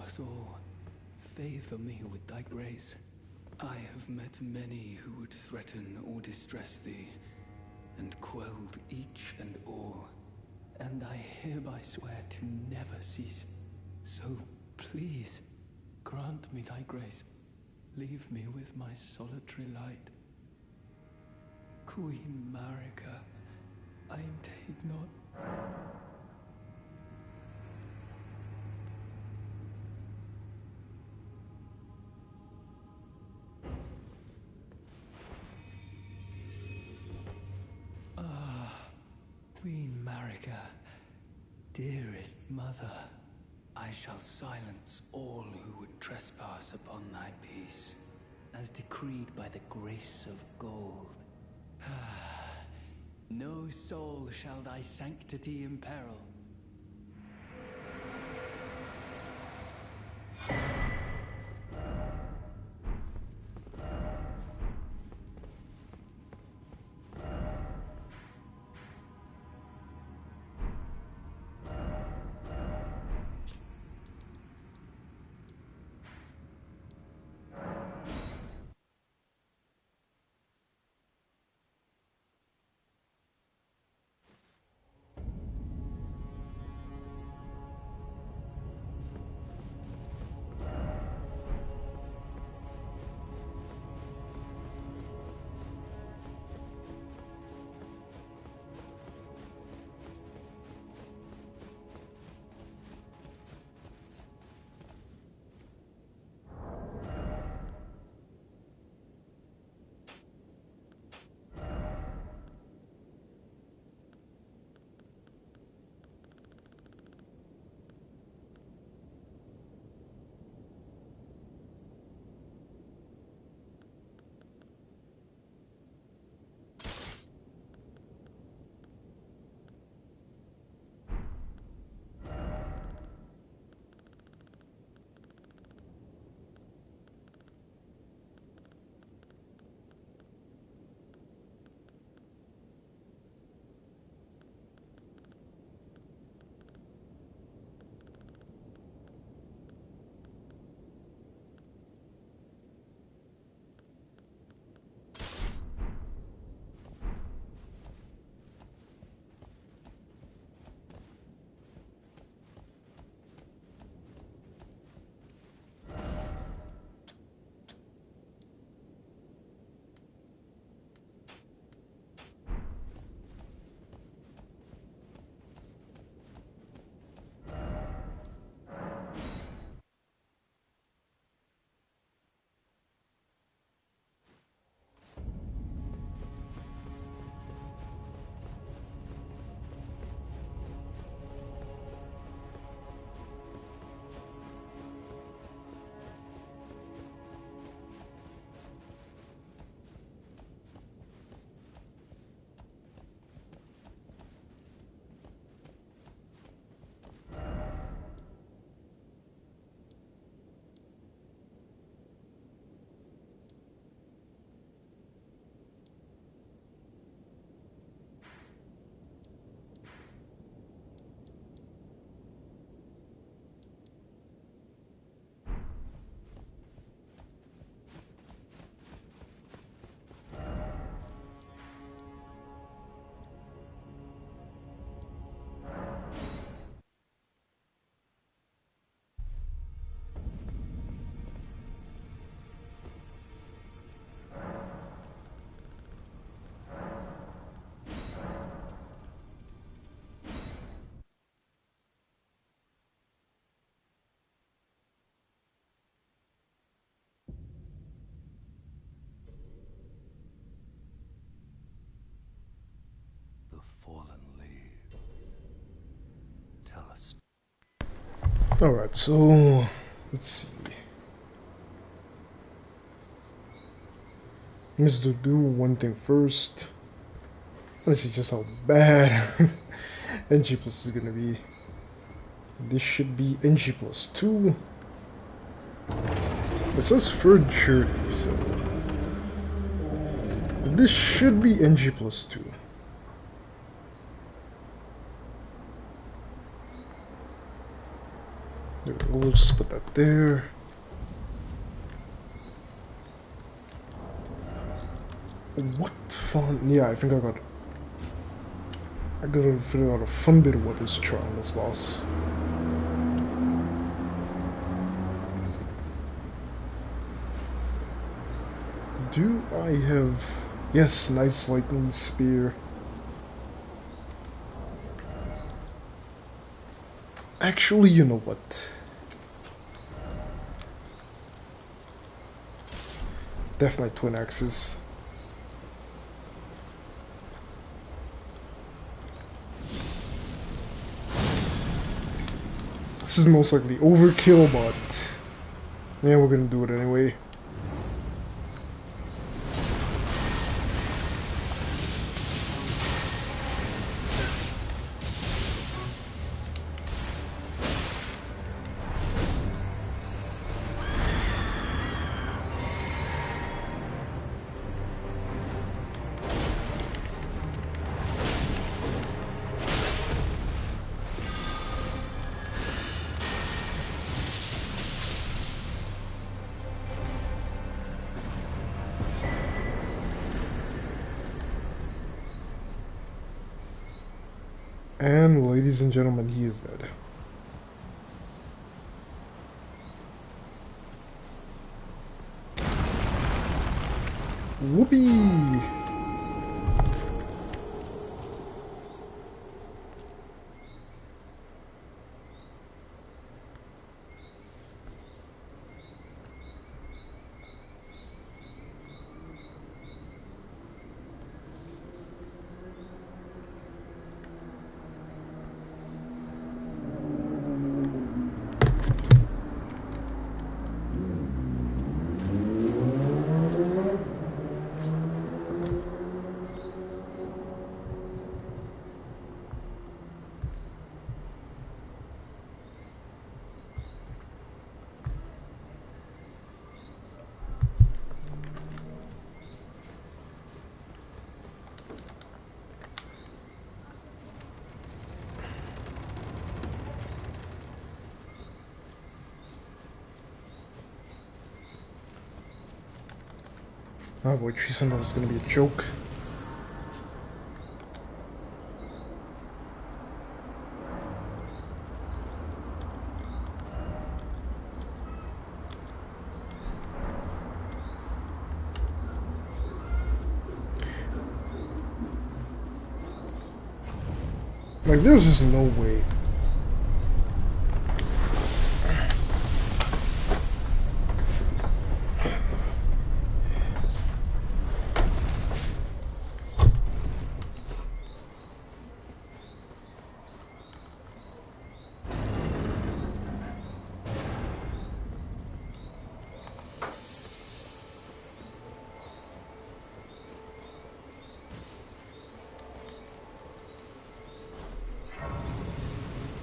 us all. Favor me with thy grace. I have met many who would threaten or distress thee, and quelled each and all. And I hereby swear to never cease. So please, grant me thy grace. Leave me with my solitary light. Queen Marika, I take not. Queen Marika, dearest mother, I shall silence all who would trespass upon thy peace, as decreed by the grace of gold. No soul shall thy sanctity imperil. Fallen leaves tell us. Alright, so let's see. Let's do one thing first. Let's see just how bad NG plus is gonna be. This should be NG plus 2. It says third journey, so this should be NG plus 2. We'll just put that there. What fun? Yeah, I think I gotta figure out a fun bit of weapons to try on this boss. Do I have... Yes, nice lightning spear. Actually, you know what? Definitely twin axes. This is most likely overkill, but yeah, we're gonna do it anyway. And ladies and gentlemen, he is dead. Whoopee! Oh boy, Treason, that was gonna be a joke. Like, there's just no way.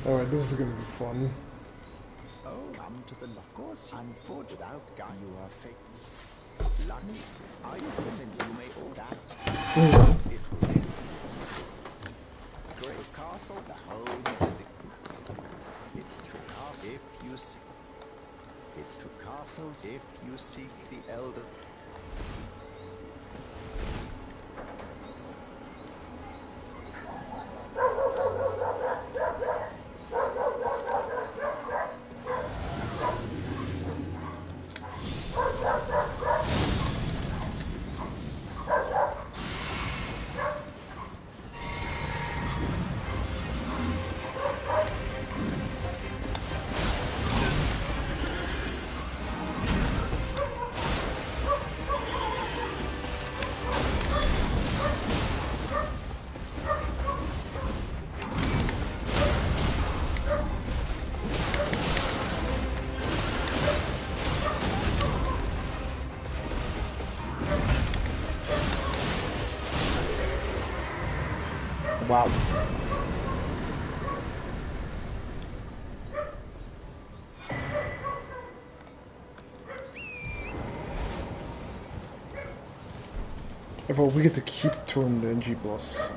Alright, this is gonna be fun. Oh, come to the of course. Unfortunately, without gun, you are fake. Lucky, are you familiar? You may all that. It will be great castles. The whole. It's true castle. If you see, it's true castles. If you seek the Elden. Wow. I thought we get to keep touring the NG Plus.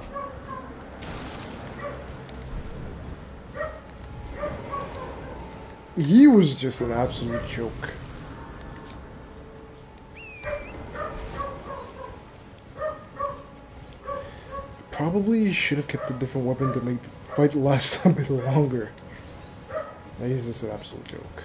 He was just an absolute joke. Probably should have kept a different weapon to make the fight last a bit longer. He's just an absolute joke.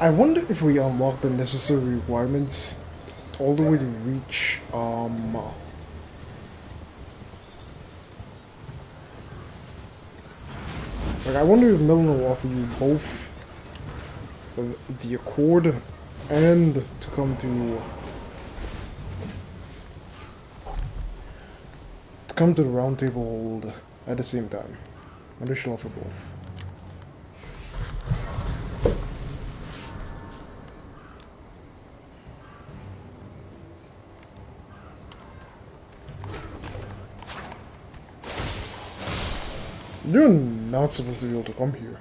I wonder if we unlock the necessary requirements all the way to reach like I wonder if Millen will offer you both the Accord and to come to the round table hold at the same time. I wonder if she'll offer both. You're not supposed to be able to come here.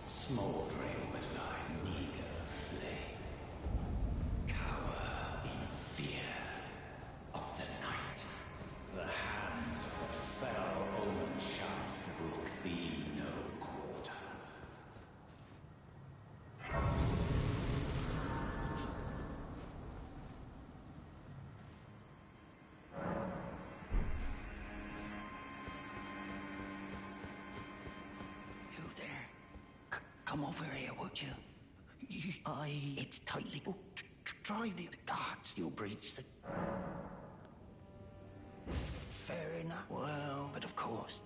Smouldering with thy meager flame, cower in fear of the night. The hands of the fell omen shall brook thee no quarter. You there? Come over here, would you? It's tightly. Oh, try the guards. You'll breach the. Fair enough. Well, but of course.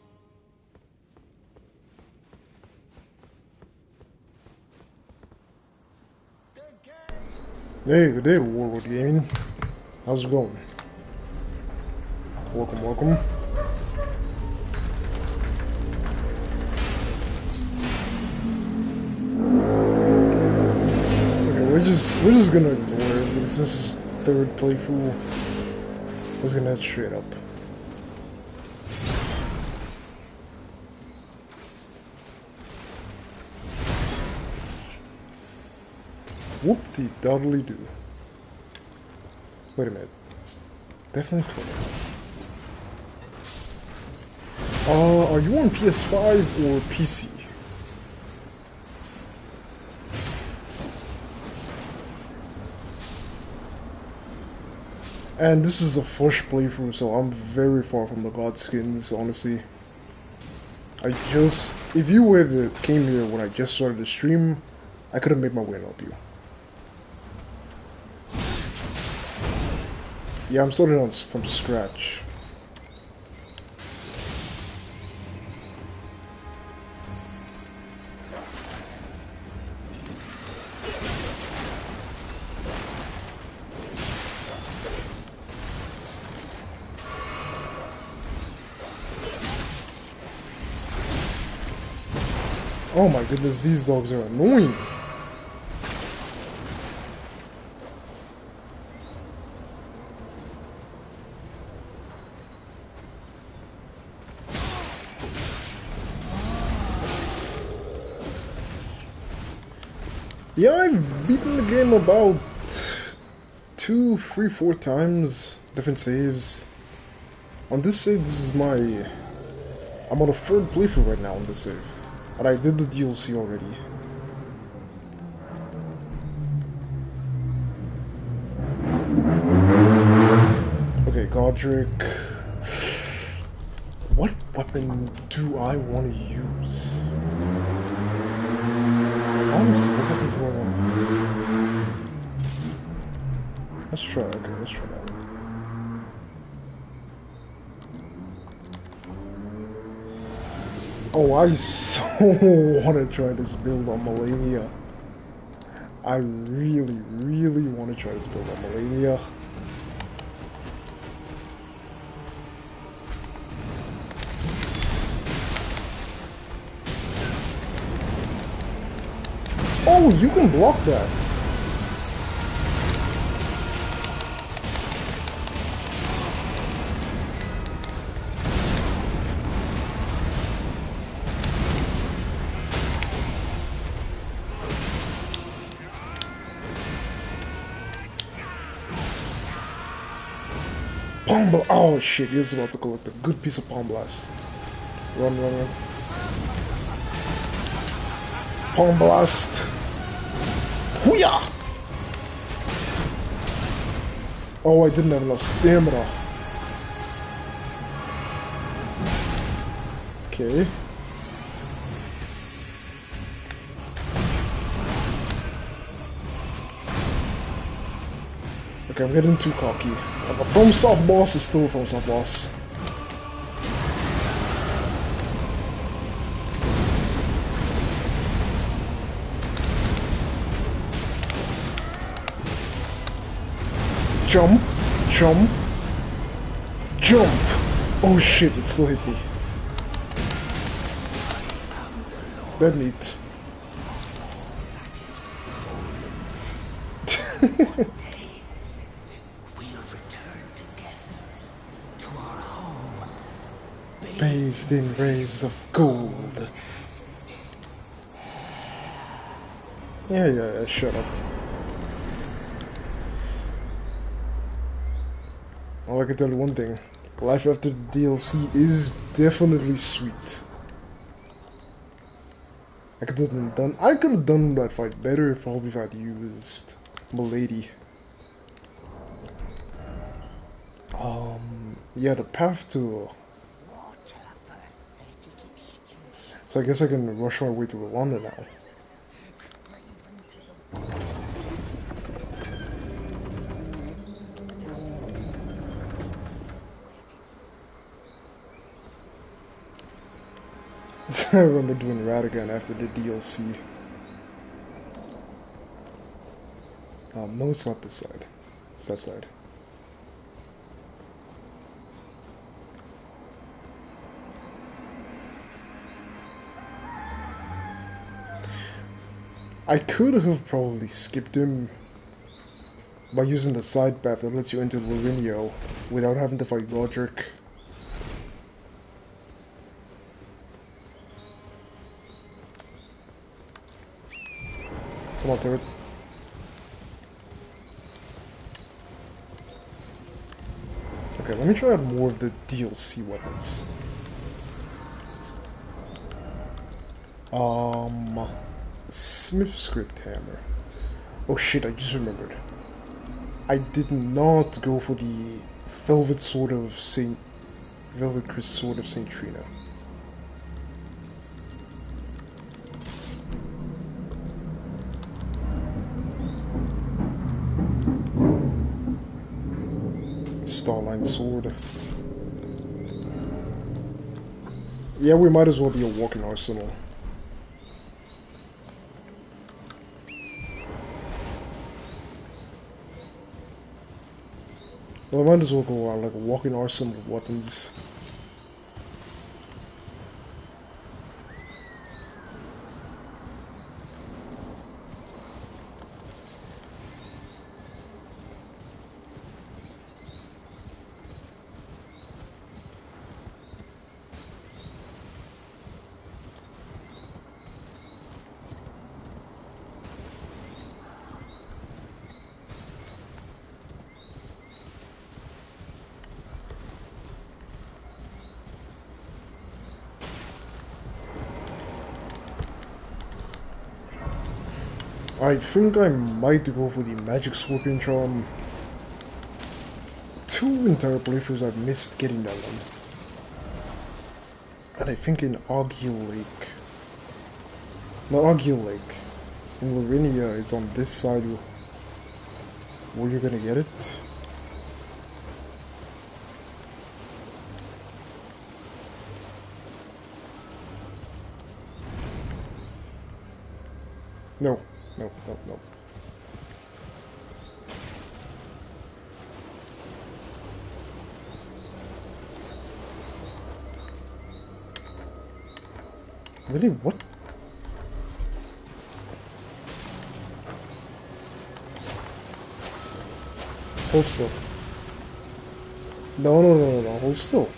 Hey, good day, Warwood Gaming. How's it going? Welcome, welcome. Okay, we're just gonna ignore it because this is third playthrough. I was gonna head straight up. Whoop-de-doddly-do. Wait a minute. Definitely 20. Are you on PS5 or PC? And this is a first playthrough, so I'm very far from the god skins, honestly. If you would have came here when I just started the stream, I could have made my way and help you. Yeah, I'm starting on from scratch. Oh my goodness, these dogs are annoying. Yeah, I've beaten the game about 2, 3, 4 times, different saves. On this save, I'm on a third playthrough right now on this save. But I did the DLC already. Okay, Godric. What weapon do I want to use? Honestly, what weapon do I want to use? Let's try that one. Oh, I so want to try this build on Malenia. I really, really want to try this build on Malenia. Oh, you can block that. Palm Blast. Oh shit, he was about to collect a good piece of Palm Blast. Run, run, run. Palm Blast. Hooyah! Oh, I didn't have enough stamina. Okay. Okay, I'm getting too cocky. A from soft boss is still a from soft boss. Jump, jump, jump. Oh shit, it still hit me. Dead meat. Bathed in rays of gold. Yeah, shut up. Well, I can tell you one thing. Life after the DLC is definitely sweet. I could have done that fight better probably if I'd used Milady. Yeah, the path to... So I guess I can rush my way to Rwanda now. I remember doing Radigan after the DLC. No, it's not this side. It's that side. I could have probably skipped him by using the side path that lets you into Larinio without having to fight Roderick. Come on, turret. Okay, let me try out more of the DLC weapons. Smith script hammer. Oh shit, I just remembered. I did not go for the Velvet Crest Sword of Saint Trina. Starline Sword. Yeah, we might as well be a walking arsenal. Well, I might as well go out like a walking arsenal of weapons. I think I might go for the Magic Scorpion Charm. 2 entire playthroughs I've missed getting that one. And I think in Argyll Lake. Not Argyll Lake. In Lavinia, it's on this side where you're gonna get it. No. No. Really? What? Hold still. No. Hold still.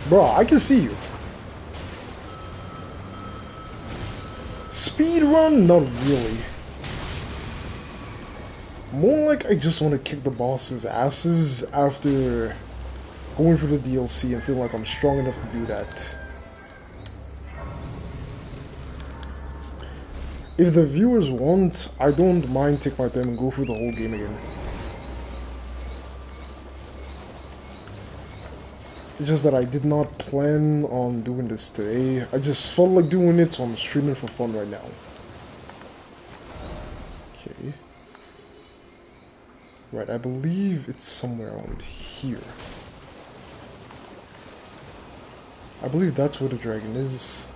Bro, I can see you. Speed run? Not really. More like I just want to kick the boss's asses after going through the DLC and feel like I'm strong enough to do that. If the viewers want, I don't mind take my time and go through the whole game again. It's just that I did not plan on doing this today. I just felt like doing it, so I'm streaming for fun right now. Okay. Right, I believe it's somewhere around here. I believe that's where the dragon is.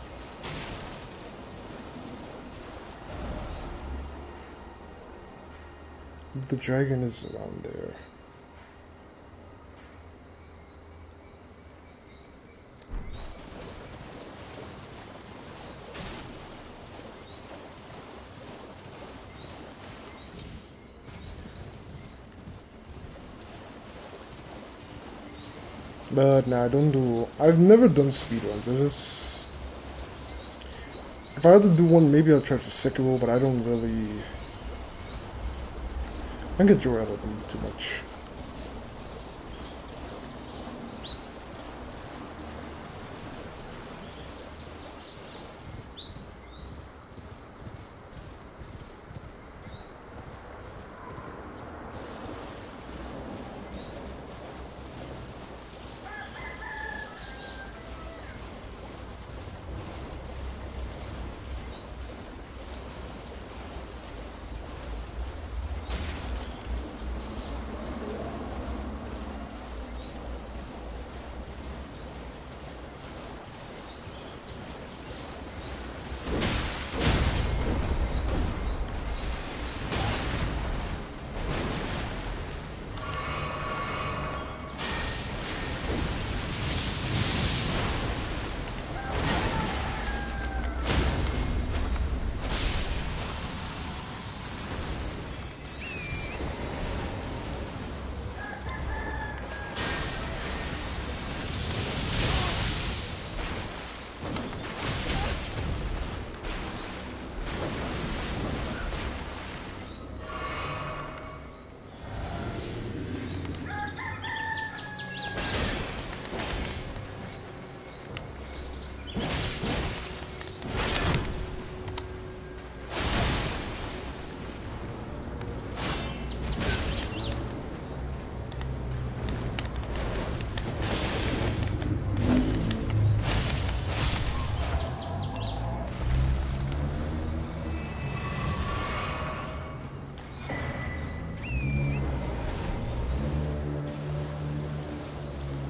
The dragon is around there. But nah, I've never done speedruns. If I had to do one, maybe I'll try for Sekiro, but I don't really... I get joy out of them too much.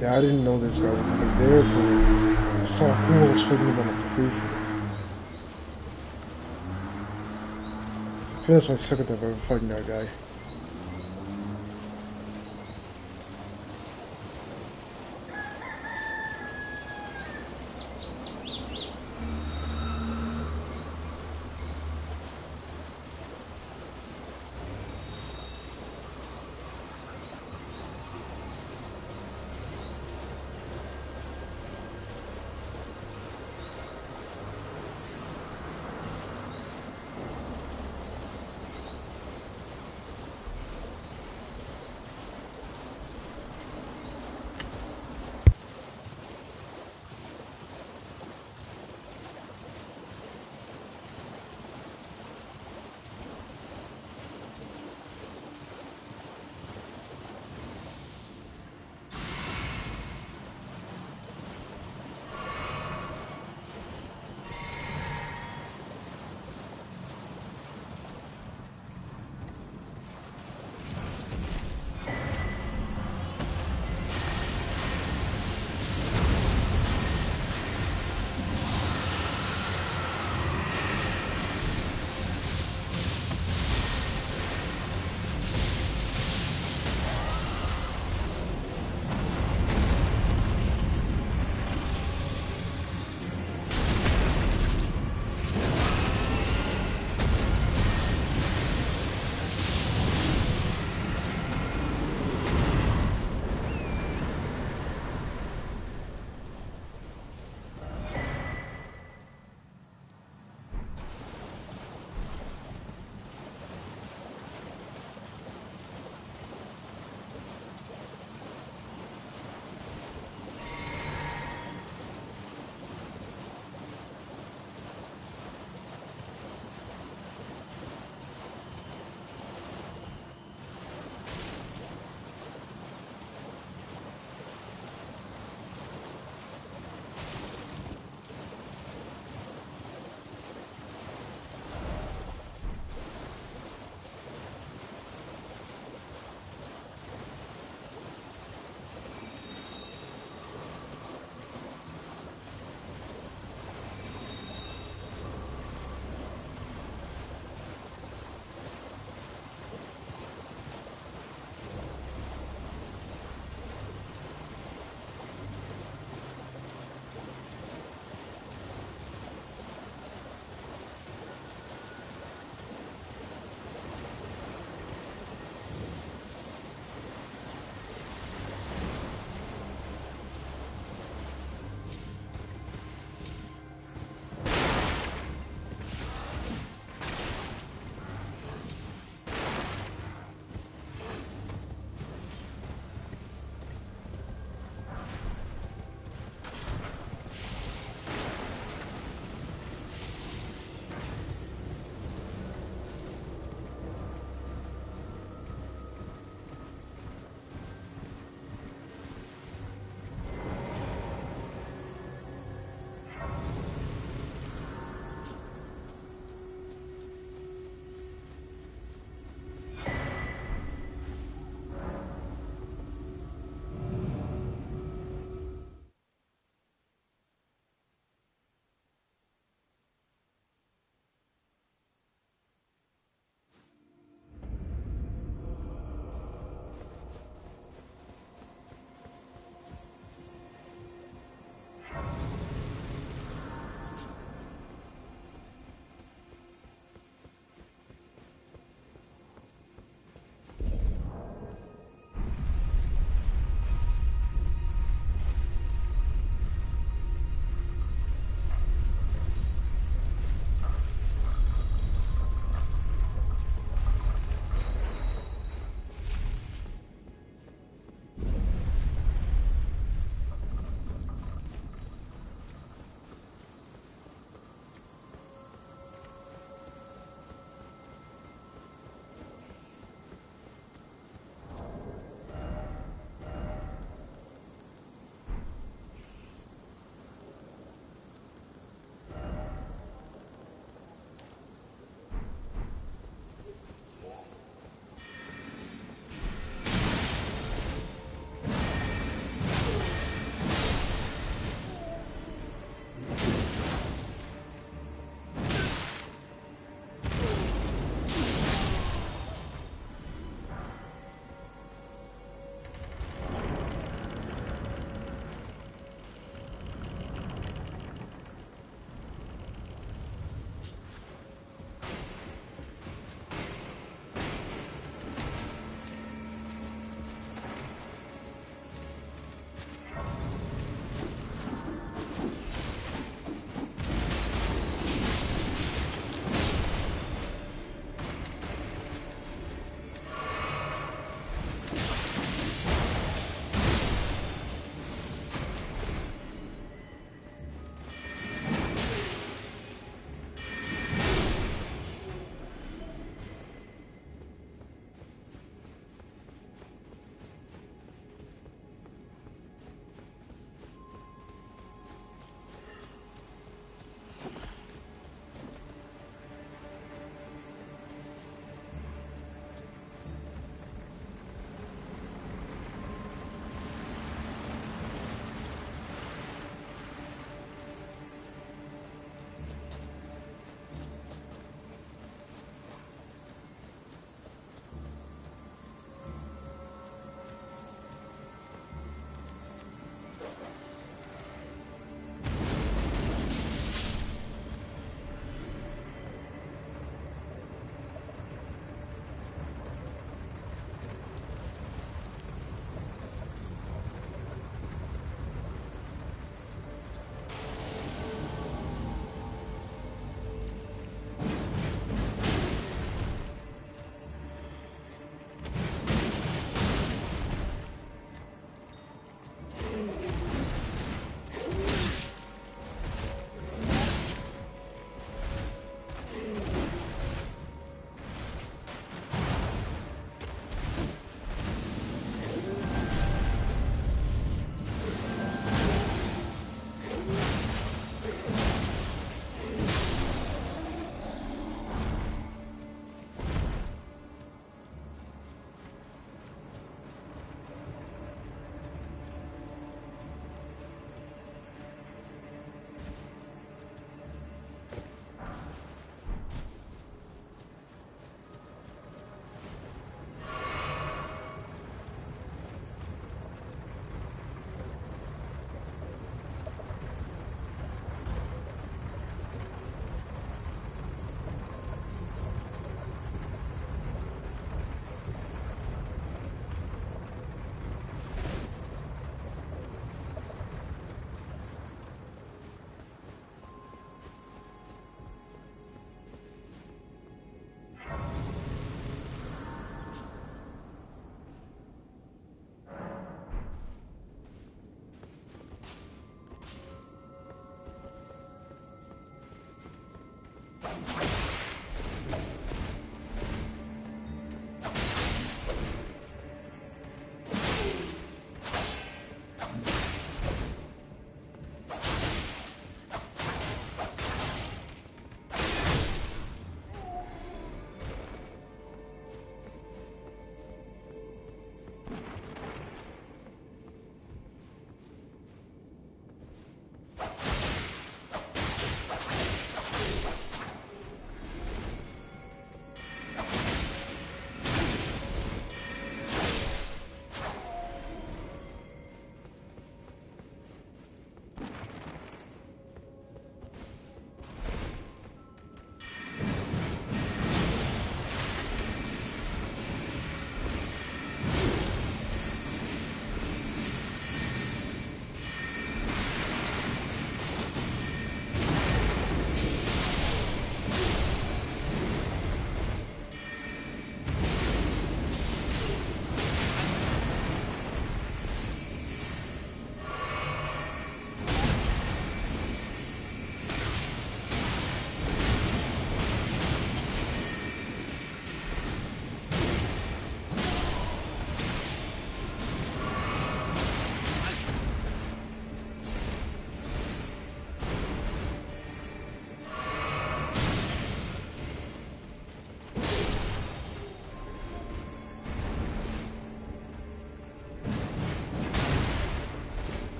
Yeah, I didn't know this guy was even there till I saw who else fighting him on the playthrough. I think that's my second time ever fighting that guy.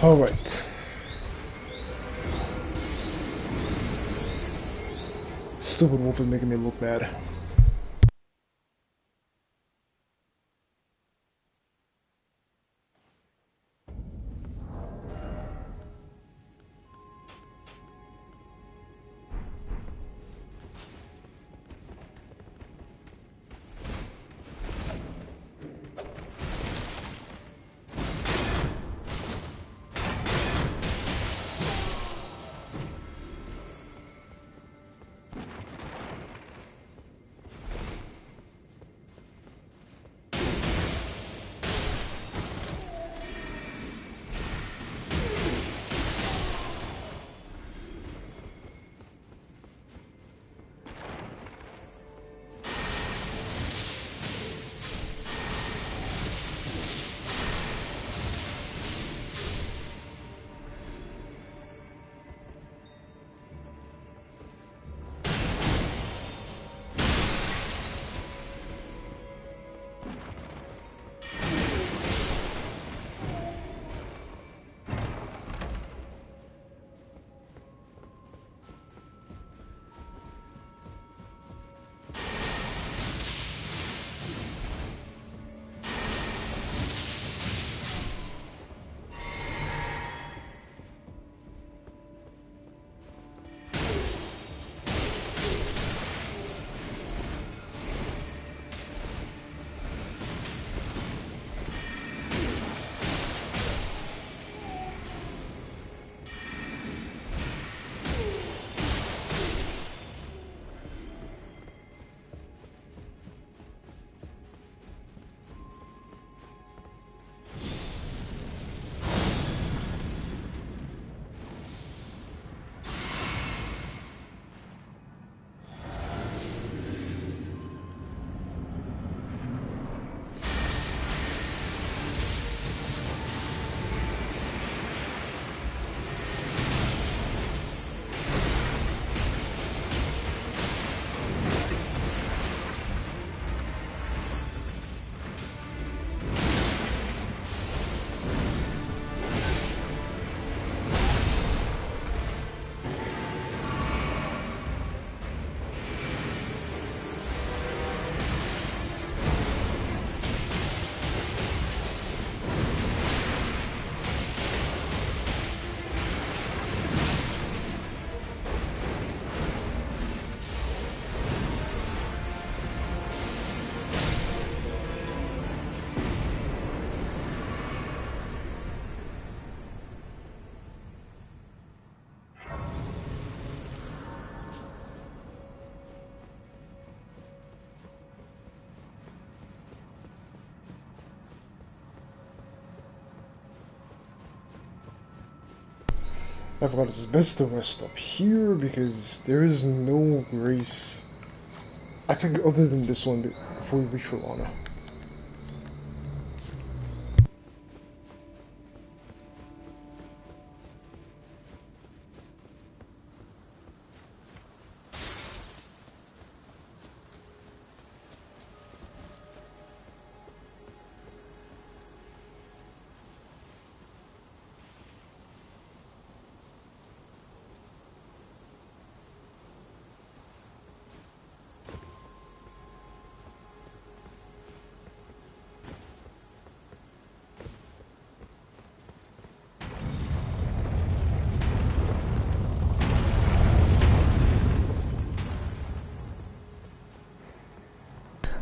Alright. Stupid wolf is making me look bad. I forgot it's best to rest up here because there is no grace, I think, other than this one before we reach Rolana.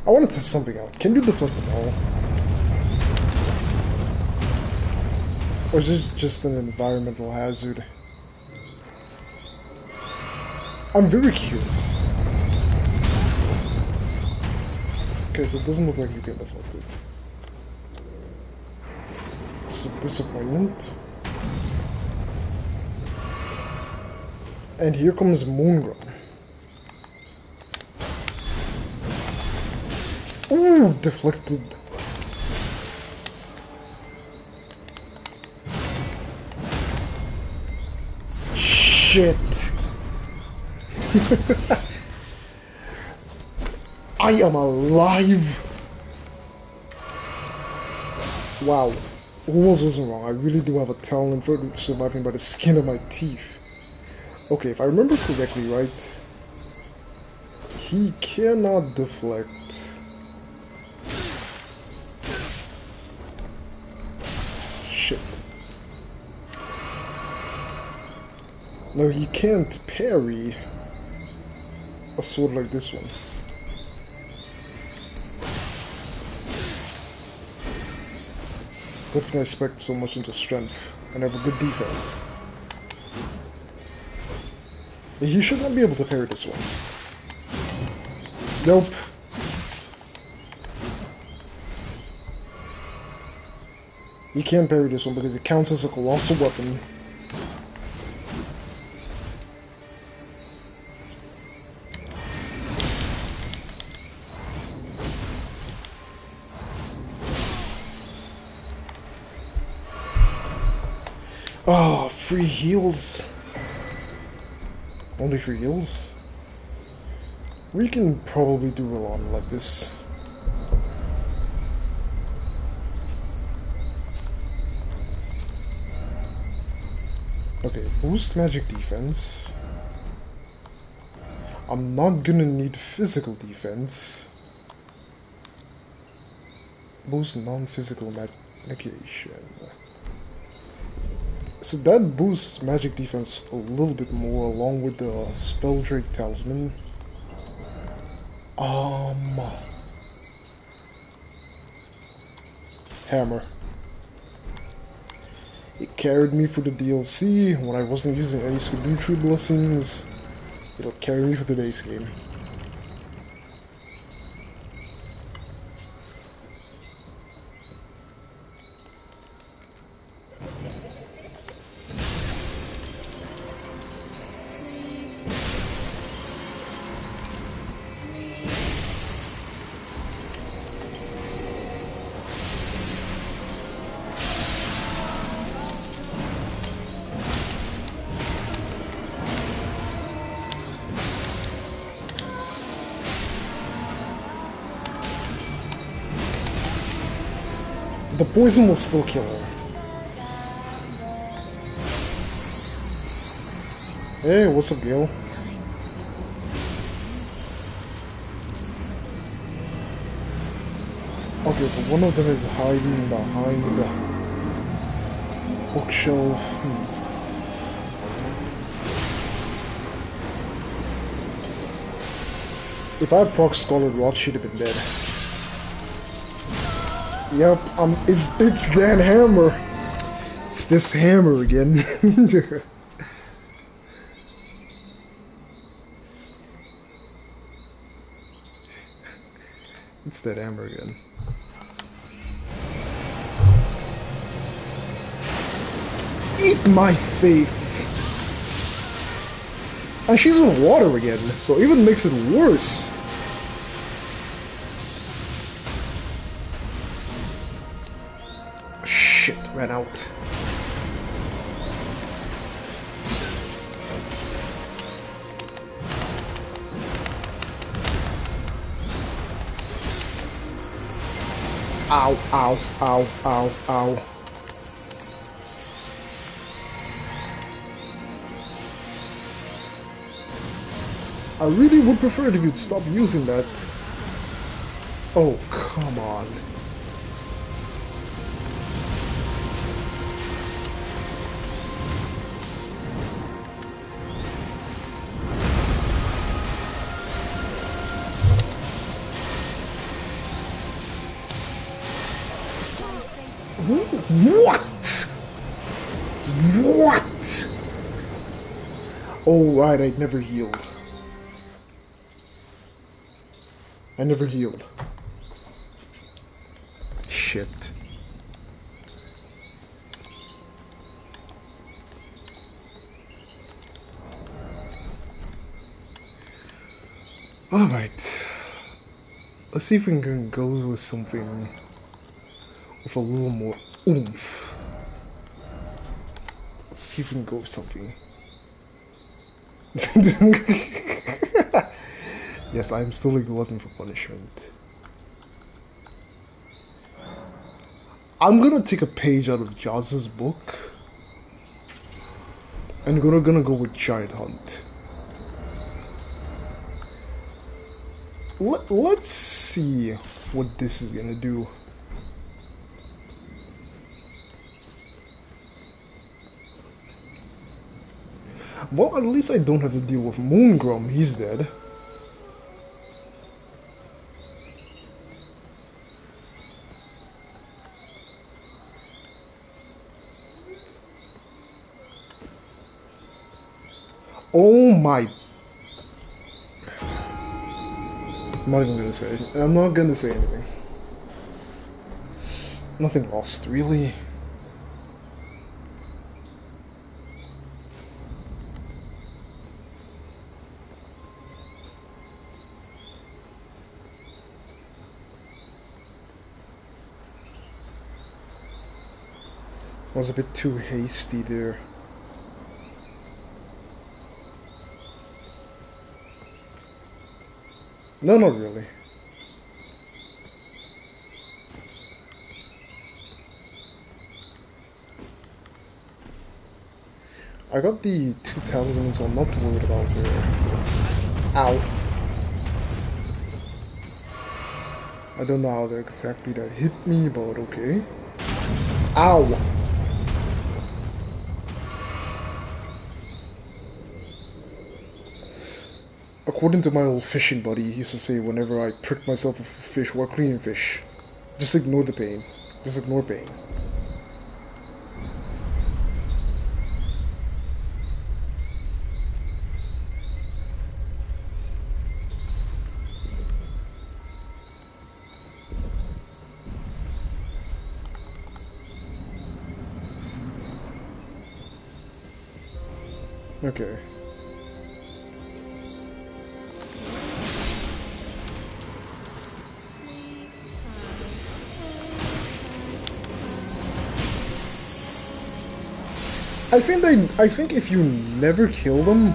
I want to test something out. Can you deflect the ball? Or is it just an environmental hazard? I'm very curious. Okay, so it doesn't look like you can deflect it. It's a disappointment. And here comes Moongrown. Ooh, deflected. Shit. I am alive. Wow. almost wasn't wrong. I really do have a talent for surviving by the skin of my teeth. Okay, if I remember correctly, right? He cannot deflect. Shit. No, he can't parry a sword like this one. Good thing I expect so much into strength and have a good defense. He should not be able to parry this one. Nope. He can't parry this one because it counts as a colossal weapon. Oh, free heals. Only free heals? We can probably do a lot like this. Okay, boost magic defense. I'm not gonna need physical defense. Boost non-physical negation. So that boosts magic defense a little bit more along with the Spell Drake Talisman. Hammer. It carried me for the DLC when I wasn't using any Scadutree blessings. It'll carry me for the base game. The poison will still kill her. Hey, what's up, Gil? Okay, so one of them is hiding behind the bookshelf. If I had proc Scarlet Rot, she'd have been dead. Yep, it's that hammer. It's this hammer again. It's that hammer again. Eat my faith! And she's in water again, so even makes it worse. Shit, ran out. Ow, ow, ow, ow, ow. I really would prefer it if you'd stop using that. Oh, come on. What? What? Oh, right, I never healed. I never healed. Shit. Alright. Let's see if we can go with something with a little more oomph. Let's see if we can go with something. Yes, I'm still a glutton for punishment. I'm gonna take a page out of Jaz's book. And gonna go with Giant Hunt. Let's see what this is gonna do. Well, at least I don't have to deal with Moongrum. He's dead. Oh my... I'm not even gonna say. I'm not gonna say anything. Nothing lost, really. I was a bit too hasty there. No, not really. I got the 2000, so I'm not worried about her. Ow. I don't know how exactly that hit me, but okay. Ow! According to my old fishing buddy, he used to say whenever I pricked myself with a fish while cleaning fish, just ignore the pain. Just ignore pain. Okay. I think if you never kill them,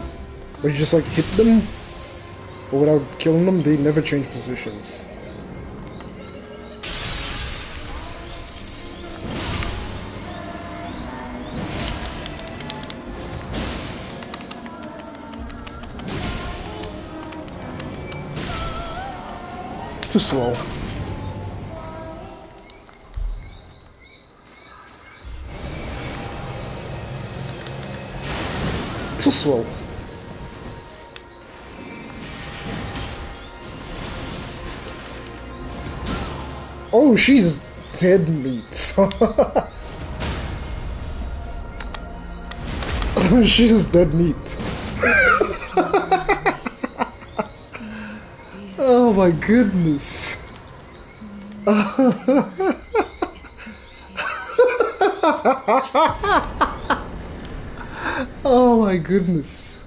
or you just like hit them, or without killing them, they never change positions. Too slow. Too slow. Oh, she's dead meat. She's dead meat. Oh my goodness. Oh my goodness.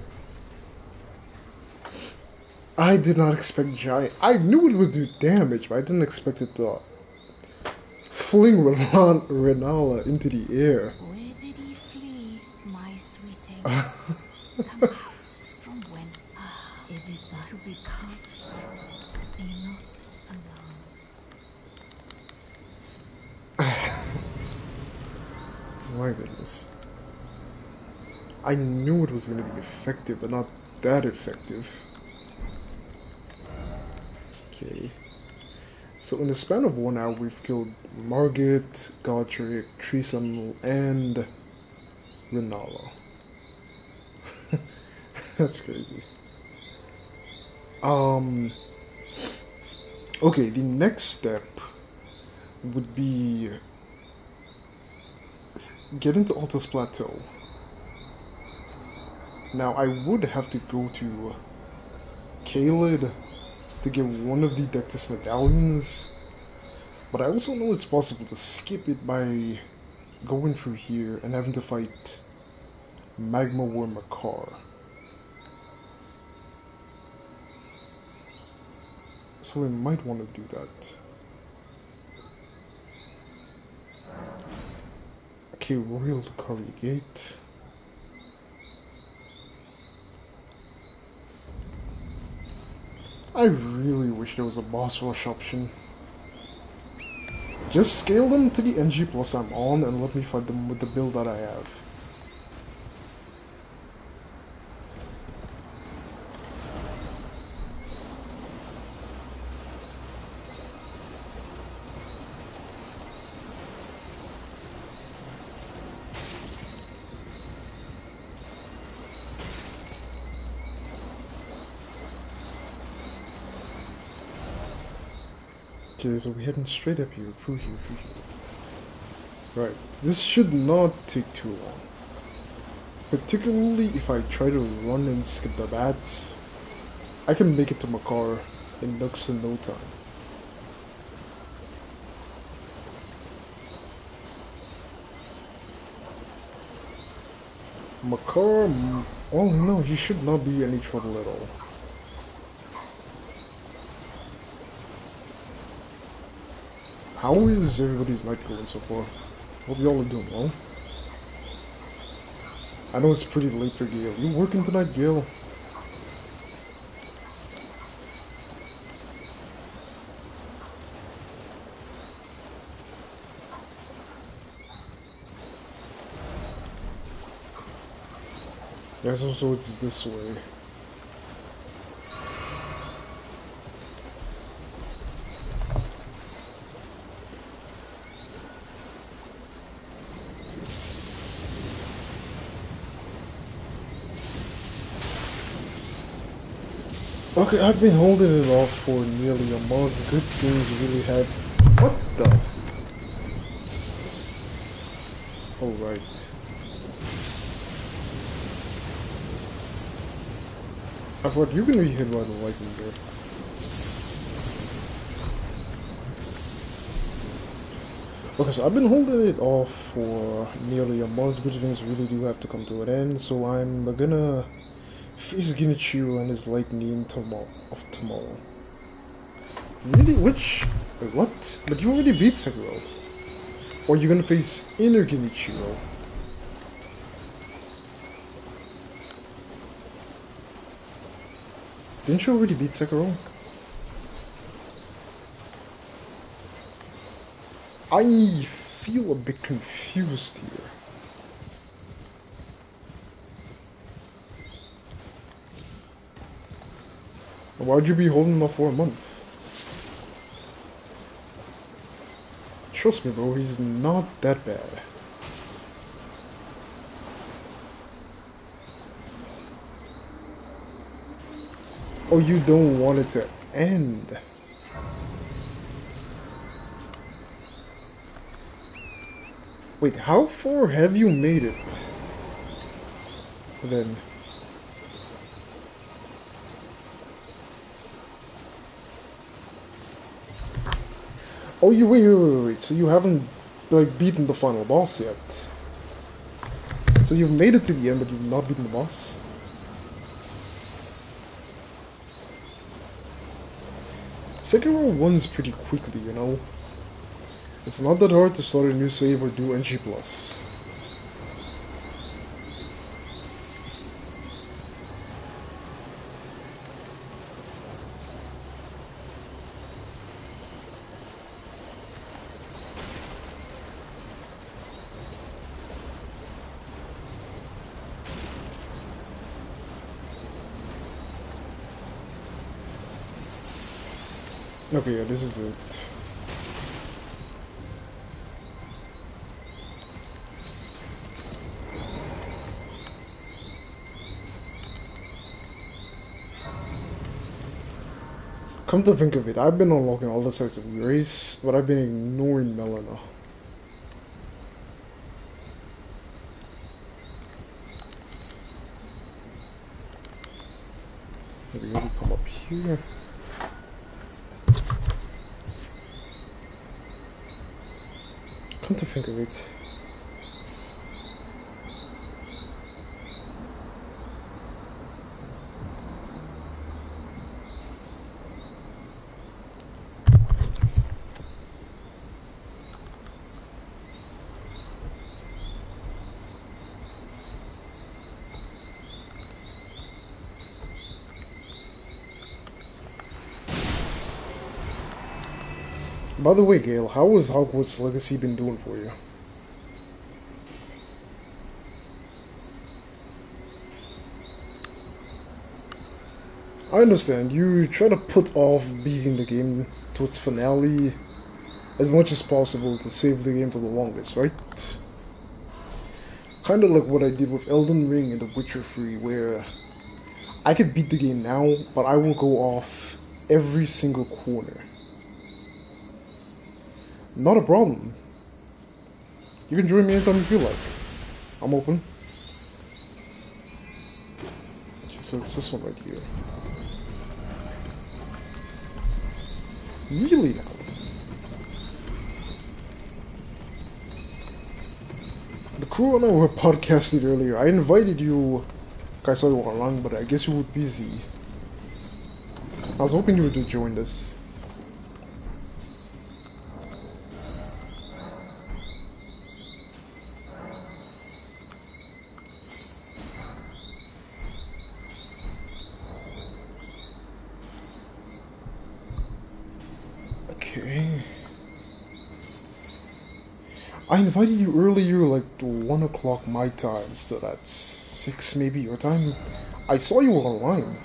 I did not expect giant. I knew it would do damage, but I didn't expect it to fling Renala into the air. Where did he flee, my sweeting? Come out from when? Is it that to become? Be not alone. My goodness. I knew it was going to be effective, but not that effective. Okay. So in the span of 1 hour, we've killed Margit, Godric, Trisam, and Renala. That's crazy. Okay, the next step would be get into Altus Plateau. Now, I would have to go to Caelid to get one of the Dectus medallions, but I also know it's possible to skip it by going through here and having to fight Magma Worm Makar. So we might want to do that. Okay, Royal Curry Gate. I really wish there was a boss rush option. Just scale them to the NG plus I'm on and let me fight them with the build that I have. Okay, so we're heading straight up here, through here. Right, this should not take too long. Particularly if I try to run and skip the bats, I can make it to my car in next to no time. My car, well, no, he should not be any trouble at all. How is everybody's night going so far? Hope y'all are doing well. I know it's pretty late for Gale. You working tonight, Gale? Yes, also it's this way. Okay, I've been holding it off for nearly a month. Good things really had... What the? Alright. I thought you were gonna be hit by the lightning there. Okay, so I've been holding it off for nearly a month. Good things really do have to come to an end, so I'm gonna face Ginichiro and his lightning tomorrow. Really? Which? Wait, what? But you already beat Sekiro. Or you're gonna face inner Ginichiro. Didn't you already beat Sekiro? I feel a bit confused here. Why'd you be holding him off for a month? Trust me, bro, he's not that bad. Oh, you don't want it to end. Wait, how far have you made it? Then... Oh, wait. So you haven't, like, beaten the final boss yet? So you've made it to the end, but you've not beaten the boss? Sekiro runs pretty quickly, you know? It's not that hard to start a new save or do NG+. Okay, yeah, this is it. Come to think of it, I've been unlocking all the sites of Grace, but I've been ignoring Melina. Maybe we come up here. Come to think of it. By the way, Gale, how has Hogwarts Legacy been doing for you? I understand, you try to put off beating the game to its finale as much as possible to save the game for the longest, right? Kinda like what I did with Elden Ring and The Witcher 3, where I could beat the game now, but I will go off every single corner. Not a problem. You can join me anytime you feel like. I'm open. Okay, so it's this one right here. Really now? The crew and I were podcasting earlier. I invited you. I saw you were online, but I guess you were busy. I was hoping you would join us. Okay. I invited you earlier, like 1 o'clock my time, so that's 6 maybe your time. I saw you were online.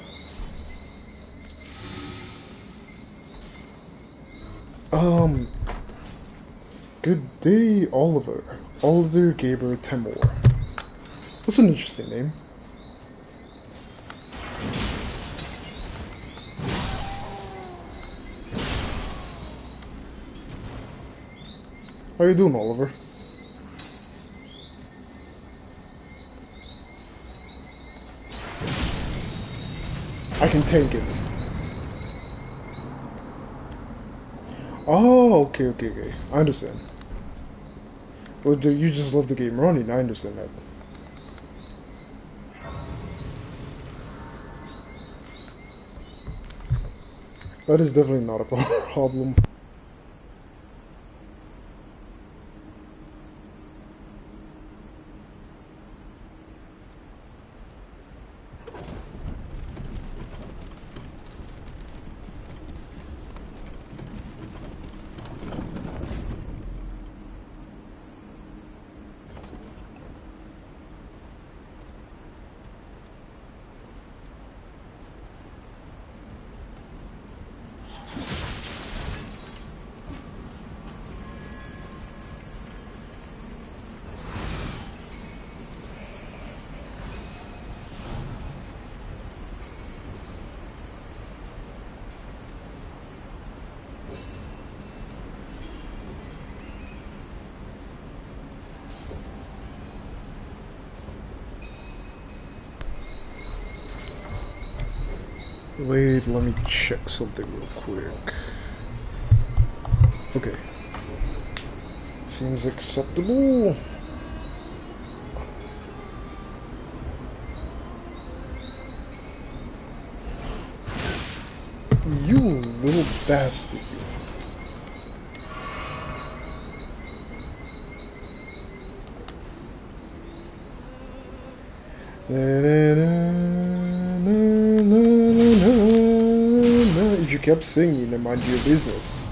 Good day, Oliver. Oliver Gaber Temor. That's an interesting name. How you doing, Oliver? I can tank it. Oh, okay. I understand. So you just love the game running, I understand that. That is definitely not a problem. Wait, let me check something real quick. Okay. Seems acceptable. You little bastard. If you kept singing and mind your business,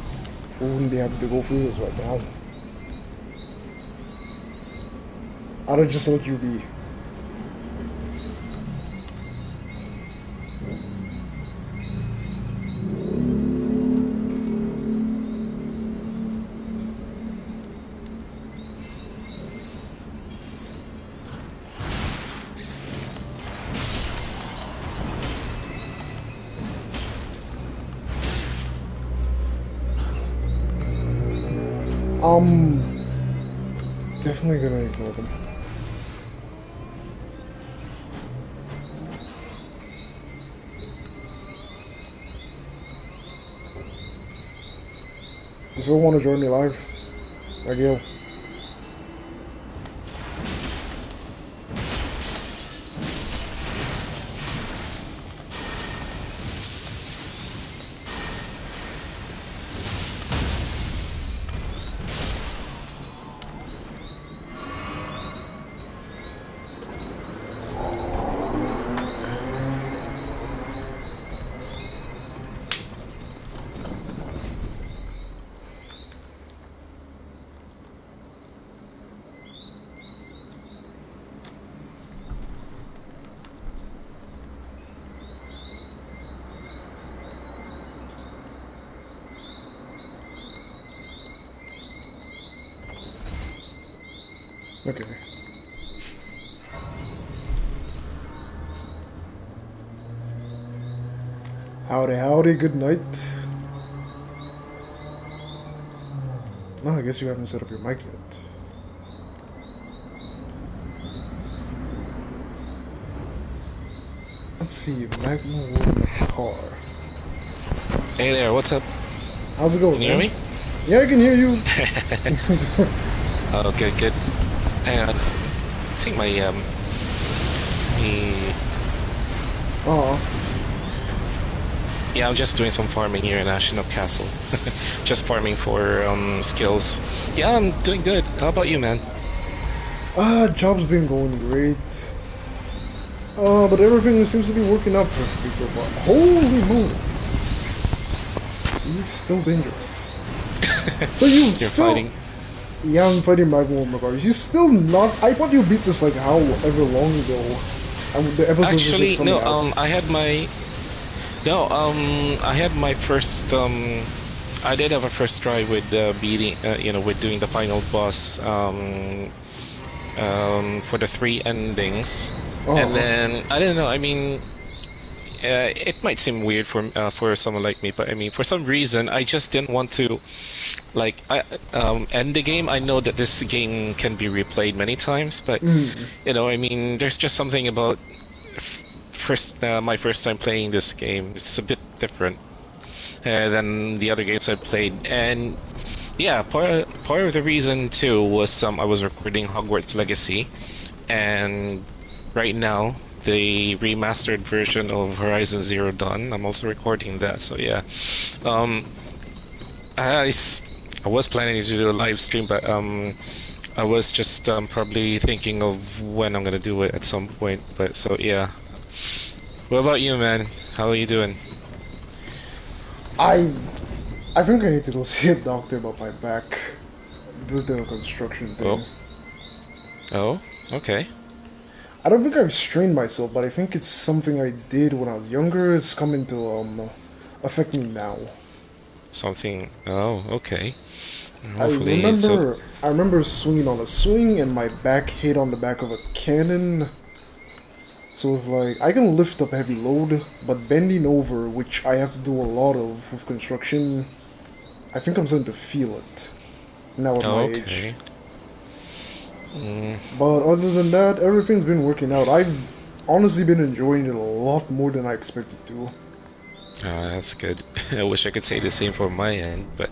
we wouldn't be having to go through this right now. I'd have just let you be. Definitely gonna ignore them. You still want to join me live? Miguel. Okay. Howdy, howdy, good night. No, I guess you haven't set up your mic yet. Let's see, Magma Wood car. Hey there, what's up? How's it going, Can you hear man? me? Yeah, I can hear you. Oh, good, good. Hang on. I think my, Aw. yeah, I'm just doing some farming here in National Castle. Just farming for, skills. Yeah, I'm doing good. How about you, man? Job's been going great. But everything seems to be working out perfectly so far. Holy moly! He's still dangerous. So you You're still... fighting? Yeah, I'm fighting Magma Wood. You still not... I thought you beat this like however long ago. The episodes were Actually, just coming no, out. I had my... No, I had my first, I did have a first try with, beating, you know, with doing the final boss, for the 3 endings. Oh. And then, I don't know, I mean... it might seem weird for someone like me, but I mean, for some reason, I just didn't want to, like, end the game. I know that this game can be replayed many times, but you know, I mean, there's just something about my first time playing this game. It's a bit different than the other games I played, and yeah, part of the reason too was I was recording Hogwarts Legacy, and right now, the remastered version of Horizon Zero Dawn. I'm also recording that, so yeah. I was planning to do a live stream, but I was just probably thinking of when I'm gonna do it at some point. But so yeah. What about you, man? How are you doing? I think I need to go see a doctor about my back. With the construction thing. Oh, okay. I don't think I've strained myself, but I think it's something I did when I was younger. It's coming to affect me now. Something. Oh, okay. I Hopefully, so. remember swinging on a swing and my back hit on the back of a cannon. So it's like I can lift up heavy load, but bending over, which I have to do a lot of with construction, I think I'm starting to feel it now at my age. Okay. But other than that, everything's been working out. I've honestly been enjoying it a lot more than I expected to. That's good. I wish I could say the same for my end, but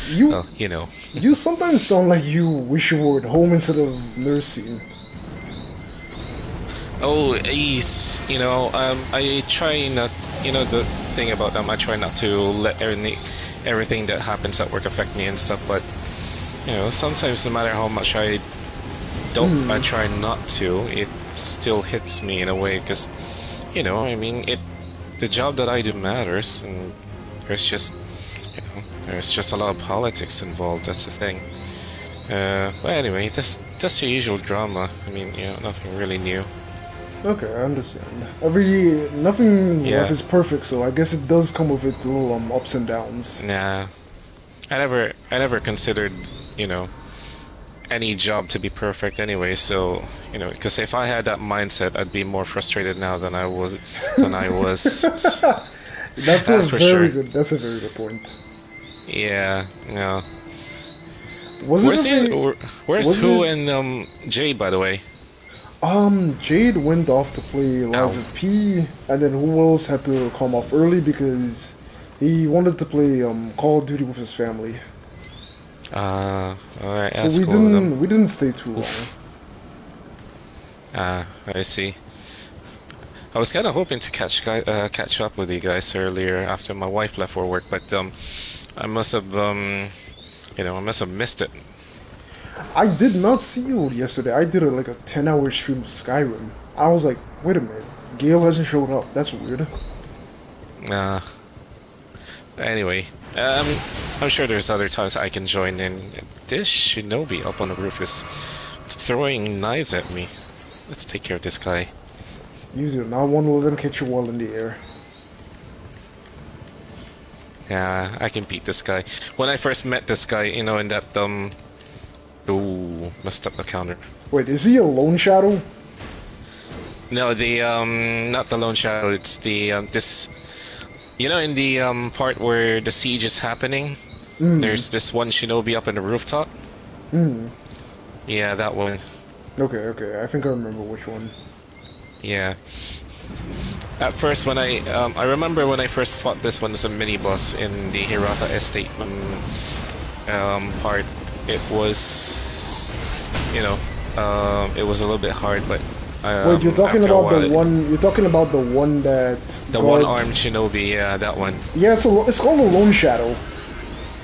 You well, you know. you sometimes sound like you wish you were at home instead of nursing. Oh, Ace, you know, I try not, you know, the thing about them, I try not to let everything that happens at work affect me and stuff, but, you know, sometimes no matter how much I try not to, it still hits me in a way, because, you know, I mean, the job that I do matters, and there's just, you know, there's just a lot of politics involved, that's the thing. But anyway, that's the usual drama, I mean, you know, nothing really new. Okay, I understand. Nothing Yeah. life is perfect, so I guess it does come with its little ups and downs. Nah, I never considered, you know, any job to be perfect anyway. So, you know, because if I had that mindset, I'd be more frustrated now than I was. That's That's for sure. That's a very good point. Yeah, no. Was Where's it where's Who and Jade, by the way? Jade went off to play Liza P, and then Who else had to come off early because he wanted to play Call of Duty with his family. Alright, So that's cool. we didn't stay too long. I see. I was kind of hoping to catch up with you guys earlier after my wife left for work, but I must have you know, I must have missed it. I did not see you yesterday. I did like a 10-hour stream of Skyrim. I was like, wait a minute, Gale hasn't showed up. That's weird. Anyway, I'm sure there's other times I can join in. This shinobi up on the roof is throwing knives at me. Let's take care of this guy. You do not want to let them catch you while in the air. Yeah, I can beat this guy. When I first met this guy, you know, in that ooh, messed up the counter. Wait, is he a lone shadow? No, the not the lone shadow. It's the this. You know, in the part where the siege is happening, there's this one shinobi up in the rooftop. Yeah, that one. Okay, I think I remember which one. Yeah. At first, when I remember when I first fought this one as a mini boss in the Hirata Estate part, it was, you know, it was a little bit hard, but Wait, you're talking about the one? You're talking about the one that the one-armed shinobi? Yeah, that one. Yeah, so it's called a lone shadow.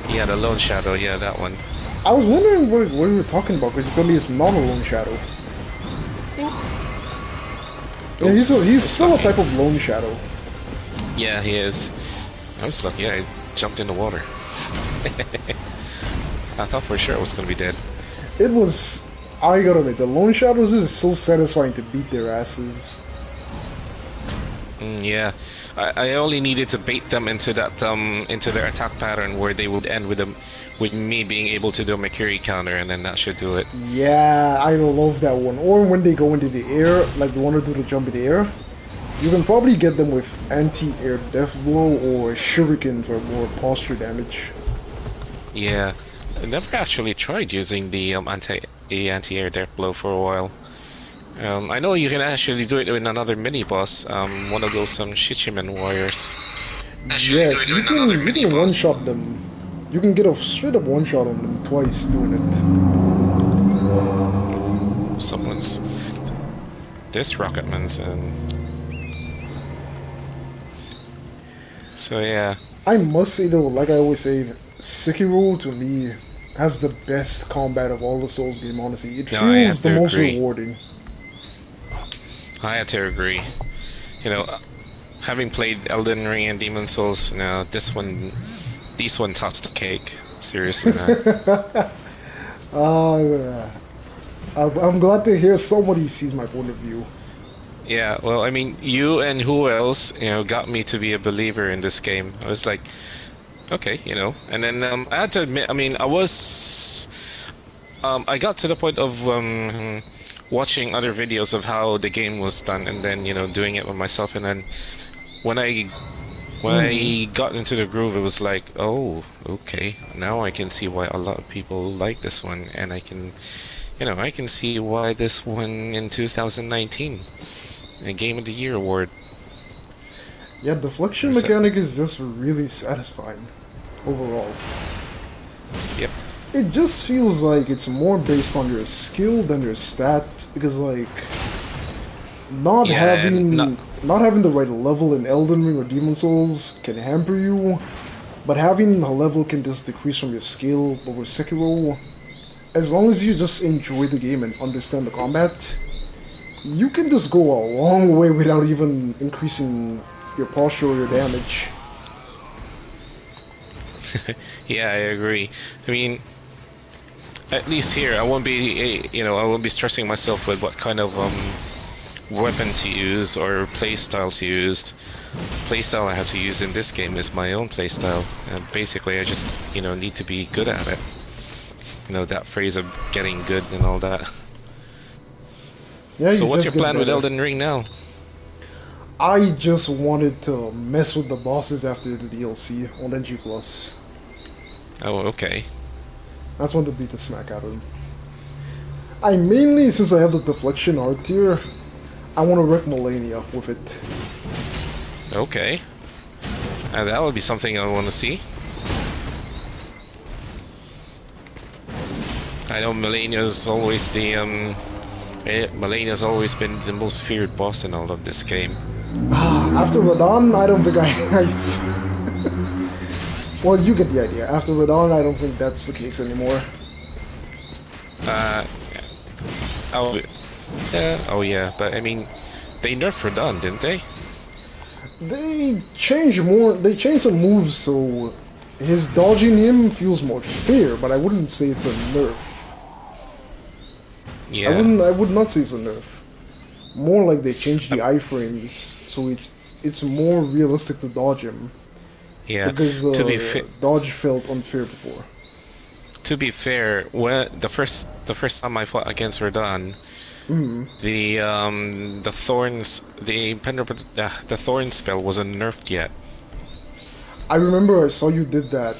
Yeah, the lone shadow. Yeah, that one. I was wondering what you were talking about, because you told me it's not a lone shadow. Yeah, he's still a type of lone shadow. Yeah, he is. I was lucky. I jumped in the water. I thought for sure I was gonna be dead. It was. I gotta admit, the lone shadows is so satisfying to beat their asses. Yeah, I only needed to bait them into that into their attack pattern where they would end with them, with me being able to do a Makiri counter, and then that should do it. Yeah, I love that one. Or when they go into the air, like the one who do the jump in the air, you can probably get them with anti-air death blow or shuriken for more posture damage. Yeah, I never actually tried using the anti-air death blow for a while. I know you can actually do it in another mini boss, one of those Shichimen warriors. Yes, you can one-shot them. You can get a straight-up one-shot on them twice doing it. Someone's... This Rocketman's in... So yeah. I must say though, like I always say, Sekiro to me has the best combat of all the Souls games, honestly. It feels the most rewarding. I had to agree. You know, having played Elden Ring and Demon Souls, you know, this one tops the cake. Seriously, man. I'm glad to hear somebody sees my point of view. Yeah, well, I mean, you and who else, you know, got me to be a believer in this game. I was like, okay, you know, and then I had to admit, I mean, I got to the point of watching other videos of how the game was done, and then, you know, doing it with myself, and then when I got into the groove, it was like, oh, okay, now I can see why a lot of people like this one, and I can, you know, I can see why this won in 2019 a Game of the Year award. Yeah, deflection mechanic is just really satisfying overall. Yep. It just feels like it's more based on your skill than your stat, because like not having the right level in Elden Ring or Demon Souls can hamper you, but having a level can just decrease from your skill. But with Sekiro, as long as you just enjoy the game and understand the combat, you can just go a long way without even increasing your posture or your damage. Yeah, I agree. I mean, at least here, I won't be, you know, I won't be stressing myself with what kind of weapon to use or playstyle to use. Playstyle I have to use in this game is my own playstyle, and basically I just, you know, need to be good at it. You know, that phrase of getting good and all that. Yeah, so what's your plan with Elden Ring now? I just wanted to mess with the bosses after the DLC on NG+. Oh, okay. I just wanted to beat the smack out of them. I mainly, since I have the deflection art tier, I want to wreck Malenia with it. Okay. And that would be something I want to see. I know Malenia's always the Malenia's always been the most feared boss in all of this game. After Radon, I don't think I well, you get the idea. After Radon, I don't think that's the case anymore. Oh yeah, but I mean, they nerfed Radon, didn't they? They changed some moves so his dodging him feels more fair, but I wouldn't say it's a nerf. Yeah. I would not say it's a nerf. More like they changed the iframes, so it's more realistic to dodge him. Yeah. Because the dodge felt unfair before. to be fair, when the first time I fought against Radahn, the thorns, the thorn spell wasn't nerfed yet. I remember I saw you did that.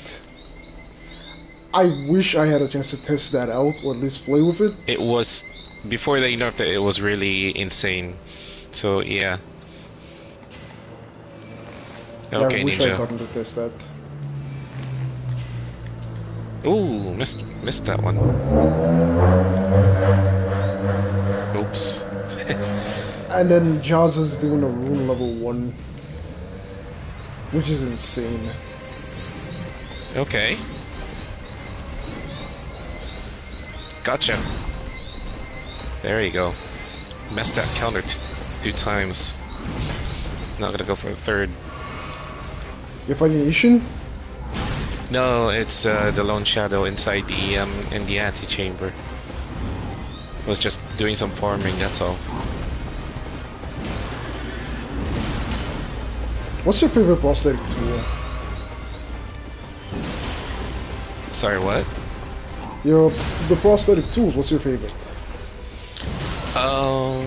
I wish I had a chance to test that out, or at least play with it. It was before they nerfed it. It was really insane. So yeah. Yeah, Okay, I wish I'd Ninja. gotten to test that. Ooh, missed that one. Oops. And then Jazz is doing a rune level 1, which is insane. Okay. Gotcha. There you go. Messed that counter 2 times. Not gonna go for a third. You're fighting Ishin? No, it's the Lone Shadow inside the in the antechamber. Was just doing some farming, that's all. What's your favorite prosthetic tool? Sorry, what? The prosthetic tools, what's your favorite? I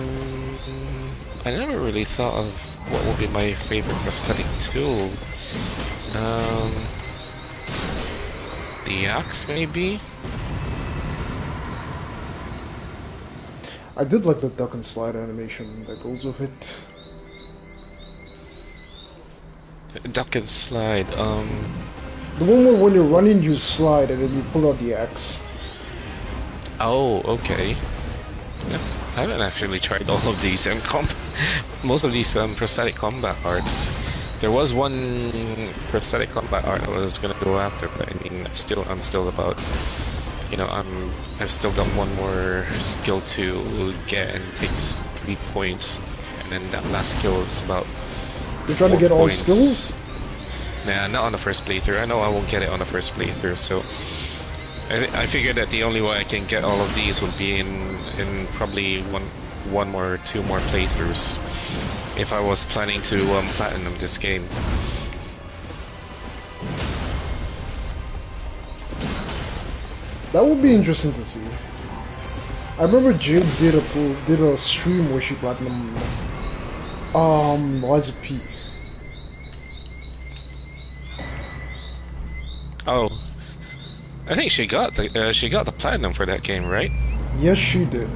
never really thought of what would be my favorite prosthetic tool. The axe, maybe? I did like the duck and slide animation that goes with it. Duck and slide, The one where when you're running you slide and then you pull out the axe. Oh, okay. I haven't actually tried all of these most of these prosthetic combat arts. There was one prosthetic combat art I was gonna go after, but I mean, I'm still about, you know, I've still got one more skill to get, and it takes 3 points, and then that last skill is about. You're trying to get all skills? Nah, not on the first playthrough. I know I won't get it on the first playthrough, so I figured that the only way I can get all of these would be in probably one or 2 more playthroughs, if I was planning to platinum this game. That would be interesting to see. I remember Jade did a stream where she platinum Liza P. Oh, I think she got the platinum for that game, right? Yes, she did.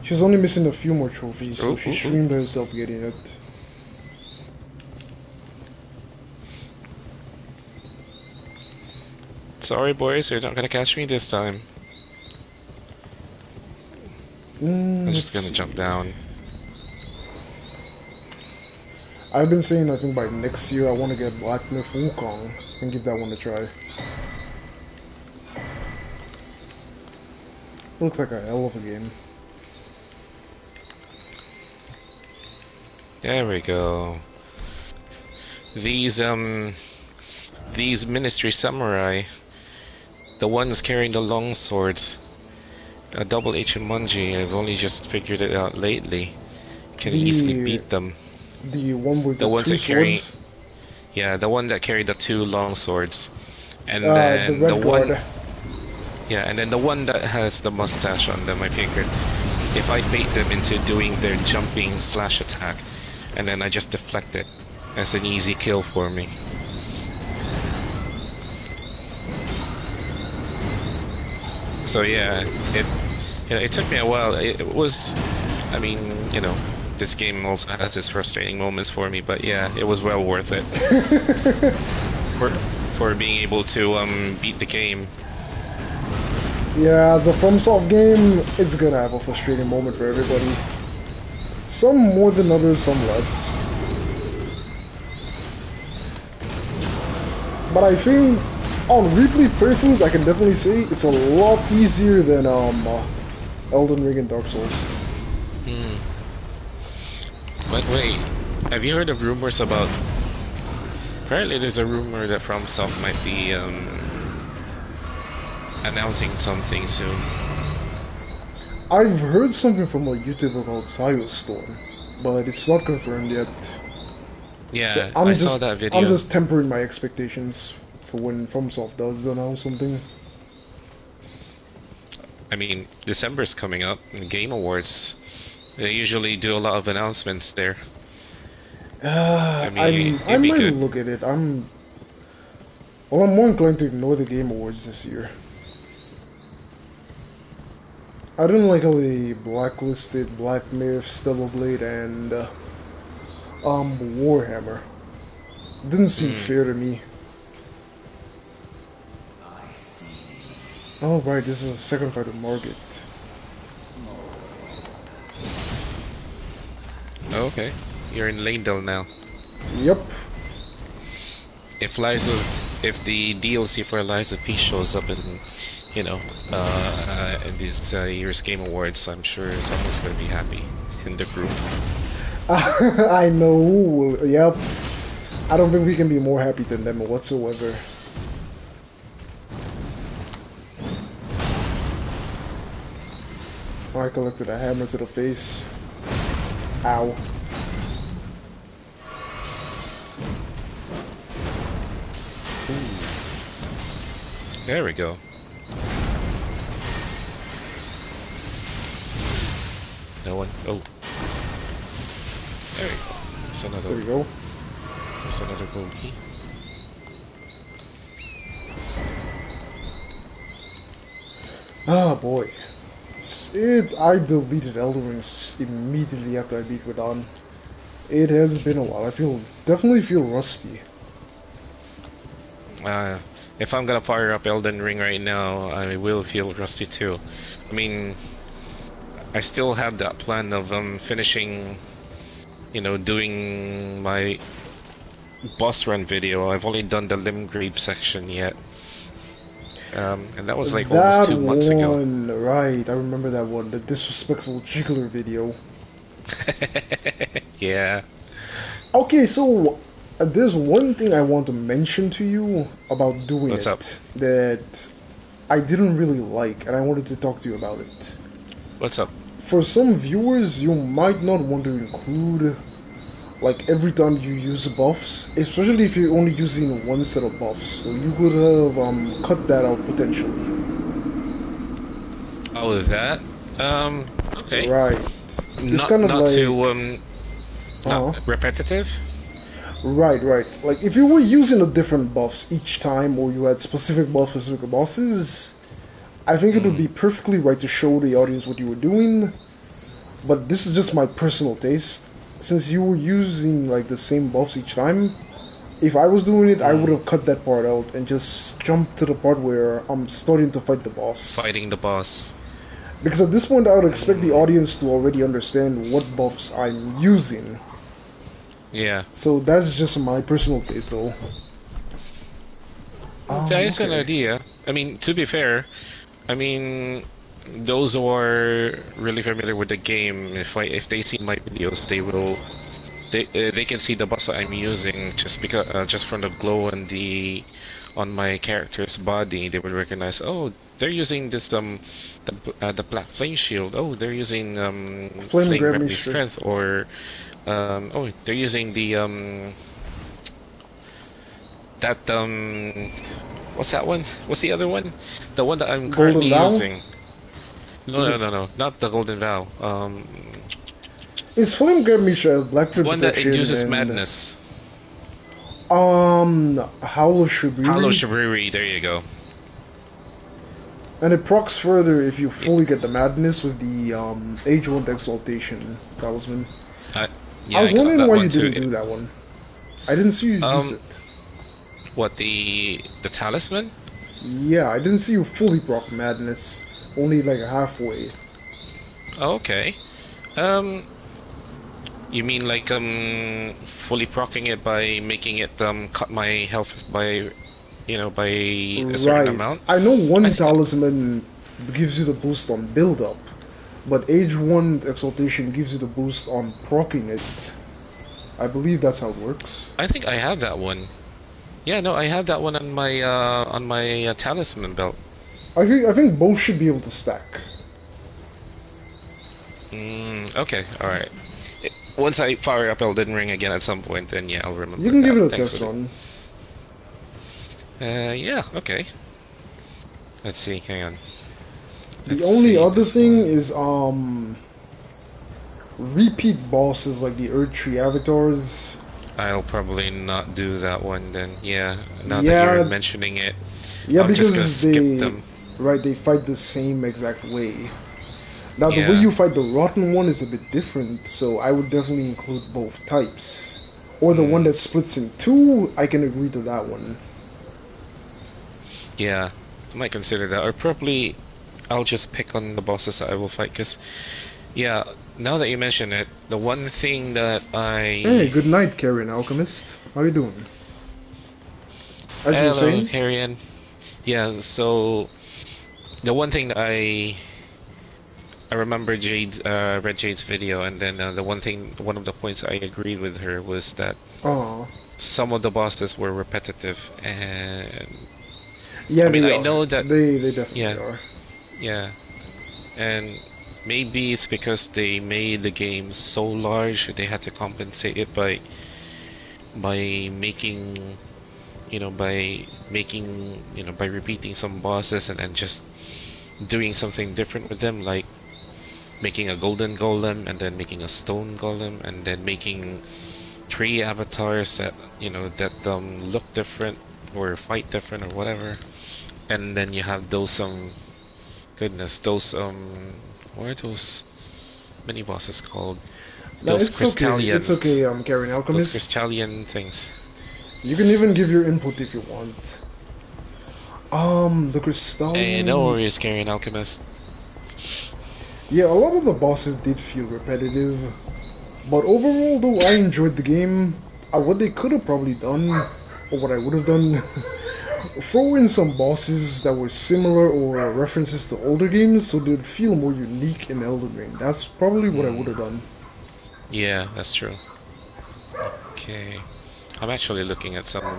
She was only missing a few more trophies, so she streamed herself getting it. Sorry, boys, you're not gonna catch me this time. I'm just gonna jump down. I've been saying I think by next year I want to get Black Myth Wukong and give that one a try. Looks like a hell of a game. There we go. These Ministry Samurai, the ones carrying the long swords, a double H and Munji, I've only just figured it out lately. Can easily beat them. The one with the the ones two that carry, swords? yeah, the one that carried the 2 long swords, and The then red the one, guard. yeah, and then the one that has the mustache on them. I figured if I bait them into doing their jumping slash attack, and then I just deflect it, that's an easy kill for me. So yeah, it took me a while. It was, I mean, you know, this game also has its frustrating moments for me, but yeah, it was well worth it for being able to beat the game. Yeah, as a FromSoft game, it's gonna have a frustrating moment for everybody. Some more than others, some less. But I think on replay playthroughs, I can definitely say it's a lot easier than Elden Ring and Dark Souls. But wait, have you heard of rumors about? Apparently, there's a rumor that FromSoft might be announcing something soon. I've heard something from a YouTuber called Storm, but it's not confirmed yet. Yeah, So I saw that video. I'm just tempering my expectations for when FromSoft does announce something. I mean, December's coming up, and Game Awards. They usually do a lot of announcements there. I mean, I it'd be might good. look at it. Well, I'm more inclined to ignore the Game Awards this year. I didn't like how they blacklisted Black Myth, Blade, and Warhammer. Didn't seem fair to me. Oh right, this is a second fight of Margit. Oh, okay, you're in Lanedale now. Yep. If the DLC for Liza P shows up in, you know, in this year's Game Awards, I'm sure someone's gonna be happy in the group. I know. Yep. I don't think we can be more happy than them whatsoever. I collected a hammer to the face. Ow. There we go. No one. Oh. There we go. There's another. There you go. There's another bogey. Ah boy. I deleted Elden Ring immediately after I beat Radon. It has been a while. Definitely feel rusty. If I'm gonna fire up Elden Ring right now, I will feel rusty too. I mean, I still have that plan of finishing, you know, doing my boss run video. I've only done the Limgrave section yet. And that was like almost 2 months ago. Right, I remember that one, the disrespectful jiggler video. Yeah. Okay, so there's one thing I want to mention to you about doing What's up? that I didn't really like, and I wanted to talk to you about it. What's up? For some viewers, you might not want to include, like, every time you use buffs, especially if you're only using one set of buffs. So you could have cut that out potentially. Oh, that? Okay. Right. It's Not kind of not like, too not repetitive. Right. Like, if you were using the different buffs each time, or you had specific buffs for specific bosses, I think it would be perfectly right to show the audience what you were doing. But this is just my personal taste. Since you were using, like, the same buffs each time, if I was doing it, I would have cut that part out and just jumped to the part where I'm starting to fight the boss. Fighting the boss. Because at this point, I would expect the audience to already understand what buffs I'm using. Yeah. So that's just my personal taste, though. That is an idea. I mean, to be fair, I mean, those who are really familiar with the game, if they see my videos, they can see the boss I'm using just from the glow on my character's body. They would recognize, oh, they're using this the black flame shield. Oh, they're using flame gravity strength, or oh, they're using the that what's that one? What's the other one? The one that I'm currently using. No, not the Golden Vow. Is Flame Gravity Black Flame one that induces madness. Howl of Shabriri. Howl of Shabriri, there you go. And it procs further if you fully get the madness with the Age 1 Exaltation Talisman. Yeah, I was wondering why you too. didn't do that one. I didn't see you use it. What, the talisman? Yeah, I didn't see you fully proc madness. Only like halfway. Okay. You mean like fully proccing it by making it cut my health by by a certain amount? I know one talisman gives you the boost on build up, but Age 1 Exaltation gives you the boost on proccing it. I believe that's how it works. I think I have that one. Yeah, no, I have that one on my talisman belt. I think both should be able to stack. Okay, all right. Once I fire up Elden Ring again at some point, then yeah, I'll remember. You can give it a test run. Yeah, okay. Let's see, hang on. The Let's only see other this thing one. is repeat bosses like the Earth Tree avatars. I'll probably not do that one then. Yeah, now that you're Yeah, mentioning it, yeah, I'm just gonna because skip they them. right they fight the same exact way. Now the way Yeah. you fight the rotten one is a bit different, so I would definitely include both types. Or the one Mm, that splits in two, I can agree to that one. yeah, I might consider that. Or probably I'll just pick on the bosses that I will fight. Cause yeah, now that you mention it, the one thing that Hey, I good night, Karen Alchemist. How you doing? As you were hello, saying? Carrion. Yeah, so the one thing that I remember read Jade's video, and then one of the points I agreed with her was that Oh, some of the bosses were repetitive, and yeah, I mean they I are. know that, They definitely yeah, are. yeah, and maybe it's because they made the game so large they had to compensate it by making by repeating some bosses and then just doing something different with them, like making a golden golem and then making a stone golem and then making three avatars that look different or fight different or whatever. And then you have those goodness, those what are those mini bosses called? No, Those it's okay. It's crystallians. okay, Karen Those Alchemist. crystallian things. You can even give your input if you want. The Hey, no Crystallian. worries, Carrion Alchemist. Yeah, a lot of the bosses did feel repetitive, but overall, though, I enjoyed the game. What they could have probably done, or what I would have done, throw in some bosses that were similar or references to older games so they'd feel more unique in Elden Ring. That's probably what I would Hmm. have done. Yeah, that's true. Okay. I'm actually looking at some of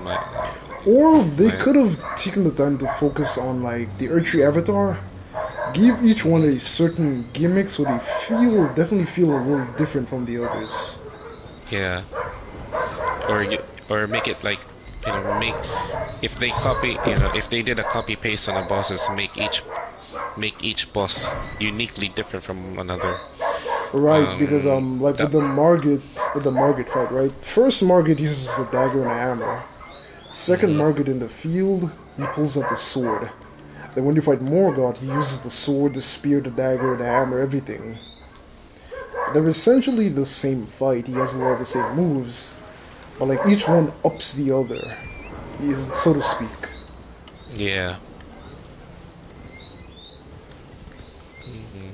Or they my could have taken the time to focus on like the Urchi avatar, give each one a certain gimmick so they definitely feel a little different from the others. yeah, or make it like make if they if they did a copy paste on the bosses, make each boss uniquely different from another. Right, because like That with the Margit fight, right? First Margit uses a dagger and a hammer. Second mhm. Margit in the field, he pulls out the sword. Then when you fight Morgoth, he uses the sword, the spear, the dagger, the hammer, everything. They're essentially the same fight. He has a lot of the same moves, but like each one ups the other, so to speak. Yeah. Hmm.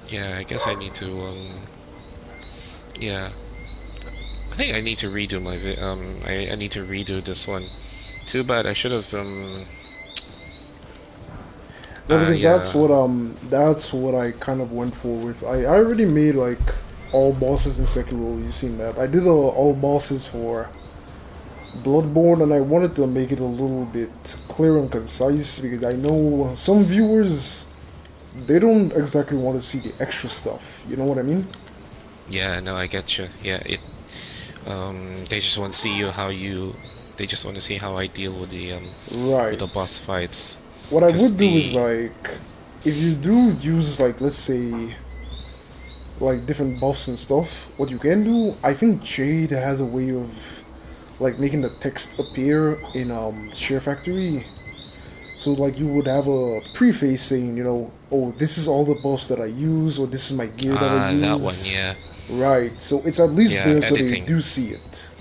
Yeah, I guess I need to yeah. I think I need to redo I need to redo this one. Too bad I should have No, because yeah. that's what I kind of went for with. I already made like all bosses in Sekiro. You've seen that. I did all bosses for Bloodborne, and I wanted to make it a little bit clear and concise because I know some viewers they don't exactly want to see the extra stuff. You know what I mean? Yeah, no, I get you. Yeah, they just want to see they just want to see how I deal with the Right. boss fights. What I Cause would do is the like, if you do use like let's say like different buffs and stuff, what you can do, I think Jade has a way of like making the text appear in Share Factory. So like you would have a preface saying, oh, this is all the buffs that I use, or this is my gear that I that one, use. yeah. Right. So it's at least Yeah, there so they editing. do see it.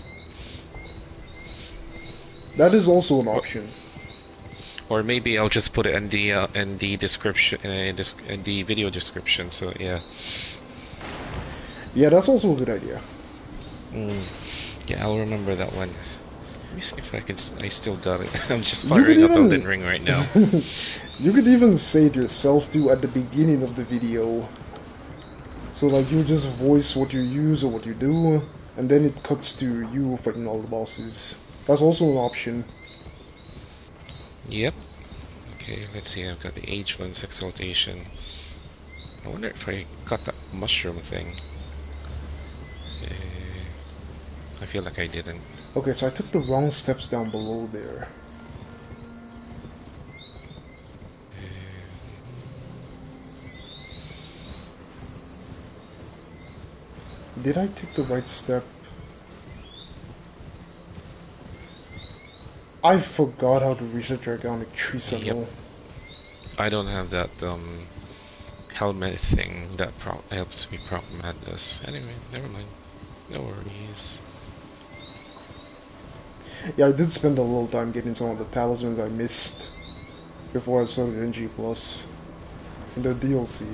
That is also an Or, option. or maybe I'll just put it in the description in the video description. So yeah. Yeah, that's also a good idea. Mm, yeah, I'll remember that one. Let me see if I still got it. I'm just You could firing up even Elden Ring right now. you could even say it yourself too at the beginning of the video. So like you just voice what you use or what you do, and then it cuts to you fighting all the bosses. That's also an option. Yep. Okay, let's see. I've got the H1's exaltation. I wonder if I got that mushroom thing. I feel like I didn't. Okay, so I took the wrong steps down below there. Did I take the right step? I forgot how to reach the Dragonic Tree Sentinel. Yep. I don't have that helmet thing that helps me proc madness. Anyway, never mind. No worries. Yeah, I did spend a little time getting some of the talismans I missed before I started NG Plus in the DLC.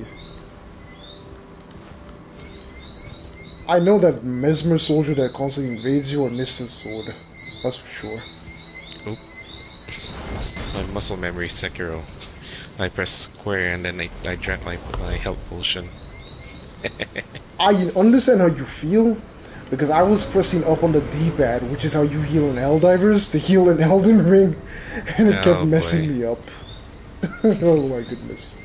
I know that Mesmer soldier that constantly invades you or missed his sword. That's for sure. Oop. My muscle memory Sekiro. I press square and then I drank my health potion. I understand how you feel, because I was pressing up on the D-pad, which is how you heal in Helldivers, to heal in Elden Ring, and it kept messing me up. Oh my goodness.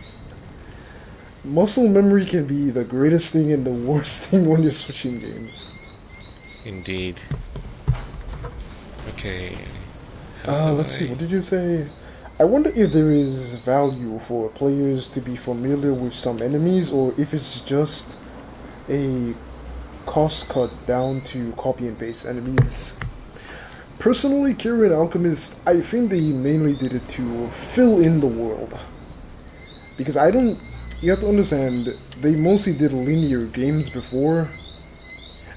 Muscle memory can be the greatest thing and the worst thing when you're switching games. Indeed. Okay. Let's see, what did you say? I wonder if there is value for players to be familiar with some enemies, or if it's just a cost cut down to copy and paste enemies. Personally, Kyrian Alchemist, I think they mainly did it to fill in the world. Because you have to understand, they mostly did linear games before,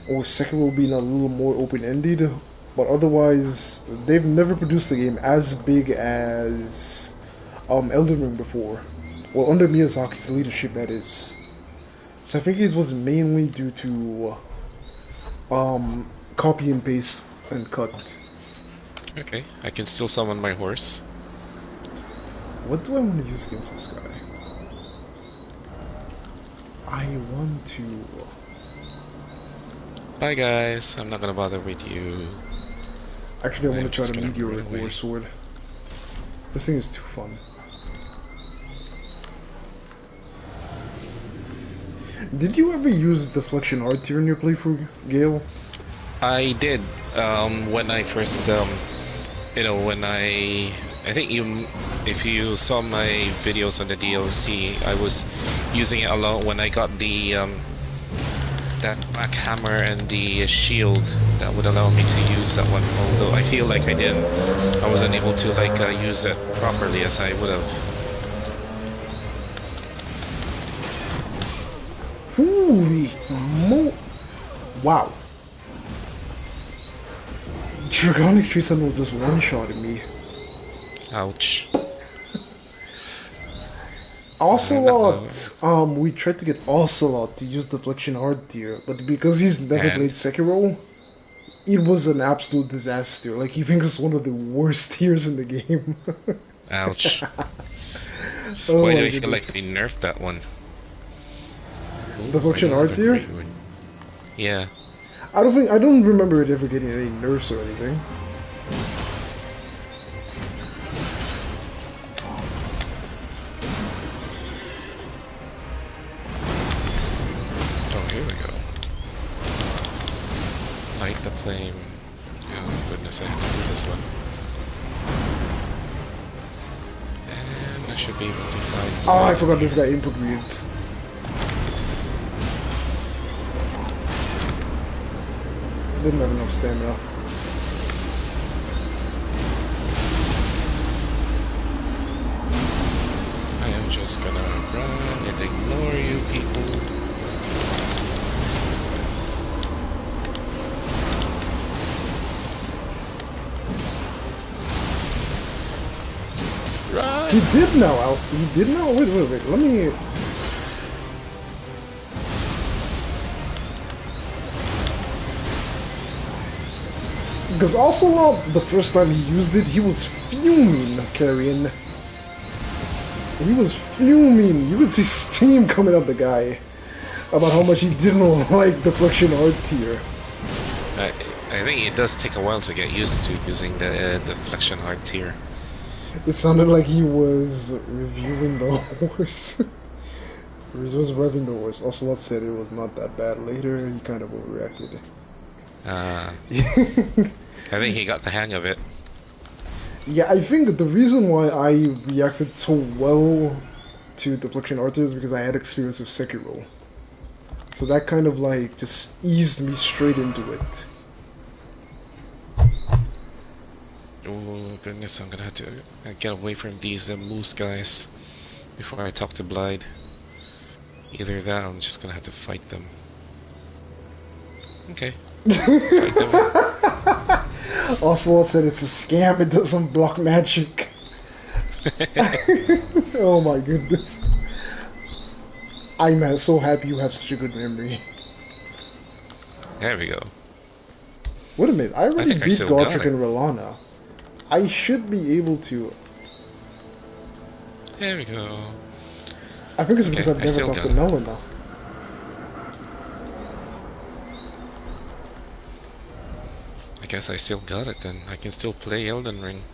or Sekiro being a little more open-ended, but otherwise, they've never produced a game as big as Elden Ring before. Well, under Miyazaki's leadership, that is. So I think it was mainly due to copy and paste and cut. Okay, I can still summon my horse. What do I want to use against this guy? I want to... Bye guys, I'm not gonna bother with you. Actually, I want to try just the gonna Meteoric run away. War Sword. This thing is too fun. Did you ever use Deflection Art tier in your playthrough, Gale? I did, when I first, when I think if you saw my videos on the DLC, I was using it a lot when I got the, that black hammer and the shield that would allow me to use that one, although I feel like I wasn't able to, use it properly as I would have. Holy wow. Dragonic Tree Sentinel just one-shotted me. Ouch. Ocelot! We tried to get Ocelot to use Deflection Art tier, but because he's never played Sekiro, it was an absolute disaster. Like, he thinks it's one of the worst tiers in the game. Ouch. Oh, why do I feel like they nerfed that one? Deflection Art tier? Yeah. I don't remember it ever getting any nerfs or anything. Oh, here we go. Light the flame. Oh goodness, I have to do this one. And I should be able to find... Oh, I forgot this guy input reads. Didn't have enough stamina. I am just gonna run and ignore you people. Run! He did now, He did now? Wait. Let me... Because Ocelot, the first time he used it, he was fuming, Carrion. He was fuming. You could see steam coming out the guy about how much he didn't like Deflection Art tier. I think it does take a while to get used to using the Deflection Art tier. It sounded like he was reviewing the horse. He was revving the horse. Ocelot said it was not that bad. Later, he kind of overreacted. I think he got the hang of it. Yeah, I think the reason why I reacted so well to Deflection Arthur is because I had experience with Sekiro. So that kind of like just eased me straight into it. Oh goodness, I'm gonna have to get away from these moose guys before I talk to Blide. Either that, or I'm just gonna have to fight them. Okay. Fight them. Ocelot said it's a scam, it doesn't block magic. Oh my goodness. I'm so happy you have such a good memory. There we go. Wait a minute, I already think I beat still got Godric it. and Relana. I should be able to. There we go. I think it's because Okay, I've I never still talked to got it. Melina. I guess I still got it then. I can still play Elden Ring.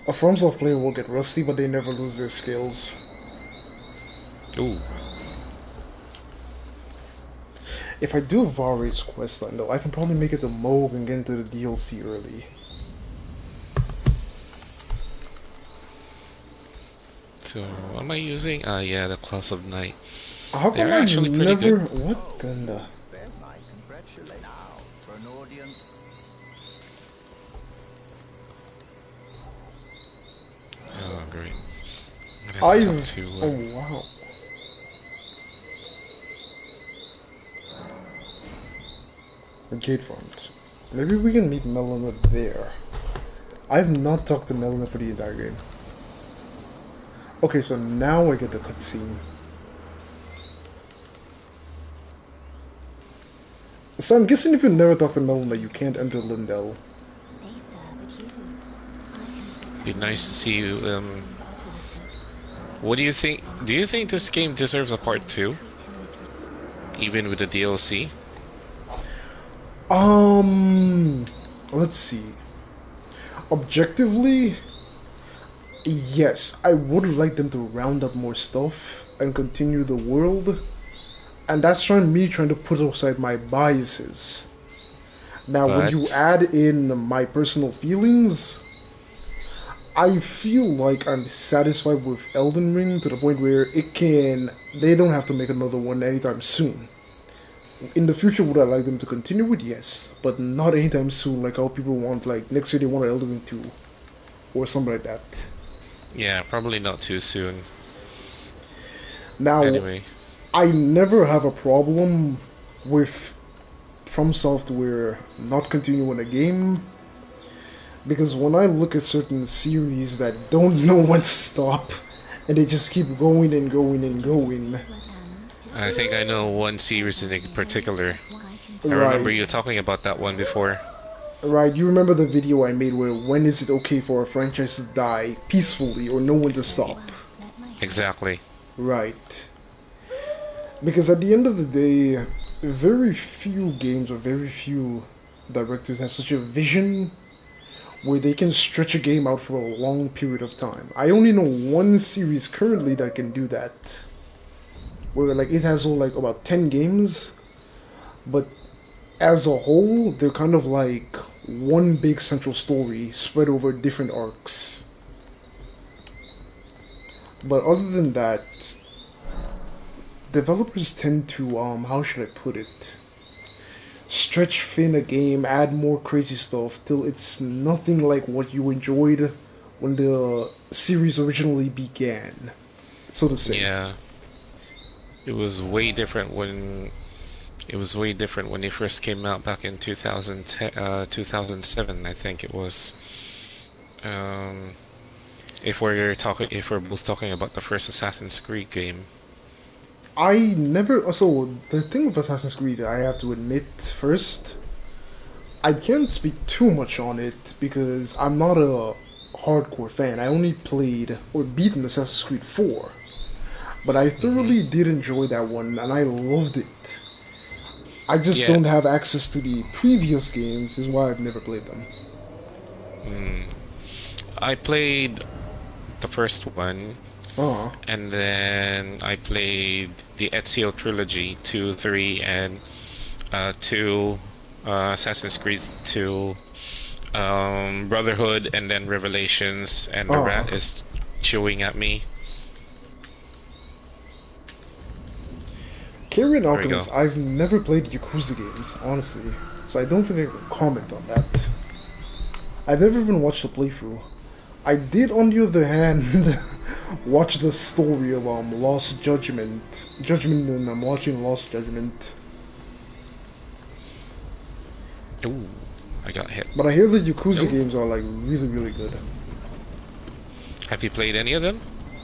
A FromSoft player will get rusty, but they never lose their skills. Ooh. If I do Varys quest line though, I can probably make it to Moog and get into the DLC early. So, what am I using? Yeah, the Claws of Night. How come They're I actually pretty never... good. What in the... There's my congratulate now for an audience. Oh, great. I'm gonna have to talk to... Oh wow. Gate front. Maybe we can meet Melina there. I've not talked to Melina for the entire game. Okay, so now I get the cutscene. So I'm guessing if you never talk to Melina, you can't enter Lindell. They serve at you. I can Be nice to see you. What do you think? Do you think this game deserves a part 2? Even with the DLC? Let's see. Objectively, yes, I would like them to round up more stuff and continue the world. And that's me trying to put aside my biases. Now, when you But add in my personal feelings, I feel like I'm satisfied with Elden Ring to the point where they don't have to make another one anytime soon. In the future, would I like them to continue with? Yes, but not anytime soon, like how people want, like next year they want Elden Ring 2 or something like that. yeah, probably not too soon. Now, Anyway, I never have a problem with From Software not continuing a game, because when I look at certain series that don't know when to stop and they just keep going and going and going. I think I know one series in particular. I remember Right, you talking about that one before. right. You remember the video I made where when is it okay for a franchise to die peacefully or know when to stop? Exactly. Right. Because at the end of the day, very few games or very few directors have such a vision where they can stretch a game out for a long period of time. I only know one series currently that can do that. Where like it has all like about 10 games, but as a whole, they're kind of like one big central story spread over different arcs. But other than that, developers tend to how should I put it? Stretch thin a game, add more crazy stuff till it's nothing like what you enjoyed when the series originally began, so to say. Yeah. It was way different when they first came out back in 2010, 2007, I think it was. Um, if we're both talking about the first Assassin's Creed game. I never. So the thing with Assassin's Creed, I have to admit first, I can't speak too much on it because I'm not a hardcore fan. I only played or beaten Assassin's Creed 4, but I thoroughly did enjoy that one and I loved it. I just Yeah. don't have access to the previous games, is why I've never played them. Mm. I played the first one, Uh, and then I played the Ezio trilogy 2, 3, and 2. Assassin's Creed 2, Brotherhood, and then Revelations, and the Ah, rat is chewing at me. Carrion There we go. Alchemist, I've never played Yakuza games, honestly, so I don't think I can comment on that. I've never even watched a playthrough. I did, on the other hand, watch the story of Lost Judgment. And I'm watching Lost Judgment. Ooh, I got hit. But I hear the Yakuza Nope. games are like really, really good. Have you played any of them?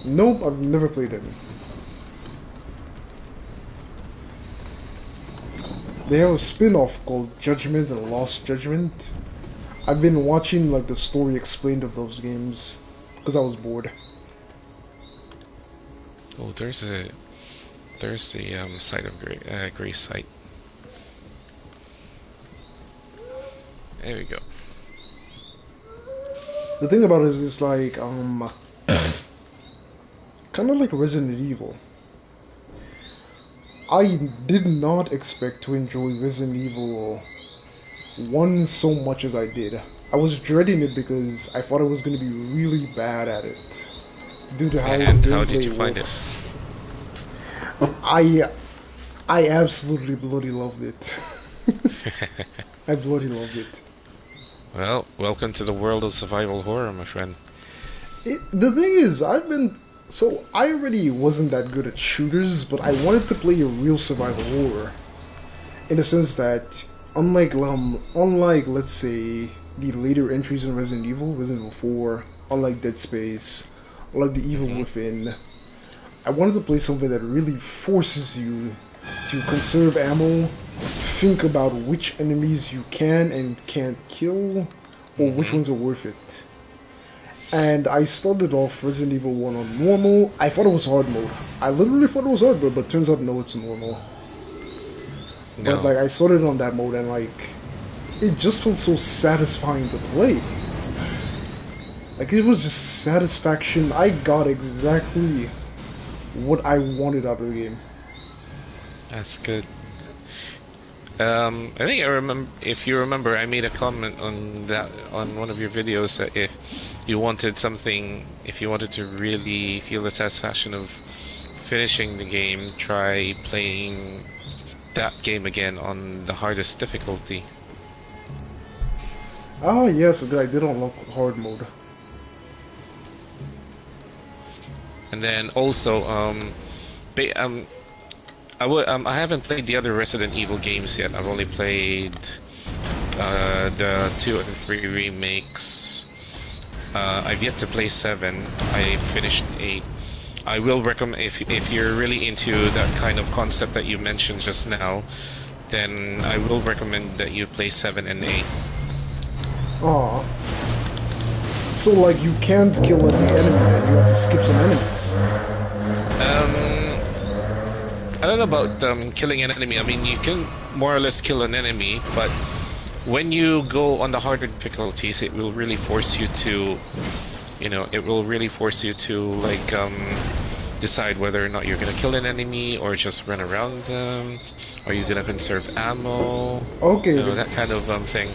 Nope, I've never played any. They have a spin-off called Judgment and Lost Judgment. I've been watching like the story explained of those games because I was bored. Oh, there's the site of Grace site. There we go. The thing about it is it's like kind of like Resident Evil. I did not expect to enjoy Resident Evil 1 so much as I did. I was dreading it because I thought I was going to be really bad at it due to how the And how did you gameplay find works. it? I absolutely bloody loved it. I bloody loved it. Well, welcome to the world of survival horror, my friend. The thing is, I already wasn't that good at shooters, but I wanted to play a real survival horror. In the sense that, unlike let's say the later entries in Resident Evil 4, unlike Dead Space, unlike The Evil Within, I wanted to play something that really forces you to conserve ammo, think about which enemies you can and can't kill, or which ones are worth it. And I started off Resident Evil 1 on normal. I thought it was hard mode. I literally thought it was hard mode, but turns out no, it's normal. No. But like I started on that mode and like it just felt so satisfying to play. Like it was just satisfaction. I got exactly what I wanted out of the game. That's good. I think I remember. If you remember, I made a comment on that on one of your videos that if you wanted to really feel the satisfaction of finishing the game, try playing that game again on the hardest difficulty. Ah yes, I did unlock hard mode. And then also, I haven't played the other Resident Evil games yet. I've only played the 2 and 3 remakes. I've yet to play 7. I finished 8. I will recommend if you're really into that kind of concept that you mentioned just now, then I will recommend that you play 7 and 8. Ah. So like you can't kill every enemy and you have to skip some enemies. I don't know about killing an enemy. I mean, you can more or less kill an enemy, but when you go on the harder difficulties, it will really force you to, like decide whether or not you're gonna kill an enemy or just run around them. Are you gonna conserve ammo? Okay. That kind of thing.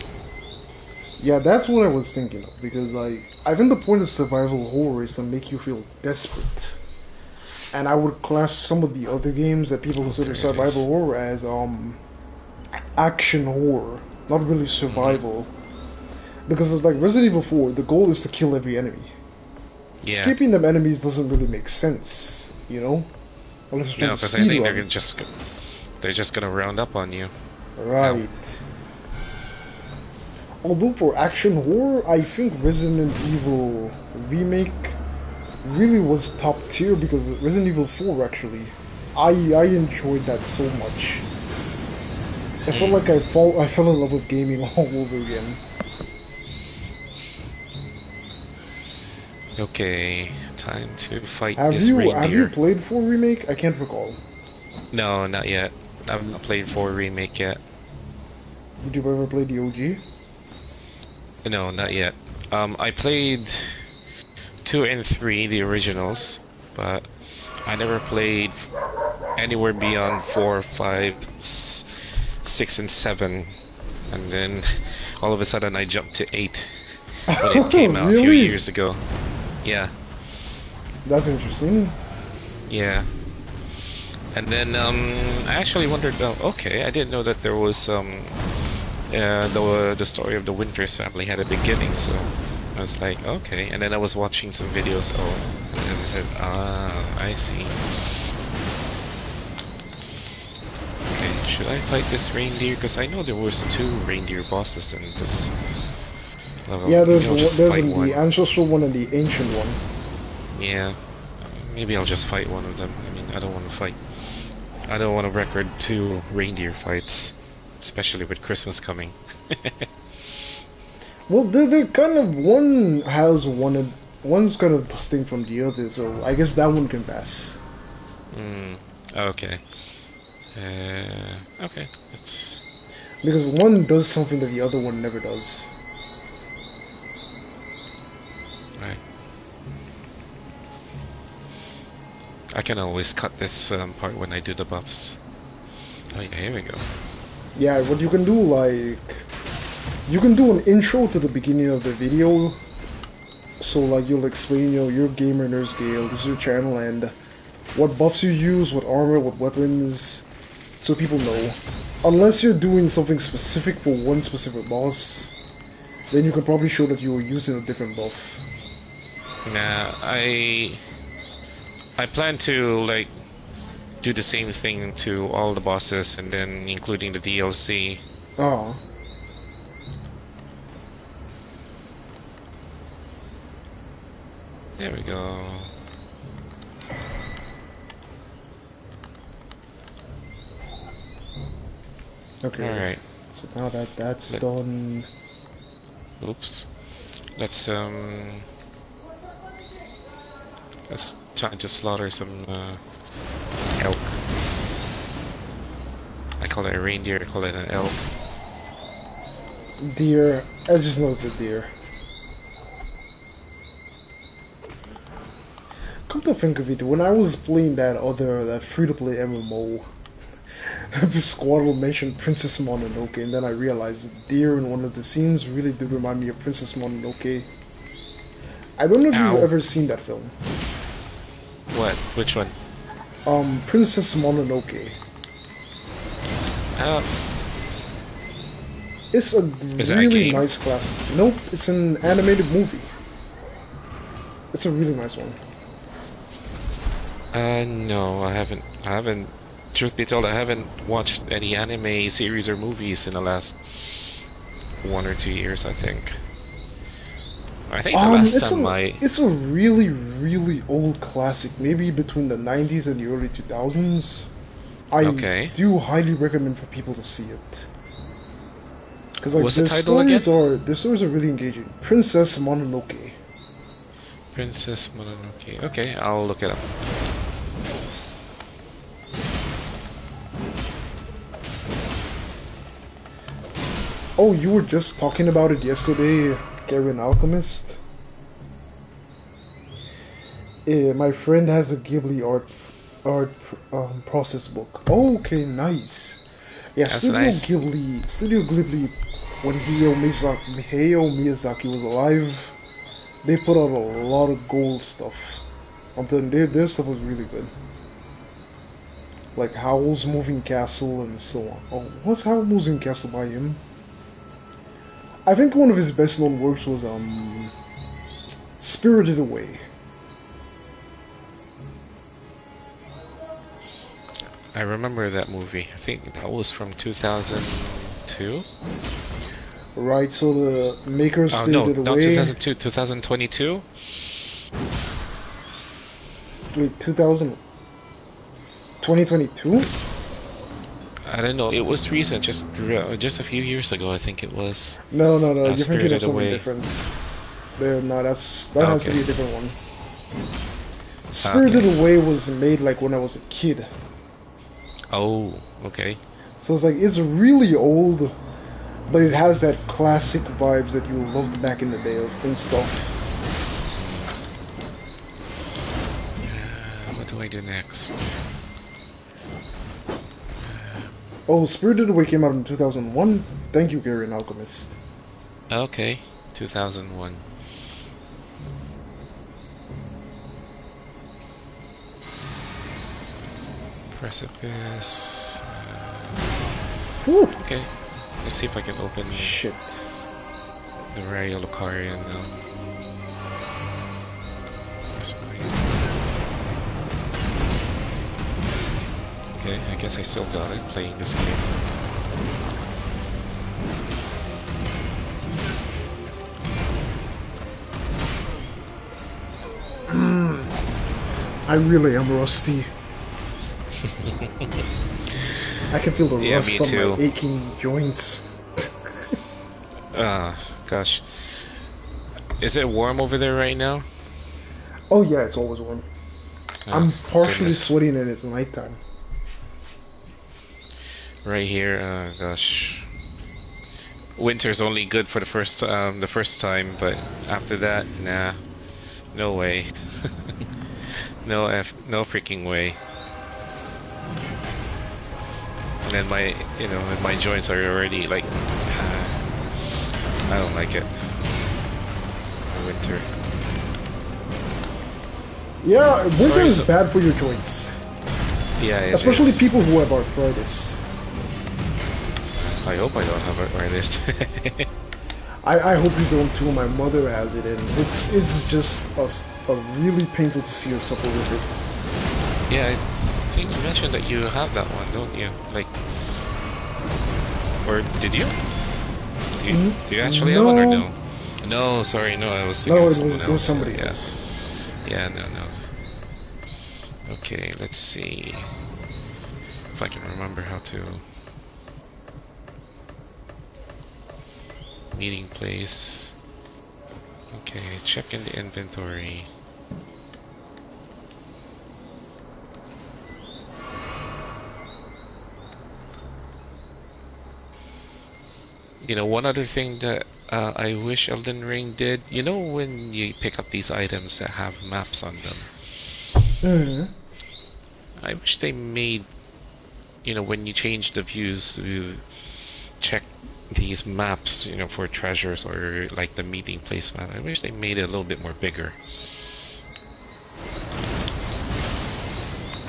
Yeah, that's what I was thinking of, because like I think the point of survival horror is to make you feel desperate. And I would class some of the other games that people consider survival horror as action horror, not really survival. Because it's like Resident Evil 4, the goal is to kill every enemy. Yeah. Skipping them enemies doesn't really make sense, you know? Unless you're No, trying to because I think speedrun. they're just gonna round up on you. Right. No. Although for action horror, I think Resident Evil Remake really was top tier because Resident Evil 4 actually, I enjoyed that so much. I felt like I fell in love with gaming all over again. Okay, time to fight this Have reindeer. you played 4 Remake? I can't recall. No, not yet. I've not played 4 Remake yet. Did you ever play the OG? No, not yet. I played 2 and 3, the originals, but I never played anywhere beyond 4, 5, 6, and 7. and then all of a sudden I jumped to 8 when it came out a few Really? years ago. Yeah, That's interesting. yeah. And then I actually wondered, oh, okay, I didn't know that there was the story of the Winters family had a beginning, so I was like, okay. And then I was watching some videos, and then I said, ah, I see. Okay, should I fight this reindeer? Because I know there was 2 reindeer bosses in this level. Yeah, Maybe I'll just there's fight the one. ancestral one and the ancient one. Yeah, maybe I'll just fight one of them. I mean, I don't want to fight. I don't want to record 2 reindeer fights, especially with Christmas coming. Well, they're kind of one's kind of distinct from the other, so I guess that one can pass. Okay. Okay. It's Because one does something that the other one never does. right. I can always cut this part when I do the buffs. Oh yeah, here we go. Yeah, what you can do, like, you can do an intro to the beginning of the video. So, like, you'll explain, your gamer nurse Gale, this is your channel, and what buffs you use, what armor, what weapons, so people know. Unless you're doing something specific for one specific boss, then you can probably show that you were using a different buff. Nah, I plan to like do the same thing to all the bosses and then including the DLC. Ah. There we go. Okay. Alright. So now that's done. Oops. Let's try to slaughter some elk. I call it a reindeer, I call it an elk. Deer. I just know it's a deer. Come to think of it, when I was playing that free-to-play MMO, Squaddle mentioned Princess Mononoke, and then I realized that deer in one of the scenes really did remind me of Princess Mononoke. I don't know if you've ever seen that film. What? Which one? Princess Mononoke. It's a really nice classic. Nope, it's an animated movie. It's a really nice one. No, I haven't. Truth be told, I haven't watched any anime series or movies in the last 1 or 2 years, I think. I think the last time it's a really, really old classic, maybe between the 90s and the early 2000s. I do highly recommend for people to see it. Because like, what's the title again? Their stories are really engaging. Princess Mononoke. Princess Mononoke. Okay, I'll look it up. Oh, you were just talking about it yesterday, Karen Alchemist. My friend has a Ghibli art process book. Oh, okay, nice. Yeah, that's nice. Studio Ghibli, when Hayao Miyazaki was alive, they put out a lot of gold stuff. I'm telling you, their stuff was really good. Like Howl's Moving Castle and so on. Oh, what's Howl's Moving Castle by him? I think one of his best known works was Spirited Away. I remember that movie. I think that was from 2002. Right, so the maker of Spirited Away. Not 2002, 2022. Wait, 2022? I don't know. It was recent, just a few years ago. I think it was. No. You're thinking of something Away. different. That has to be a different one. Spirited Away was made like when I was a kid. Oh, okay. So it's like it's really old, but it has that classic vibes that you loved back in the day and stuff. What do I do next? Oh, Spirited Away came out in 2001. Thank you, Garion Alchemist. Okay, 2001. Precipice. Whew. Okay, let's see if I can open Shit. the Raya Lucarian now. Where's okay, I guess I still got it playing this game. I really am rusty. I can feel the rust on my aching joints. Gosh. Is it warm over there right now? Oh yeah, it's always warm. Oh, I'm partially goodness. sweating and it's nighttime. Right here, gosh. Winter's only good for the first time, but after that, nah. No way. no freaking way. And then my joints are already like, I don't like it. Winter. Yeah, winter is bad for your joints. Yeah, especially people who have arthritis. I hope I don't have arthritis. I hope you don't too. My mother has it, and it's just a really painful to see her suffer with it. Yeah, I think you mentioned that you have that one, don't you? Like, or did you? Do you actually have one or no? No, sorry, no. I was thinking someone else. It was somebody else. Yeah, no. Okay, let's see if I can remember how to. Meeting place. Okay, check in the inventory. You know, one other thing that I wish Elden Ring did, you know when you pick up these items that have maps on them? Mm-hmm. I wish they made, you know, when you change the views to check these maps, you know, for treasures or like the meeting place map, I wish they made it a little bit more bigger.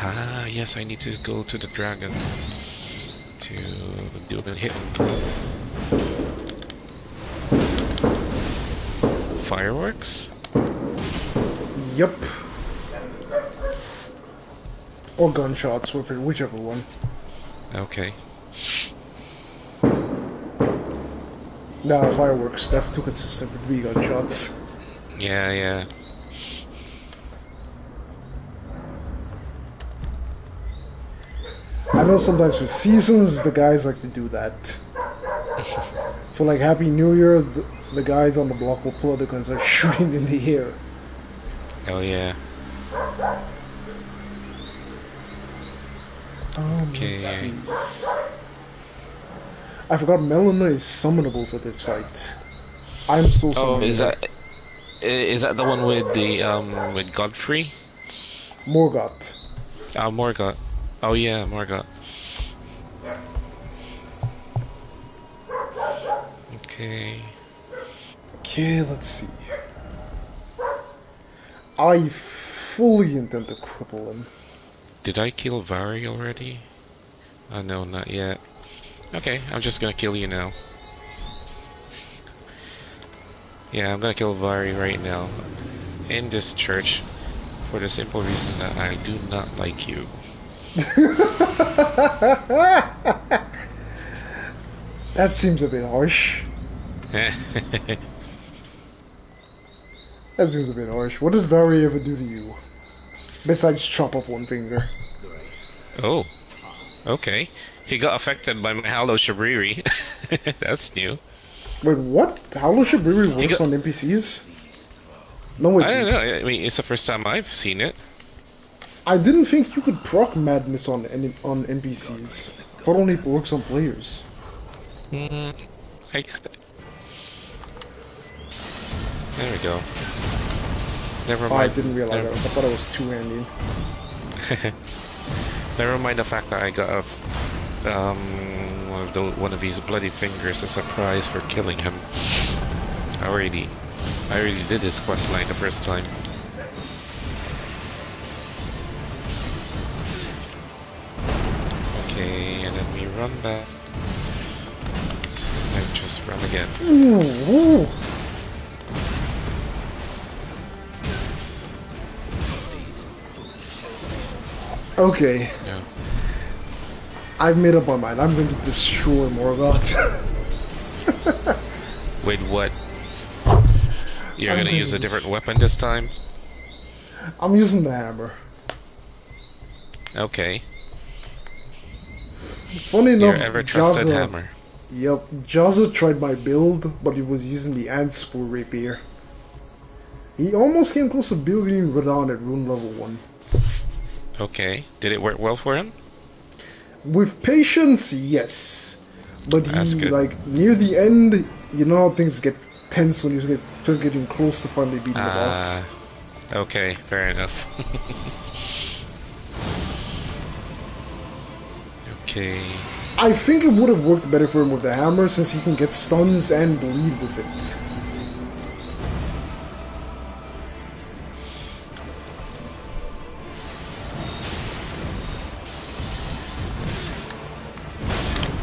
Ah, yes, I need to go to the dragon to do a hit. Fireworks? Yup. Or gunshots, whichever one. Okay. Nah, fireworks. That's too consistent with V gunshots. Yeah. I know sometimes with seasons, the guys like to do that. For like Happy New Year, the guys on the block will pull out the guns and start shooting in the air. Oh yeah. Okay. Let's see. I forgot Melina is summonable for this fight. I'm still summoning. Oh, is that the one with the with Godfrey? Morgoth. Morgoth. Oh yeah, Morgoth. Okay, let's see. I fully intend to cripple him. Did I kill Vari already? Oh no, not yet. Okay, I'm just gonna kill you now. Yeah, I'm gonna kill Vari right now. In this church. For the simple reason that I do not like you. That seems a bit harsh. That seems a bit harsh. What did Vari ever do to you? Besides chop off one finger. Oh. Okay. He got affected by my Hallow Shabriri. That's new. Wait, what? Hallow Shabriri works on NPCs? No, I don't know. I mean, it's the first time I've seen it. I didn't think you could proc madness on NPCs. I thought only works on players. I guess. There we go. Never mind. Oh, I didn't realize that. I thought it was two-handed. Never mind the fact that I got one of these bloody fingers a surprise for killing him. I already did his quest line the first time. Okay, and then we run back. And just run again. Ooh. Okay. Yeah. I've made up my mind. I'm going to destroy Morgoth. Wait, what? You're I'm gonna going use to a different weapon this time? I'm using the hammer. Okay. Funny Your enough, ever-trusted hammer. Yep, Jazza tried my build, but he was using the Antspur rapier. He almost came close to building Radon at rune level 1. Okay. Did it work well for him? With patience, yes. But That's he, good. like, near the end, you know how things get tense when you start getting close to finally beating the boss. Okay, fair enough. Okay. I think it would have worked better for him with the hammer since he can get stuns and bleed with it.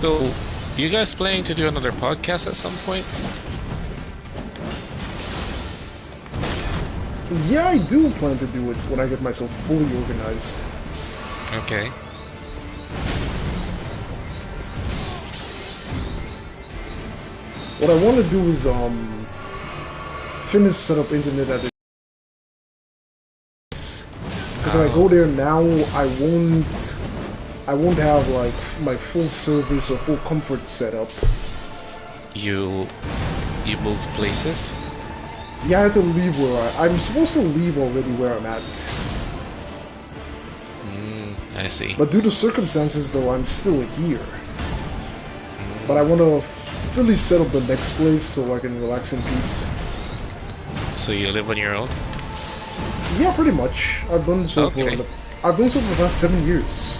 So, you guys planning to do another podcast at some point? Yeah, I do plan to do it when I get myself fully organized. Okay. What I want to do is finish set up internet at the because when I go there now, I won't have like my full service or full comfort set up. You move places? Yeah, I have to leave where I'm supposed to leave already where I'm at. I see. But due to circumstances, though, I'm still here. But I want to fully set up the next place so I can relax in peace. So you live on your own? Yeah, pretty much. I've done so Okay. for the past 7 years.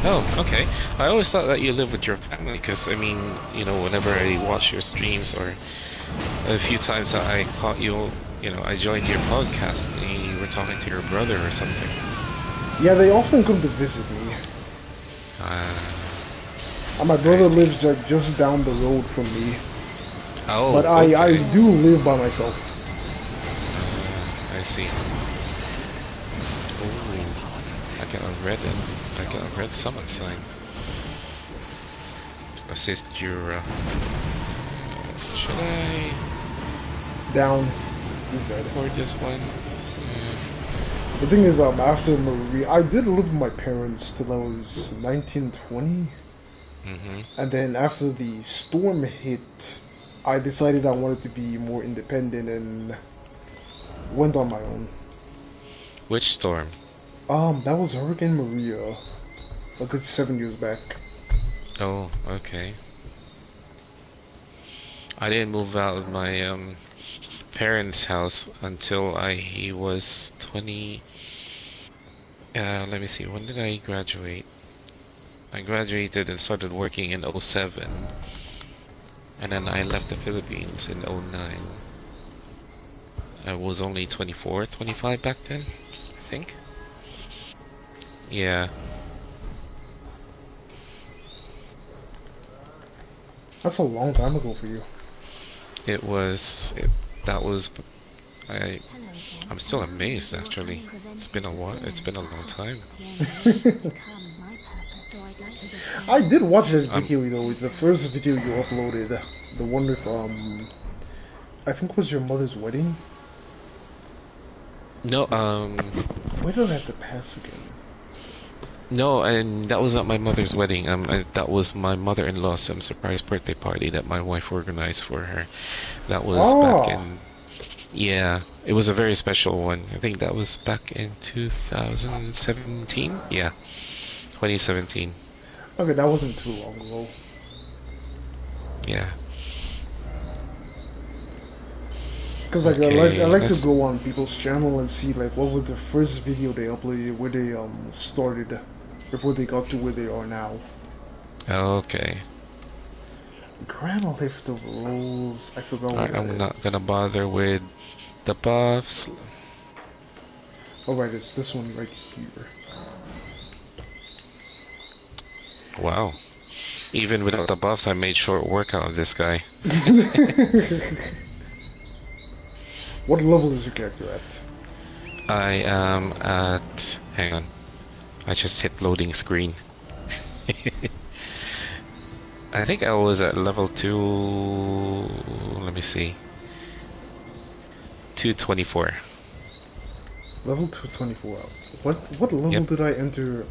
Oh, okay. I always thought that you live with your family, because, I mean, you know, whenever I watch your streams, or a few times that I caught you, you know, I joined your podcast, and you were talking to your brother or something. Yeah, they often come to visit me. And my brother lives like just down the road from me. Oh, But okay. I do live by myself. I see. Ooh, I got a red summon sign. Assist your, should I Down. He's dead. record this one? The thing is, after Marie, I did live with my parents till I was 19, 20. And then after the storm hit, I decided I wanted to be more independent and went on my own. Which storm? That was Hurricane Maria, a good 7 years back. Oh, okay. I didn't move out of my parents' house until he was 20. Let me see, when did I graduate? I graduated and started working in 07. And then I left the Philippines in 09. I was only 24, 25 back then, I think. Yeah. That's a long time ago for you. It was, that was, I'm still amazed actually. It's been a while, it's been a long time. I did watch that video though, the first video you uploaded. The one with, I think it was your mother's wedding? No, Where did I have to pass again? no, and that was not my mother's wedding. That was my mother-in-law's surprise birthday party that my wife organized for her. That was back in, yeah, it was a very special one. I think that was back in 2017. Yeah, 2017. Okay, that wasn't too long ago. Yeah. Because like Okay, I like to go on people's channel and see like what was the first video they uploaded, where they started before they got to where they are now. Okay. Grand Lift of Rules. I forgot what Alright, that I'm not is. gonna bother with the buffs. Oh right, it's this one right here. Wow. Even without the buffs, I made short work out of this guy. What level is your character at? I am at... Hang on. I just hit loading screen. I think I was at level 2... Let me see. 224. Level 224. What level Yep. did I enter?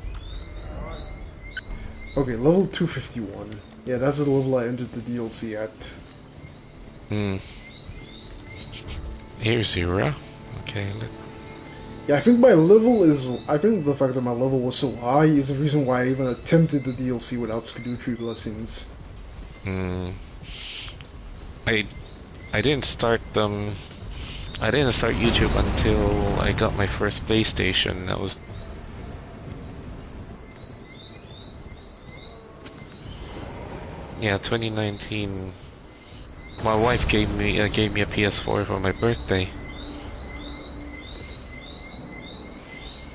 Okay, level 251. Yeah, that's the level I entered the DLC at. Hmm. Here's Zero. Okay, let's... Yeah, I think my level is... I think the fact that my level was so high is the reason why I even attempted the DLC without Skadoo Blessings. Hmm. I I didn't start I didn't start YouTube until I got my first PlayStation. That was... Yeah, 2019. My wife gave me a PS4 for my birthday.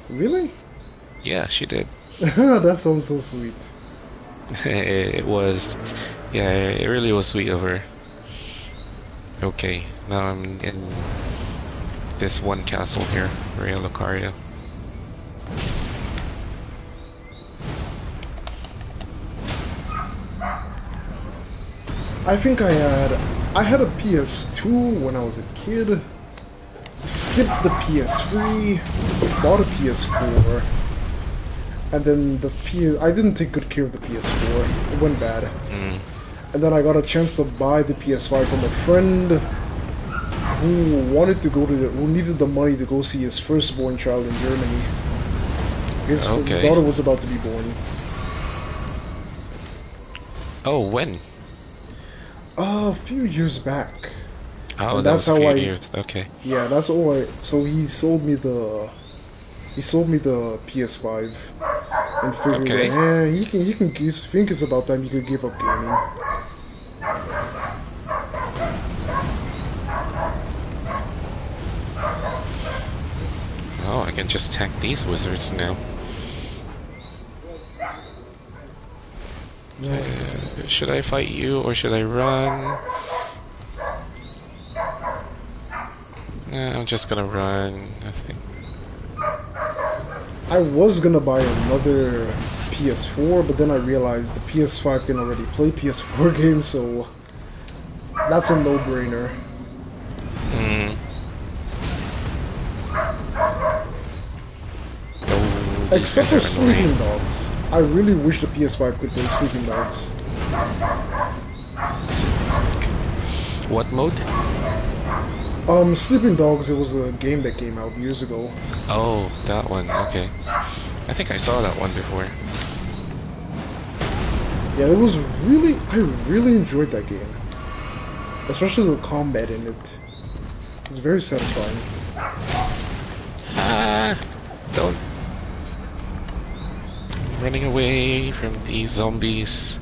Really? Yeah, she did. That sounds so sweet. It was, yeah, it really was sweet of her. Okay, now I'm in this one castle here, Rea Lucaria. I think I had a PS2 when I was a kid, skipped the PS3, bought a PS4, and then I didn't take good care of the PS4. It went bad. Mm. And then I got a chance to buy the PS5 from a friend who needed the money to go see his firstborn child in Germany. His Okay. daughter was about to be born. Oh, when? A few years back. Oh, And that that's was a how few I... years. Okay. Yeah, that's all I... So he sold me the PS5 and figured Okay. that, he think it's about time he could give up gaming. Oh, I can just attack these wizards now. Should I fight you or should I run? Nah, I'm just gonna run, I think. I was gonna buy another PS4, but then I realized the PS5 can already play PS4 games, so that's a no-brainer. Hmm. Oh, these Except guys for are annoying. Sleeping Dogs. I really wish the PS5 could play Sleeping Dogs. What mode? Sleeping Dogs, it was a game that came out years ago. Oh, that one. Okay. I think I saw that one before. Yeah, I really enjoyed that game. Especially the combat in it. It's very satisfying. Ah! Don't. I'm running away from these zombies.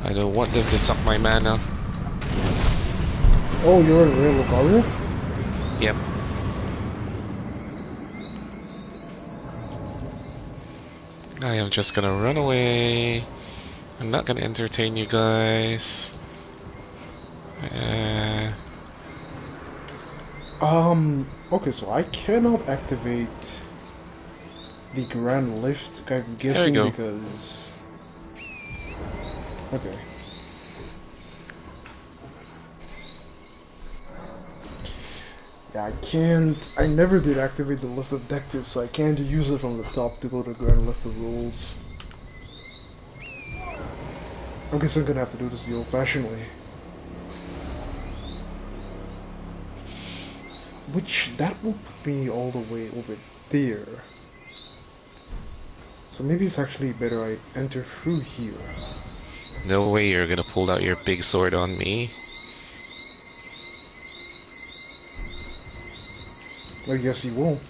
I don't want them to suck my mana. Oh, you're in Real Lucaria? Yep. I am just gonna run away. I'm not gonna entertain you guys. Okay, so I cannot activate the Grand Lift, I'm There we guessing go. because... Okay. Yeah, I never did activate the Lift of Dectus, so I can't use it from the top to go to Grand Lift of Rules. I guess I'm gonna have to do this the old-fashioned way. Which, that will put me all the way over there. So maybe it's actually better I enter through here. No way you're gonna pull out your big sword on me. I guess you will.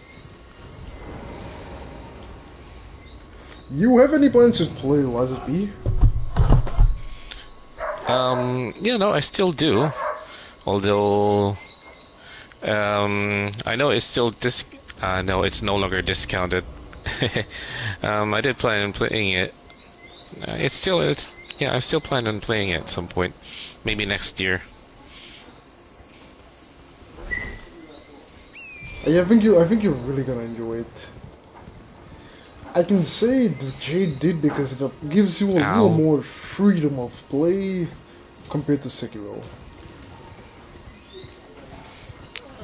You have any plans to play Lies of P? Yeah, no, I still do. Although, I know it's still no, it's no longer discounted. I did plan on playing it. Yeah, I still plan on playing it at some point. Maybe next year. Yeah, I think you're really gonna enjoy it. I can say the Jade did because it gives you a little Ow. more freedom of play compared to Sekiro.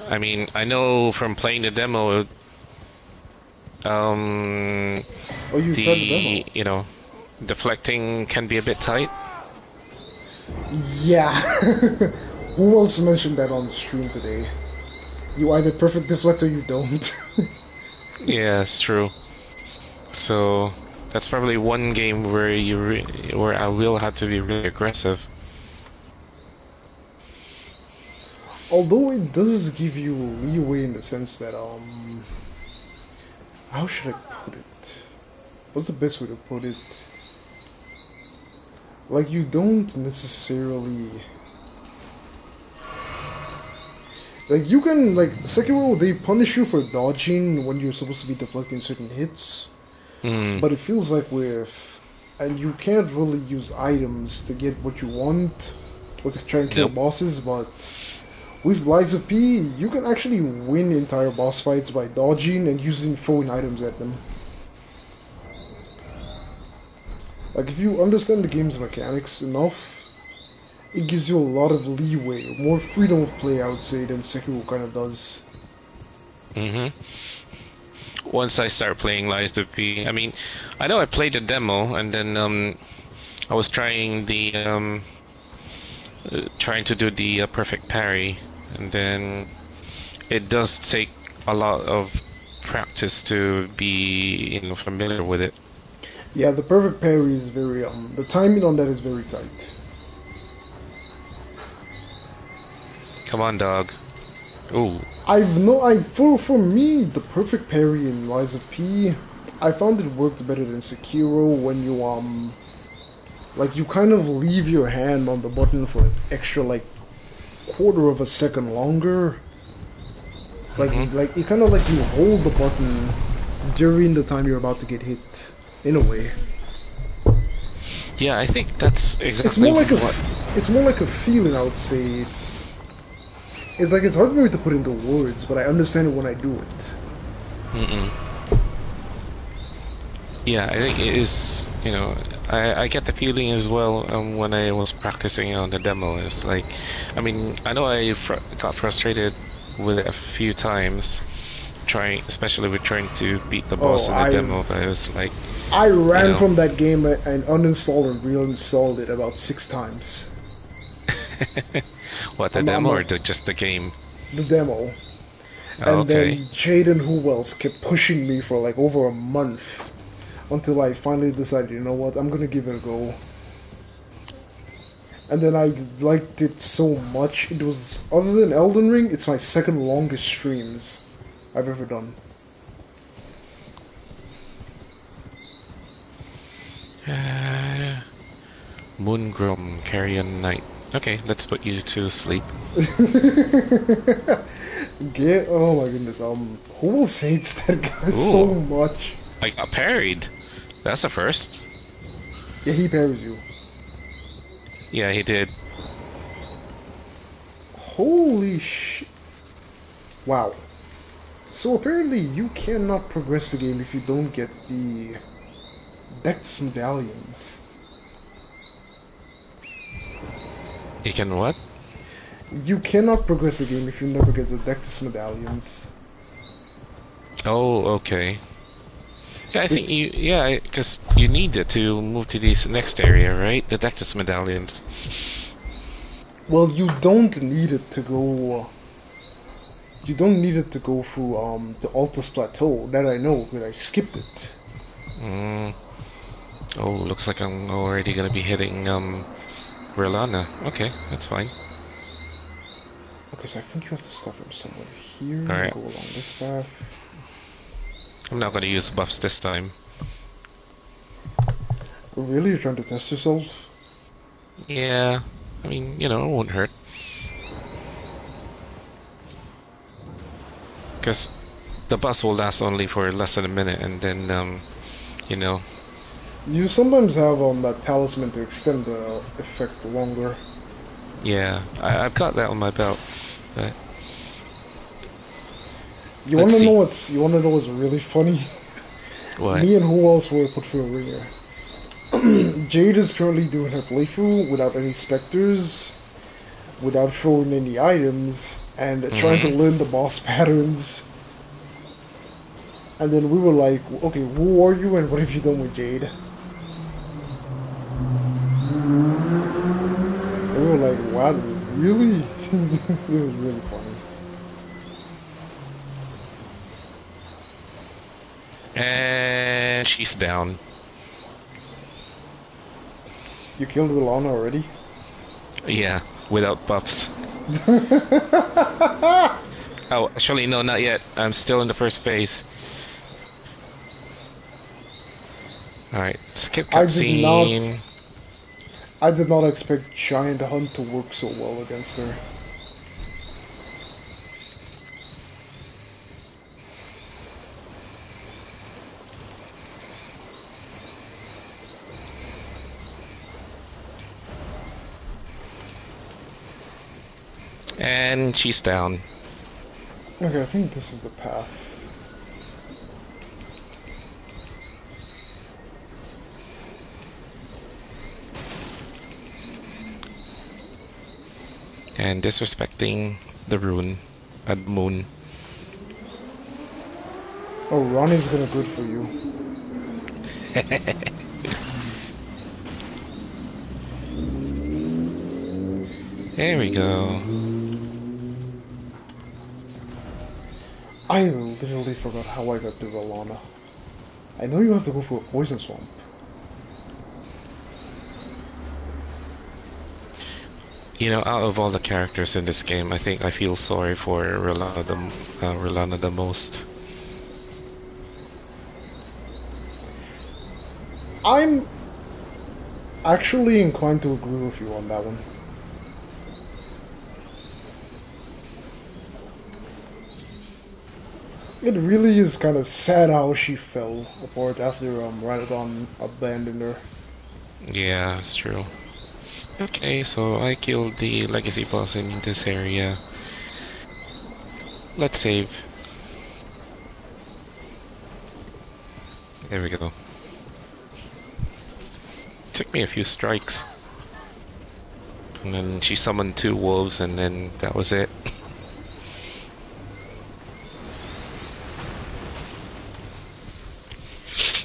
I mean, I know from playing the demo, um, Oh, you tried the demo? you know, deflecting can be a bit tight. Yeah. Who else mentioned that on stream today? You either perfect deflect or you don't. Yeah, it's true. So that's probably one game where where I will have to be really aggressive. Although it does give you leeway in the sense that, how should I put it? What's the best way to put it? Like, you don't necessarily... Like, you can, like, Sekiro, they punish you for dodging when you're supposed to be deflecting certain hits, Hmm. but it feels like with... And you can't really use items to get what you want, or to try and kill Nope. bosses, but with Liza P, you can actually win entire boss fights by dodging and using throwing items at them. Like, if you understand the game's mechanics enough, it gives you a lot of leeway, more freedom of play, I would say, than Sekiro kind of does. Mm-hmm. Once I start playing Lies of P, I mean, I know I played the demo and then I was trying trying to do the perfect parry, and then it does take a lot of practice to be familiar with it. Yeah, the perfect parry is very, the timing on that is very tight. Come on, dog. Ooh. For me, the perfect parry in Lies of P, I found it worked better than Sekiro when you, like, you kind of leave your hand on the button for an extra, like, quarter of a second longer. Mm-hmm. Like it kind of like you hold the button during the time you're about to get hit, in a way. Yeah, I think that's It's exactly more like what. it's more like a feeling, I would say. It's like it's hard for me to put into words, but I understand it when I do it. Mm-mm. Yeah, I think it is. I get the feeling as well when I was practicing on the demo. It's like, I mean, I know I got frustrated with it a few times, especially with trying to beat the Oh, boss in the demo. But it was like, I you ran know, from that game and uninstalled and reinstalled it about 6 times. what, the I'm demo or a, just the game? the demo, Oh, and okay. then Jaden who else kept pushing me for like over a month until I finally decided, you know what, I'm gonna give it a go. And then I liked it so much. It was, other than Elden Ring, it's my second longest streams I've ever done. Uh, Moongrom, Carrion Knight. Okay, let's put you to sleep. Oh my goodness, who else hates that guy so Ooh, much? I got parried. That's a first. Yeah, he parries you. Yeah, he did. Holy sh... Wow. So apparently you cannot progress the game if you don't get the Dectus medallions. You can what? You cannot progress the game if you never get the Dectus medallions. Oh, okay. Yeah, I Be- think because you need it to move to this next area, right? The Dectus medallions. well, you don't need it to go... You don't need it to go through the Altus Plateau. That I know, because I skipped it. Mm. Oh, looks like I'm already gonna be hitting Verlana. Okay, that's fine. Okay, so I think you have to start from somewhere here, All right, go along this path. I'm not gonna use buffs this time. Really? You're trying to test yourself? Yeah, I mean, you know, it won't hurt. Because the bus will last only for less than a minute, and then, you know. You sometimes have that talisman to extend the effect longer. Yeah, I've got that on my belt, but You let's wanna know see. what's really funny? What? Me and who else were put through a ringer? Jade is currently doing her playthrough without any specters, without throwing any items, and trying to Mm-hmm. learn the boss patterns. And then we were like, okay, who are you and what have you done with Jade? And we were like, wow, really? It was really funny. And she's down. You killed Willana already? Yeah, without buffs. Oh, actually, no, not yet. I'm still in the first phase. Alright, skip I did not cutscene. I did not expect Giant Hunt to work so well against her. And she's down. Okay, I think this is the path. And disrespecting the rune. The moon. Oh, Ronnie's gonna good for you. There we go. I literally forgot how I got to Valana. I know you have to go for a poison swamp. You know, out of all the characters in this game, I think I feel sorry for Rolana the most. I'm actually inclined to agree with you on that one. It really is kind of sad how she fell apart after Ranadon abandoned her. Yeah, it's true. Okay, so I killed the legacy boss in this area. Let's save. There we go. Took me a few strikes. And then she summoned 2 wolves, and then that was it.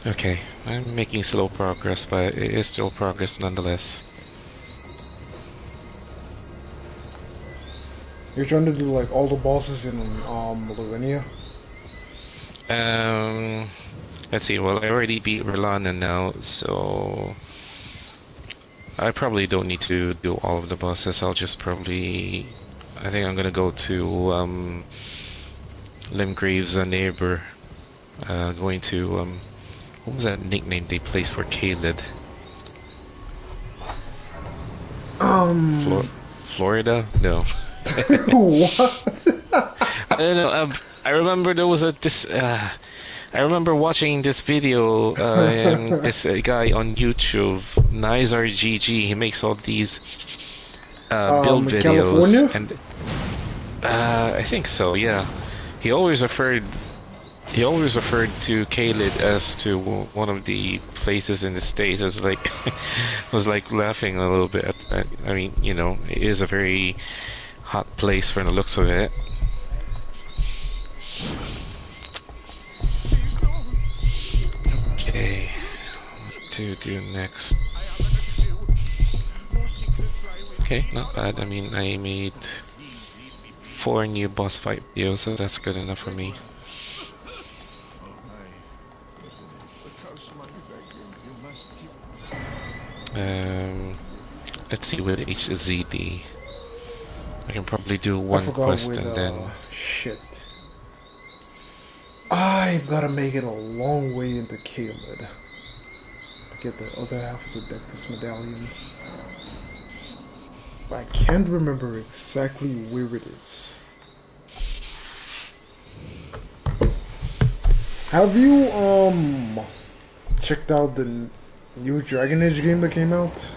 Okay, I'm making slow progress, but it is still progress nonetheless. You're trying to do like all the bosses in Lavinia? Let's see, well, I already beat Rolana now, so I probably don't need to do all of the bosses. I'll just probably, I think I'm gonna go to Limgrave's neighbor. Going to what was that nickname they placed for Kaled? Um, Florida? No. what? I don't know. I remember there was this. I remember watching this video. And this guy on YouTube, NizarGG. He makes all these build videos, California? and I think so. Yeah. He always referred. He always referred to Kaled as to one of the places in the States. I was like, was like laughing a little bit. I mean, you know, it is a very hot place from the looks of it. Okay, what to do next? Okay, not bad. I mean, I made 4 new boss fight videos, so that's good enough for me. Let's see with HZD. I can probably do I one forgot quest with, and then... shit. I've gotta make it a long way into Kaled to get the other half of the Dectus medallion. I can't remember exactly where it is. Have you checked out the new Dragon Age game that came out?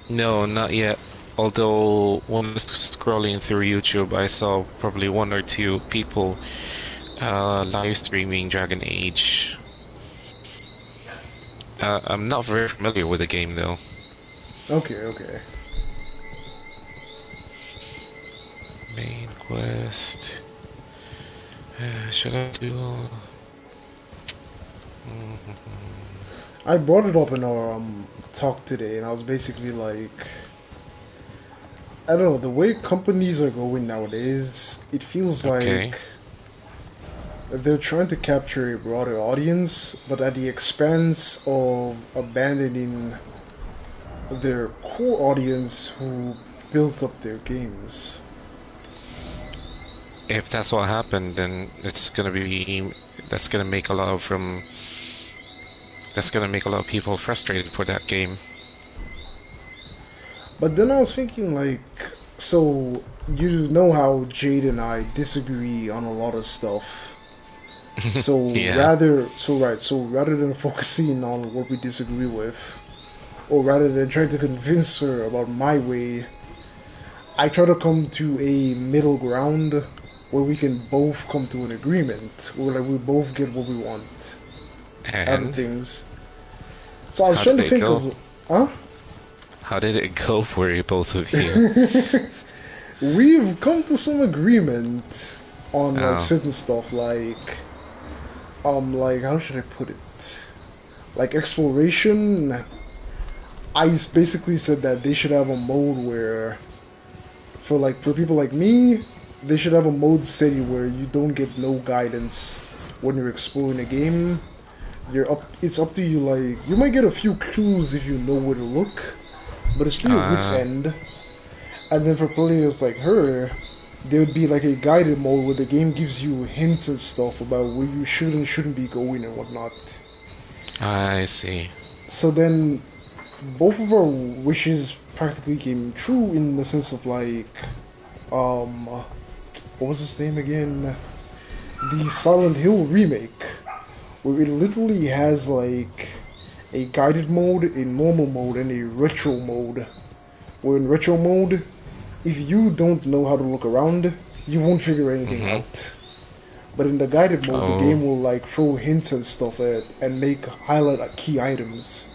No, not yet. Although when I was scrolling through YouTube, I saw probably one or two people live streaming Dragon Age. I'm not very familiar with the game though. Okay, okay. Main quest. Should I do? I brought it up in our talk today, and I was basically like, I don't know, the way companies are going nowadays, it feels Okay. like they're trying to capture a broader audience, but at the expense of abandoning their core audience who built up their games. If that's what happened, then it's gonna be that's gonna make a lot of that's gonna make a lot of people frustrated for that game. But then I was thinking, like, so you know how Jade and I disagree on a lot of stuff. So Yeah. rather than focusing on what we disagree with, or rather than trying to convince her about my way, I try to come to a middle ground where we can both come to an agreement, where like we both get what we want out of And things. So I was how trying did to it think go? of, huh? How did it go for you, both of you? We've come to some agreement on like Oh, certain stuff, like how should I put it? Like exploration. I basically said that they should have a mode where, for people like me, they should have a mode city where you don't get no guidance when you're exploring a game. It's up to you. Like you might get a few clues if you know where to look, but it's still your wit's uh, end. And then for players like her, there would be like a guided mode where the game gives you hints and stuff about where you should and shouldn't be going and whatnot. I see. So then, both of our wishes practically came true in the sense of like, what was his name again? The Silent Hill remake, where it literally has like a guided mode, a normal mode, and a retro mode. Where in retro mode, if you don't know how to look around, you won't figure anything Mm-hmm. out. But in the guided mode, the Oh. game will like throw hints and stuff at and make highlight key items.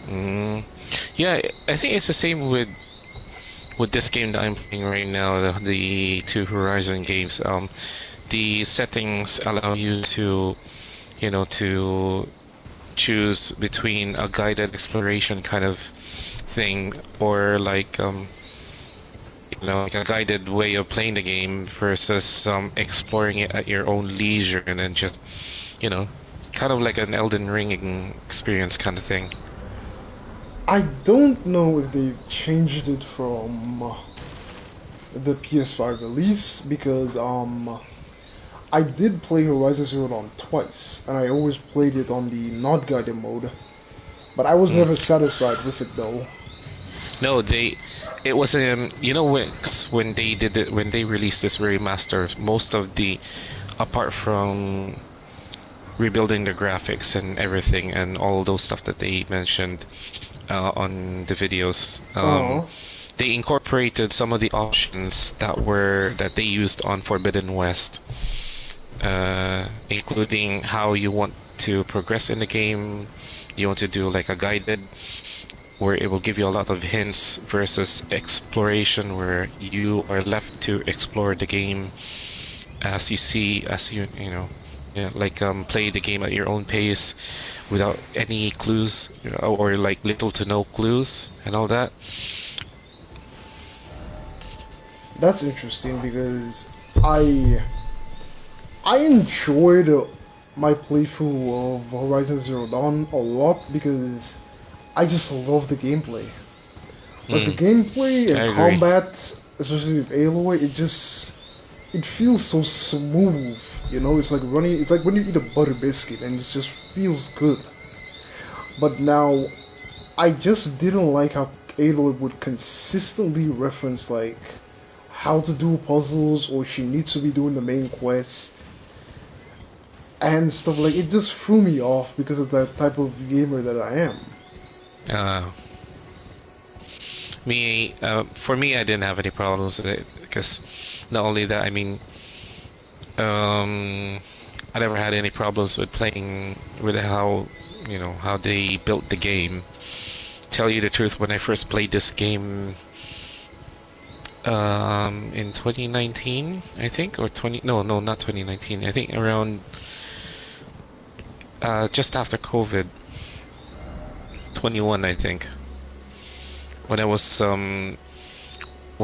Mm. Yeah, I think it's the same with this game that I'm playing right now, the two Horizon games. The settings allow you to, to choose between a guided exploration kind of thing or like like a guided way of playing the game versus exploring it at your own leisure and then just, you know, kind of like an Elden Ring experience kind of thing. I don't know if they've changed it from the PS5 release because I did play Horizon Zero Dawn twice and I always played it on the not guided mode, but I was Mm. never satisfied with it though. No, it was when they did it, when they released this remaster, most of the, apart from rebuilding the graphics and everything and all those stuff that they mentioned on the videos, Oh, they incorporated some of the options that they used on Forbidden West, including how you want to progress in the game. You want to do like a guided, where it will give you a lot of hints, versus exploration, where you are left to explore the game as you see, like play the game at your own pace without any clues, or like little to no clues and all that. that's interesting because I I enjoyed my playthrough of Horizon Zero Dawn a lot because I just love the gameplay. Like the Mm, gameplay I and agree. combat, especially with Aloy, it feels so smooth. You know, it's like running. It's like when you eat a butter biscuit and it just feels good. But now I just didn't like how Aloy would consistently reference like how to do puzzles or she needs to be doing the main quest and stuff like it just threw me off because of that type of gamer that I am. Uh, for me, I didn't have any problems with it because not only that, I mean, I never had any problems with playing with how, how they built the game. Tell you the truth, when I first played this game, in 2019, I think, or no, not 2019. I think around, just after COVID, 21, I think. When I was, when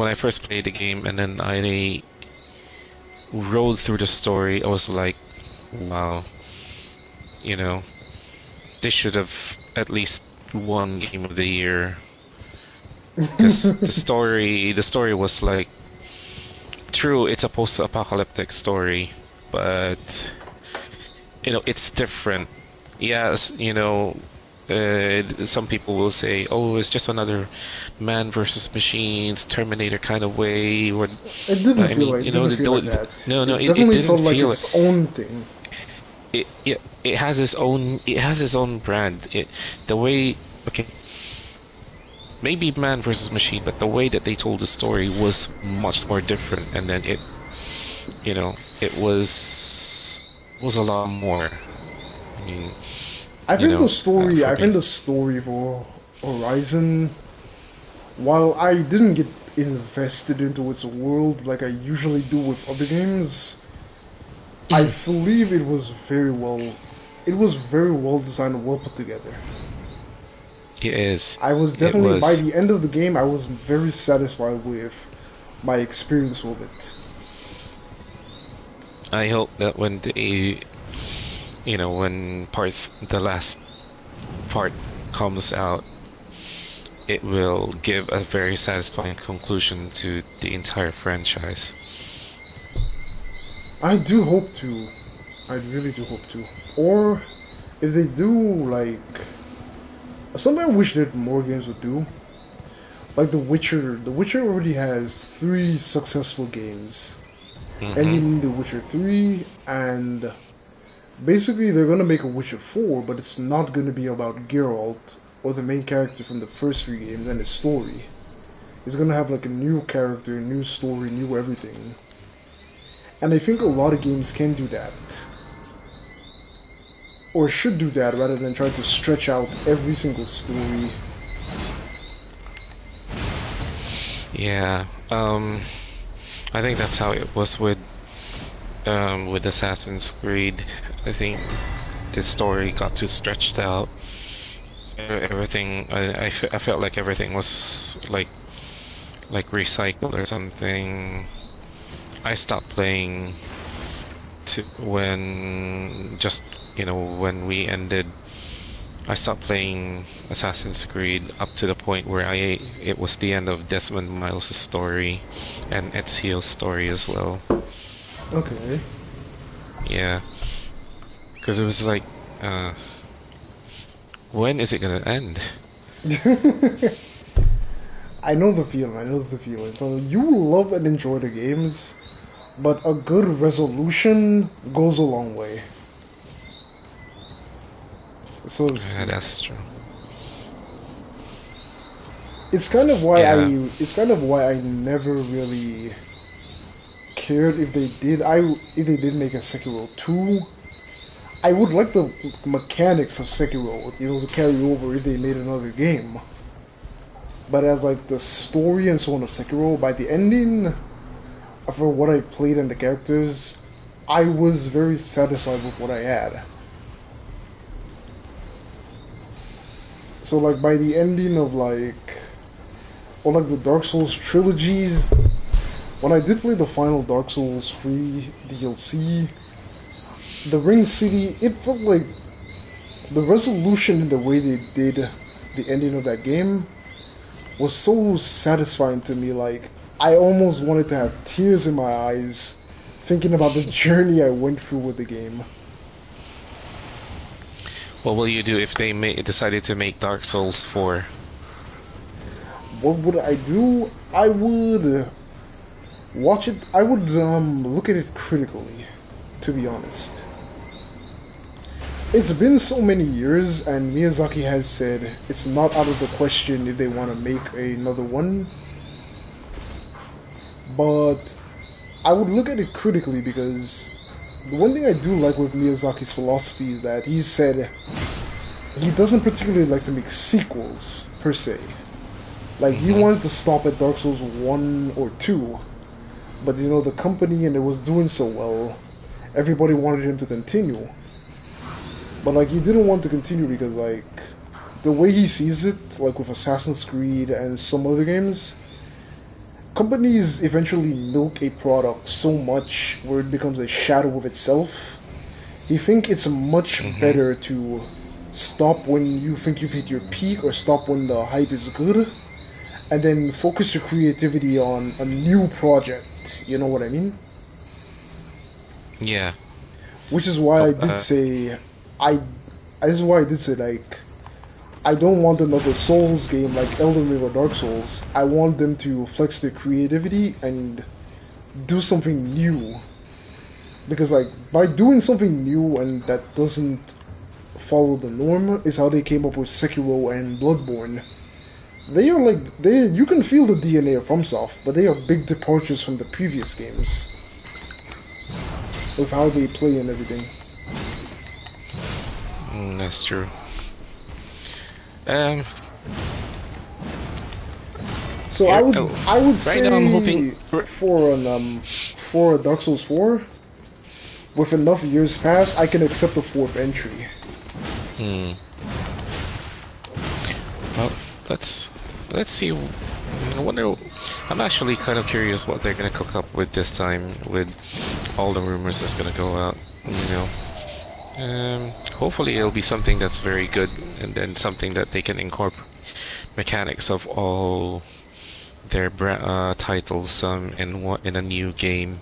I first played the game and then I rode through the story, I was like, wow, you know, they should have at least won Game of the Year. Because the story was like, true, it's a post-apocalyptic story, but it's different. Yes, some people will say, "Oh, it's just another man versus machines, Terminator kind of way." Or, It didn't but I feel mean, like it didn't feel like that. no, It it definitely didn't felt like feel it. its own thing. It has its own brand. The way, okay, maybe man versus machine, but the way that they told the story was much more different, and then it was a lot more. I mean, I think the story. for I think me. the story for Horizon, while I didn't get invested into its world like I usually do with other games, I believe it was very well. It was very well designed and well put together. It is. I was It definitely by was. the end of the game. I was very satisfied with my experience with it. I hope that when when the last part comes out, it will give a very satisfying conclusion to the entire franchise. I do hope to. I really do hope to. Or if they do, like something I wish that more games would do, like The Witcher. The Witcher already has 3 successful games, ending The Witcher 3, and basically they're gonna make a Witcher 4, but it's not gonna be about Geralt or the main character from the first 3 games and his story. It's gonna have like a new character, new story, new everything. And I think a lot of games can do that. Or should do that rather than try to stretch out every single story. Yeah. I think that's how it was with Assassin's Creed. I think the story got too stretched out. Everything, I felt like everything was like recycled or something. I stopped playing when we ended. I stopped playing Assassin's Creed up to the point where it was the end of Desmond Miles' story and Ezio's story as well. Okay. Yeah, because it was like, when is it gonna end? I know the feeling, I know the feeling. So you love and enjoy the games, but a good resolution goes a long way. So to speak. That's true. It's kind of why Yeah. I never really cared if they did make a Sekiro 2. I would like the mechanics of Sekiro, to carry over if they made another game. But as like the story and so on of Sekiro, by the ending, for what I played and the characters, I was very satisfied with what I had. So like by the ending of or the Dark Souls trilogies, when I did play the final Dark Souls 3 DLC, the Ring City, it felt like the resolution and the way they did the ending of that game was so satisfying to me. Like, I almost wanted to have tears in my eyes thinking about the journey I went through with the game. What will you do if they decided to make Dark Souls 4? What would I do? I would watch it. I would look at it critically, to be honest. It's been so many years, and Miyazaki has said it's not out of the question if they want to make another one. But I would look at it critically because the one thing I do like with Miyazaki's philosophy is that he said he doesn't particularly like to make sequels, per se. Like, he wanted to stop at Dark Souls 1 or 2, but you know, the company and it was doing so well, everybody wanted him to continue. But like, he didn't want to continue because like, the way he sees it, like with Assassin's Creed and some other games, companies eventually milk a product so much where it becomes a shadow of itself. He thinks it's much better to stop when you think you've hit your peak or stop when the hype is good, and then focus your creativity on a new project. You know what I mean? Yeah. Which is why I did say, this is why I did say, like, I don't want another Souls game like Elden Ring or Dark Souls. I want them to flex their creativity and do something new. Because, like, by doing something new and that doesn't follow the norm is how they came up with Sekiro and Bloodborne. They are like, you can feel the DNA of FromSoft, but they are big departures from the previous games. With how they play and everything. That's true. So I would say now I'm hoping for Dark Souls 4, with enough years past, I can accept the 4th entry. Well, let's see. I wonder. I'm actually kind of curious what they're gonna cook up with this time, with all the rumors that's gonna go out. You know. Hopefully it'll be something that's very good, and then something that they can incorporate mechanics of all their titles in a new game.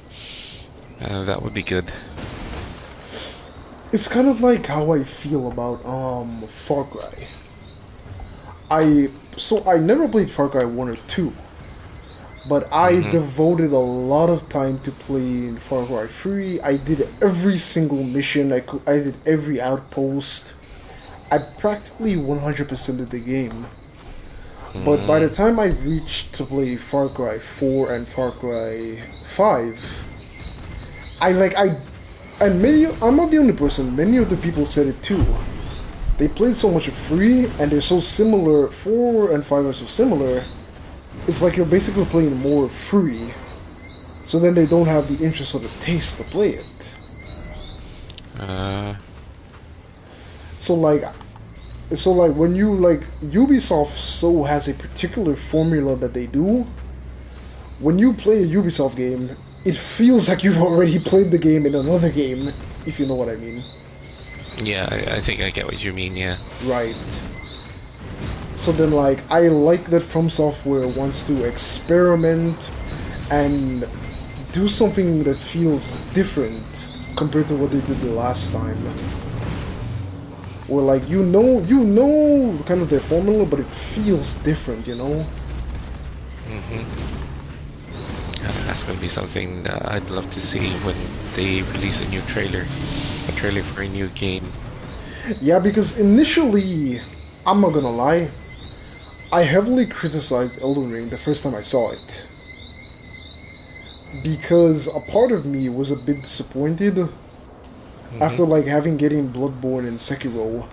That would be good. It's kind of like how I feel about Far Cry. I never played Far Cry 1 or 2. But I devoted a lot of time to playing Far Cry 3. I did every single mission. I did every outpost. I practically 100%ed the game. But by the time I reached to play Far Cry 4 and Far Cry 5, I'm not the only person. Many of the people said it too. They played so much of 3, and they're so similar. 4 and 5 are so similar. It's like you're basically playing more free, so then they don't have the interest or the taste to play it. So like when you like Ubisoft so has a particular formula that they do. When you play a Ubisoft game, it feels like you've already played the game in another game, if you know what I mean. Yeah, I think I get what you mean. Yeah. Right. So then, like, I like that From Software wants to experiment and do something that feels different compared to what they did the last time. Where, like, you know kind of their formula, but it feels different, you know? That's gonna be something that I'd love to see when they release a new trailer. A trailer for a new game. Yeah, because initially, I'm not gonna lie, I heavily criticized Elden Ring the first time I saw it. Because a part of me was a bit disappointed after like getting Bloodborne and Sekiro.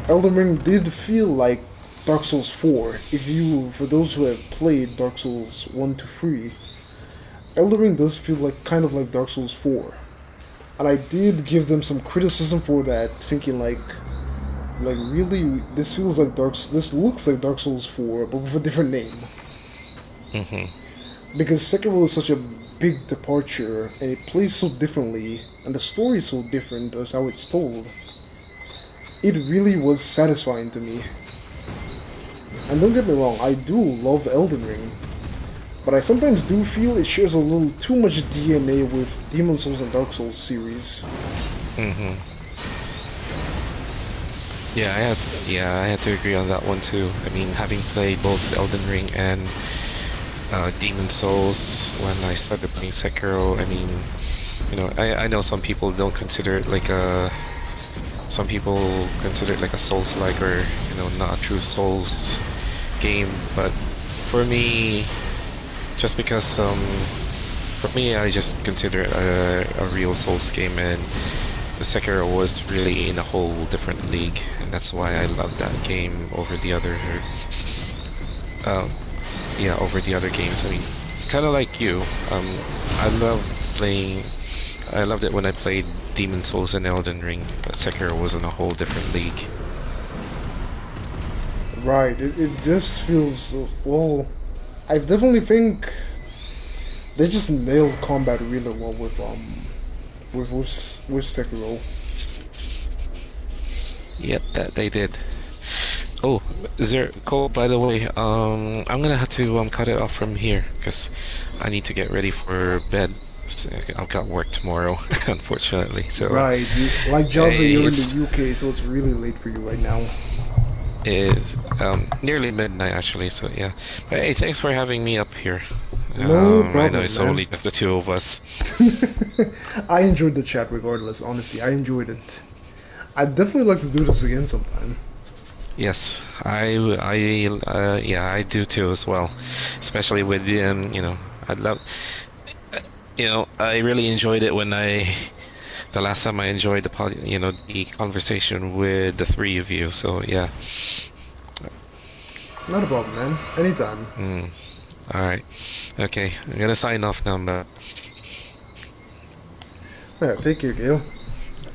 Elden Ring did feel like Dark Souls 4. For those who have played Dark Souls 1 to 3, Elden Ring does feel like kind of like Dark Souls 4. And I did give them some criticism for that, thinking like really, this looks like Dark Souls 4, but with a different name. Because Sekiro is such a big departure, and it plays so differently, and the story is so different as how it's told. It really was satisfying to me. And don't get me wrong, I do love Elden Ring, but I sometimes do feel it shares a little too much DNA with Demon's Souls and Dark Souls series. I had to agree on that one too. I mean, having played both Elden Ring and Demon Souls when I started playing Sekiro, I mean, you know, I know some people don't consider it like a, some people consider it like a Souls-like or, you know, not a true Souls game, but for me, just because, for me, I just consider it a real Souls game, and the Sekiro was really in a whole different league, and that's why I love that game over the other, um, yeah, over the other games. I mean, kind of like you, I love playing. I loved it when I played Demon Souls and Elden Ring, but Sekiro was in a whole different league. Right, it just feels, well, I definitely think they just nailed combat really well with Sekiro. Yep, that they did. Oh, Cole, by the way, I'm gonna have to cut it off from here because I need to get ready for bed. So I've got work tomorrow, unfortunately. So Right, like Jazza, hey, you're in the UK, so it's really late for you right now. it's nearly midnight actually. So yeah, but hey, thanks for having me up here. No I know problem, it's man. only just the two of us. I enjoyed the chat regardless, honestly. I enjoyed it. I'd definitely like to do this again sometime. Yes, yeah, I do too as well. Especially with you know, I'd love, you know, I really enjoyed it when the last time I enjoyed you know, the conversation with the three of you. So yeah. Not a problem, man. Anytime. Mm, all right. Okay, I'm gonna sign off now, but Yeah, take care, Gail.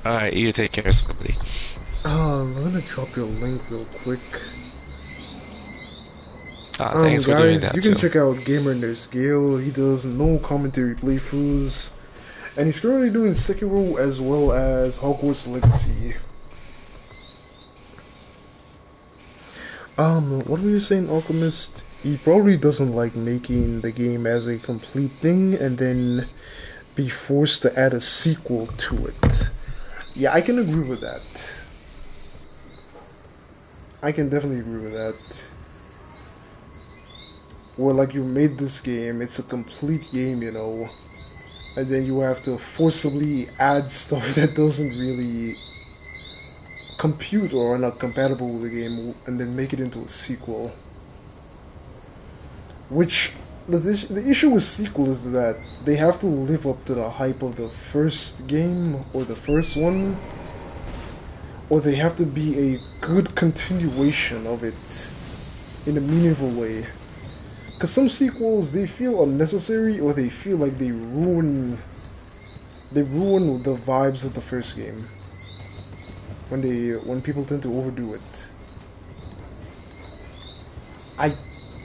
all right, you take care, buddy. I'm gonna drop you a link real quick. Thanks for doing Guys, that you can too. check out Gamer Nurse Gale. He does no commentary playthroughs, and he's currently doing Sekiro as well as Hogwarts Legacy. What were you saying, Alchemist? He probably doesn't like making the game as a complete thing and then be forced to add a sequel to it. Yeah, I can agree with that. I can definitely agree with that. Where like you made this game, it's a complete game, you know, and then you have to forcibly add stuff that doesn't really compute or are not compatible with the game, and then make it into a sequel. Which the issue with sequels is that they have to live up to the hype of the first game or the first one, or they have to be a good continuation of it in a meaningful way. Because some sequels they feel unnecessary or they feel like they ruin the vibes of the first game when people tend to overdo it. I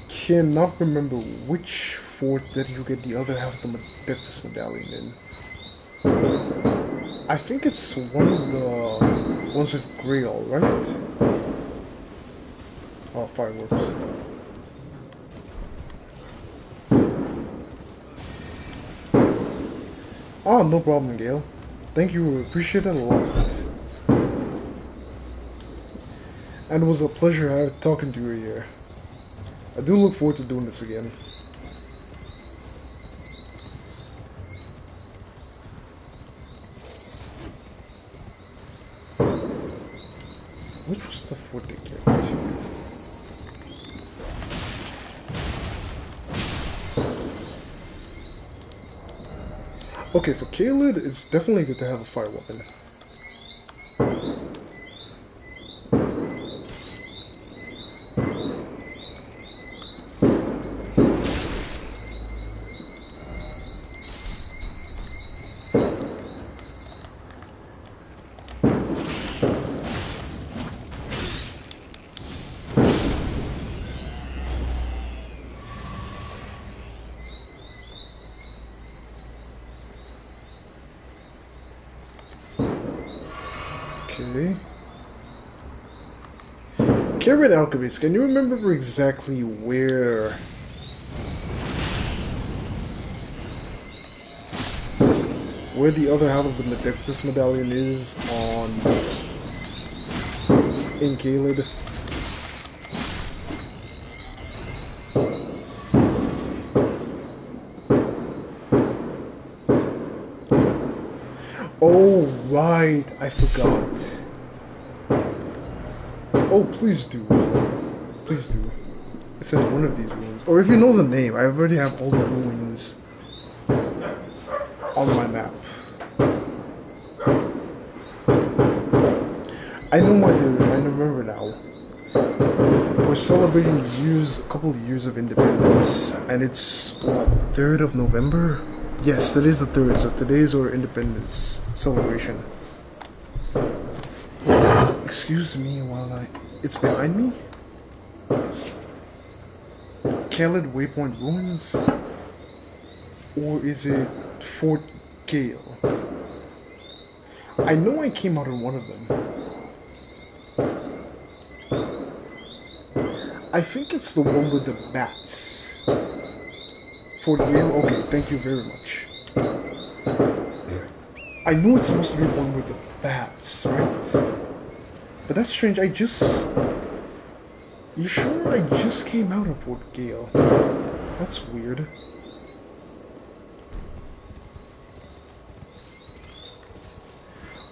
cannot remember which fort that you get the other half of the Dectus medallion in. I think it's one of the ones with Grail, right? Oh, fireworks. Oh, no problem, Gale. Thank you, appreciate it a lot. And it was a pleasure talking to you here. I do look forward to doing this again. Which was the fort they gave me to? Okay, for Kaled, it's definitely good to have a fire weapon. Okay. Carrot Alchemist, can you remember exactly where the other half of the Medectus medallion is in Caled. Oh, right, I forgot. Oh, please do. Please do. It's in one of these ruins. Or if you know the name, I already have all the ruins on my map. I know why I remember now. We're celebrating a couple of years of independence, and it's what, 3rd of November? Yes, today's the 3rd, so today's our independence celebration. Excuse me while it's behind me? Khaled Waypoint Ruins? Or is it Fort Gale? I know I came out in one of them. I think it's the one with the bats. Fort Gale? Okay, thank you very much. I know it's supposed to be one with the bats, right? But that's strange, You sure I just came out of Fort Gale? That's weird.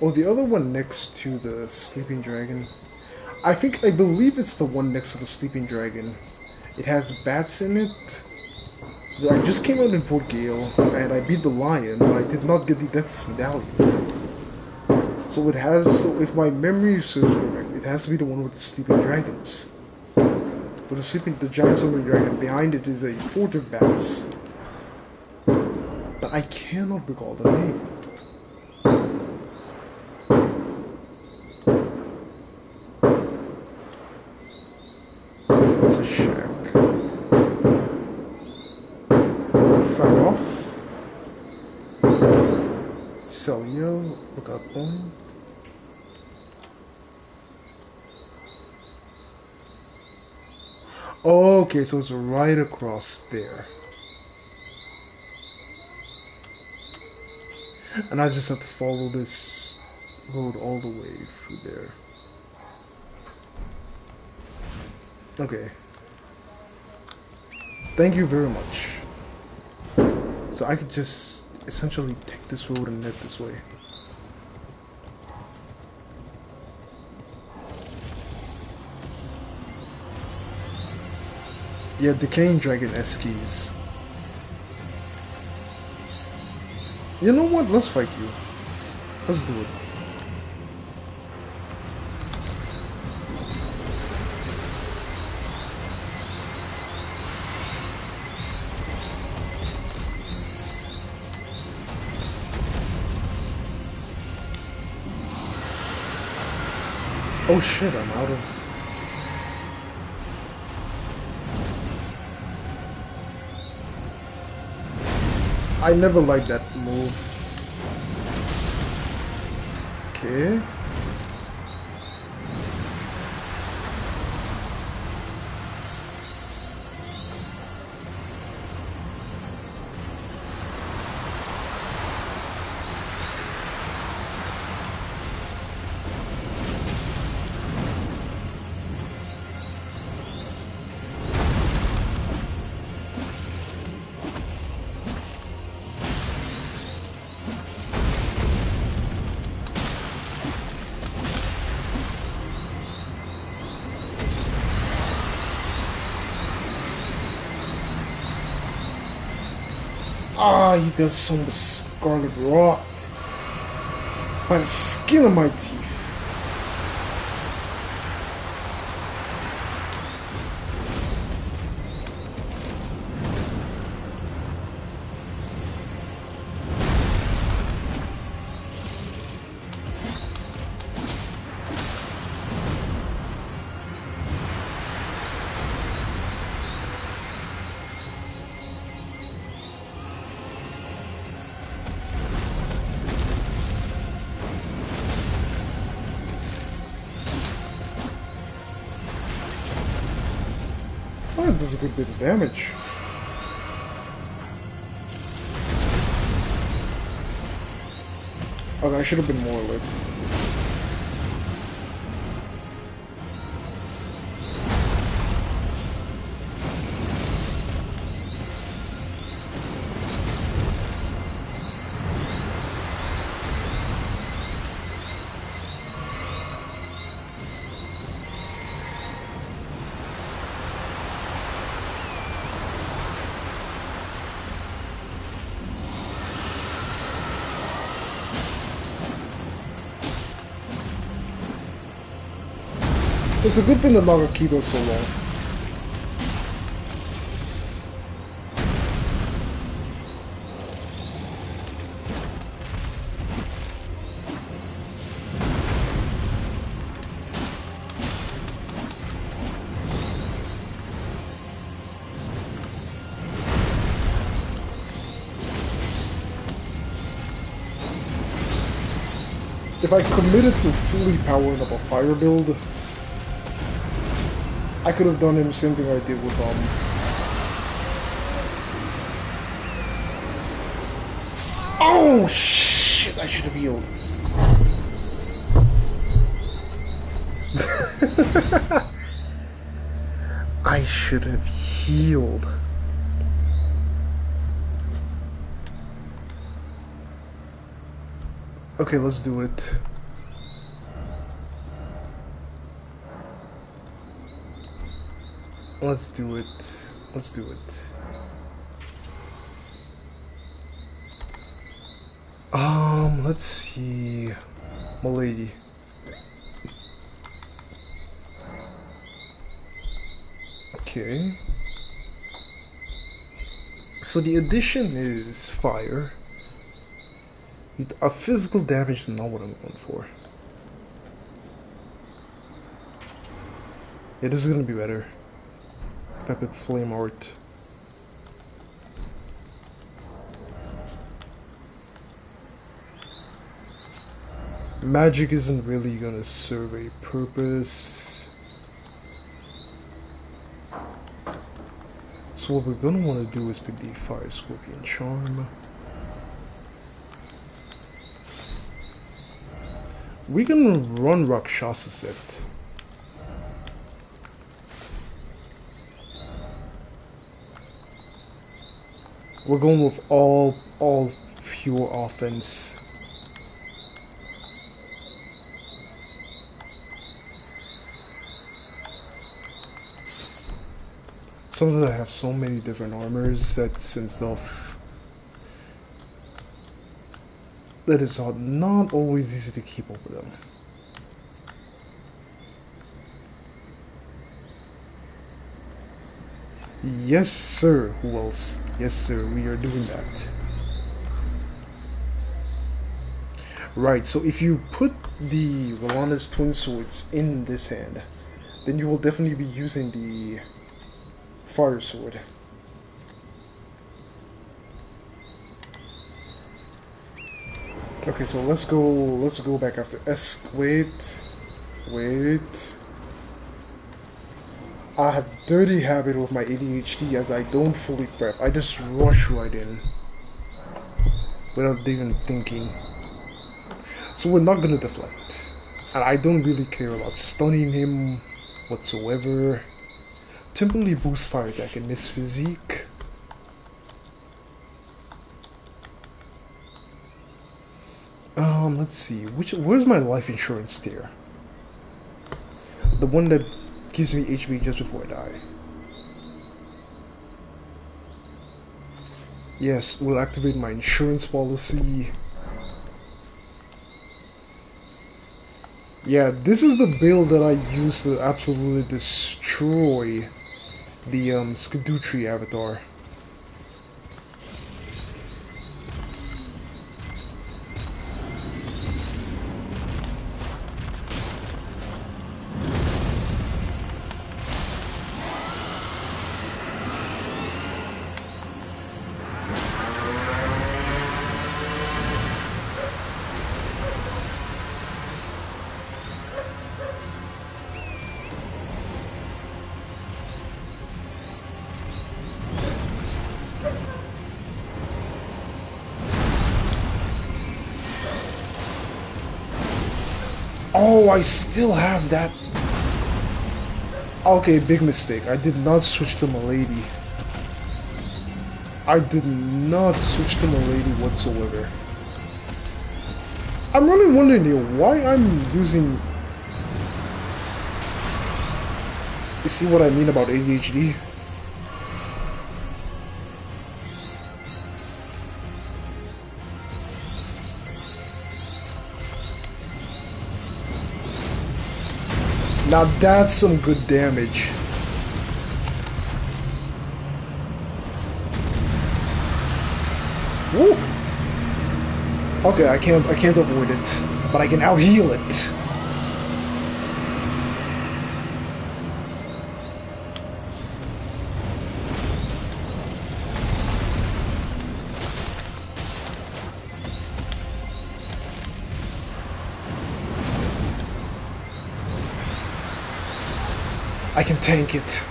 Oh, the other one next to the Sleeping Dragon. I believe it's the one next to the Sleeping Dragon. It has bats in it. I just came out in Fort Gale, and I beat the lion, but I did not get the Death's Medallion. So if my memory serves correct, it has to be the one with the Sleeping Dragons. With the giant Sleeping Dragon, behind it is a fort of bats. But I cannot recall the name. It's a shack. Fire off. Celio, lookout point. Oh, okay, so it's right across there. And I just have to follow this road all the way through there. Okay. Thank you very much. So I could just essentially take this road and head this way. Yeah, Decaying Dragon Eskies. You know what? Let's fight you. Let's do it. Oh shit, I'm out of... I never liked that move. Okay. Ah, he does so much Scarlet Rot. By the skin of my teeth. Oh, it does a good bit of damage. Okay, I should have been more alert. It's a good thing the Naga keep us so long. If I committed to fully powering up a fire build, I could have done the same thing I did with Oh shit! I should have healed. I should have healed. Okay, let's do it. Let's do it. Let's do it. Let's see. Milady. Okay. So the addition is fire. A physical damage is not what I'm going for. Yeah, this is gonna be better. If I put flame art. Magic isn't really gonna serve a purpose. So what we're gonna want to do is pick the Fire Scorpion Charm. We can run Rakshasa set. We're going with all pure offense. Some of them have so many different armor sets and stuff that it's not always easy to keep up with them. Yes, sir. Who else? Yes, sir. We are doing that. Right. So if you put the Rolana's twin swords in this hand, then you will definitely be using the fire sword. Okay, so let's go back after S. Wait. I have a dirty habit with my ADHD as I don't fully prep. I just rush right in without even thinking. So we're not gonna deflect. And I don't really care about stunning him whatsoever. Temporarily boost fire attack and miss physique. Let's see. Where's my life insurance tier? The one that gives me HP just before I die. Yes, we'll activate my insurance policy. Yeah, this is the build that I use to absolutely destroy the Skadutri avatar. Oh, I still have that. Okay, big mistake. I did not switch to Milady. I did not switch to Milady whatsoever. I'm really wondering here why I'm using... You see what I mean about ADHD? Now that's some good damage. Woo! Okay, I can't avoid it, but I can out heal it. I can tank it.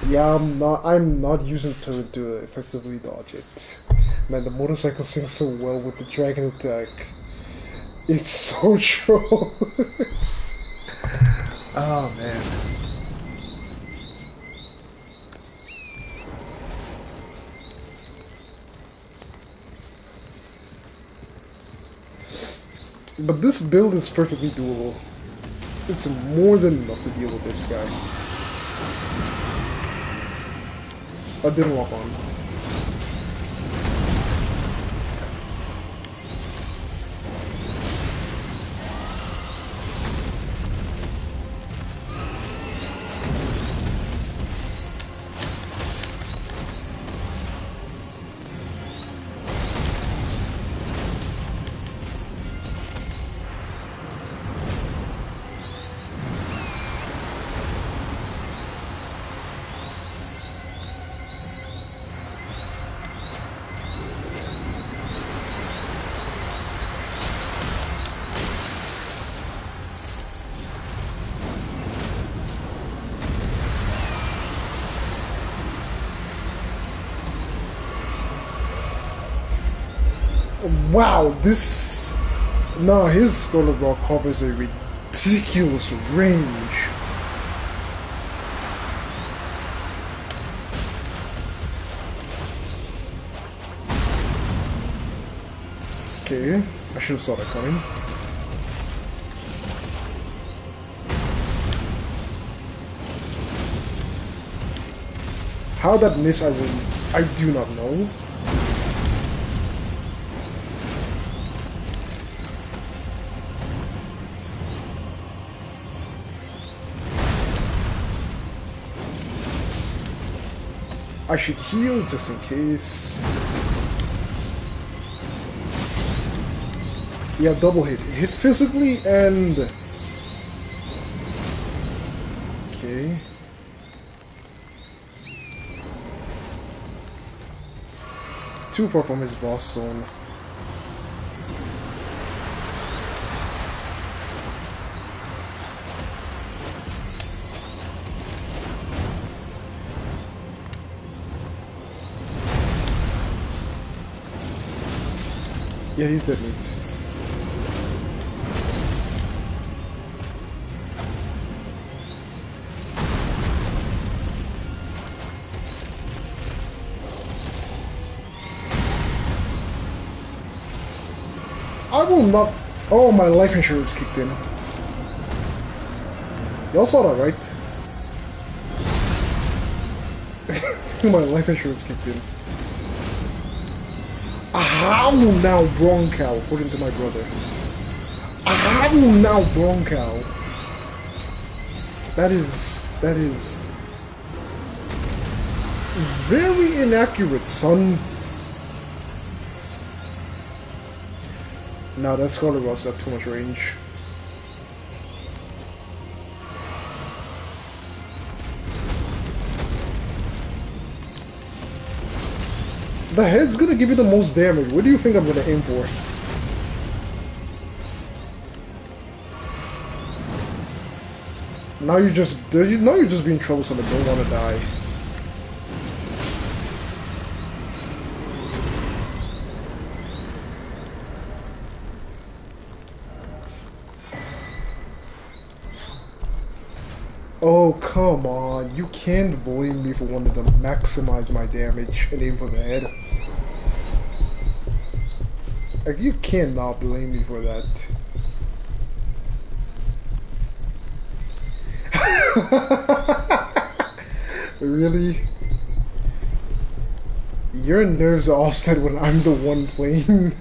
Yeah, I'm not using turret to effectively dodge it. Man, the motorcycle syncs so well with the dragon attack. It's so troll. Oh man. But this build is perfectly doable. It's more than enough to deal with this guy. I didn't walk on. Wow, this... No, his Scarlet Rock covers a ridiculous range. Okay, I should have saw that coming. How that miss, I do not know. I should heal just in case. Yeah, double hit. It hit physically and... Okay. Too far from his boss zone. Yeah, he's dead meat. I will not... Oh, my life insurance kicked in. Y'all saw that, right? My life insurance kicked in. How now Broncow, according to my brother. How now Broncow. That is very inaccurate, son. Nah, that Scarlet Rock's got too much range. The head's gonna give you the most damage. What do you think I'm gonna aim for? Now you're just being troublesome and don't want to die. Oh, come on. You can't blame me for wanting to maximize my damage and aim for the head. Like, you cannot blame me for that. Really? Your nerves are offset when I'm the one playing.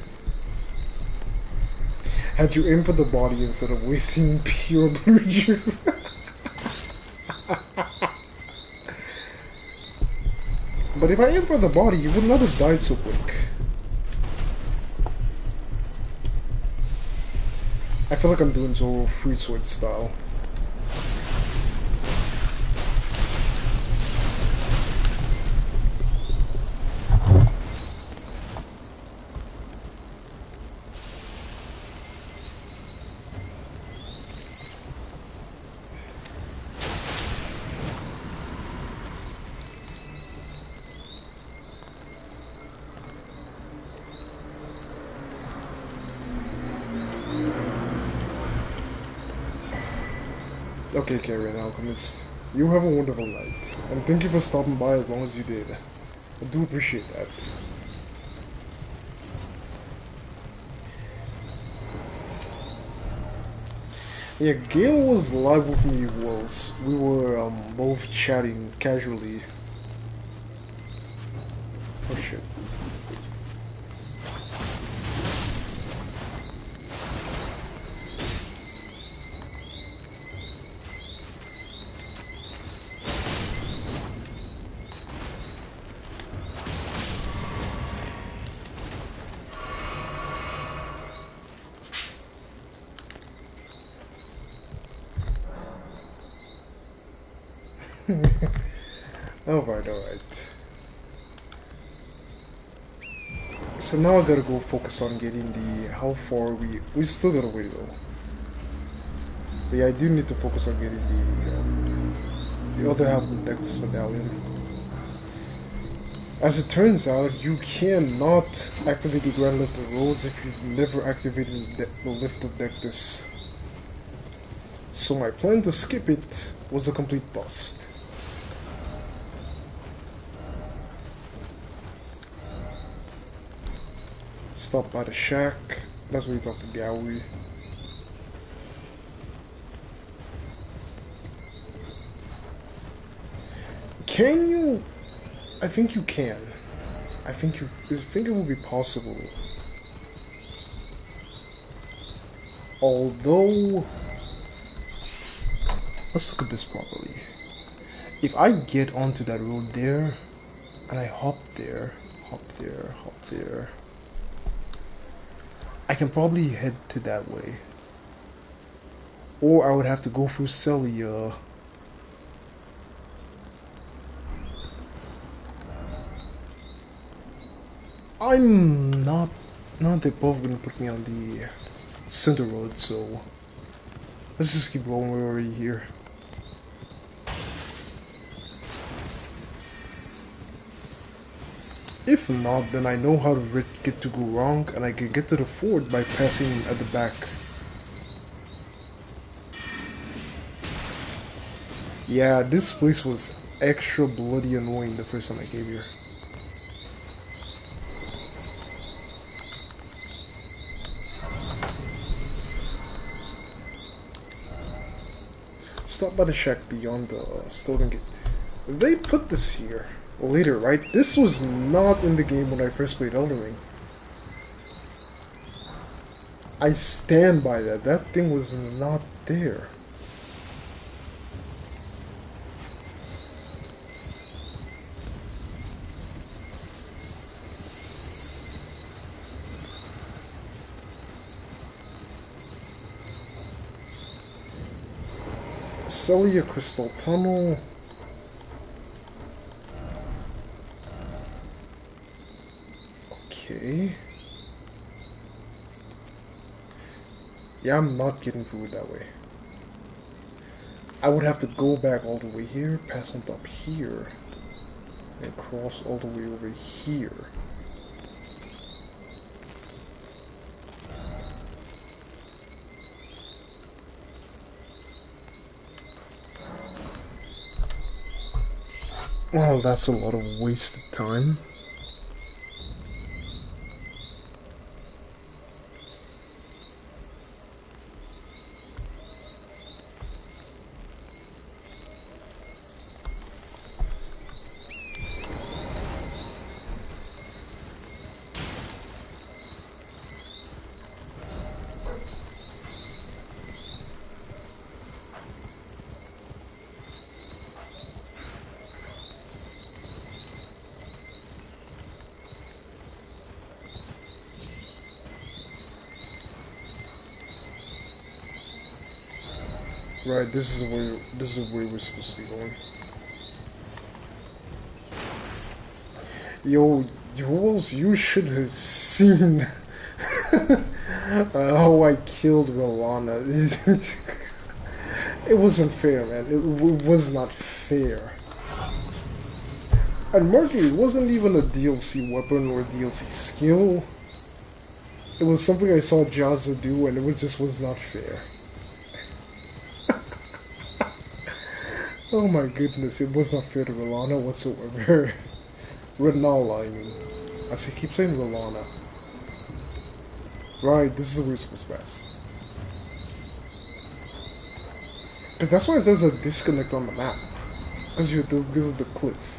Had you aim for the body instead of wasting pure blue juice. But if I aim for the body, you would not have died so quick. I feel like I'm doing Zoro Free Sword style. Okay, Carrion Alchemist. You have a wonderful night, and thank you for stopping by as long as you did. I do appreciate that. Yeah, Gale was live with me whilst we were both chatting casually. Oh shit. Alright. So now I gotta go focus on getting the... How far we still got a way to go. But yeah, I do need to focus on getting the other half of the Dectus Medallion. As it turns out, you cannot activate the Grand Lift of Rhodes if you've never activated the Lift of Dectus. So my plan to skip it was a complete bust. Stop by the shack. That's where you talk to Gowrie. Can you? I think you can. I think it will be possible. Although, let's look at this properly. If I get onto that road there, and I hop there, hop there, hop there, I can probably head to that way. Or I would have to go through Celia. I'm not... No, they're both gonna put me on the center road, so... Let's just keep rolling, we're already here. If not, then I know how to get to go wrong, and I can get to the fort by passing at the back. Yeah, this place was extra bloody annoying the first time I came here. Stop by the shack beyond the Stolen Gate. They put this here later, right? This was not in the game when I first played Elden Ring. I stand by that. That thing was not there. Celia Crystal Tunnel. Okay. Yeah, I'm not getting through that way. I would have to go back all the way here, pass on top here, and cross all the way over here. Well, that's a lot of wasted time. Right, this is where we're supposed to be going. Yo, Jules, you should have seen how I killed Rolana. It wasn't fair, man. It was not fair. And Marjorie wasn't even a DLC weapon or DLC skill. It was something I saw Jazza do, and it just was not fair. Oh my goodness, it was not fair to Rolana whatsoever. Renala, I mean. I keep saying Rolana. Right, this is where we're supposed to pass. Because that's why there's a disconnect on the map. Because of the cliff.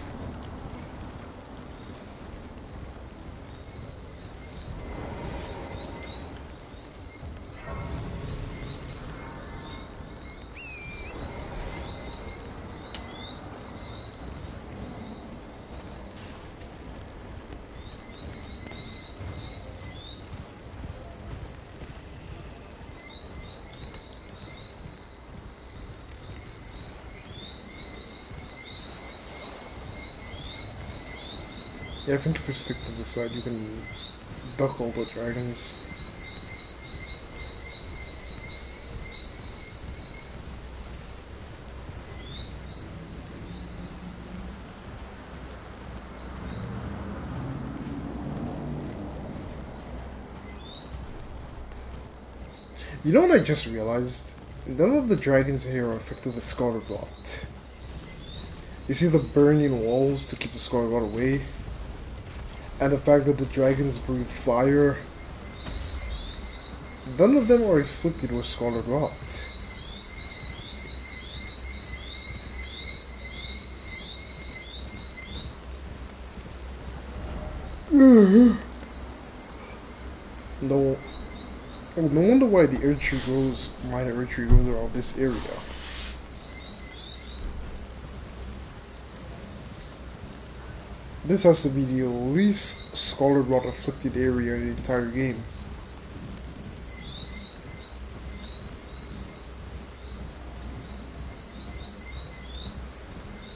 Yeah, I think if you stick to the side, you can duck all the dragons. You know what I just realized? None of the dragons here are affected with Scarlet Rot. You see the burning walls to keep the Scarlet Rot away? And the fact that the dragons breathe fire. None of them are afflicted with Scarlet Rot. No. Oh, no wonder why the Erdtree grows, minor Erdtree grows around this area. This has to be the least Scarlet Rot afflicted area in the entire game.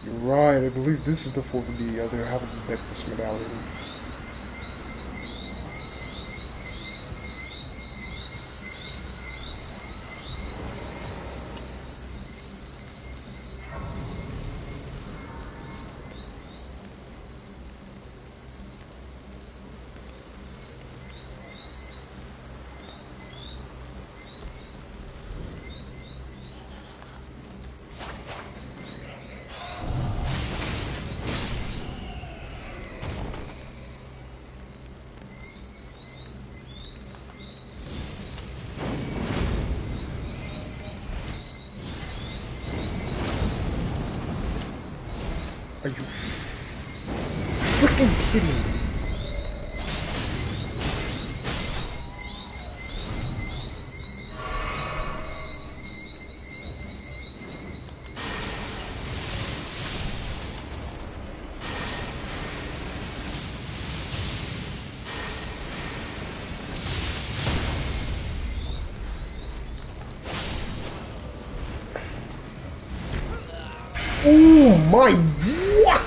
You're right, I believe this is the form of the other half of the Dectus medallion. Are you freaking kidding me? Oh my, what?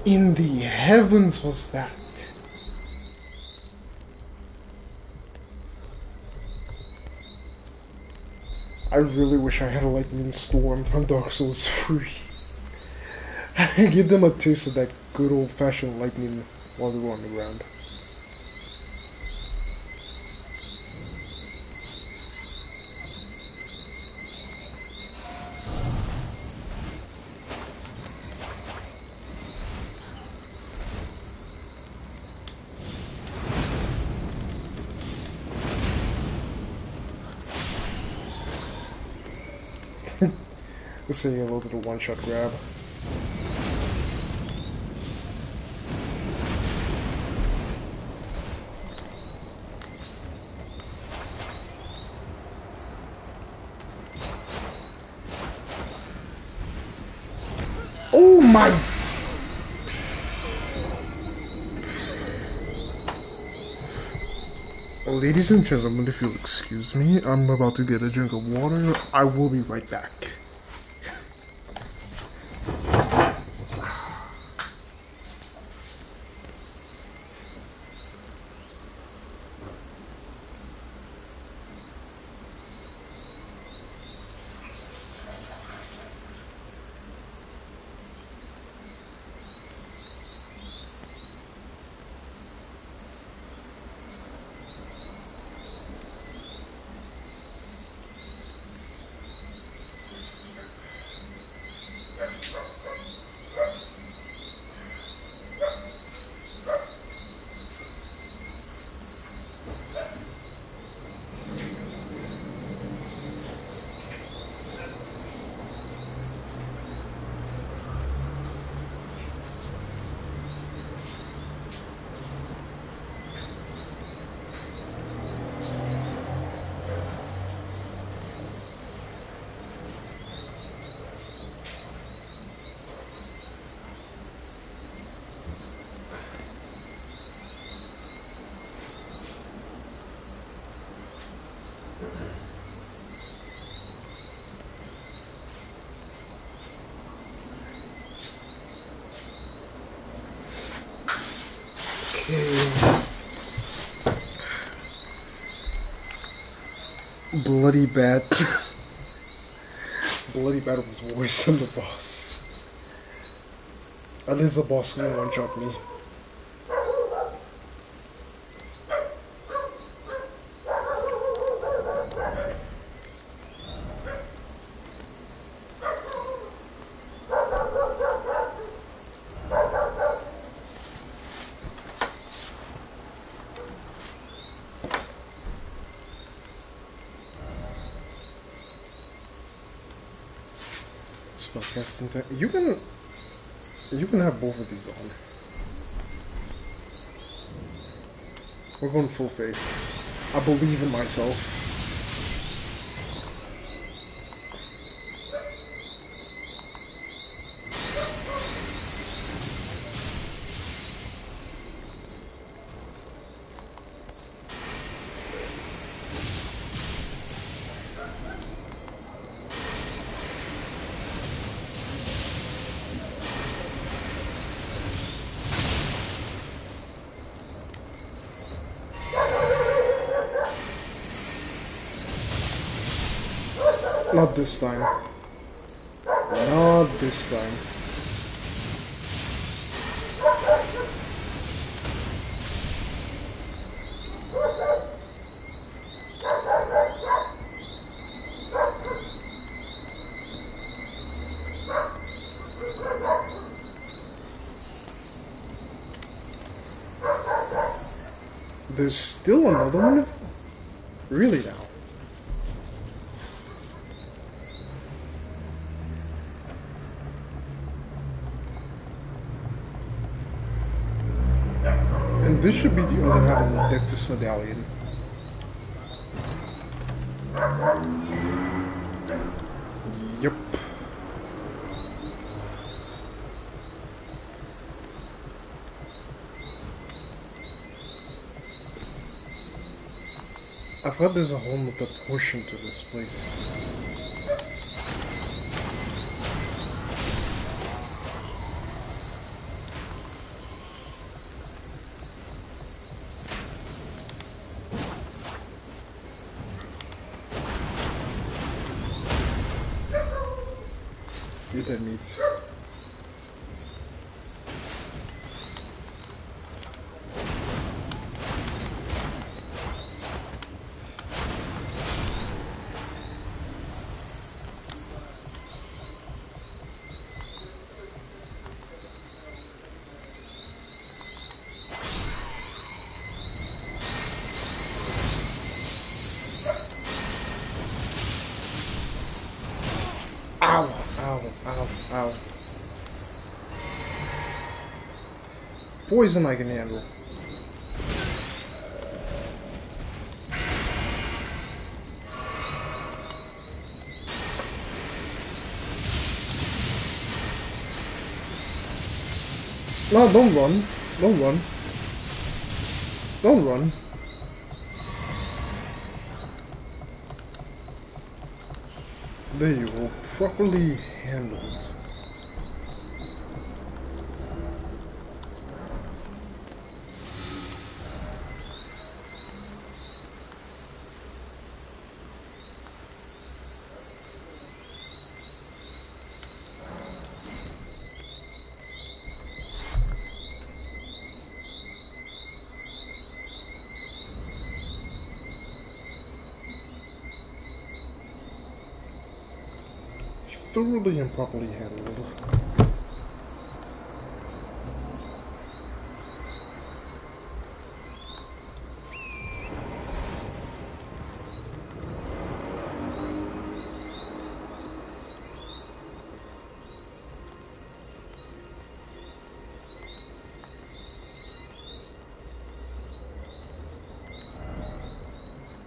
In the heavens was that? I really wish I had a lightning storm from Dark Souls 3. Give them a taste of that good old-fashioned lightning while they were on the ground. Let's say hello to the one-shot grab. Oh my! Ladies and gentlemen, if you'll excuse me, I'm about to get a drink of water. I will be right back. Okay. Bloody Bat. Bloody Bat was worse than the boss. At least the boss couldn't one-shot me. Spellcasting time. You can have both of these on. We're going full faith. I believe in myself. Not this time. Not this time. There's still another one? Really now? And this should be the other half of the Dectus medallion. Yep. I forgot there's a whole other portion to this place. Eat that meat. Ow, ow, ow, ow. Poison I can handle. No, don't run. Don't run. Don't run. There you go, properly handled. Thoroughly and properly handled.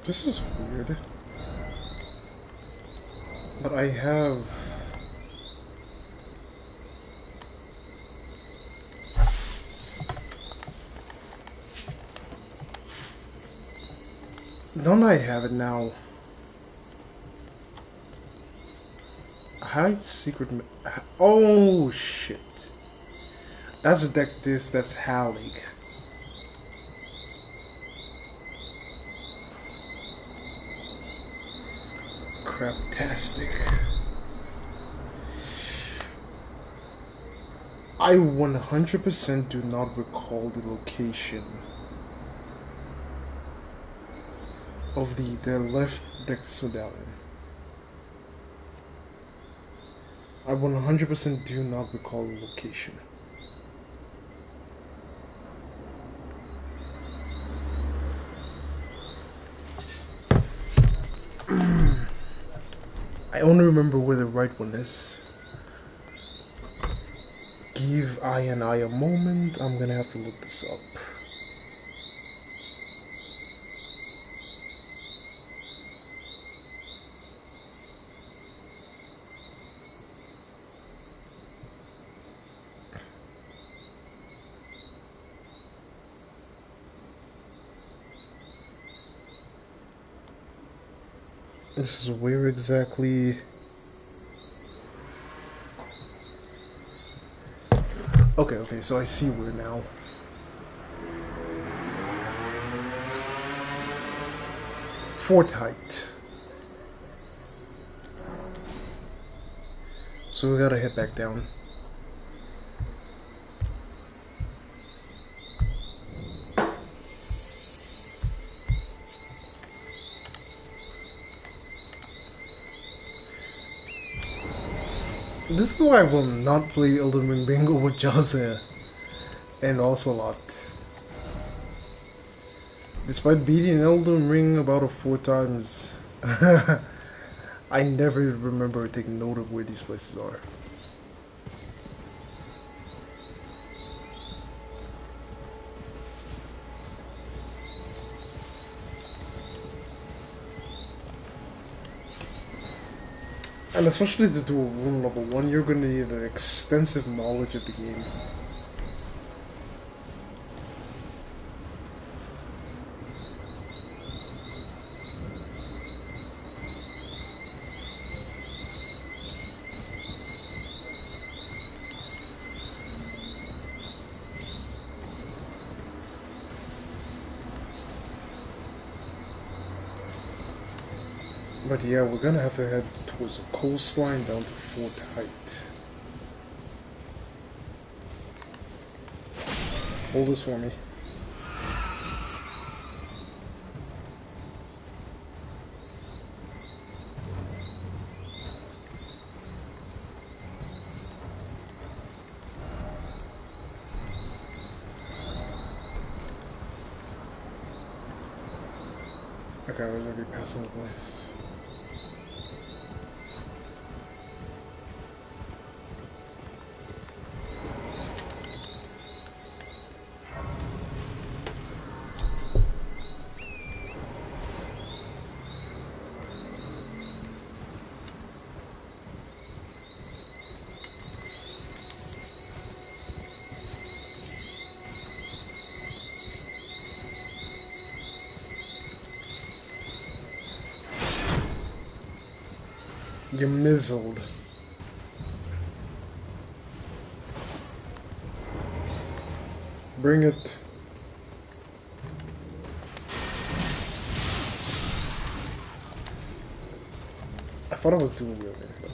This is weird. But I have... Don't I have it now? Hide secret... Oh, shit. That's deck this, that's Hallig. Craptastic. I 100% do not recall the location of the left Dectus medallion. I 100% do not recall the location. I only remember where the right one is. Give I and I a moment. I'm gonna have to look this up. This is where exactly... Okay, so I see where now. Fort height. So we gotta head back down. This is why I will not play Elden Ring Bingo with Jaza and Ocelot. Despite beating Elden Ring about 4 times, I never remember taking note of where these places are. And especially to do a rune level 1, you're gonna need an extensive knowledge of the game. But yeah, we're gonna have to head towards the coastline down to Fort Height. Hold this for me. Okay, I was already passing the place. You mizzled. Bring it. I thought I was doing really good.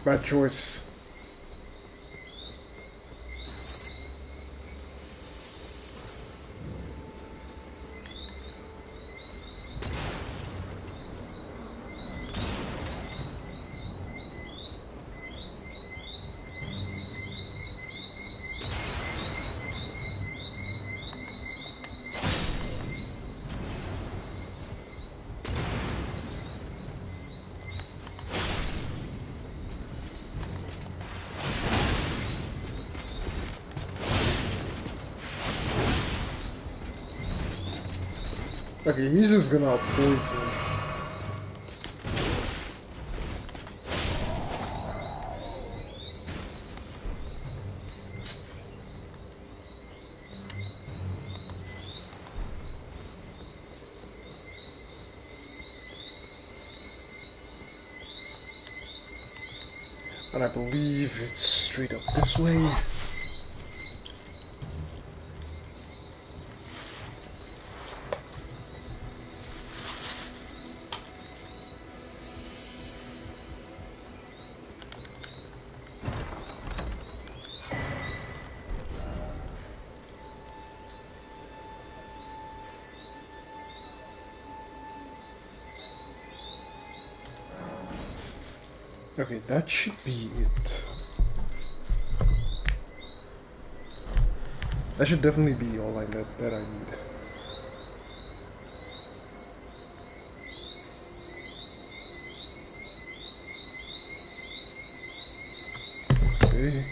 Bad choice. Okay, he's just gonna poison me. And I believe it's straight up this way. Okay, that should be it. That should definitely be all that I need. Okay.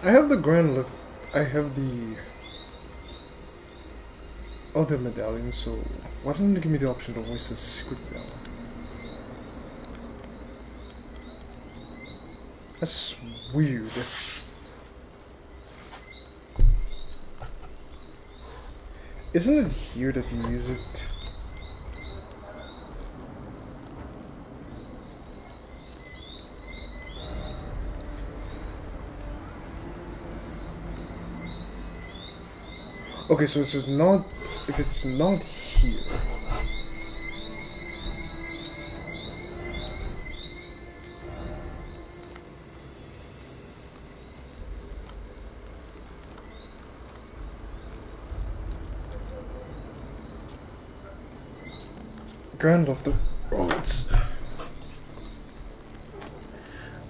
I have the grand lift. I have the other medallion, so why don't they give me the option to voice the secret medallion? That's weird. Isn't it here that you use it? Okay, so it's not, if it's not here. Grand of the roads.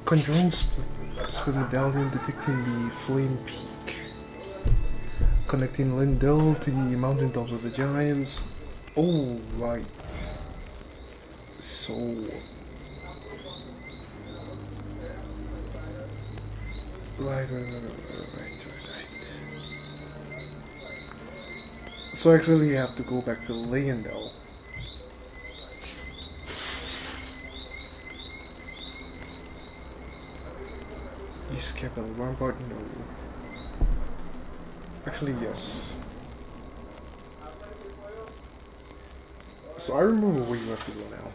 Conjoined split medallion depicting the Flame Peak, connecting Lindell to the mountaintops of the Giants. Oh, right. So... Right. So actually you have to go back to Leyendell. Is capital Rampart? No. Actually, yes. So I remember where you have to go now.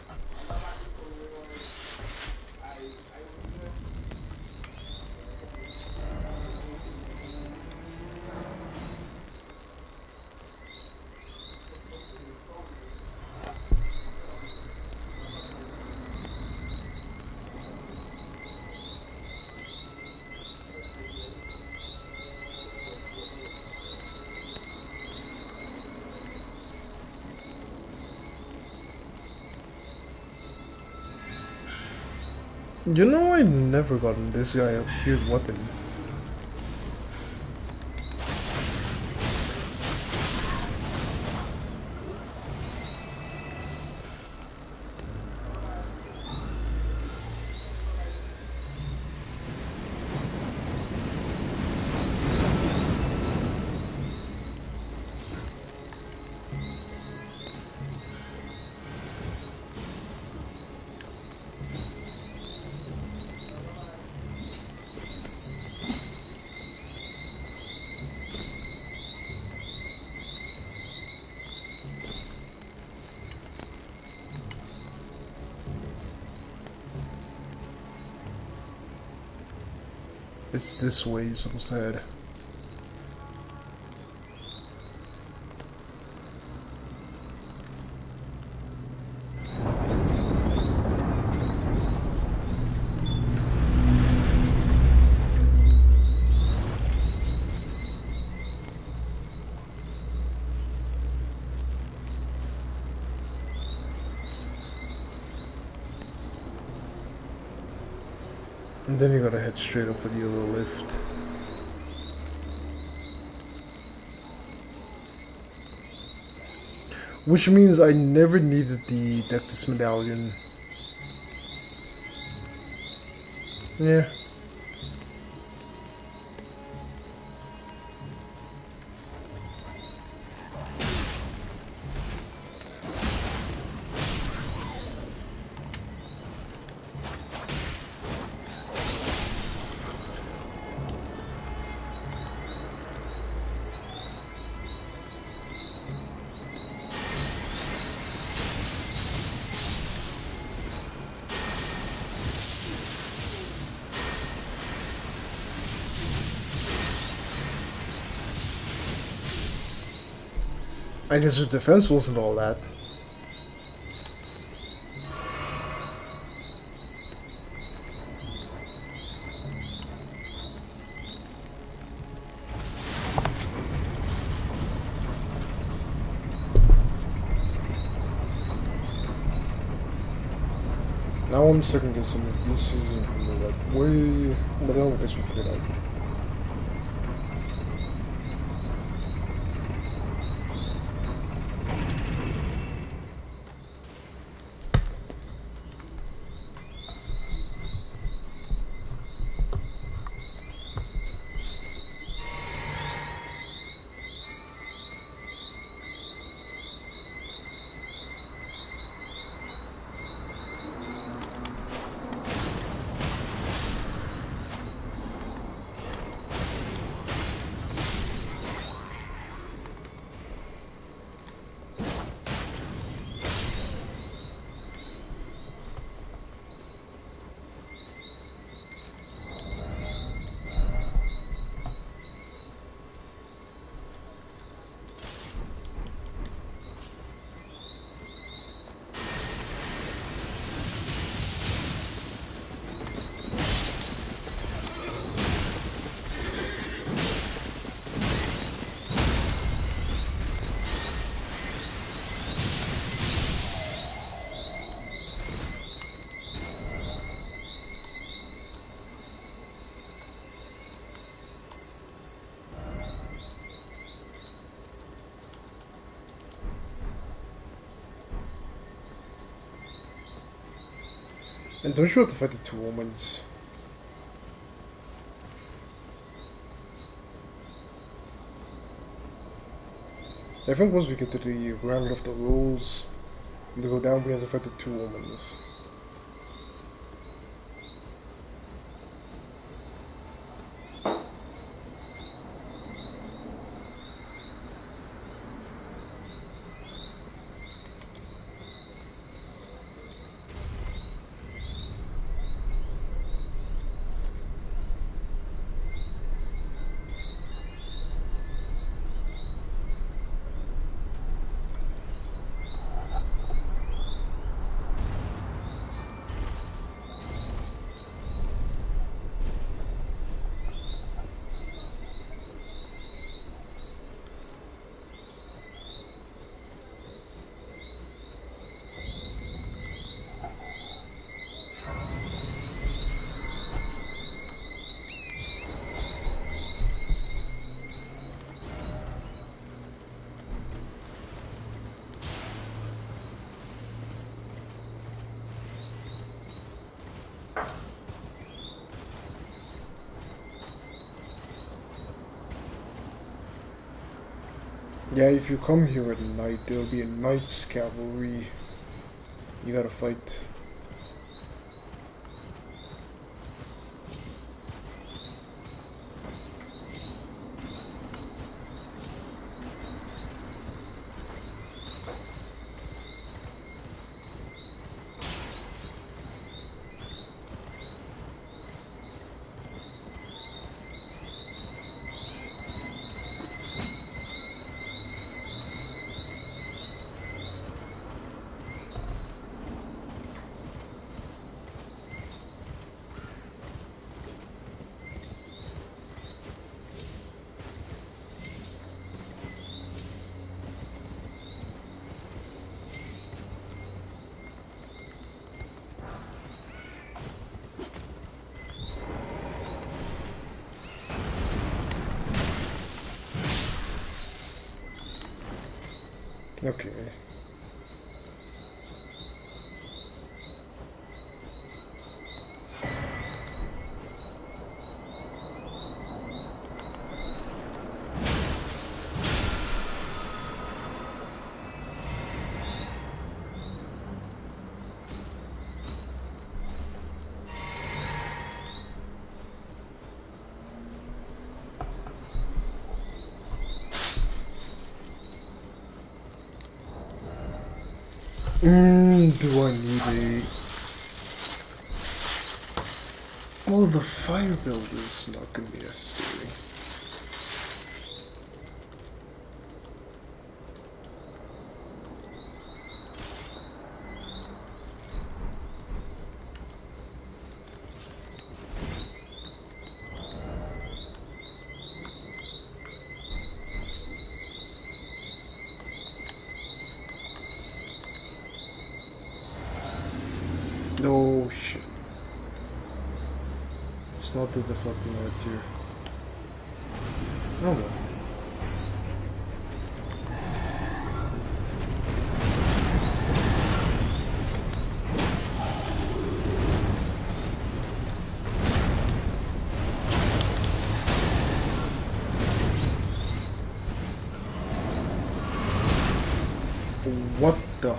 You know, I never gotten this guy a weird weapon. It's this way, so sad. And then you gotta head straight up for the other lift. Which means I never needed the Dectus medallion. Yeah. I guess his defense wasn't all that. Now I'm second guessing if this isn't from the right way, but I don't guess we'll figure it out. And don't you have to fight the two omens? I think once we get to the ground of the rules, we go down, we have to fight the two omens. Yeah, if you come here at night, there'll be a knight's cavalry you gotta fight. Okay. Do I need a... Well, the fire build is not gonna be necessary. No shit. It's not the deflecting right here. Oh well. What the?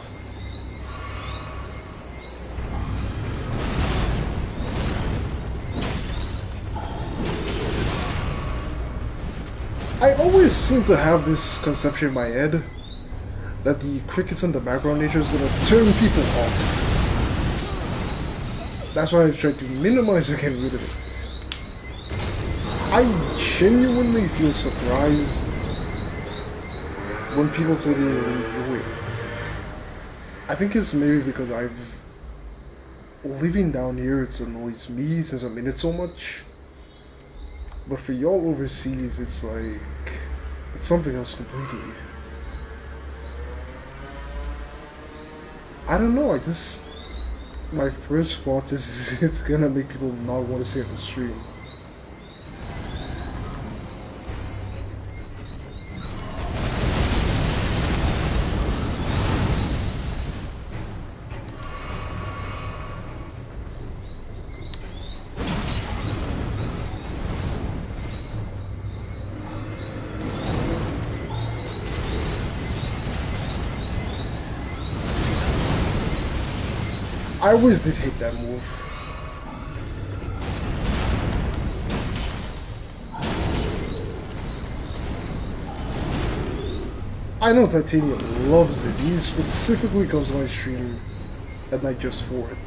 I always seem to have this conception in my head that the crickets in the background nature is gonna turn people off. That's why I try to minimize or get rid of it. I genuinely feel surprised when people say they enjoy it. I think it's maybe because living down here, it annoys me since I'm in it so much. But for y'all overseas, it's like, it's something else completely. I don't know, my first thought is it's gonna make people not want to stay on the stream. I always did hate that move. I know Titanium loves it. He specifically comes to my stream at night just for it.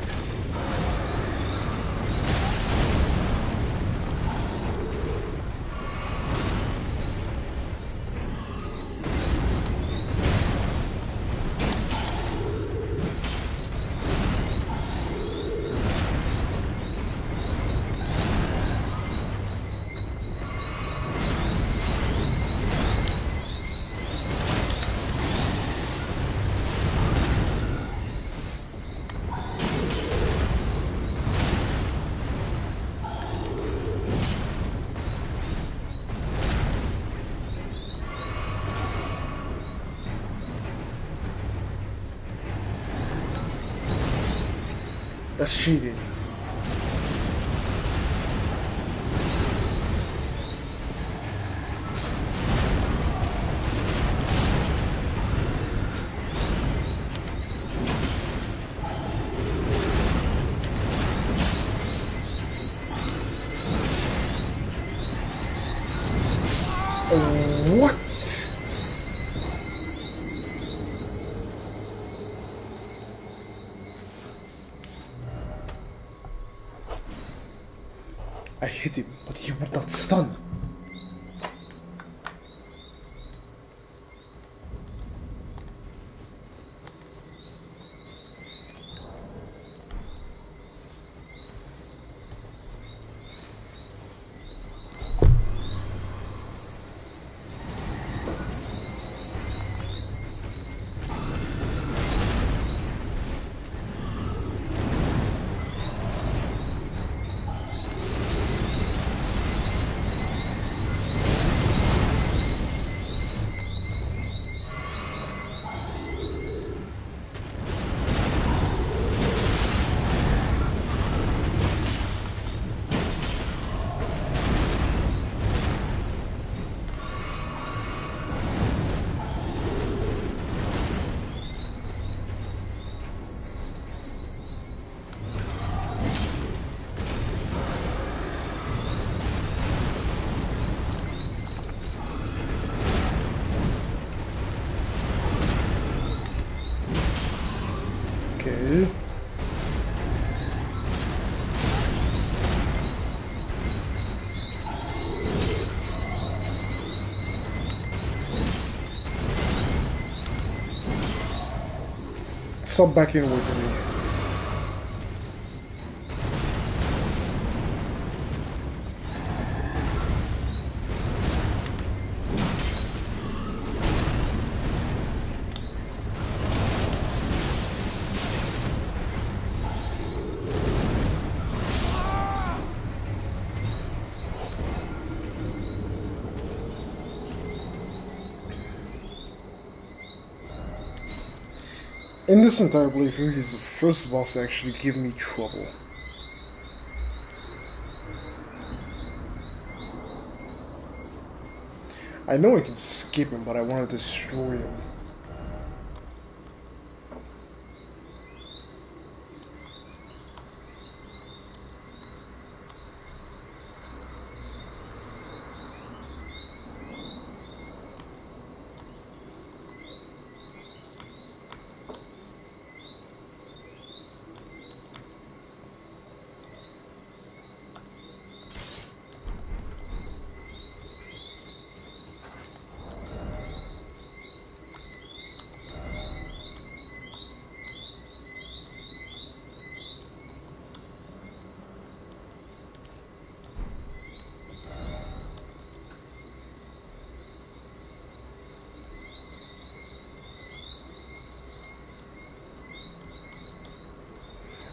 That's cheating. What? I hit him, but he would not stun. Okay. Stop backing away from me. In this entire playthrough, he's the first boss to actually give me trouble. I know I can skip him, but I want to destroy him.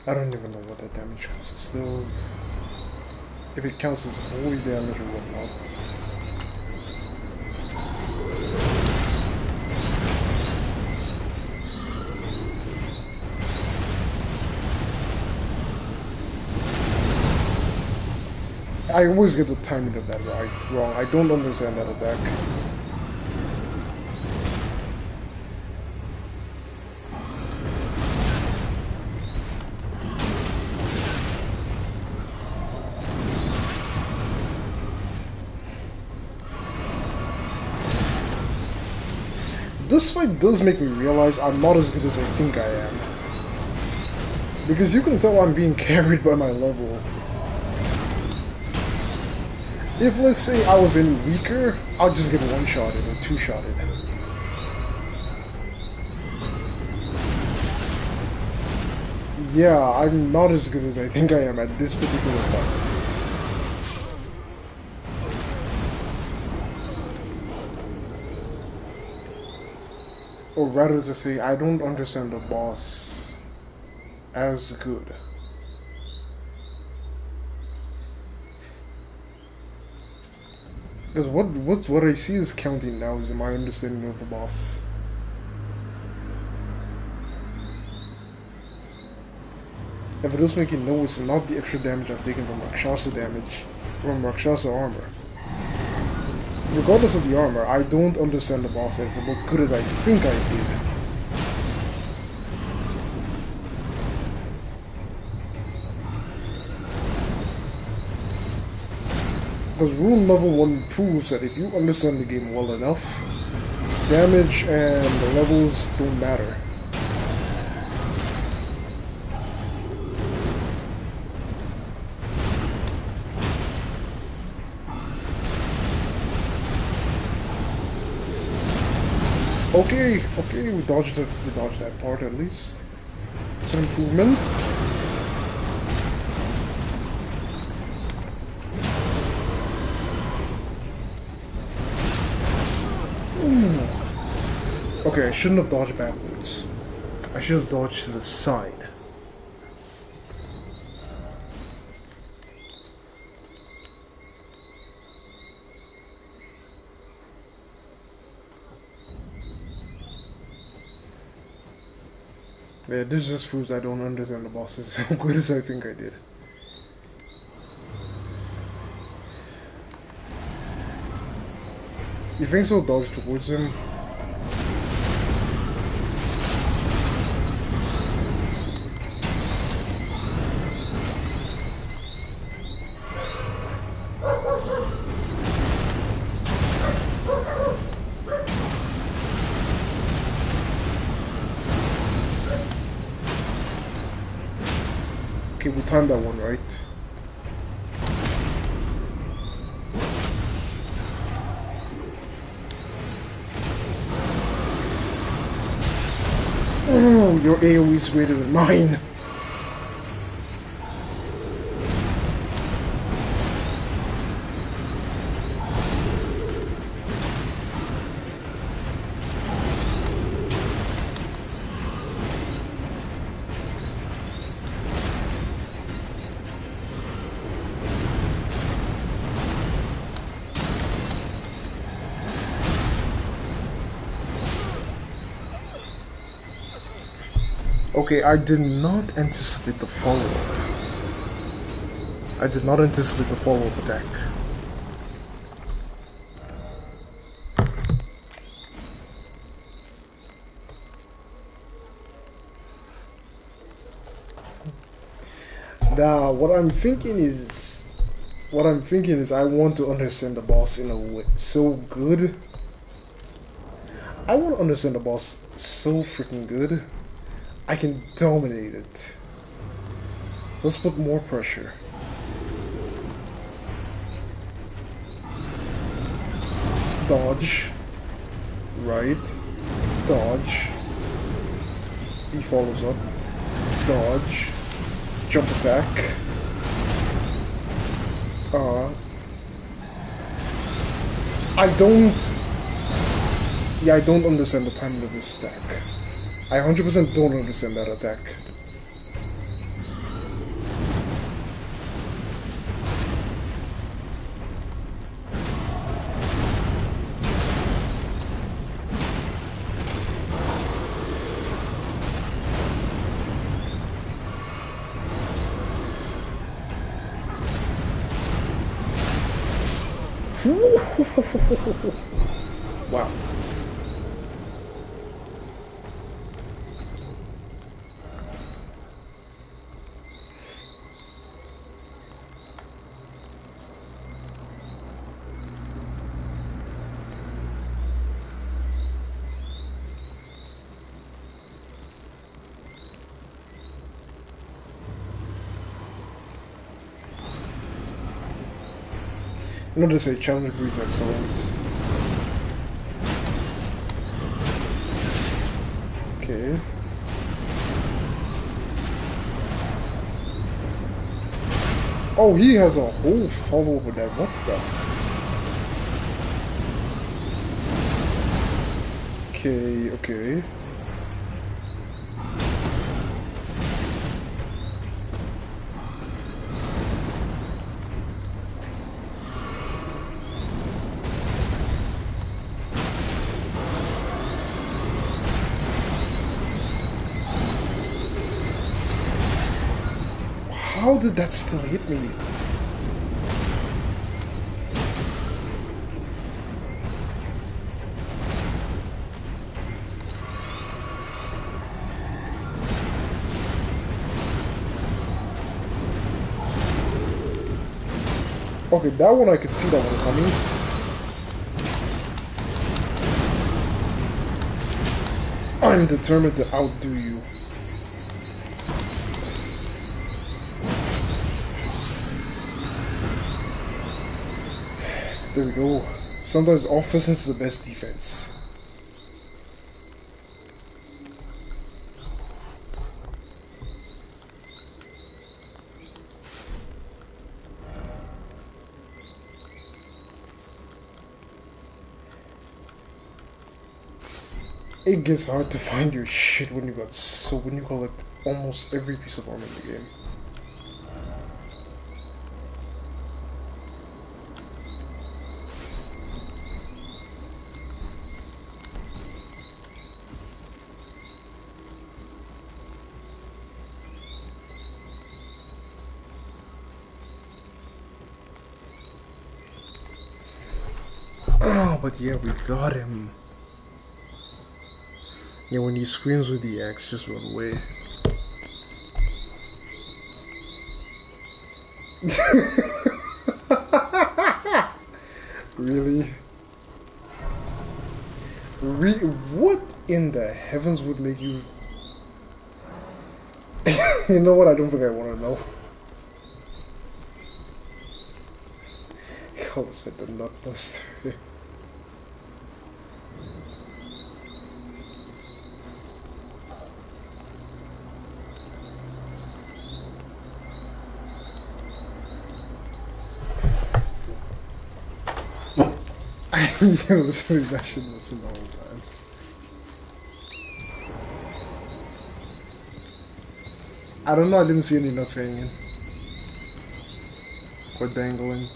I don't even know what that damage consists of. If it counts as holy damage or whatnot. I always get the timing of that wrong. I don't understand that attack. this fight does make me realize I'm not as good as I think I am. Because you can tell I'm being carried by my level. If, let's say, I was any weaker, I'll just get one-shotted or two-shotted. Yeah, I'm not as good as I think I am at this particular fight. Or rather to say, I don't understand the boss as good. Because what I see is counting now is my understanding of the boss. If it does make you know, it's not the extra damage I've taken from Rakshasa armor. Regardless of the armor, I don't understand the boss as good as I think I did. Because rule level 1 proves that if you understand the game well enough, damage and the levels don't matter. Okay, we dodged that part at least. It's an improvement. Ooh. Okay, I shouldn't have dodged backwards. I should have dodged to the side. Yeah, this just proves I don't understand the bosses as good as I think I did. You think so? Dodge towards him. Okay, we timed that one right. Oh, your AoE is greater than mine. Okay, I did not anticipate the follow-up. I did not anticipate the follow-up attack. Now, what I'm thinking is I want to understand the boss in a way so good. I want to understand the boss so freaking good. I can dominate it. Let's put more pressure. Dodge. Right. Dodge. He follows up. Dodge. Jump attack. I don't understand the timing of this stack. I 100% don't understand that attack. Wow. Not to say challenge breeds excellence. Okay. Oh, he has a whole follow-up with that. What the? Okay, okay. How did that still hit me? Okay, that one I could see that one coming. I'm determined to outdo you. There we go. Sometimes offense is the best defense. It gets hard to find your shit when you collect almost every piece of armor in the game. Oh, but yeah, we got him. Yeah, when he screams with the axe, just run away. Really? What in the heavens would make you... You know what? I don't think I want to know. Call this with the Nutbuster. Yeah, literally that shit listen the whole time. I don't know, I didn't see any nuts hanging. Or dangling.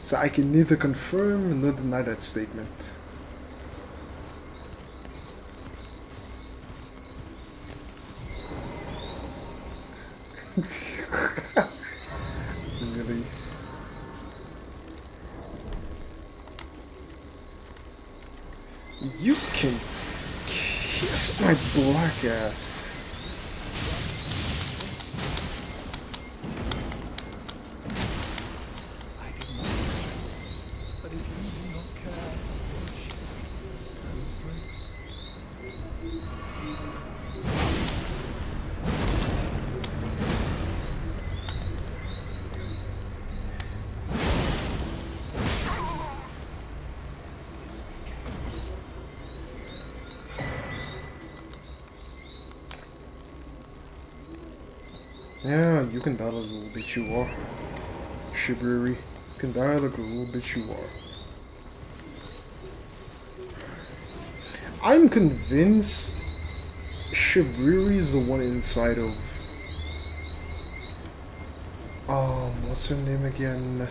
So I can neither confirm nor deny that statement. Really? You can kiss my black ass. Yeah, you can die like a little bitch you are. Shibriri. You can die like a little bitch you are. I'm convinced Shibriri is the one inside of... what's her name again?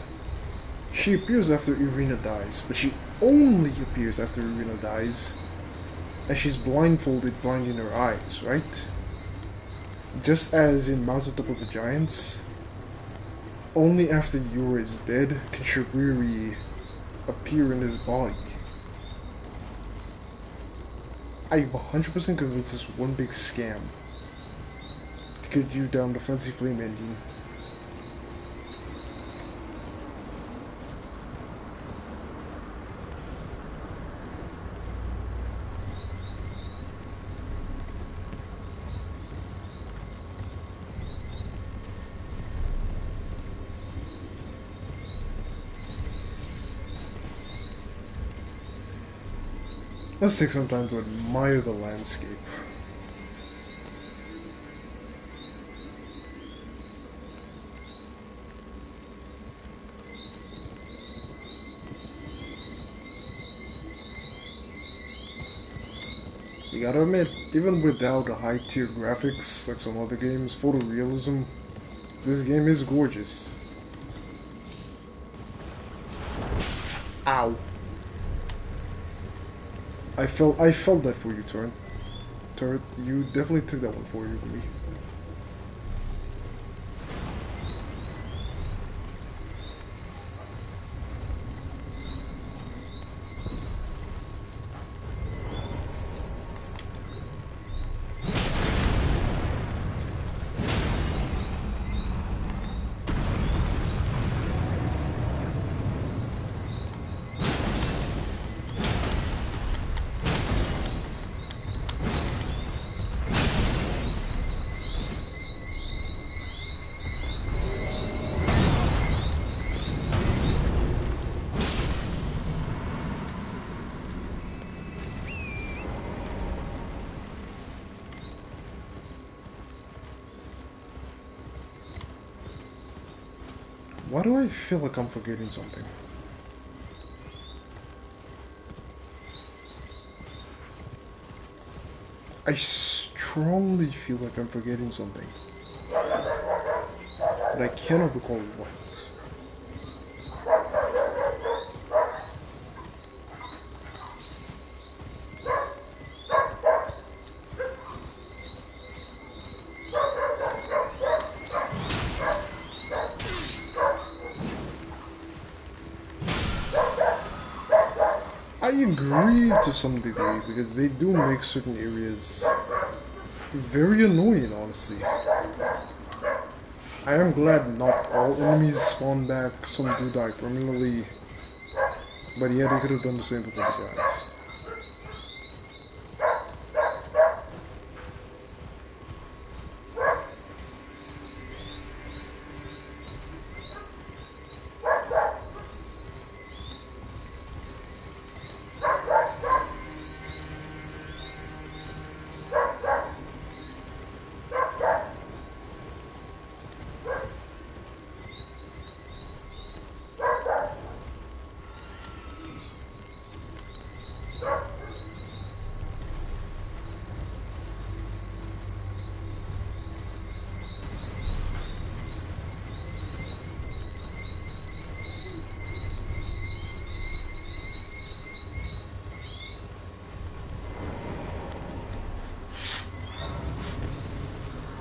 She appears after Irina dies, but she only appears after Irina dies. And she's blindfolded, blinding her eyes, right? Just as in Mountain Top of the Giants, only after Yura is dead can Shibriri appear in his body. I'm 100% convinced it's one big scam to get you down the Frenzy Flame ending. Let's take some time to admire the landscape. You gotta admit, even without the high-tier graphics like some other games, photorealism, this game is gorgeous. Ow. I felt that for you, Turret. You definitely took that one for me. Why do I feel like I'm forgetting something? I strongly feel like I'm forgetting something. But I cannot recall what. I agree to some degree because they do make certain areas very annoying, honestly. I am glad not all enemies spawn back, some do die permanently, but yeah, they could have done the same with the guys.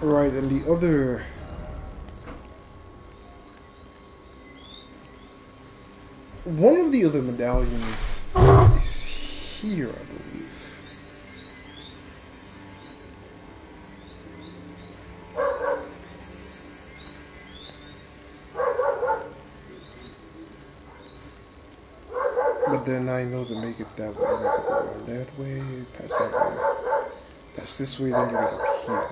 Right, and the other... One of the other medallions is here, I believe. But then I know to make it that way, I need to go around that way, pass that way, pass this way, then you get up here.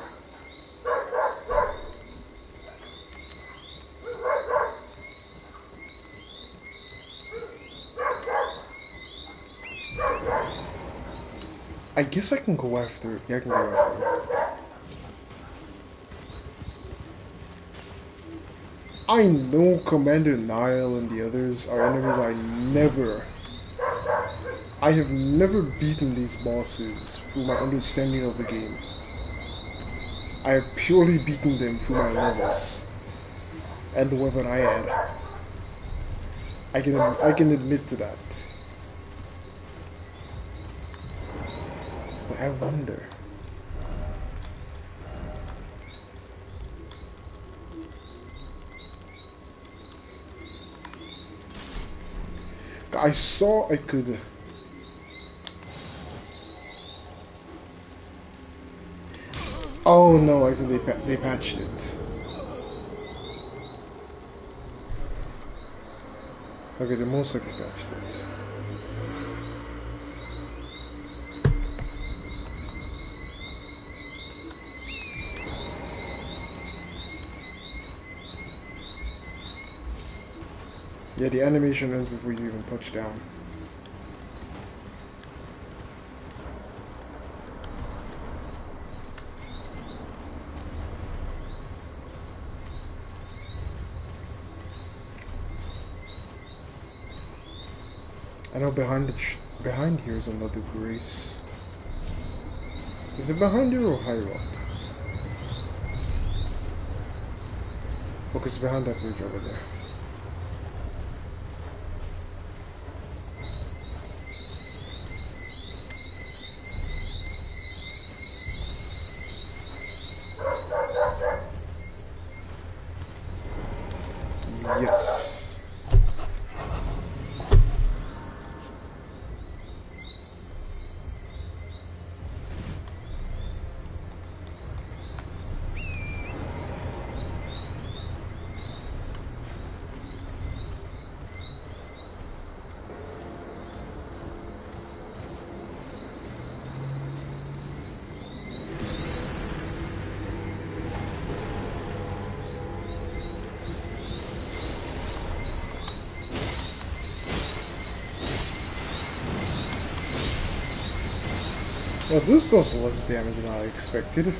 I guess I can go after. Yeah, I can go after him. I know Commander Nile and the others are enemies I have never beaten these bosses through my understanding of the game. I have purely beaten them through my levels and the weapon I had. I can admit to that. But I wonder. I saw I could. Oh no! I think they patched it. Okay, the most likely patched it. Yeah, the animation ends before you even touch down. I know behind here is another grace. Is it behind here or higher up? Focus behind that bridge over there. Yes. Well, this does less damage than I expected.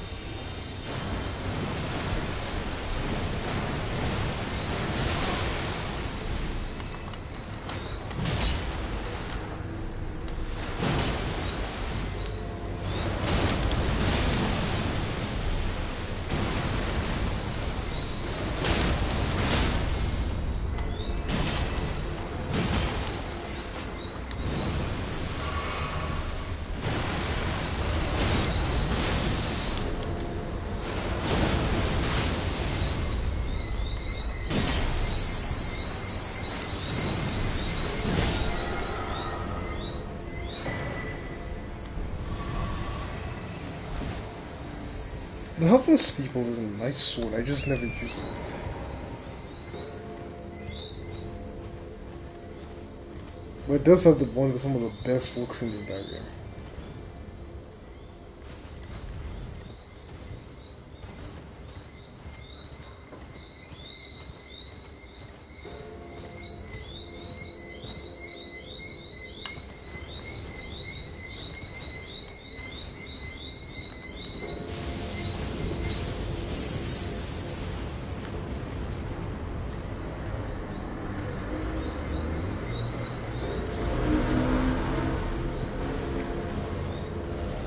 The Helpless Steeple is a nice sword, I just never used it. But it does have some of the best looks in the entire game.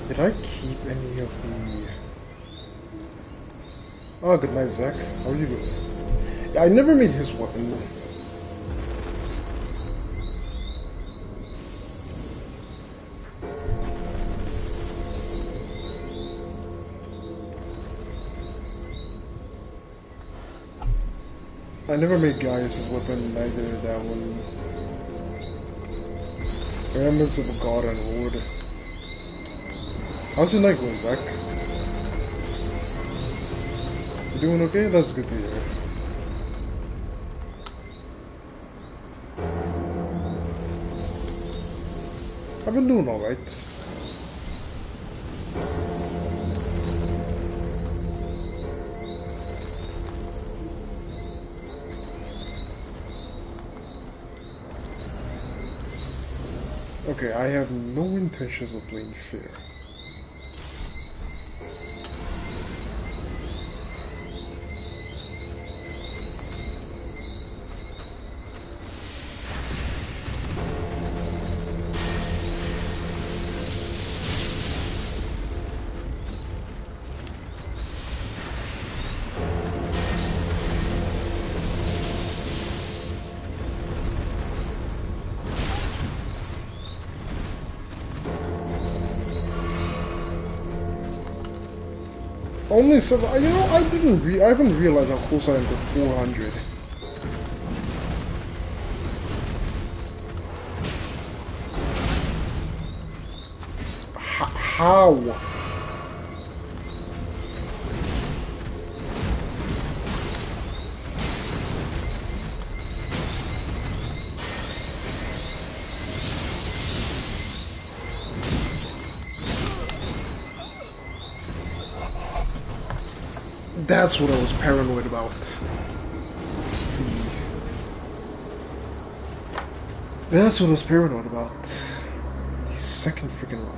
Did I keep any of the... Oh, good night, Zach. How are you doing? Yeah, I never made his weapon. I never made Gaius' weapon, neither that one. Remembrance of the God and Lord. How's your night going, Zach? You doing okay? That's good to hear. I've been doing alright. Okay, I have no intentions of playing fair. Only 7. You know, I haven't realized how close I am to 400. How? That's what I was paranoid about. That's what I was paranoid about. The second freaking line.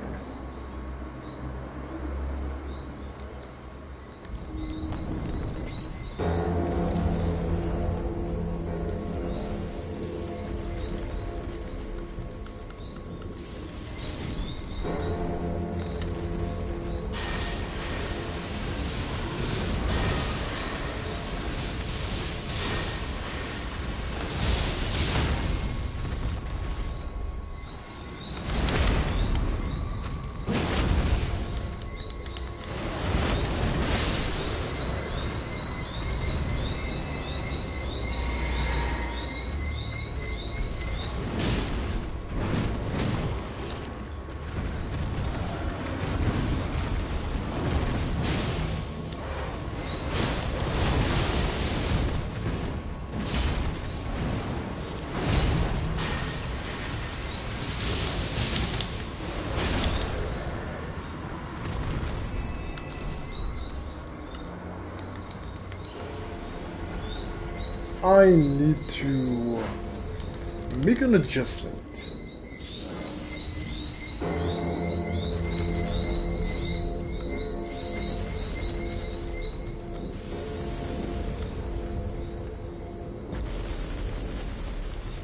I need to make an adjustment.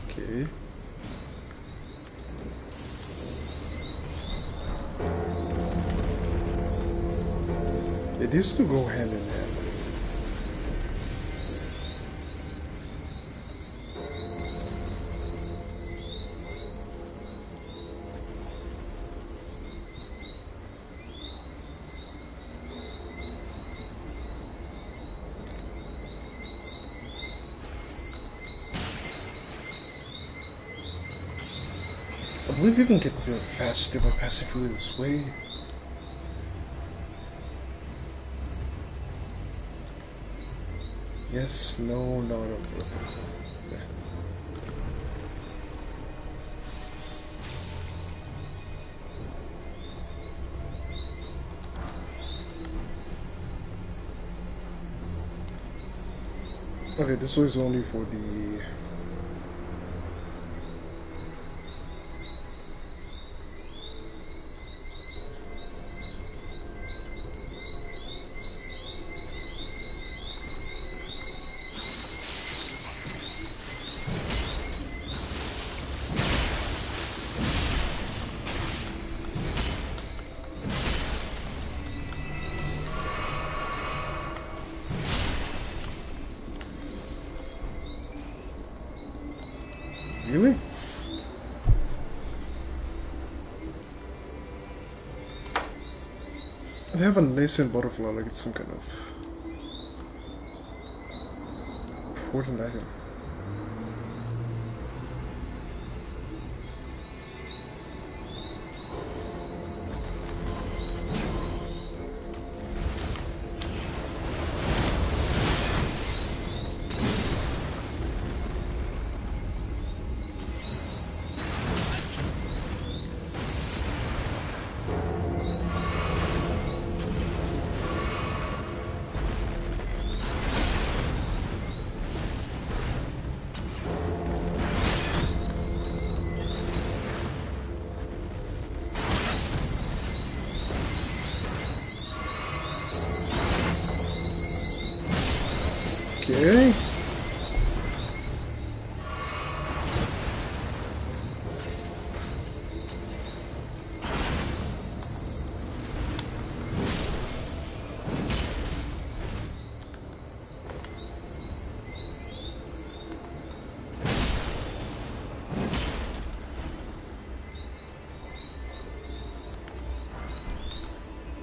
Okay. It used to go hand in hand. I believe you can get the faster by passing through this way. Yes, no, no, I don't think so. Yeah. Okay, this was only for the... Really? They have a nascent butterfly like it's some kind of important item. Okay.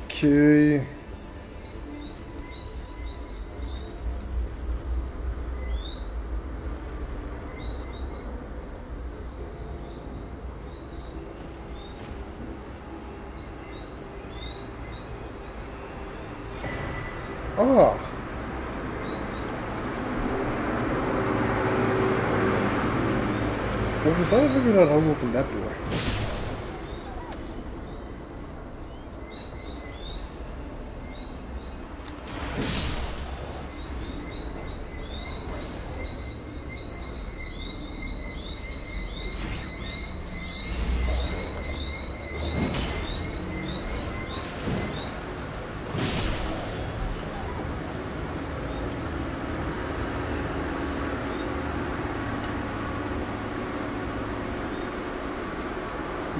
Okay. Ah. Well, we finally figured out how to open that door.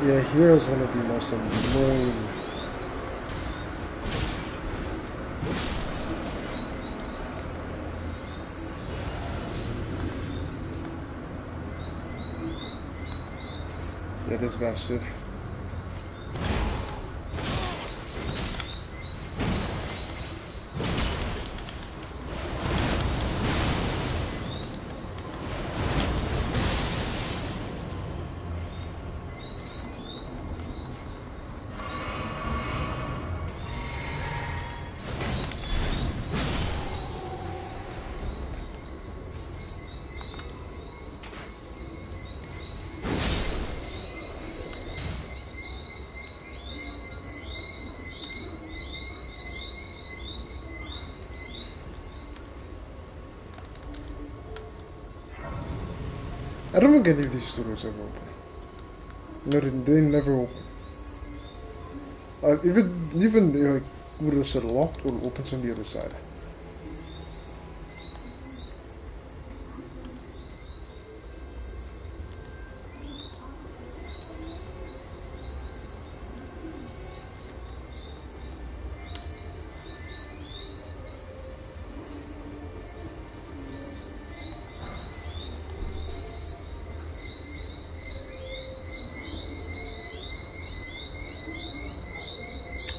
Yeah, here is one of the most annoying. Yeah, this bastard. I don't think any of these doors ever open. No, they never open. Even like would have said locked or opens on the other side.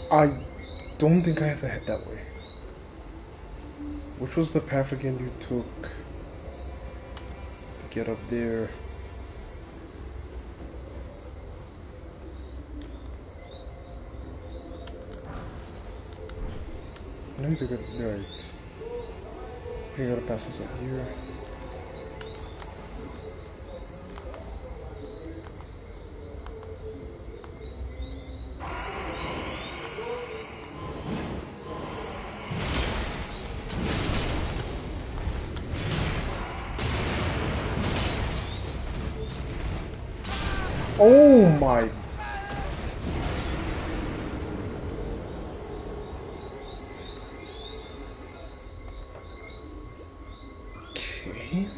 I don't think I have to head that way. Which was the path again you took to get up there? No, he's a good. Right. You gotta pass this up here. Oh my. Okay.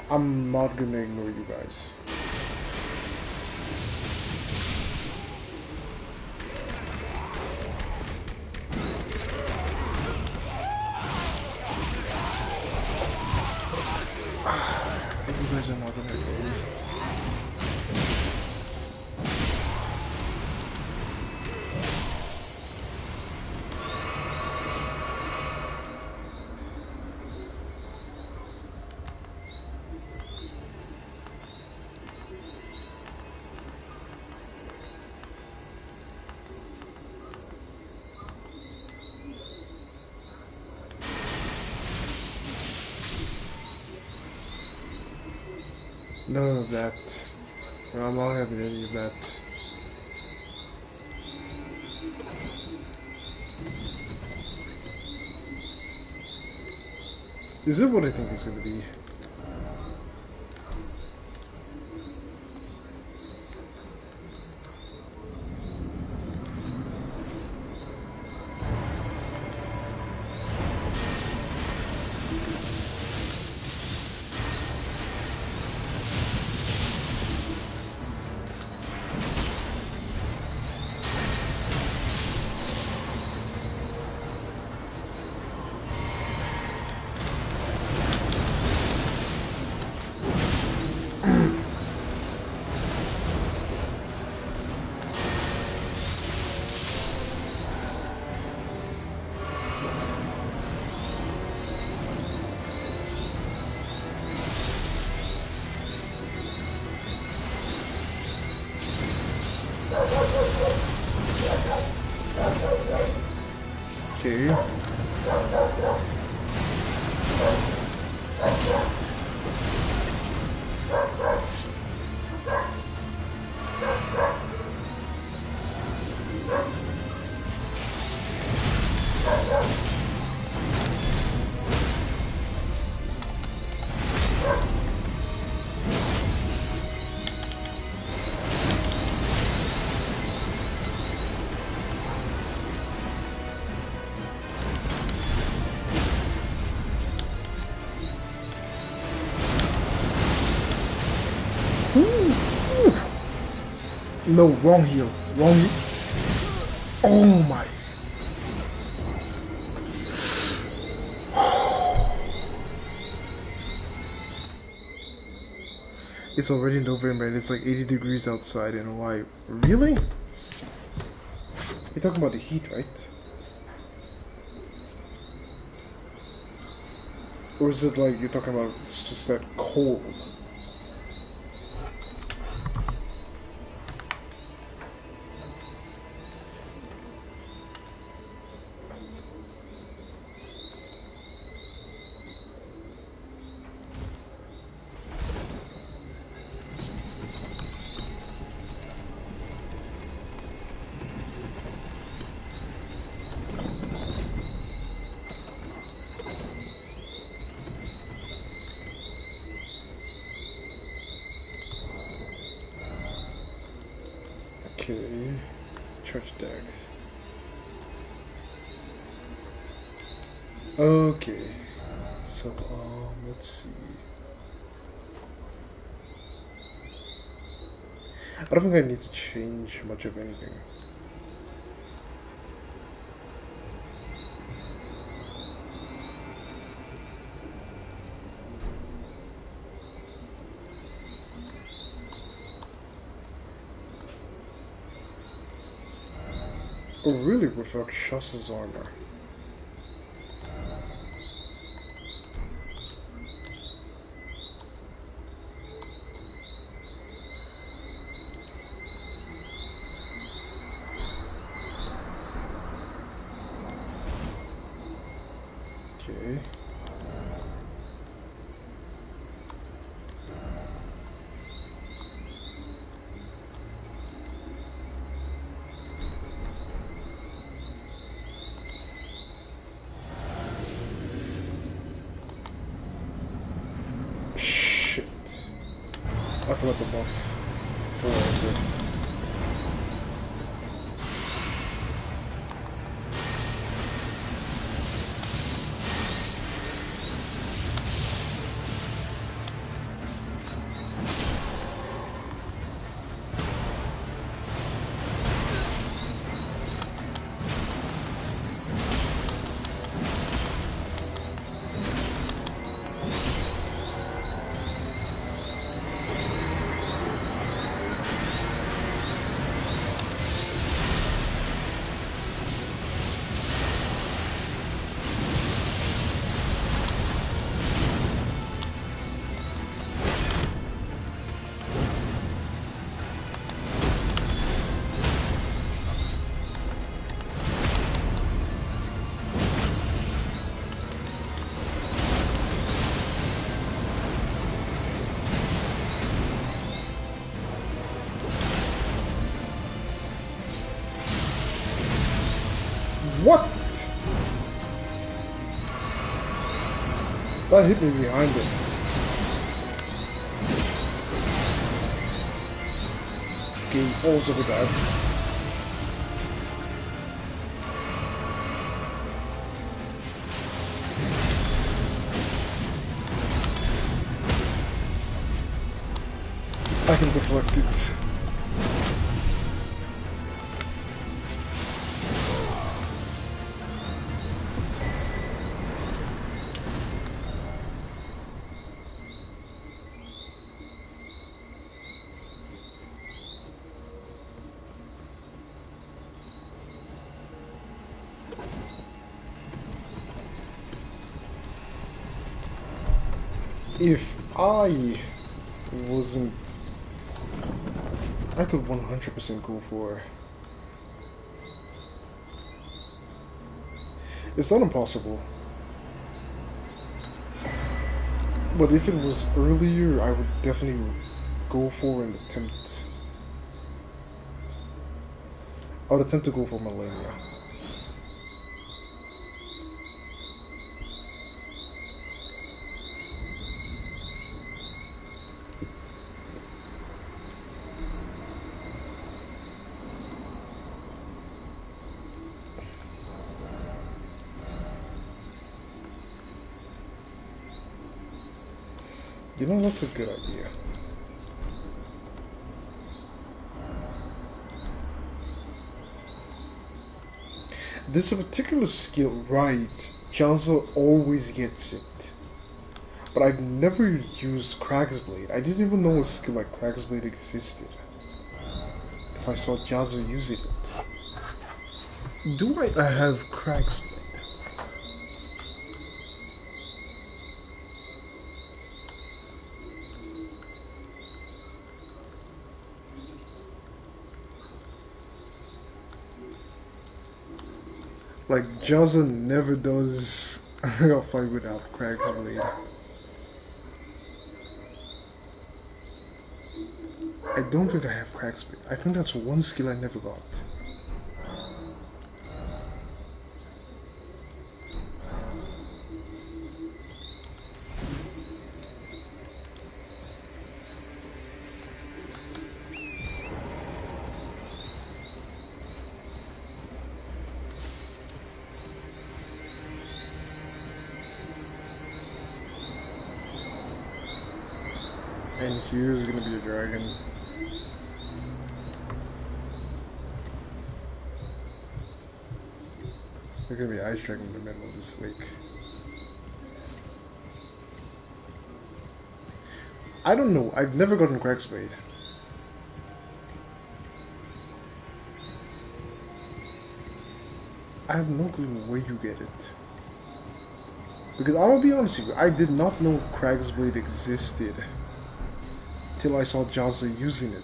I'm not gonna ignore you guys. You guys are not gonna ignore me. None of that. No, I'm not having any of that. Is it what I think it's gonna be? Okay. No, wrong heal. Wrong heal. Oh my. It's already November and it's like 80 degrees outside in Hawaii. Really? You're talking about the heat, right? Or is it like you're talking about it's just that cold? Okay. Church decks. Okay. So, let's see. I don't think I need to change much of anything. Oh, really reflects Shas's armor. Okay. Shit. I forgot the buff. For it. What? That hit me behind it. Game falls over that. I can deflect it. If I wasn't, I could 100% go for. It's not impossible. But if it was earlier, I would definitely go for an attempt. I would attempt to go for Millennia. You know, that's a good idea. There's a particular skill, right? Jazza always gets it. But I've never used Crag's Blade. I didn't even know a skill like Crag's Blade existed. If I saw Jazza using it. Do I have Crag's Blade? Like, Jazza never does a fight without Crag's Blade. I don't think I have Crag's Blade. I think that's one skill I never got. And here's gonna be a dragon. There's gonna be an ice dragon in the middle of this lake. I don't know. I've never gotten Cragsblade. I have no clue where you get it. Because I'm gonna be honest with you, I did not know Cragsblade existed till I saw Johnson using it.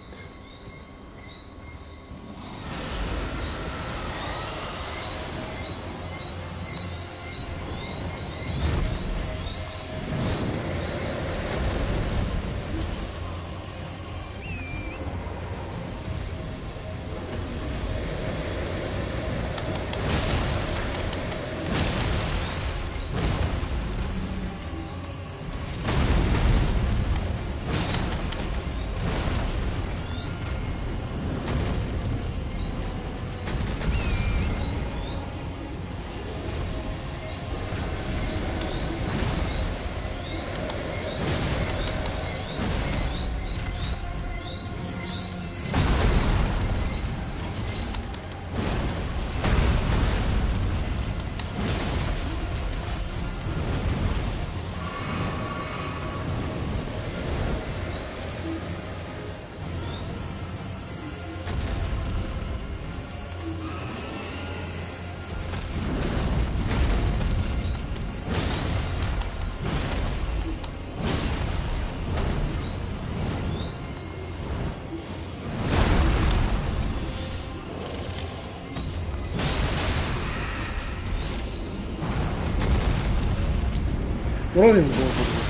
One of them was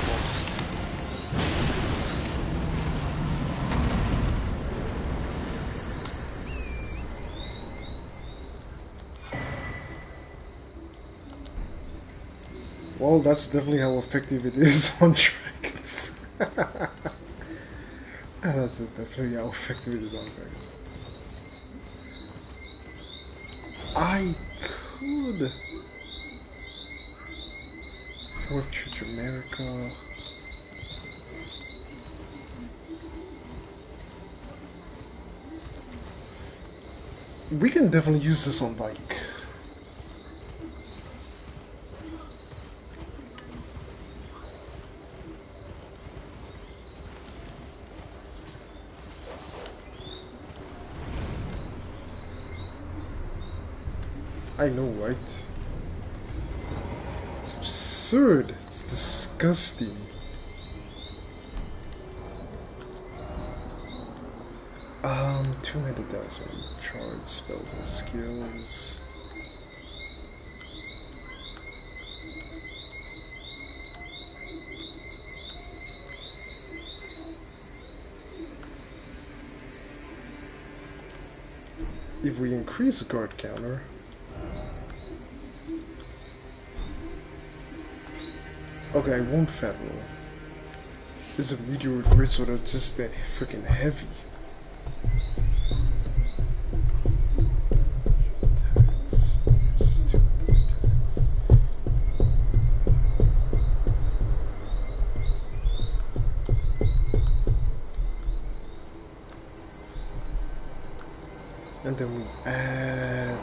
lost. Well, that's definitely how effective it is on dragons. That's definitely how effective it is on dragons. I could... Fourth Church America... We can definitely use this on like... I know, right? It's absurd. It's disgusting. Two-handed dice on charge spells and skills. If we increase the guard counter, okay, I won't fat roll. This is a meteor grid, so that's just that freaking heavy. And then we add...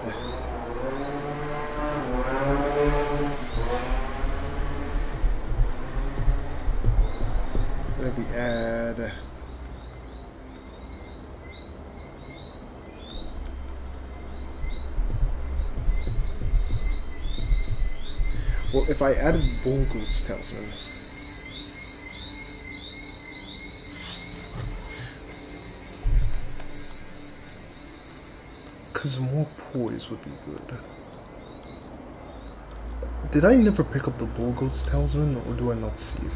Then we add... Well, if I added Bullgoat's Talisman... Because more poise would be good. Did I never pick up the Bullgoat's Talisman, or do I not see it?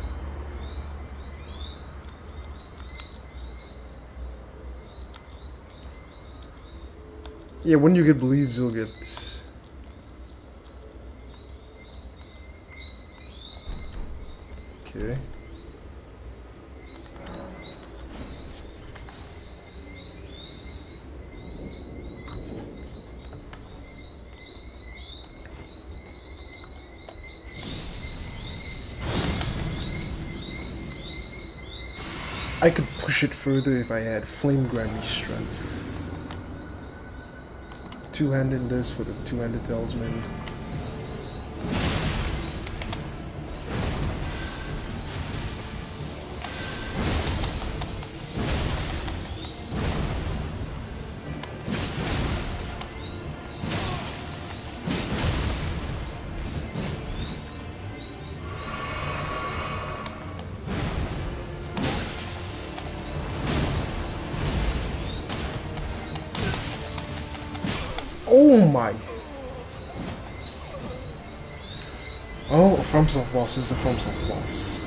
Yeah, when you get bleeds, you'll get... Okay. I could push it further if I had Flame Granny strength. Two-handed this for the two-handed talisman. Oh my! Oh, a FromSoft boss is a FromSoft boss.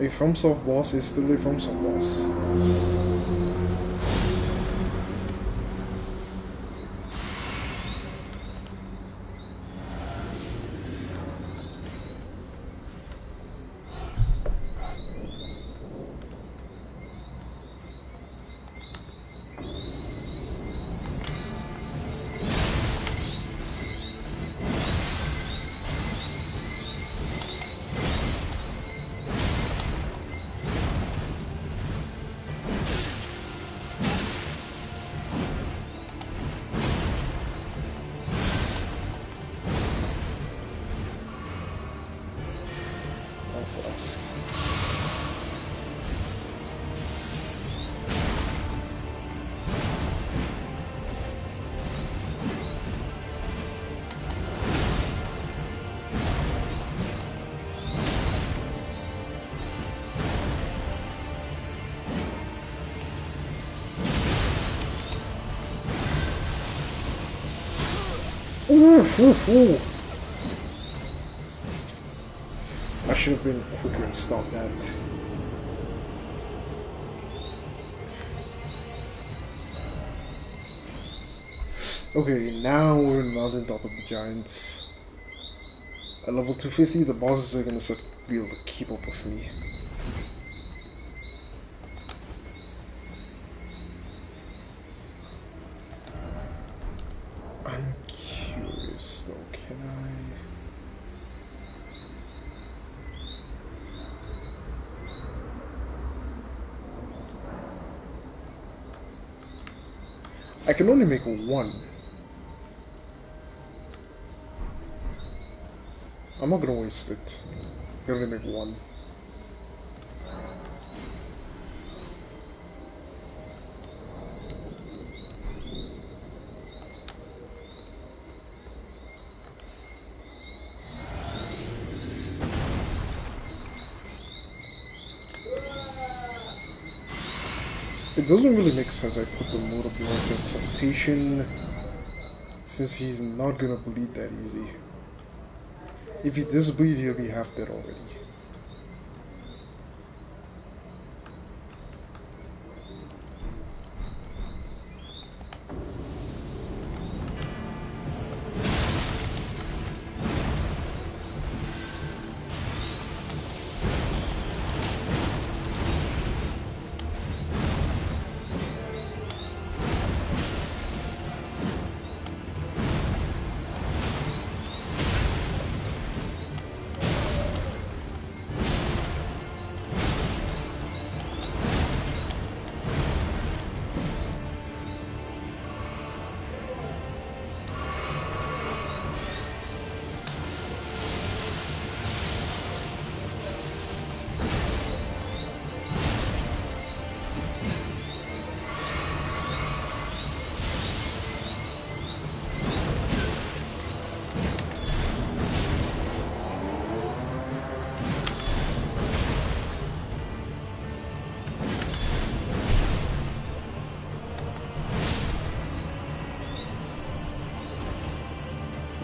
A FromSoft boss is still a FromSoft boss. Ooh, ooh, ooh. I should have been quicker and stopped that. Okay, now we're in the mountain top of the giants. At level 250, the bosses are gonna start to be able to keep up with me. I'm curious though, can I can only make one. I'm not gonna waste it. I can only make one. It doesn't really make sense I put the Motor Blast in Flotation, since he's not gonna bleed that easy. If he does bleed, he'll be half dead already.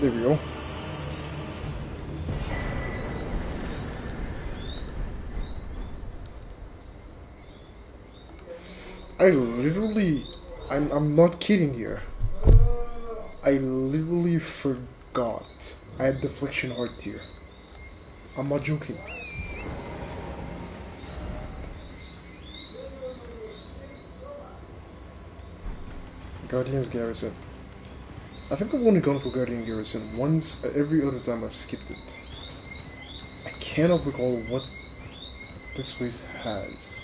There we go. I'm not kidding here. I literally God. I had deflection heart tier. I'm not joking. Guardian's Garrison. I think I've only gone for Guardian Garrison once. Every other time I've skipped it. I cannot recall what this place has.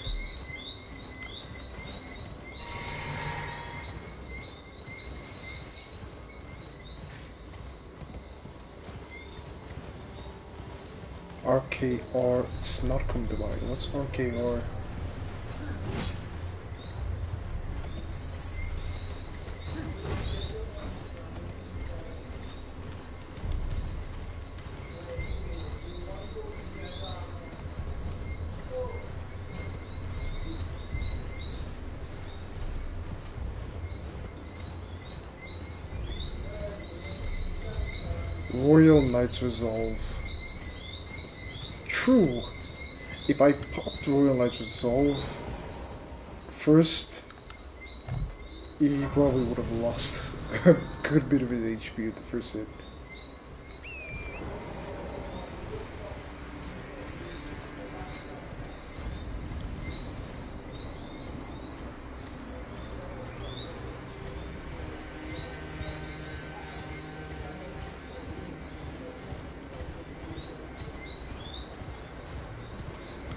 RKR, it's not come to mind. What's RKR? Royal Knight's Resolve. True. If I popped Royal Knight's Resolve first, he probably would have lost a good bit of his HP at the first hit.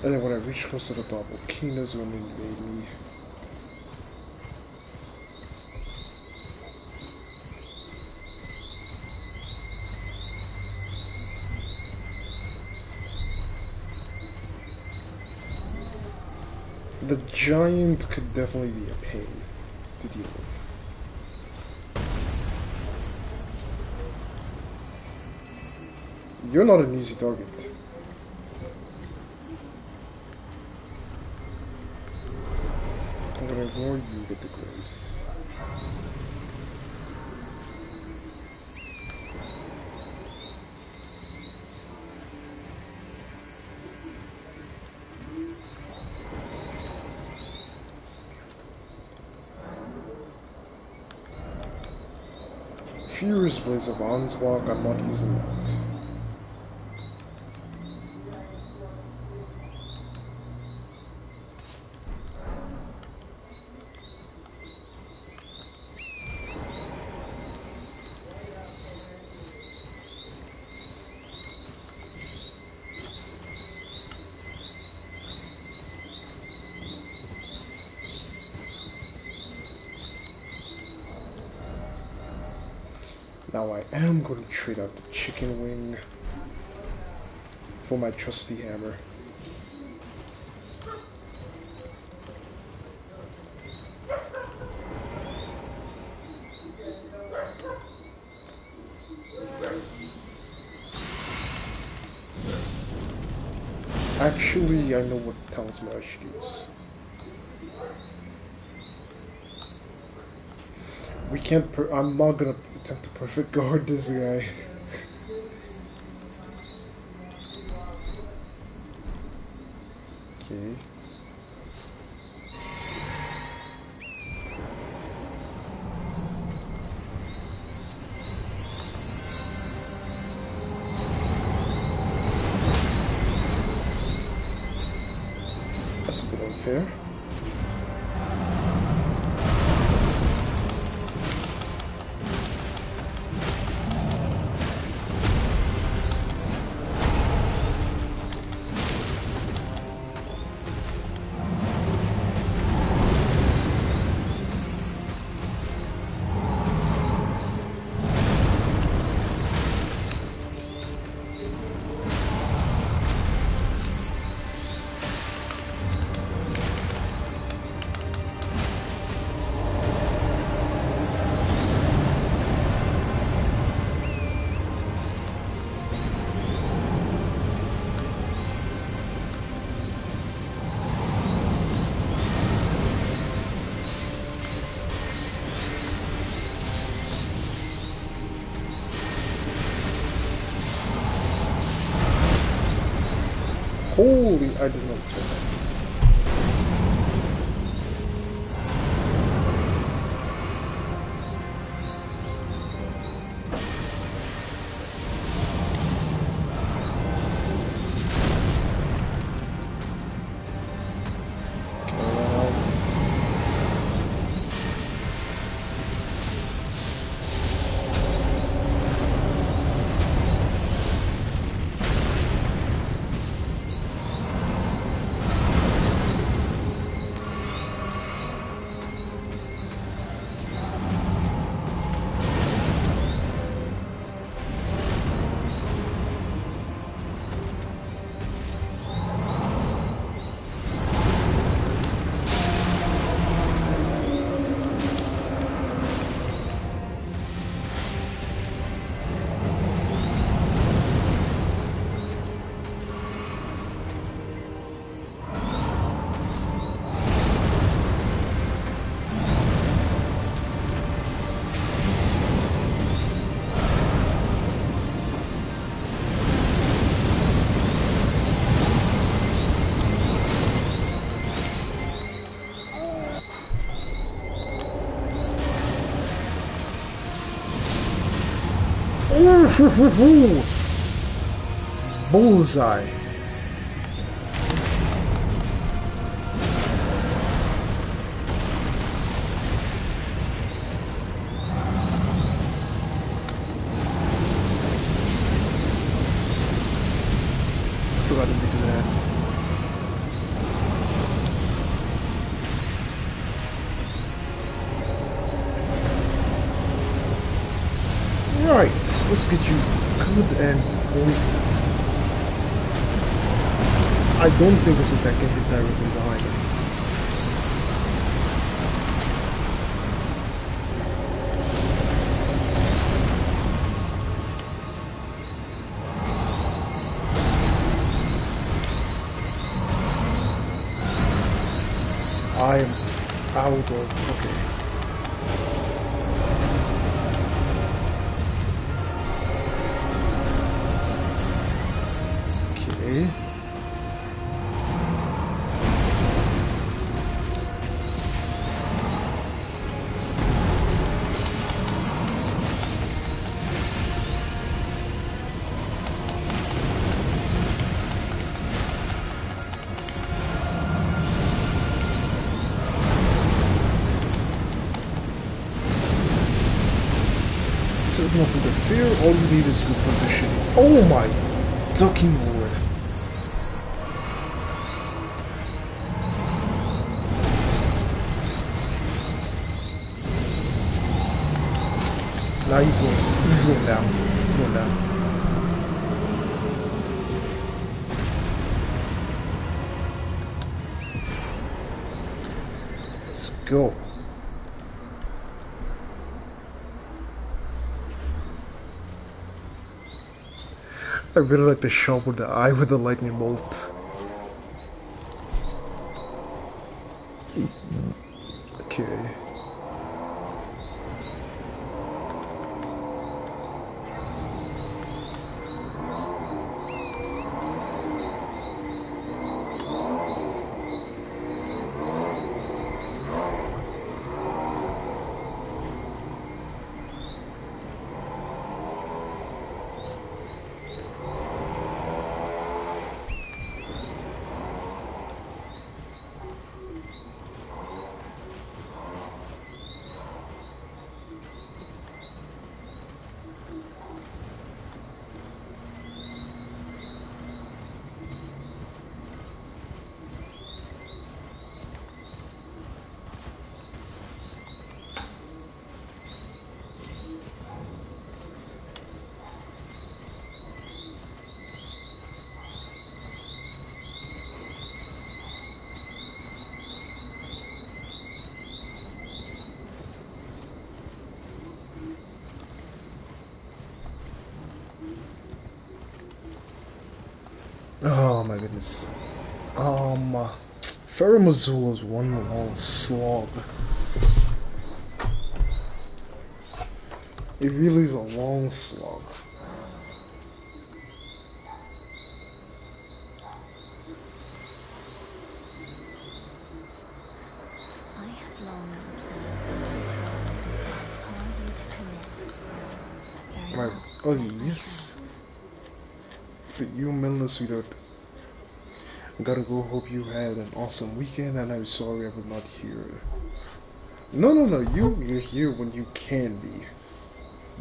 And then when I reach close to the top, Okina's gonna invade me. The giant could definitely be a pain to deal with. You're not an easy target. I'm gonna ignore you with the grace. Furious Blaze of Onslaught, I'm not using that. Now I am going to trade out the chicken wing for my trusty hammer. Actually, I know what talisman I should use. We can't I'm not gonna attempt to perfect guard this guy. Okay. That's a bit unfair. Holy, I did not expect that. Ooh, hoo, hoo, hoo. Bullseye. Forgot to do that. Right, let's get you good and poison. I don't think this attack can hit directly behind him. I'm out of... okay. Okay. So enough with the fear, all you need is good positioning. Oh my ducking lord. Nah, he's going down. He's going down. Let's go. I really like the shot with the eye with the lightning bolt. Okay. Oh my goodness. Ferramazul is one long slog. It really is a long slog. I have long observed that this world can compel you to commit. Very My, well. oh Let my yes. For you, Milner, sweetheart. Gotta go. Hope you had an awesome weekend, and I'm sorry I was not here. No. You're here when you can be.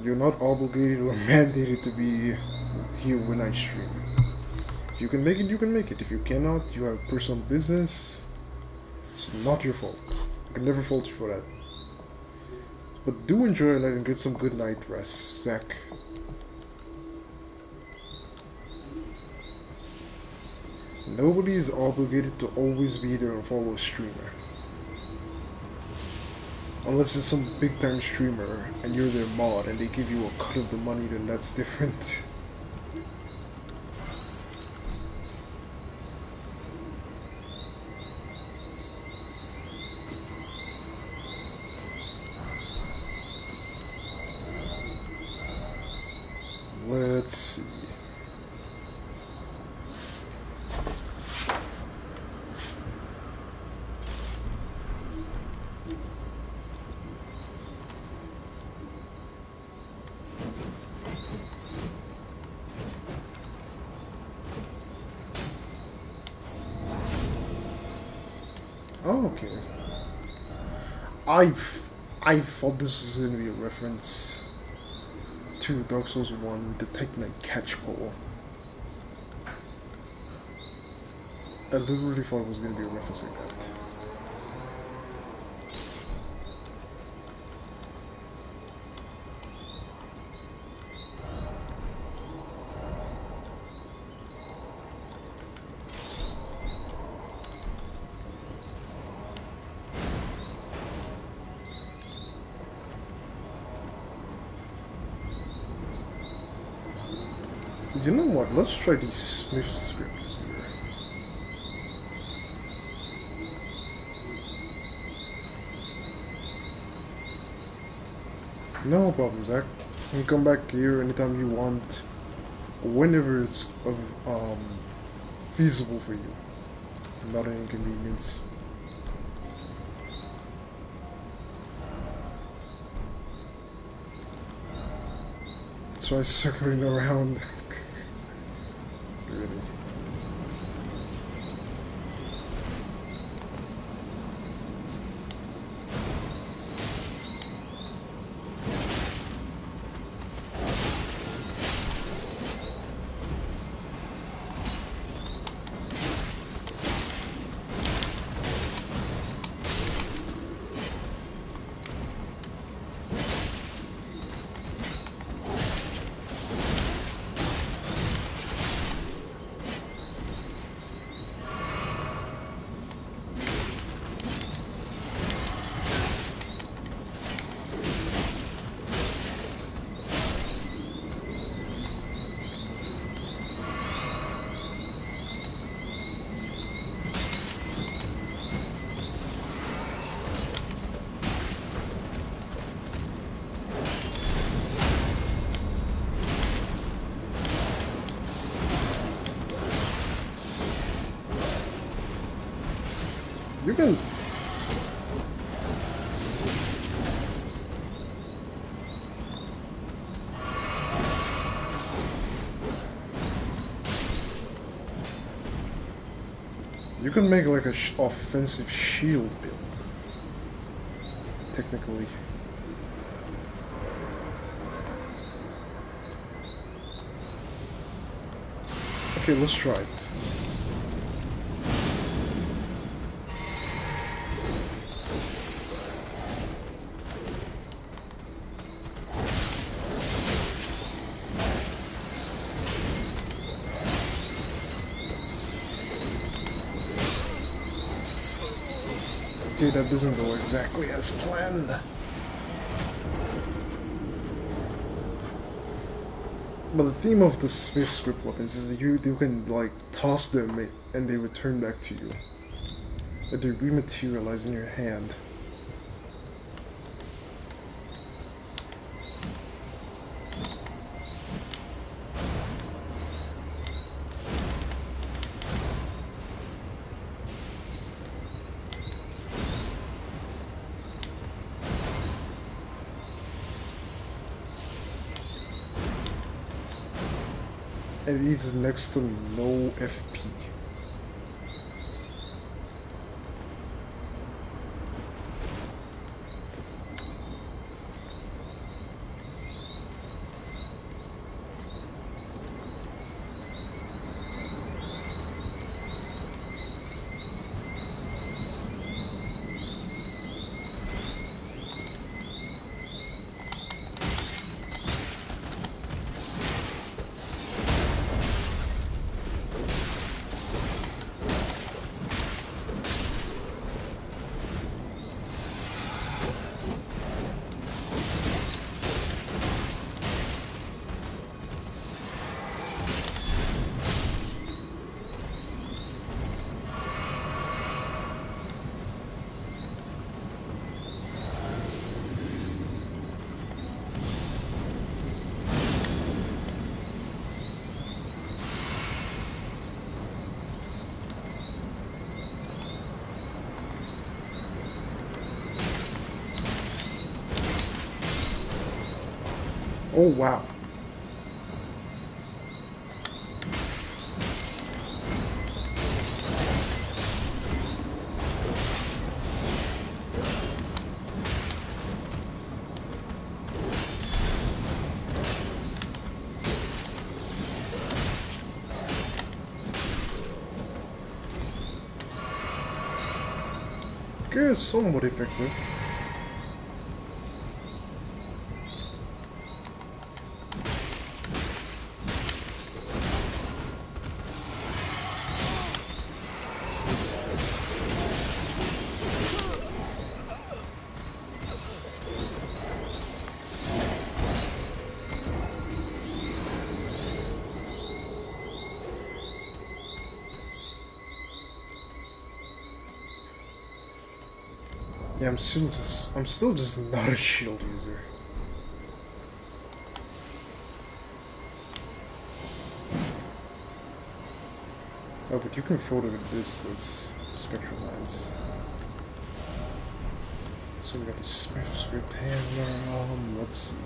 You're not obligated or mandated to be here when I stream. If you can make it, you can make it. If you cannot, you have personal business. It's not your fault. I can never fault you for that. But do enjoy it and get some good night rest, Zach. Nobody is obligated to always be there and follow a streamer. Unless it's some big time streamer and you're their mod and they give you a cut of the money, then that's different. Let's see. Okay. I thought this was gonna be a reference to Dark Souls 1, the Titanite catchpole. I literally thought it was gonna be a reference like that. You know what? Let's try the Smith script here. No problem, Zach. You can come back here anytime you want, whenever it's feasible for you. Not an inconvenience. Try circling around. Really. You can... You can make like a offensive shield build, technically. Okay, let's try it. Okay, that doesn't go exactly as planned. But the theme of the Smith script weapons is that you can like toss them and they return back to you. And they rematerialize in your hand. And it is next to no FP. Oh wow. Yeah, it's somewhat effective. Yeah, I'm still just not a shield user. Oh, but you can photo at distance. Spectral lines. So we got the Smith's grip hammer. Let's see.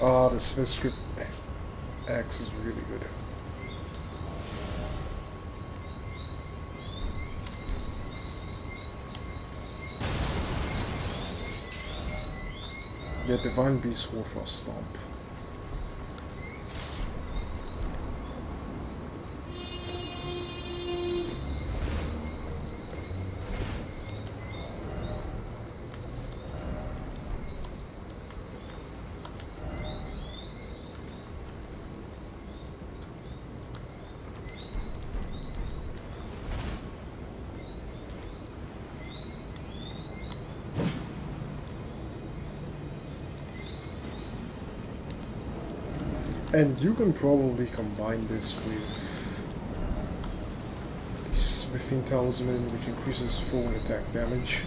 Ah, the Smith's grip axe is really good. Yeah, Divine Beast Warfrost Stomp. And you can probably combine this with the Smithing Talisman, which increases full attack damage.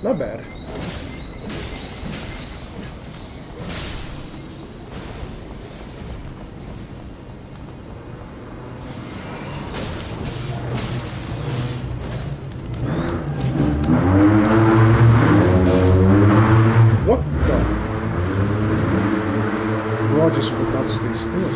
Not bad. What the? Rogers would not stay still.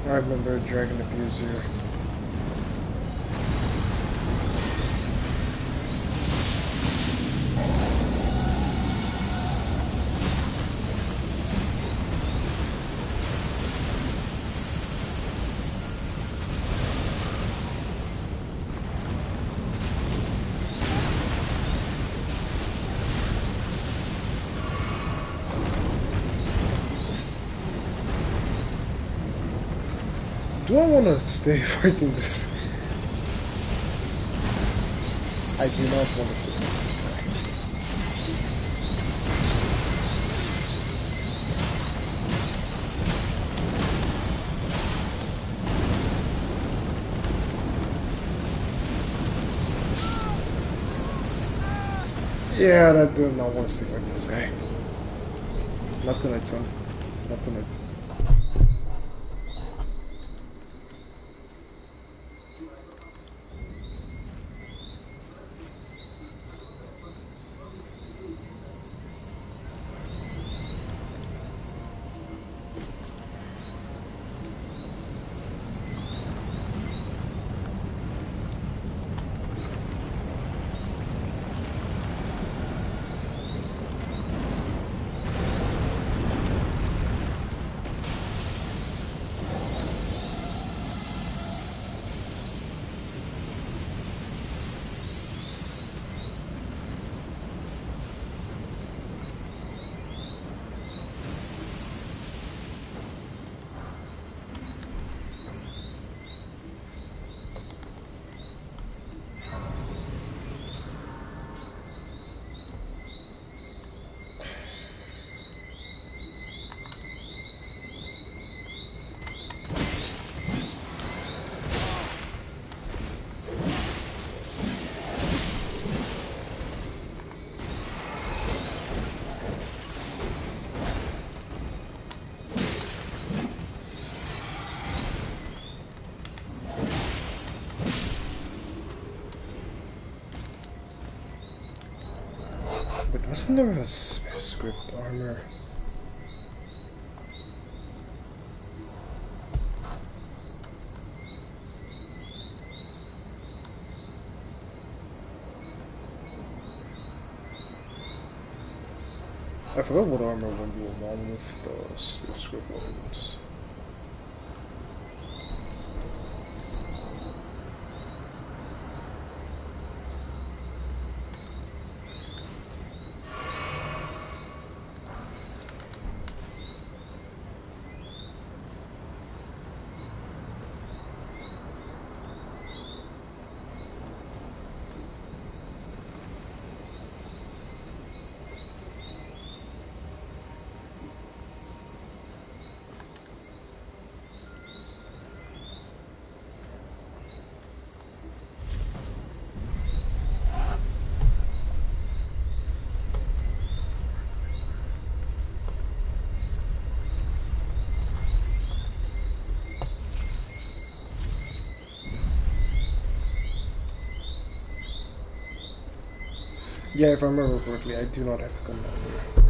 I remember Dragon Abuser. Do I want to stay fighting this? I do not want to sleep. Yeah, I do not want to stick like this guy. Not tonight, son. Not tonight. But wasn't there a script armor? I forgot what armor would be along with the script weapons. Yeah, if I remember correctly, I do not have to come down here.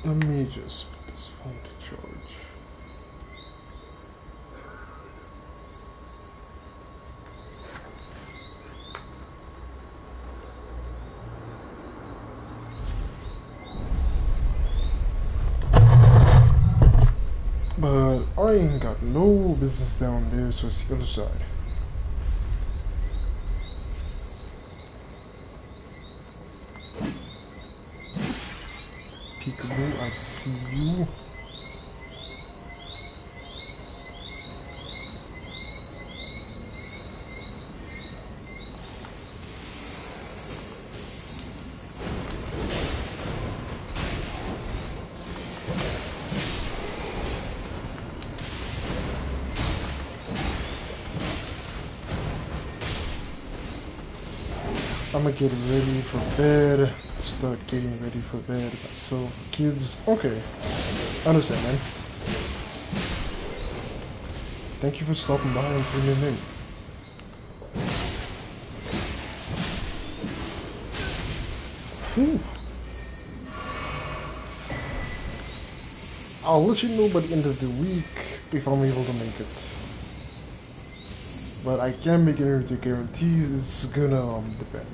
Let me just put this phone to charge. But I ain't got no business down there, so it's the other side. Peekaboo, I see you. I'm gonna get ready for bed. Start getting ready for bed. So, kids, okay. I understand, man. Thank you for stopping by and tuning in. Whew. I'll let you know by the end of the week if I'm able to make it. But I can't make any guarantees. It's gonna depend.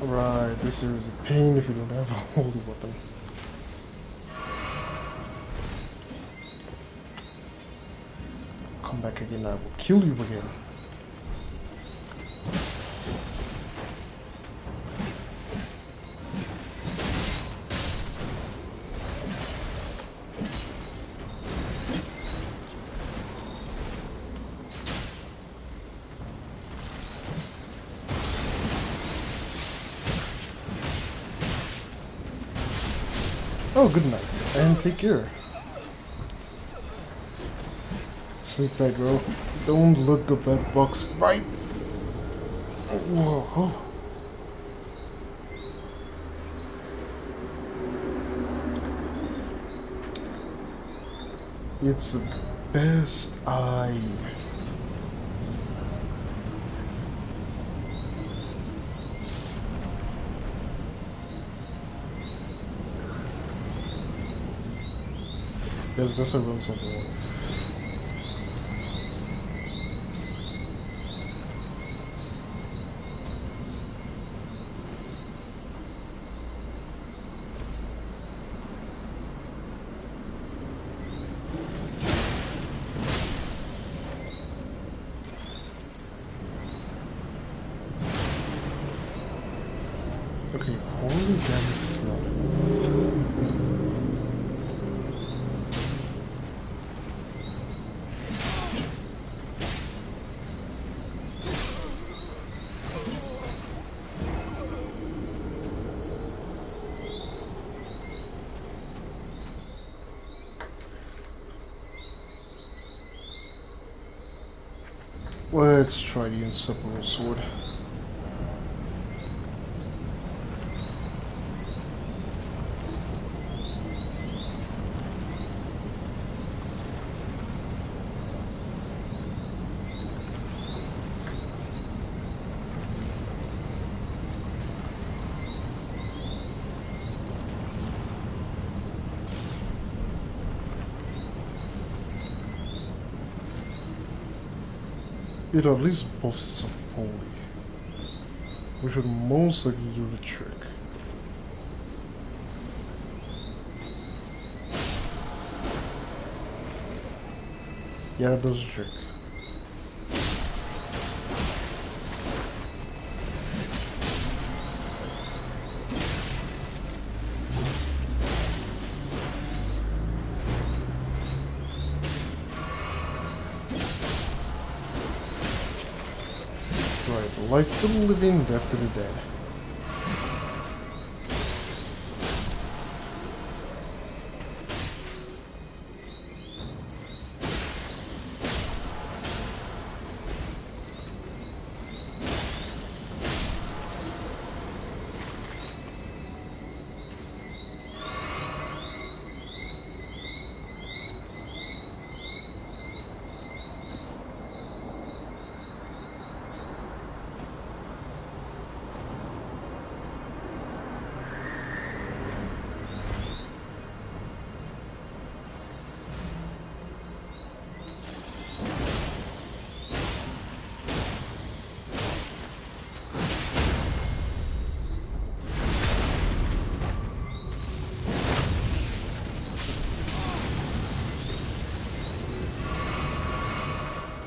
Right, this is a pain if you don't have a holy weapon. Come back again, I will kill you again. Oh, good night, and take care. Sleep tight, bro. Don't let the bed bugs bite. Whoa. It's the best eye. It's best I run something. Okay, holy damage is not. Let's try the inseparable sword. It at least boasts some holy, which would most likely do the trick. Yeah, it does the trick. Right, life to the living, death to the dead.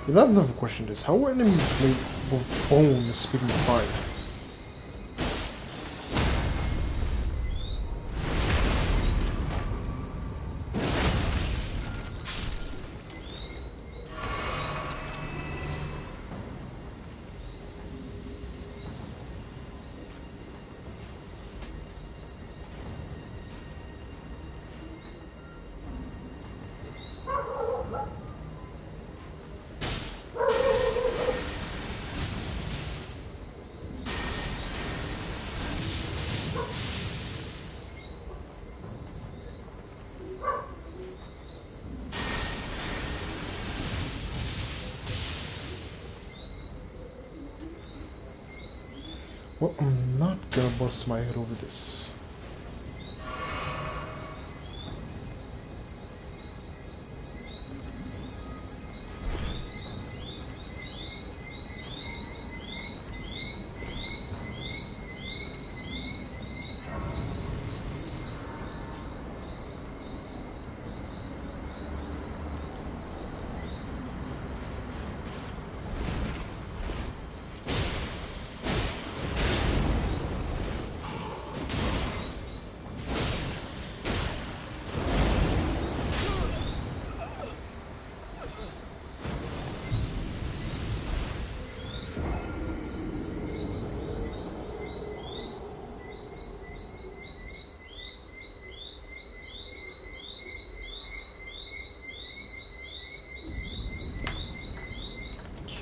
Another question is, how are enemies made both bone and spitting fire? Well, I'm not gonna bust my head over this.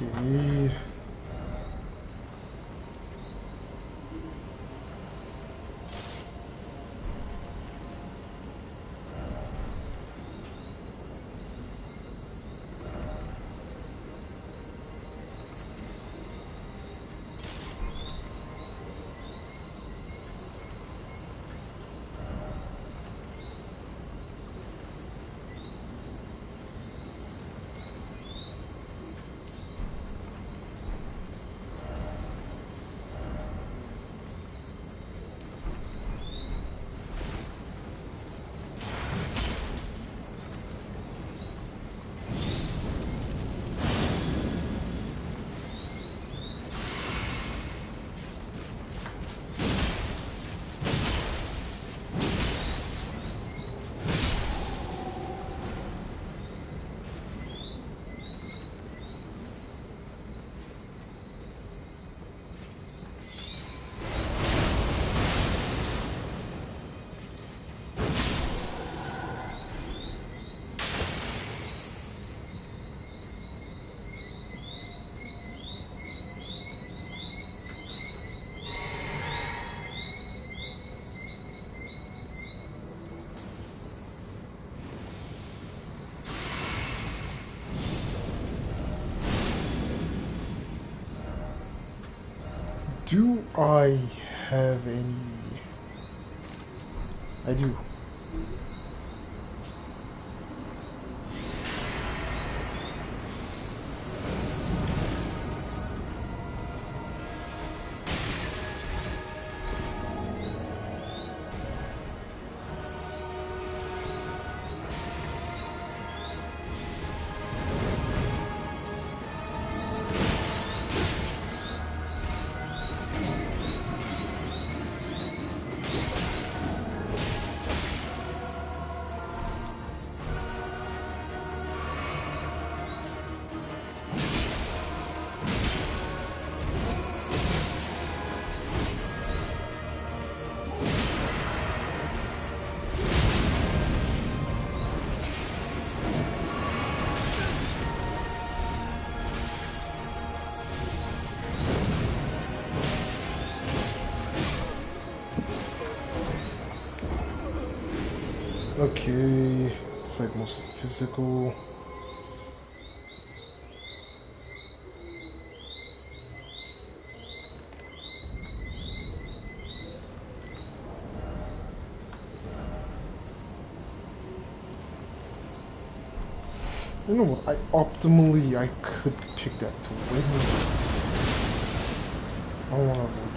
Okay. Do I have any? I do. Okay, fight mostly physical. You know what? I could pick that to win. I don't want to.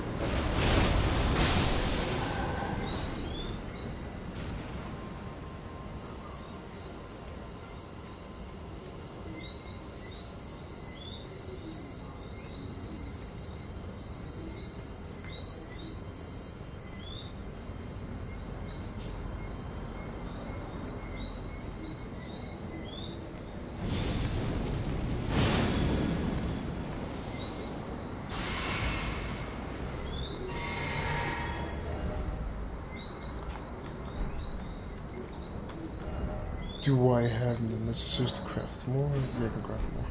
Do I have the necessary to craft more? Yeah, I can craft more.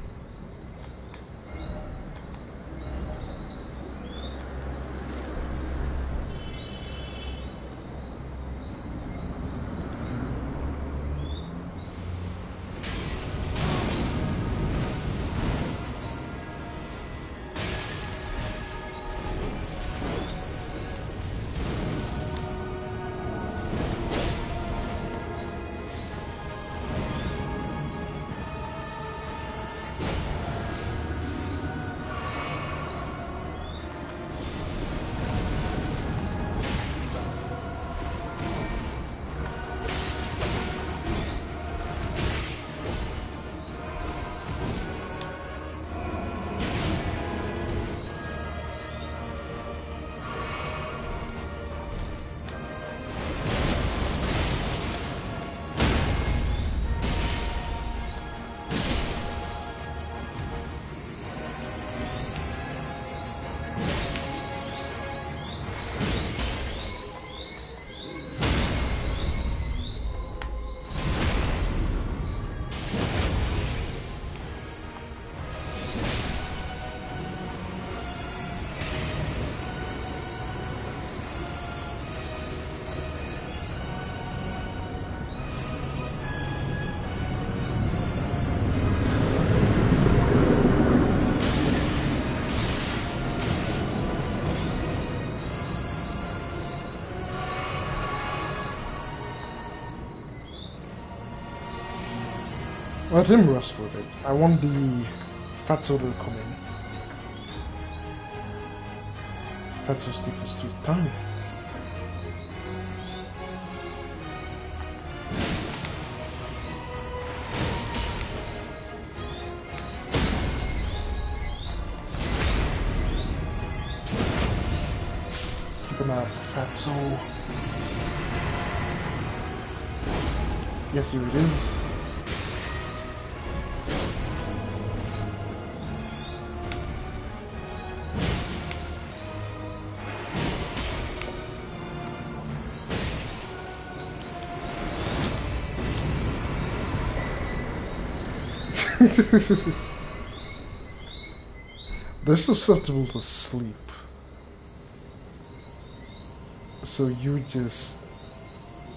Let him rest for a bit. I want the Fatso to come in. Fatso's sleep is too time. Keep an eye out for Fatso. Yes, here it is. They're susceptible to sleep. So you just...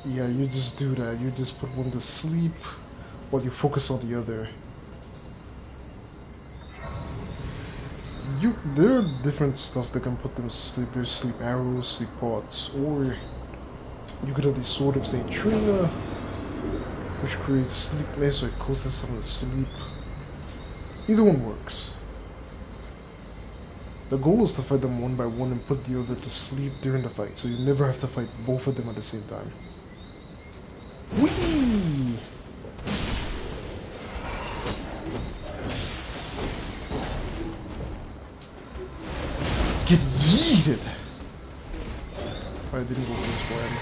yeah, you just do that. You just put one to sleep while you focus on the other. There are different stuff that can put them to sleep. There's sleep arrows, sleep pods, or you could have the Sword of St. Trina, which creates sleep mist, so it causes someone to sleep. Either one works. The goal is to fight them one by one and put the other to sleep during the fight, so you never have to fight both of them at the same time. Whee! Get yeeted! I didn't go for this plan.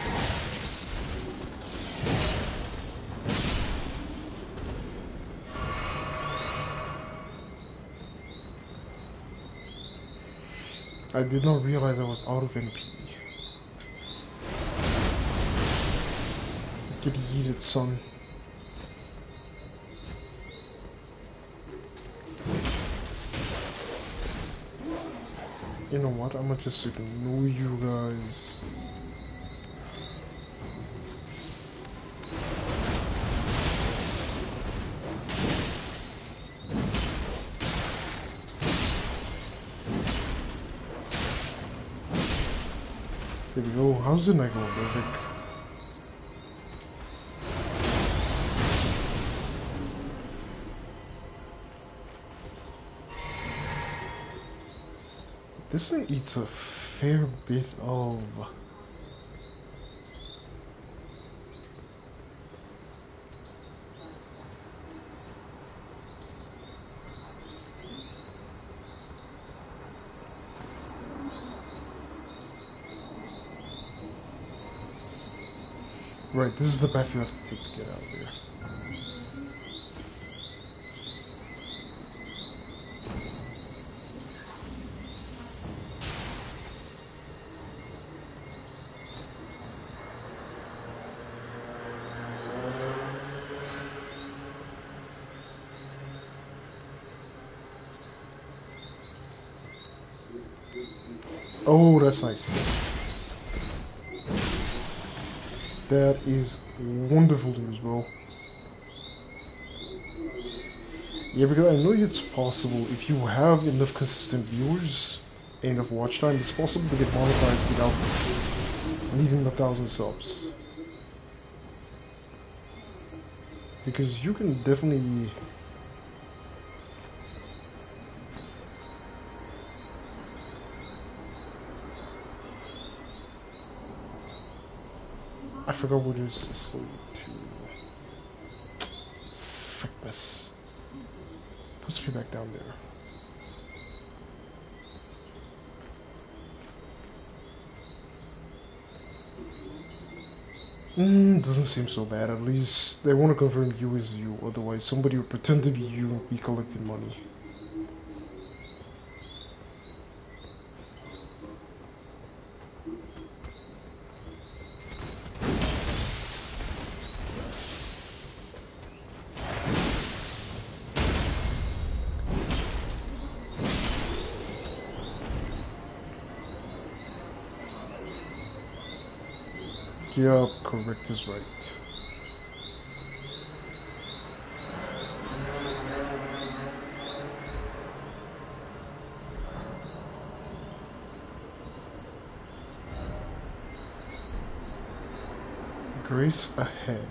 I did not realize I was out of NP. Get yeeted, son. You know what? I'ma just ignore you guys. There we go. How's the night going, Vic? This thing eats a fair bit of... Right, this is the path you have to take to get out of here. Oh, that's nice. That is wonderful news, bro. Yeah, because I know it's possible, if you have enough consistent viewers and enough watch time, it's possible to get monetized without needing 1,000 subs. Because you can definitely... I forgot what it is to sleep to... Frick this. Puts me back down there. Doesn't seem so bad. At least they want to confirm you as you, otherwise somebody would pretend to be you and be collecting money. Yeah, correct is right. Grace ahead.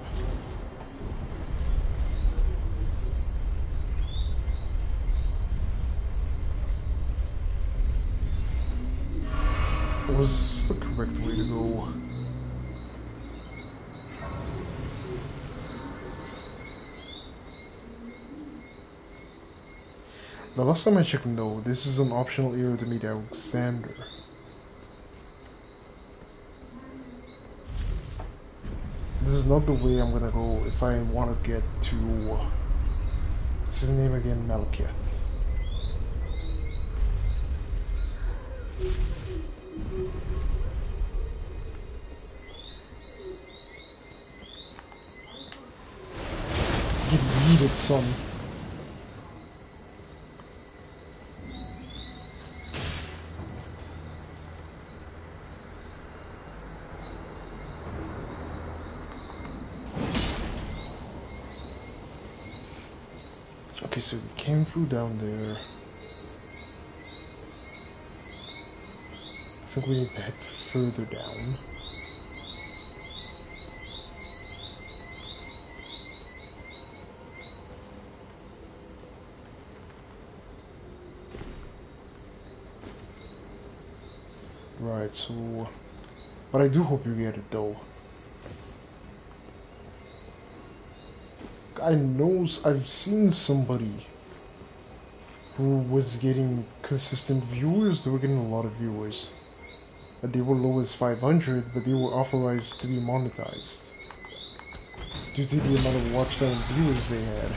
was the correct way to go. The last time I checked, no, this is an optional area to meet Alexander. This is not the way I'm gonna go if I want to get to, what's his name again, Malekith. Get yeeted, son. Okay, so we came through down there. I think we need to head further down. Right, so... But I do hope you get it, though. I've seen somebody who was getting consistent viewers. They were getting a lot of viewers. They were low as 500, but they were authorized to be monetized due to the amount of watch time and viewers they had.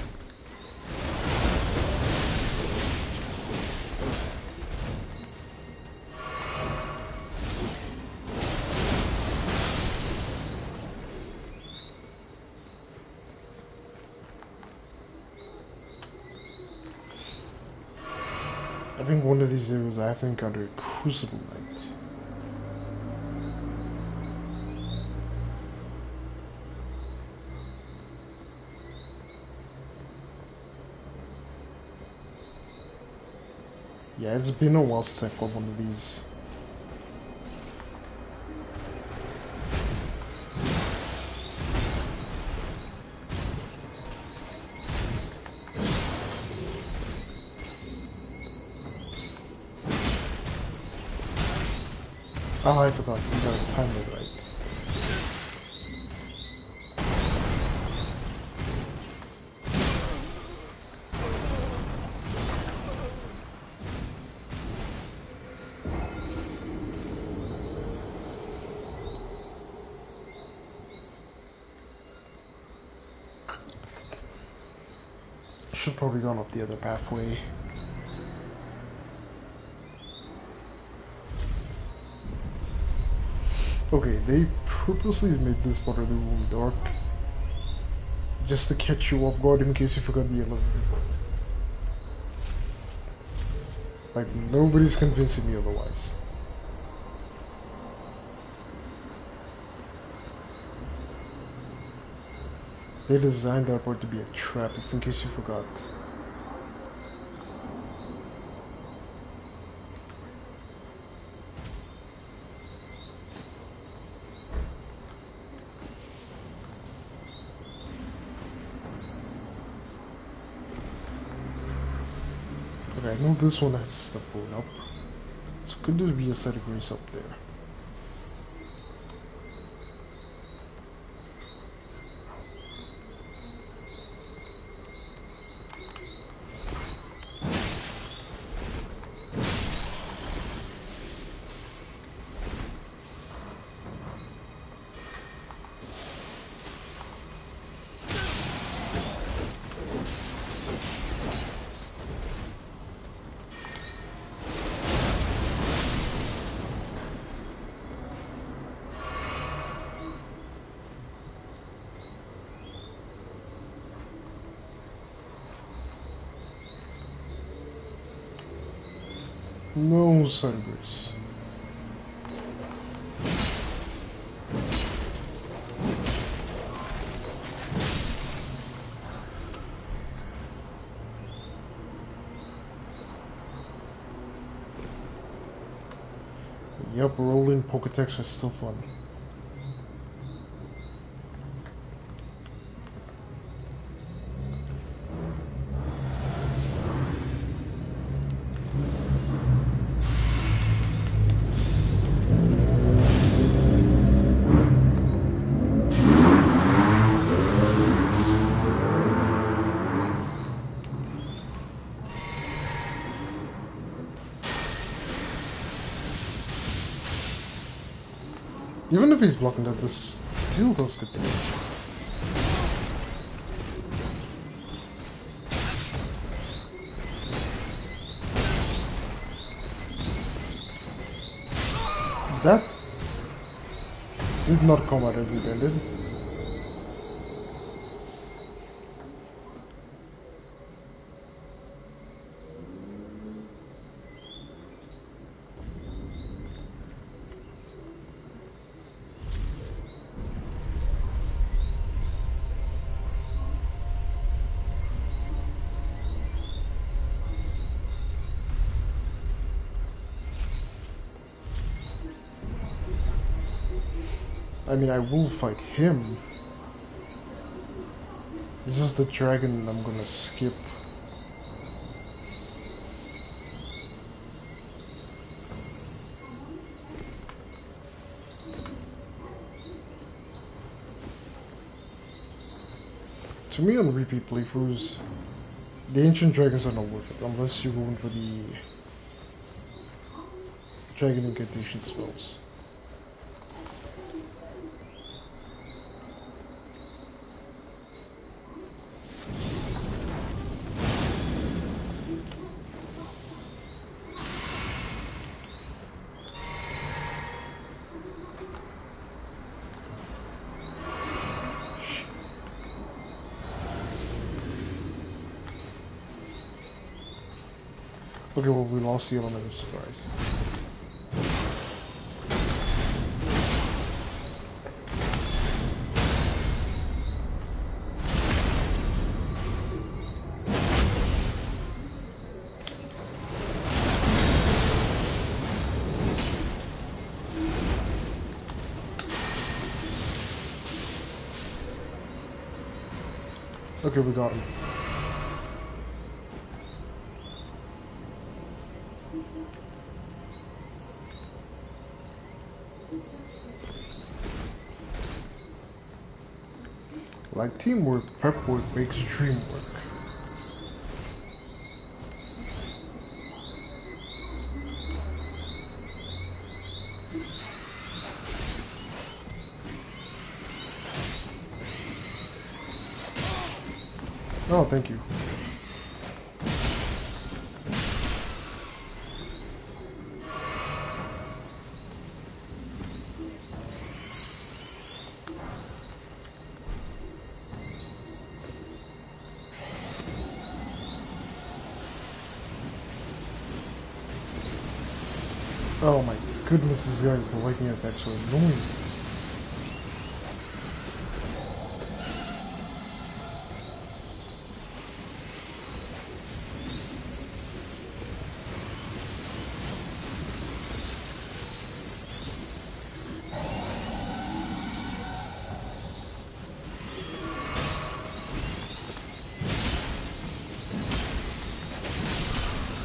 I think one of these areas I have encountered Crucible Knight. Yeah, it's been a while since I fought one of these. Oh, I forgot. You gotta time it right. Should probably gone up the other pathway. Okay, they purposely made this part of the room dark just to catch you off guard in case you forgot the elevator. Like, nobody's convincing me otherwise. They designed that part to be a trap, if in case you forgot. Okay, I know this one has stuff going up. So could there be a set of grace up there? No set of grace. Yep, rolling Poketex is still fun. Even if he's blocking that, this still does good damage. That did not come out as intended. I mean, I will fight him. It's just the dragon I'm gonna skip. To me, on repeat playthroughs, the ancient dragons are not worth it unless you're going for the dragon incantation spells. Okay, well, we lost the element of surprise. Okay, we got him. Like teamwork, prep work makes dream work. Oh, thank you. Oh my goodness, this guy's lightning attacks are annoying.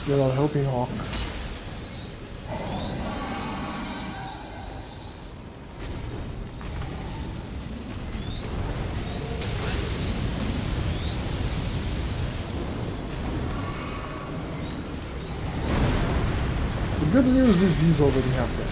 They're not helping Hawk. The good news is he's already half dead.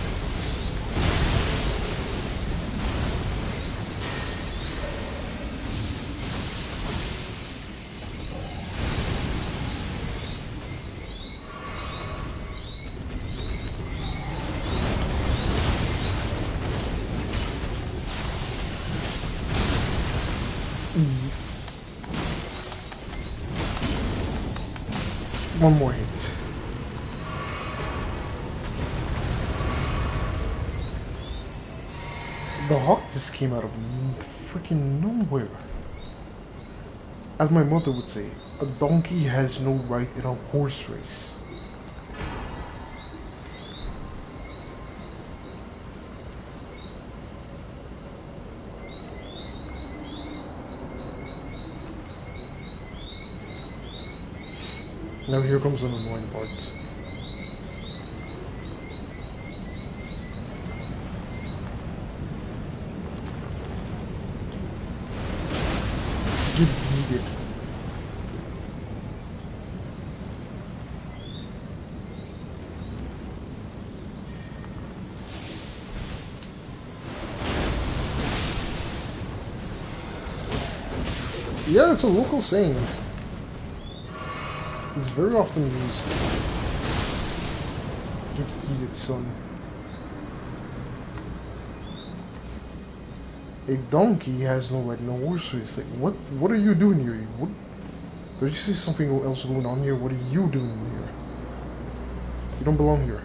One more hit. The hawk just came out of freaking nowhere. As my mother would say, a donkey has no right in a horse race. Now here comes an annoying part. Get needed. Yeah, it's a local saying. It's very often used. Eat it, son. A donkey has no leg, no horse race. Like, what are you doing here? What? Don't you see something else going on here? What are you doing here? You don't belong here.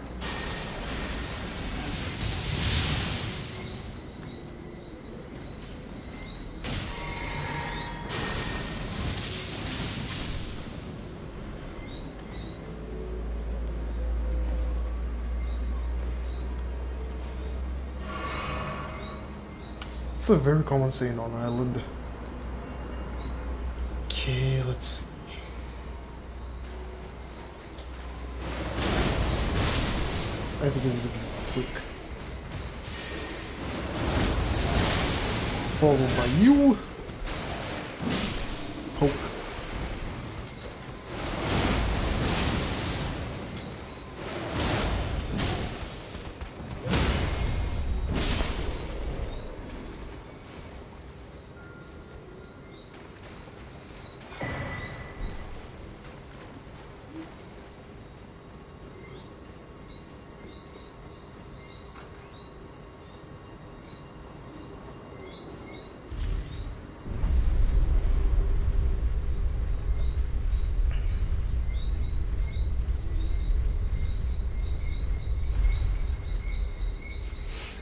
It's a very common saying on Island. Okay, let's see. I have to get a bit quick. Followed by you. Poke.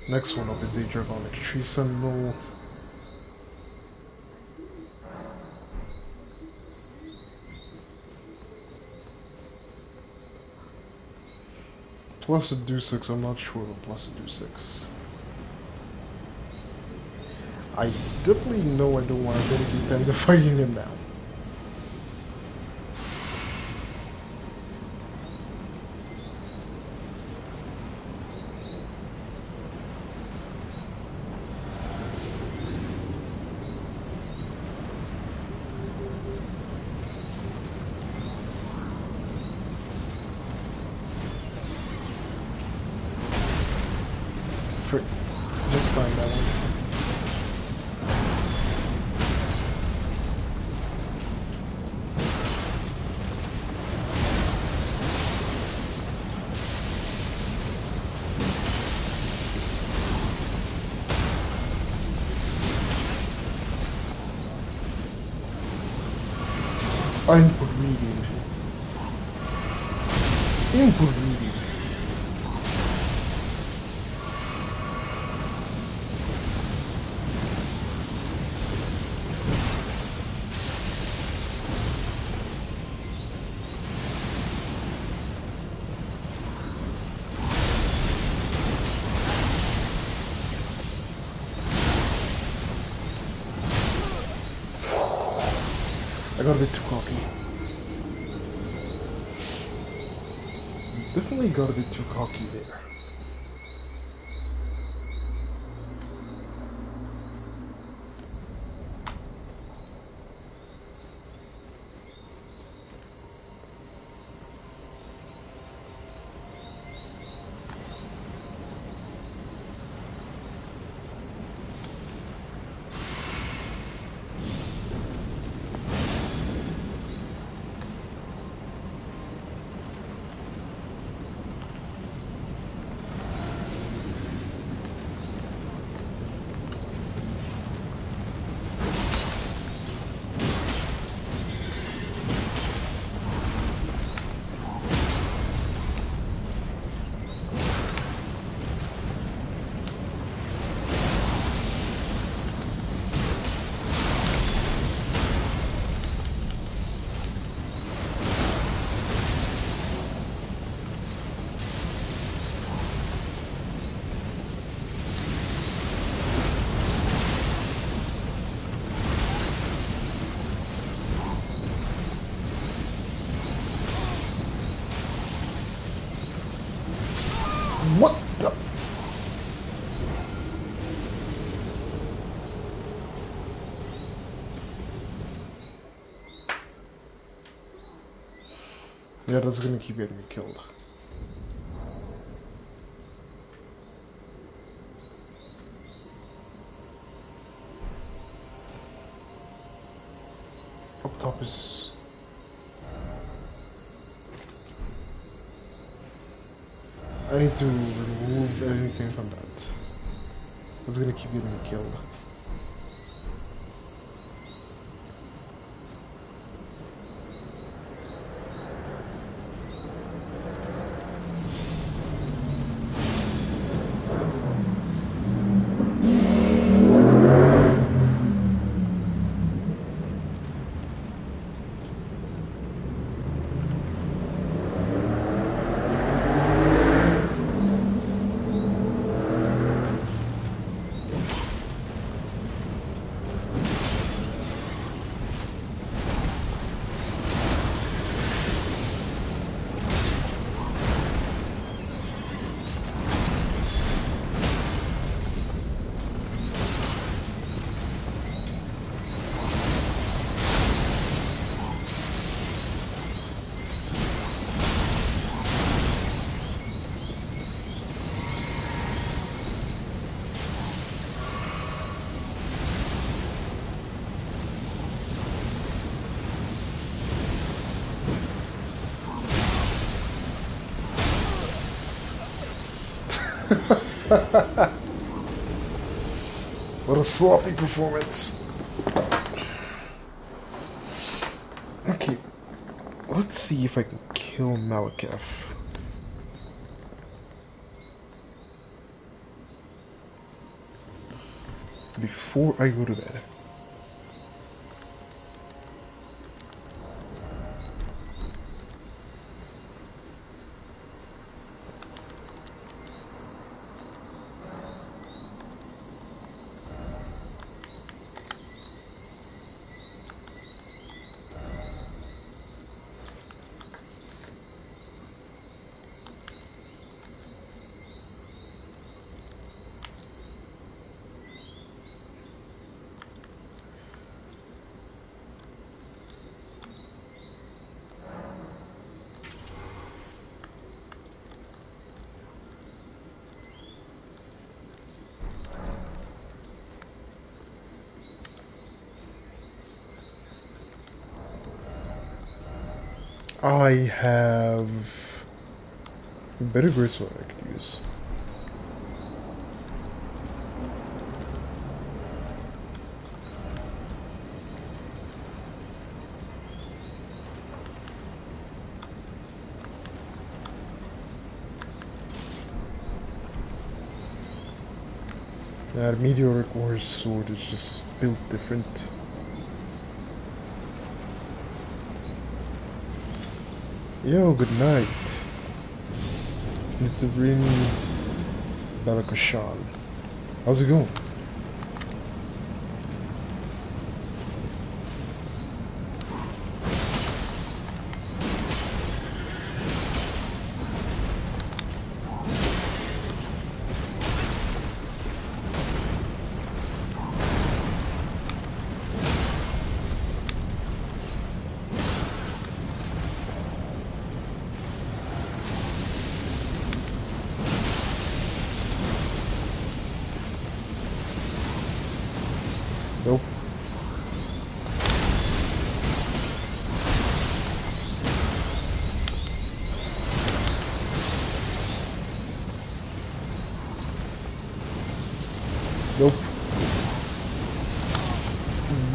Next one up is the Dragonic Tree Sentinel. Plus a do 6, I'm not sure, but plus a do 6. I definitely know I don't want to dedicate time to fighting him now. Frick. Just find that one. Input reading. Input reading. I got a bit too cocky. Definitely got a bit too cocky there. What the? Yeah, that's gonna keep getting me killed. top is... I need to remove anything from that. It's gonna keep getting killed. What a sloppy performance. Okay, let's see if I can kill Malekith. Before I go to bed. I have better greatsword I could use. That meteoric ore sword is just built different. Yo, good night. Nitharin Balakashan. How's it going? Nope. Nope.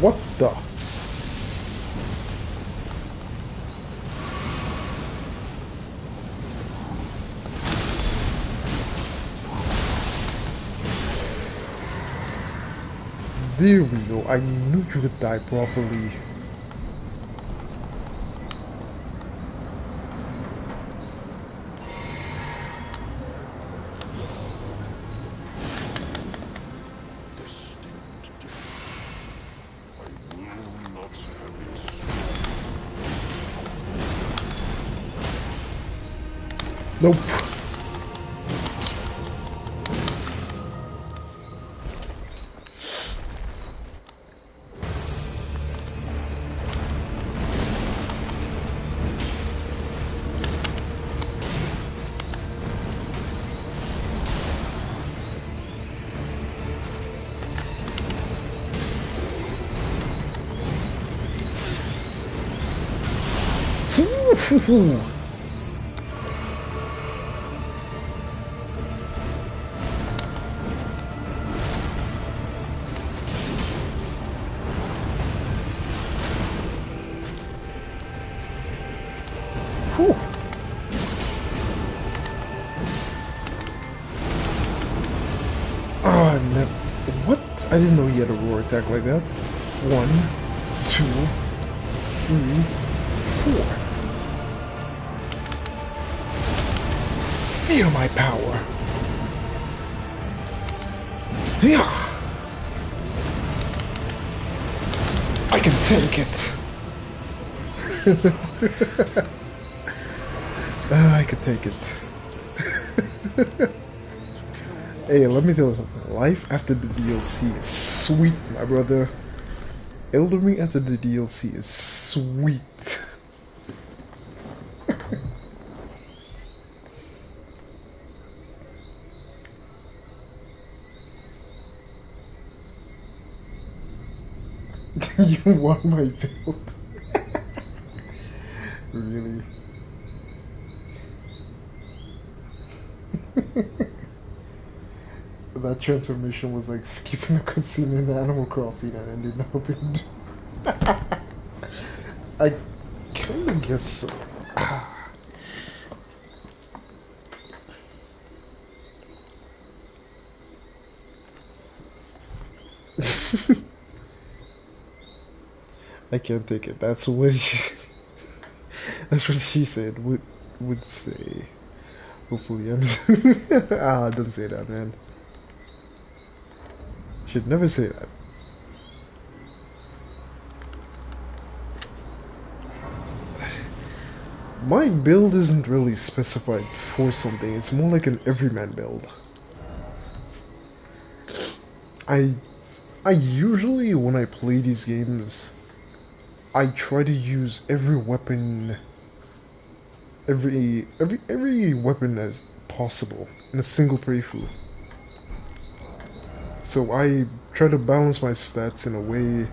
What the? There we go. I knew you could die properly. Nope. Woohoo! Whew. Ah, never. What? I didn't know he had a roar attack like that. 1, 2, 3, 4. Feel my power. Yeah. I can take it. I can take it. Hey, let me tell you something. Life after the DLC is sweet, my brother. Elden Ring after the DLC is sweet. You want my build? Really? That transformation was like skipping a cutscene in Animal Crossing and ended up in... I kinda guess so. I can't take it. That's what she... That's what she said. Would say. Hopefully I'm... Ah, don't say that, man. Should never say that. My build isn't really specified for something. It's more like an everyman build. I usually, when I play these games, I try to use every weapon, every weapon as possible in a single playthrough. So I try to balance my stats in a way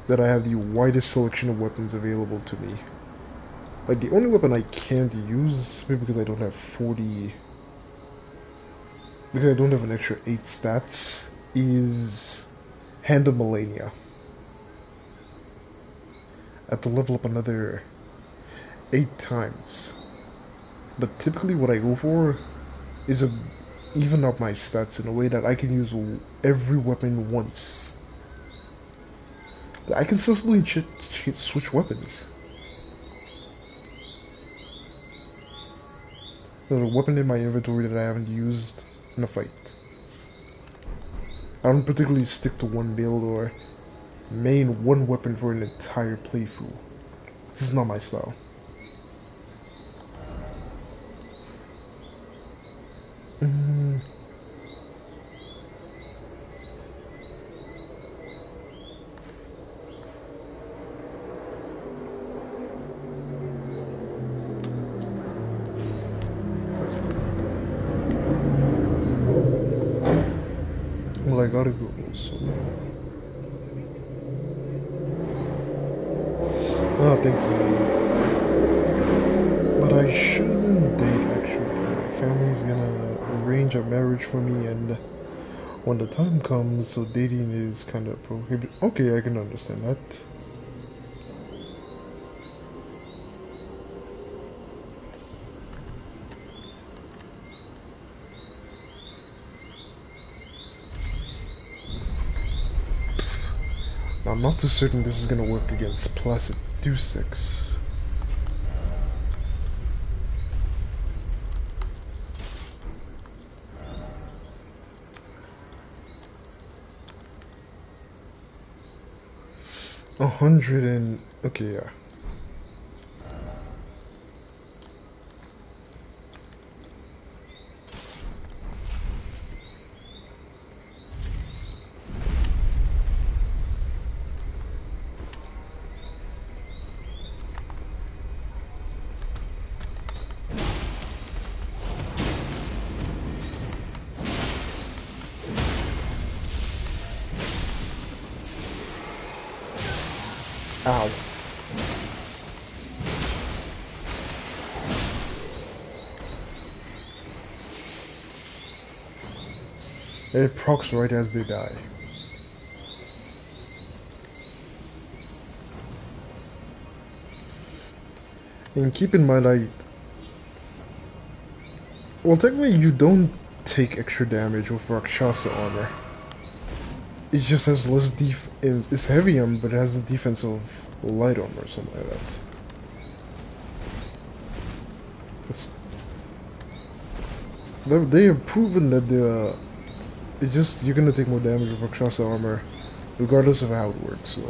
that I have the widest selection of weapons available to me. Like, the only weapon I can't use, maybe because I don't have 40... Because I don't have an extra 8 stats, is Hand of Millennia. I have to level up another 8 times. But typically what I go for is a even up my stats in a way that I can use every weapon once. I consistently switch weapons. There's a weapon in my inventory that I haven't used in a fight. I don't particularly stick to one build or main one weapon for an entire playthrough. This is not my style. Well, I gotta go, so... Oh, thanks, man. But I shouldn't date, actually. My family's gonna arrange a marriage for me, and when the time comes, so dating is kind of prohibited. Okay, I can understand that. I'm not too certain this is gonna work against Placid Deucex. Okay, yeah. Ow. And it procs right as they die. And keep in mind, well, technically you don't take extra damage with Rakshasa armor. It just has less it's heavy armor, but it has the defense of light armor or something like that. They have proven that you're gonna take more damage with Rakshasa armor, regardless of how it works. So.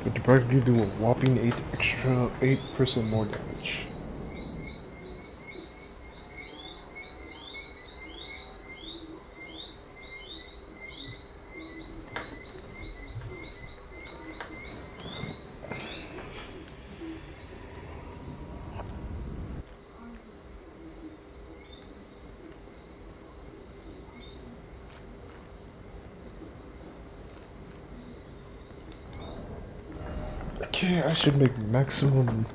But you practically do a whopping 8% more damage. Okay, I should make maximum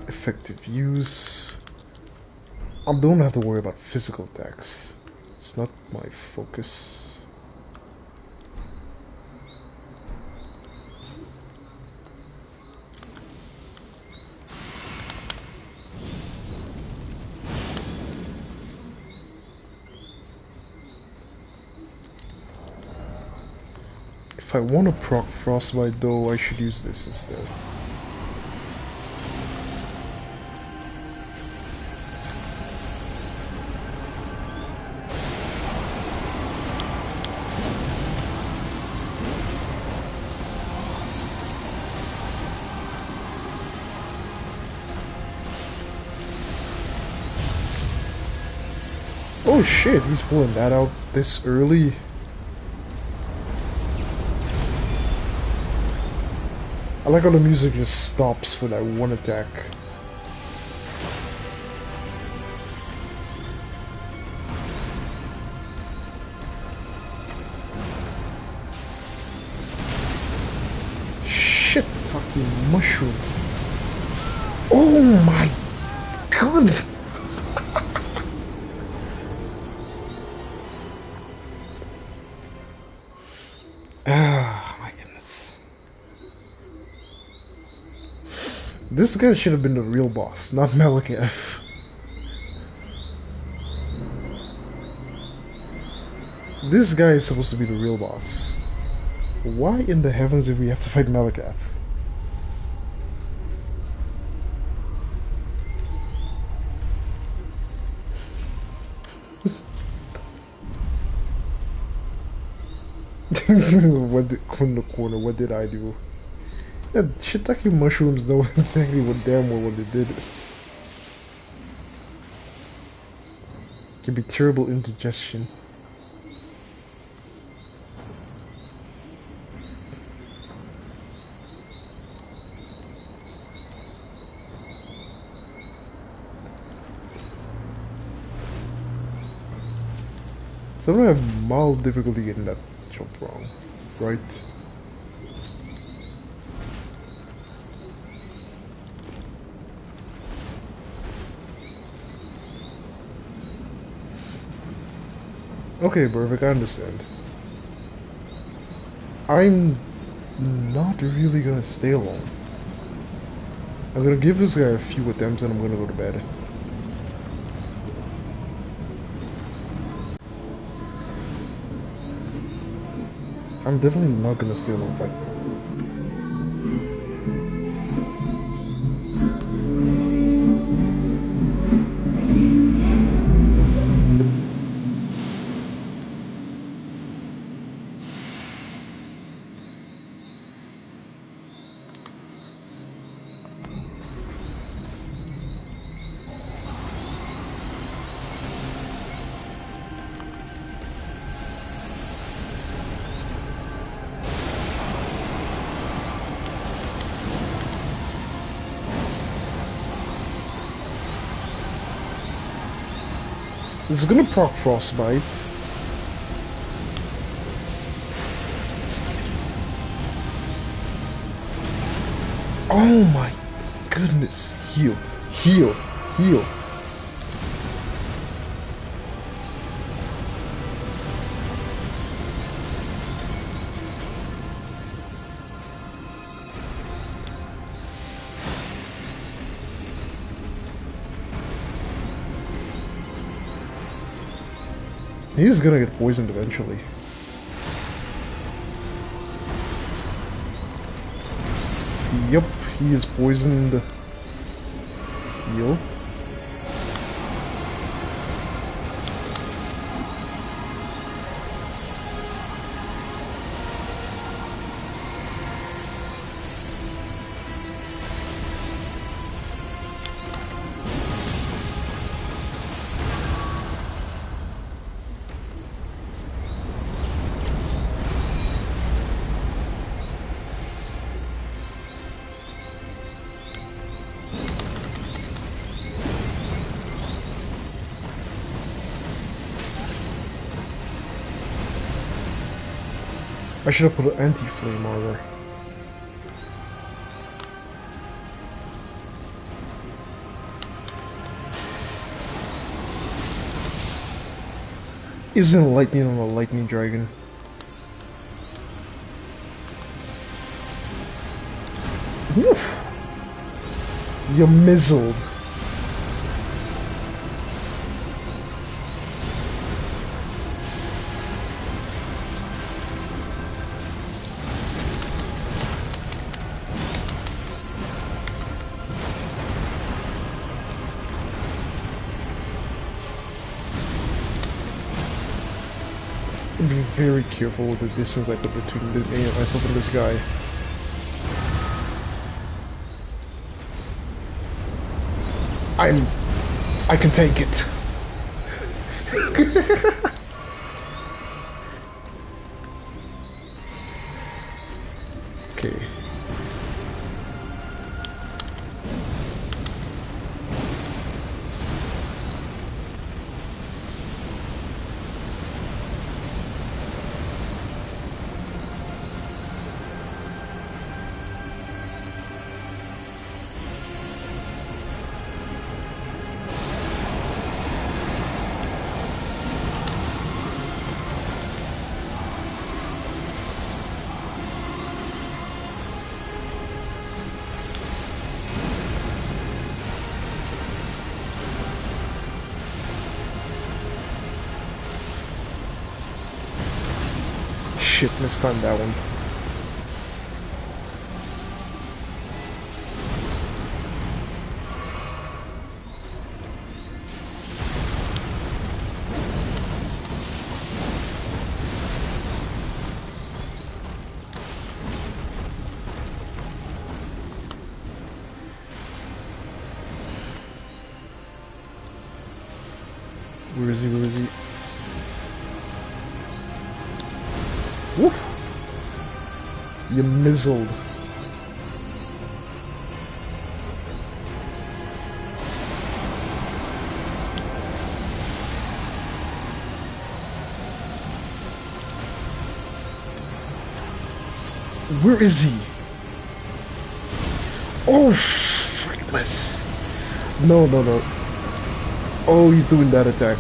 effective use. I don't have to worry about physical attacks. It's not my focus. If I want to proc Frostbite though, I should use this instead. Oh shit, he's pulling that out this early. I like how the music just stops for that one attack. Shit, talking mushrooms. Oh my god! Ah, my goodness. This guy should have been the real boss, not Malakath. This guy is supposed to be the real boss. Why in the heavens did we have to fight Malakath? In the corner, what did I do? Yeah, shiitake mushrooms know exactly what damn well what they did. Can be terrible indigestion. So I'm gonna have mild difficulty getting that jump wrong, right? Okay, perfect, I understand. I'm not really gonna stay long. I'm gonna give this guy a few attempts and I'm gonna go to bed. I'm definitely not gonna stay long fight. This is gonna proc frostbite. Oh my goodness. Heal. Heal. Heal. He's gonna get poisoned eventually. Yup, he is poisoned. Heal. I should have put an anti-flame armor. Isn't lightning on a lightning dragon? Woof! You mizzled. Be very careful with the distance I put between myself and this guy. I can take it. Okay. Shit, missed on that one. Where is he? Where is he? Woo! You mizzled. Where is he? Oh, freakless. No, no, no. Oh, he's doing that attack.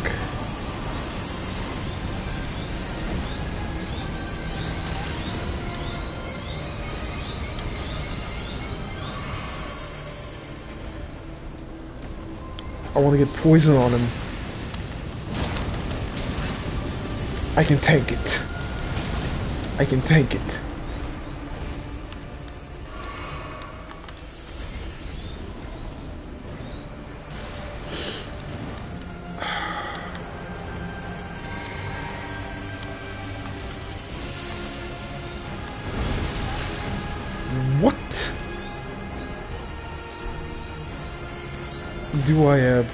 I want to get poison on him. I can tank it. I can tank it. What do I have?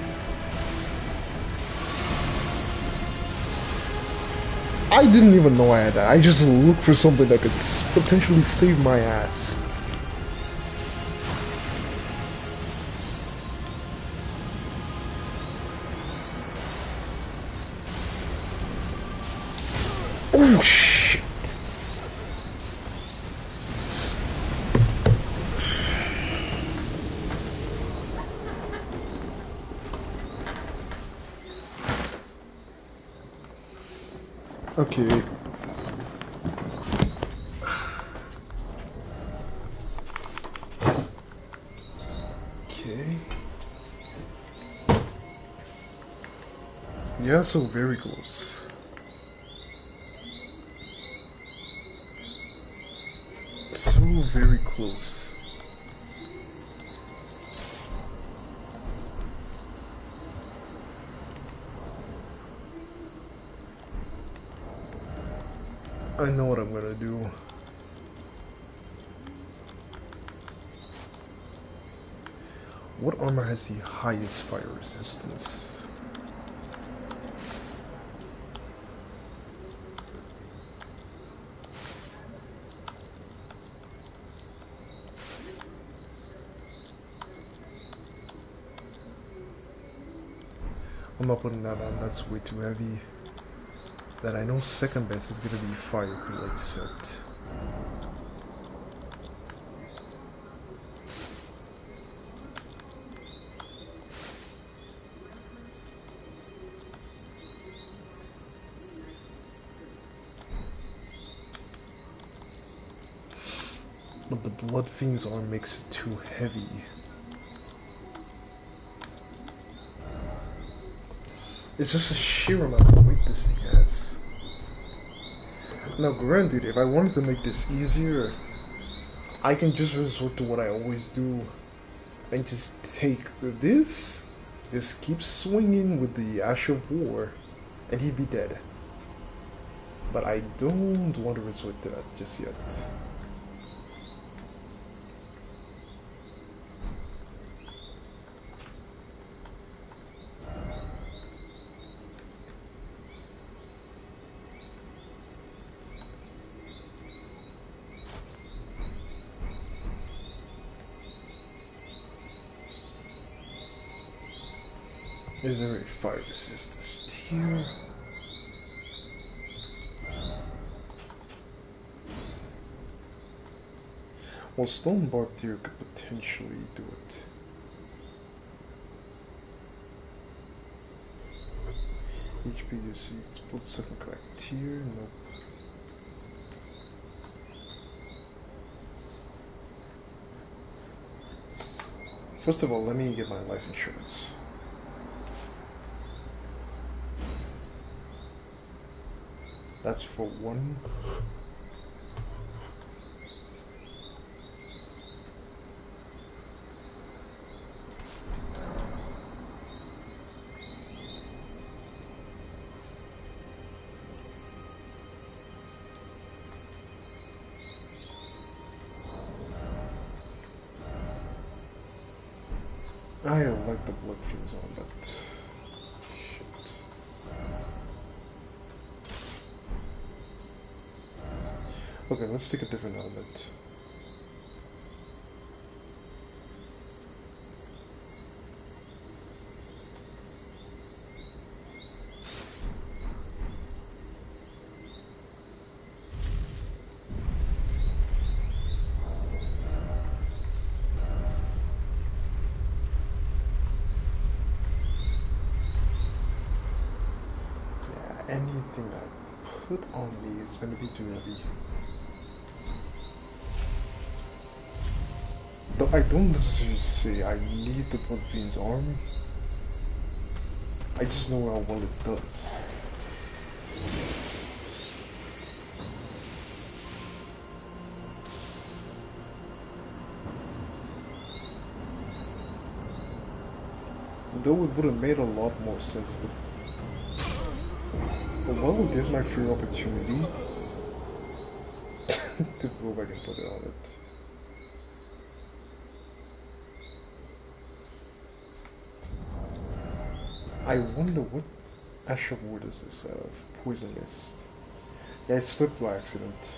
I didn't even know I had that. I just looked for something that could potentially save my ass. Oh shit. Okay. Okay. Yeah, so very close. So very close. I know what I'm gonna do. What armor has the highest fire resistance? I'm not putting that on, that's way too heavy. That I know second best is gonna be fire prelate set. But the Blood Fiend's arm makes it too heavy. It's just a sheer amount of weight this thing has. Now granted, if I wanted to make this easier, I can just resort to what I always do and just take this, just keep swinging with the Ash of War, and he'd be dead. But I don't want to resort to that just yet. Is there a fire resistance tier? Well, Stone Barb tier could potentially do it. HP UC, split second crack tier, nope. First of all, let me get my life insurance. That's for one. I like the Blood Fiend's on, but shit. Okay, let's take a different element. Yeah, anything I put on me is gonna be too heavy. Though I don't necessarily say I need the Blood Fiend's arm. I just know how well it does. Though it would have made a lot more sense to... But well, there's my free opportunity to go back and put it on it. I wonder what Ash of War does this have? Poison Mist. Yeah, it slipped by accident.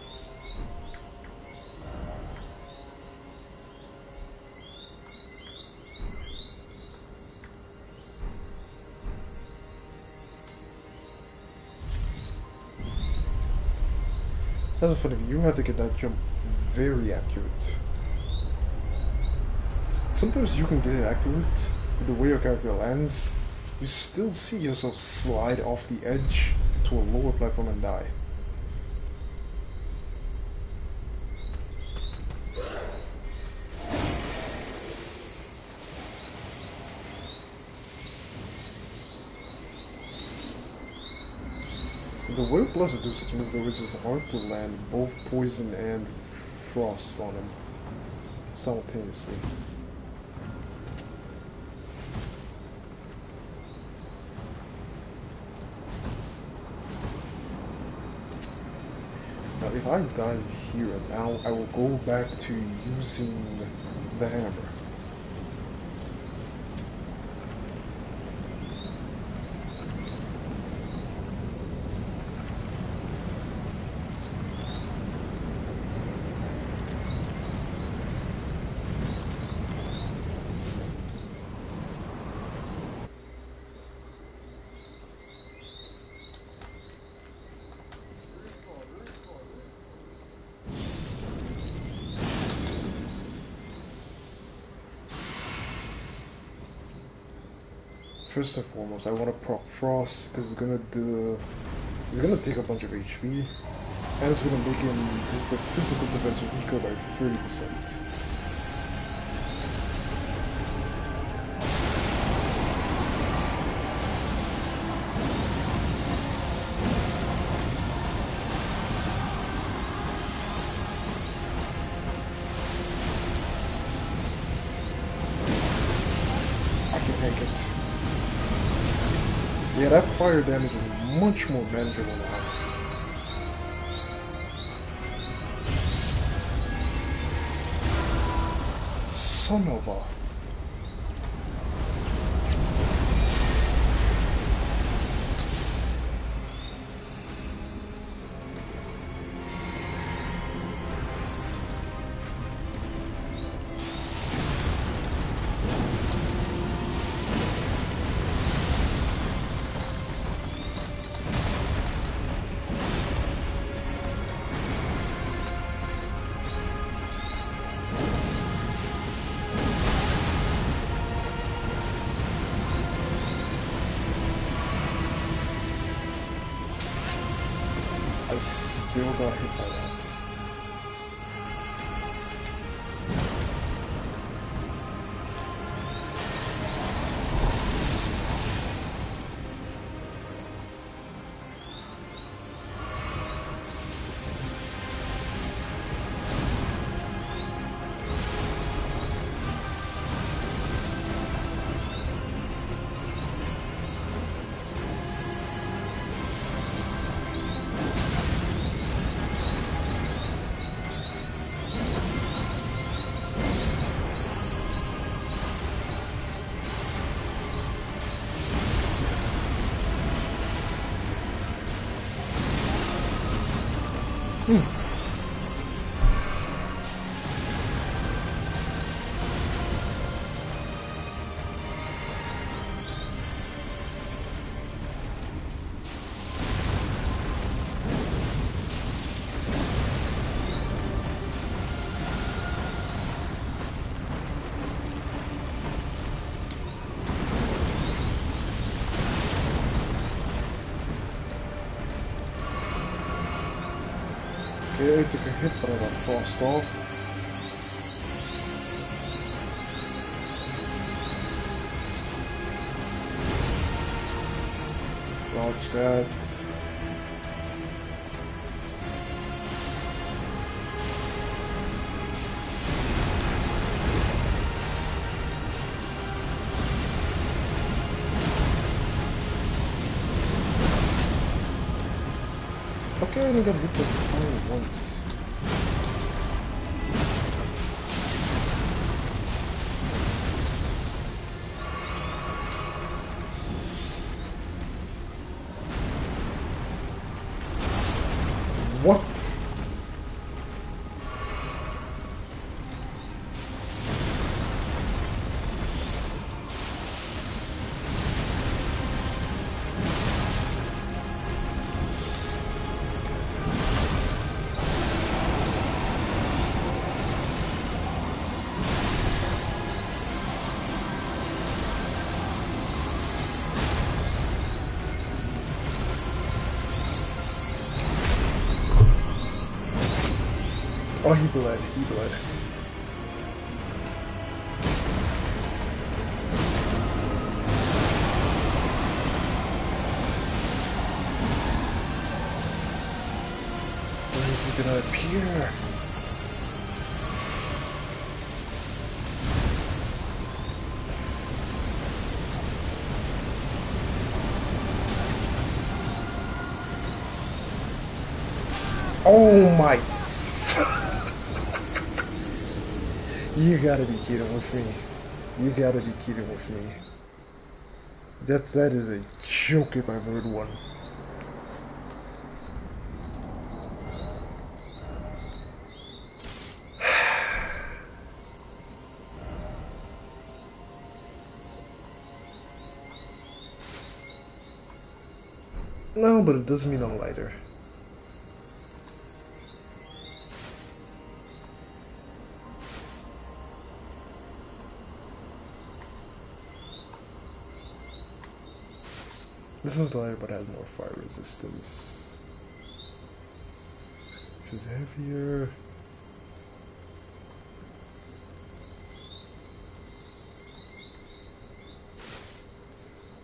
That's the funny thing, you have to get that jump very accurate. Sometimes you can get it accurate, but the way your character lands, you still see yourself slide off the edge to a lower platform and die. The way Blizzard do such moves though is it's hard to land both poison and frost on him simultaneously. Now if I die here and now, I will go back to using the hammer. First and foremost, I want to proc Frost because it's gonna take a bunch of HP, and it's gonna make his the physical defense weaker by 30%. I can take it. Yeah, that fire damage is much more manageable now. Son of a... I still got hit by that. Okay, I took a hit, but I got crossed off. Dodge that. Okay, I only got hit by the fire once. What? Oh, he bled. He bled. Where is he gonna appear? Oh my! You gotta be kidding with me. You gotta be kidding with me. That is a joke if I've heard one. No, but it doesn't mean I'm lighter. This is lighter but has more fire resistance. This is heavier.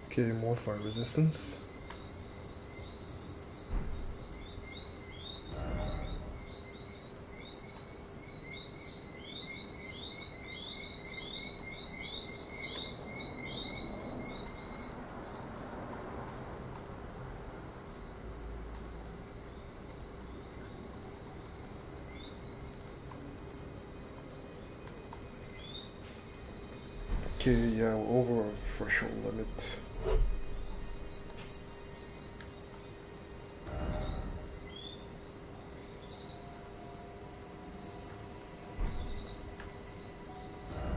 Okay, more fire resistance. Okay, yeah, we're over our threshold limit.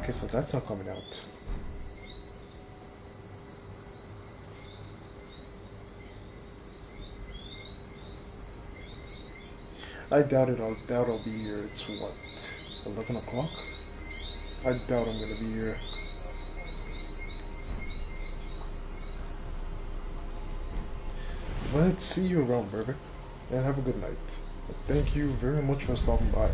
Okay, so that's not coming out. I doubt it. I doubt I'll be here. It's what, 11 o'clock? I doubt I'm gonna be here. But see you around, baby. And have a good night. Thank you very much for stopping by.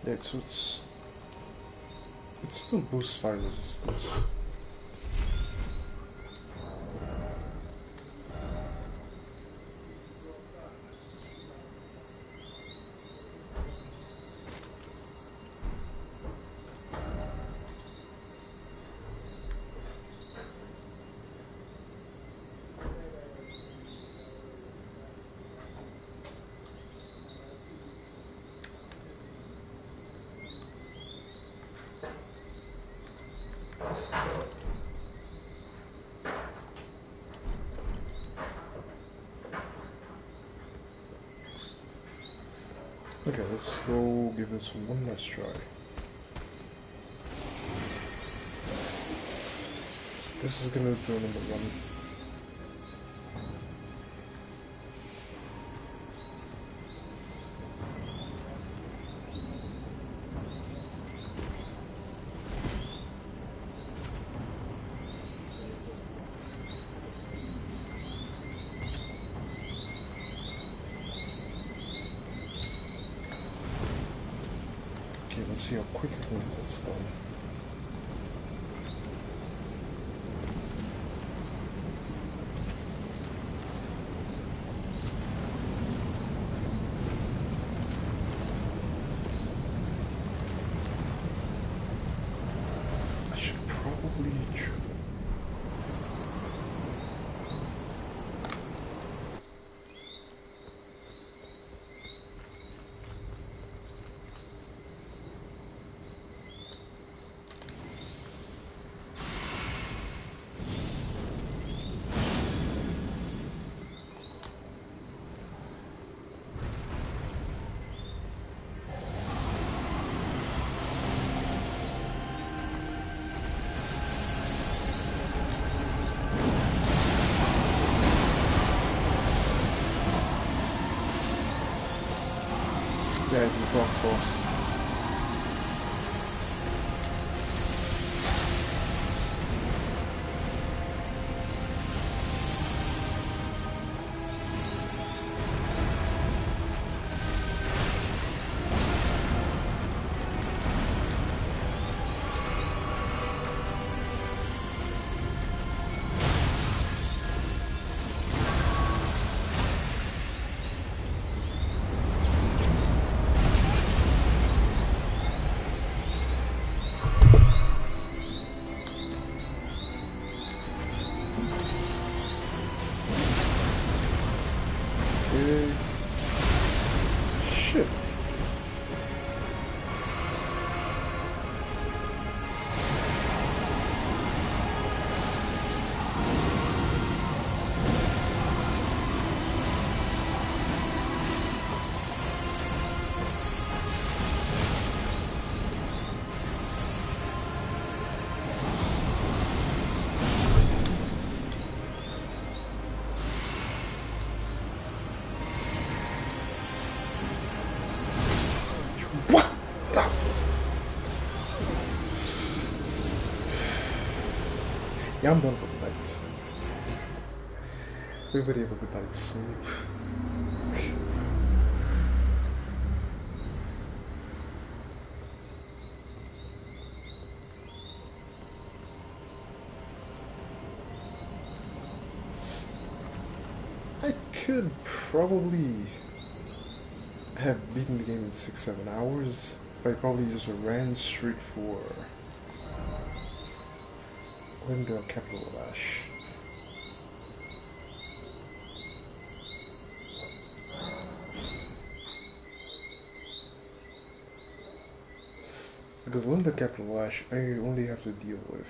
Yeah, so it still boosts fire resistance. Okay, let's go give this one last try. So this is gonna do number one. Okay, let's see how quick I can get this done. I should probably try. Yeah, it's a rough boss. Shit. What? Yeah, I'm done for the night. Everybody have a good night's sleep. I could probably have beaten the game in 6-7 hours, but I probably just ran straight for Linda Capital Lash. Because Linda Capital Lash, I only have to deal with.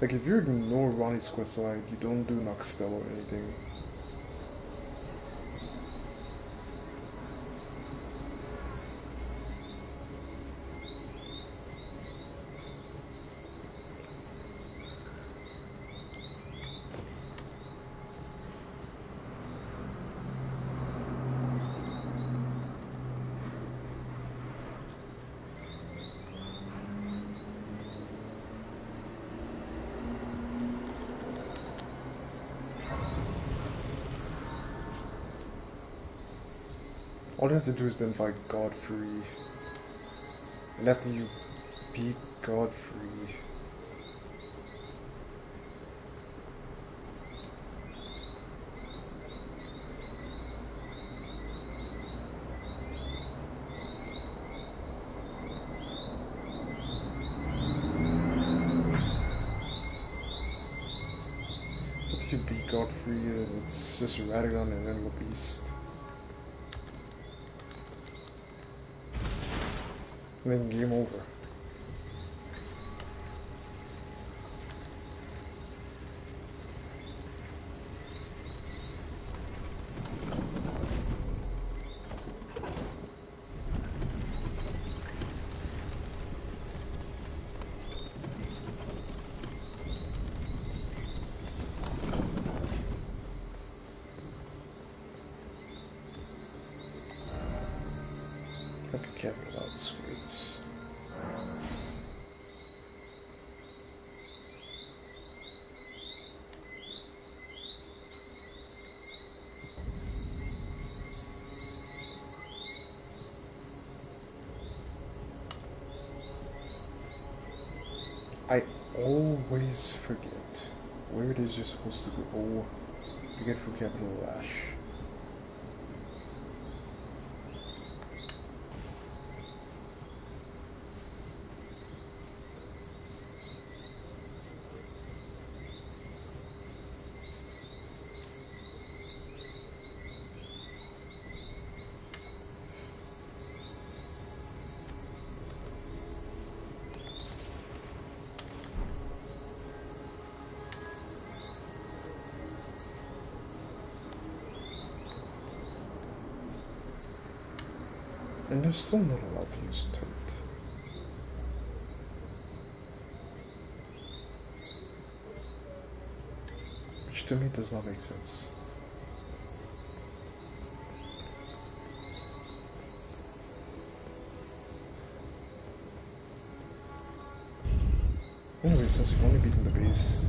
Like, if you ignore Ronnie's quest line, you don't do Noxtel or anything. All you have to do is then fight Godfrey. And after you beat Godfrey, it's just Radagon and then the Beast. And then game over. I could get without squids. I always forget where it is you're supposed to go to get through Capital Lash. And they're still not allowed to use Toad. Which to me does not make sense. Wait, since we've only beaten the base.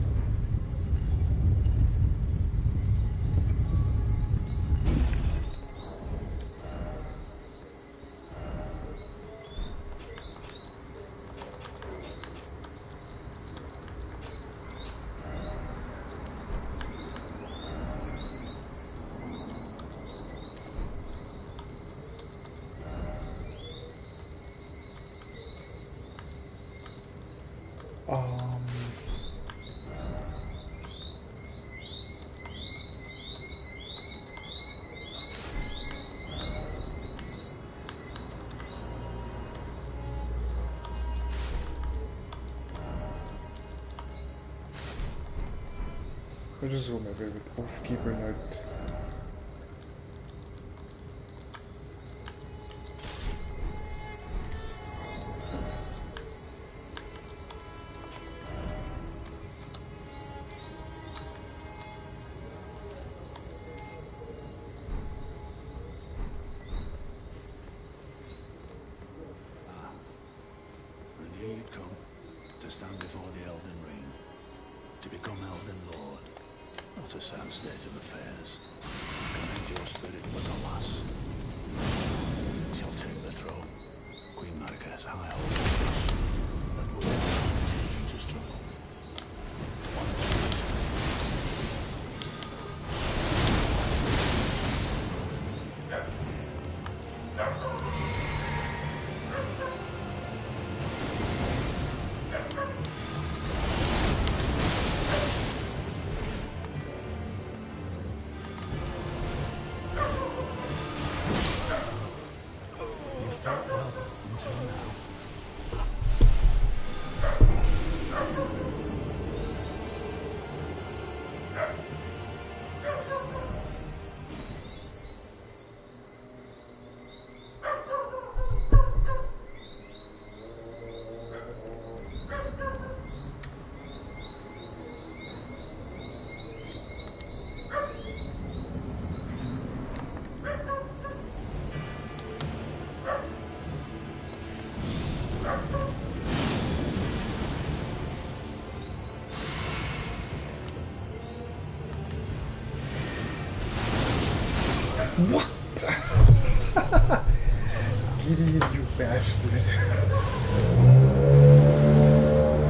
Um, I just got my favorite Oathkeeper Knight. And here you come, to stand before the Elden Ring, to become Elden Lord. Not a sad state of affairs. Commend your spirit, but alas, shall take the throne. Queen Marika's high hope, and will continue to struggle. You felt well until now. What? Gideon, you bastard.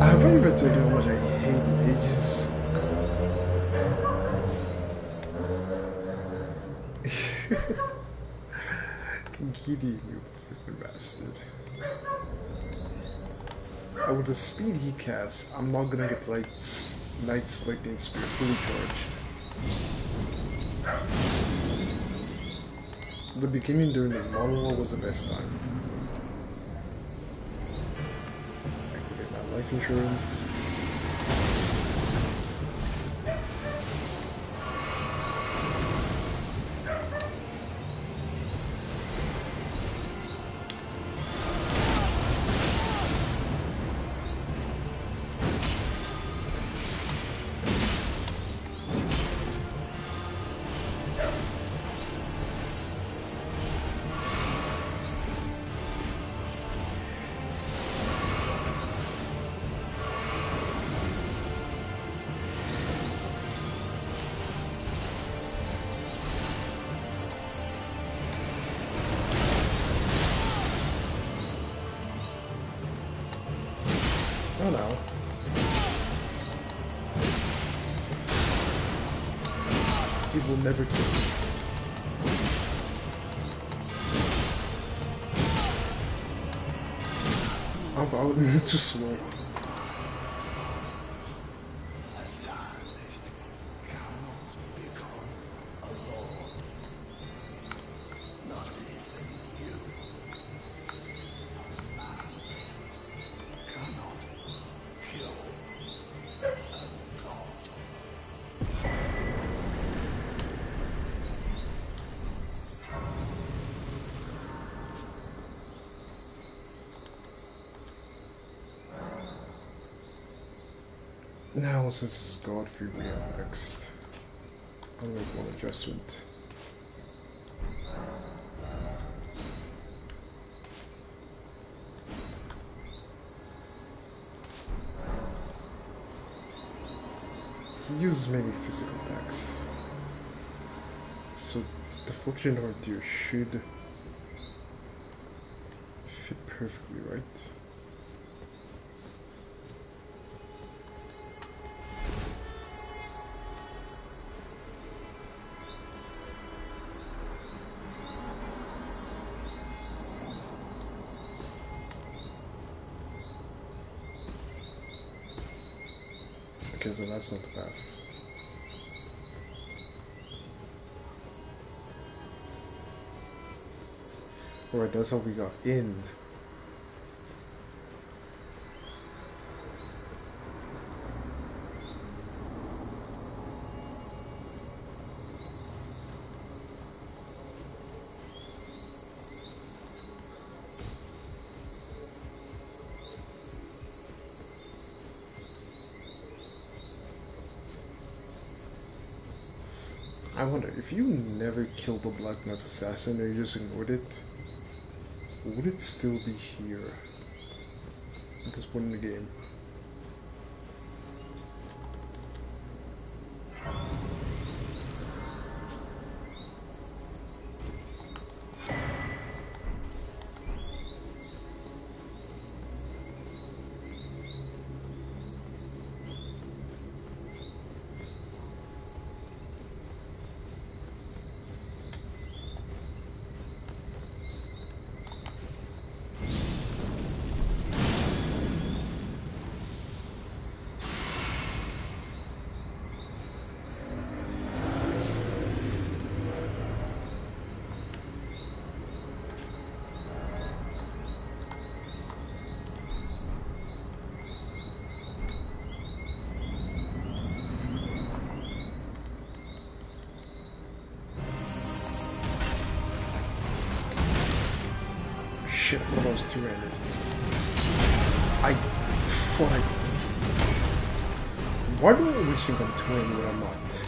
Have I ever told you how much I hate mages? Gideon, you freaking bastard. And with the speed he casts, I'm not gonna get Knight's Lightning Spear fully charged. The beginning during his monologue was the best time. Activate my life insurance. Oh no. He will never kill me. I'm too slow. Now, since it's Godfrey we have next, I'll make one adjustment. he uses mainly physical attacks. So deflection or deer should fit perfectly, right? Okay, so that's not the path. Alright, that's how we got in. I wonder, if you never killed the Black Knight Assassin or you just ignored it, would it still be here at this point in the game? Shit, I thought I was two-handed. I thought I... Why do I always think I'm two-handed when I'm not?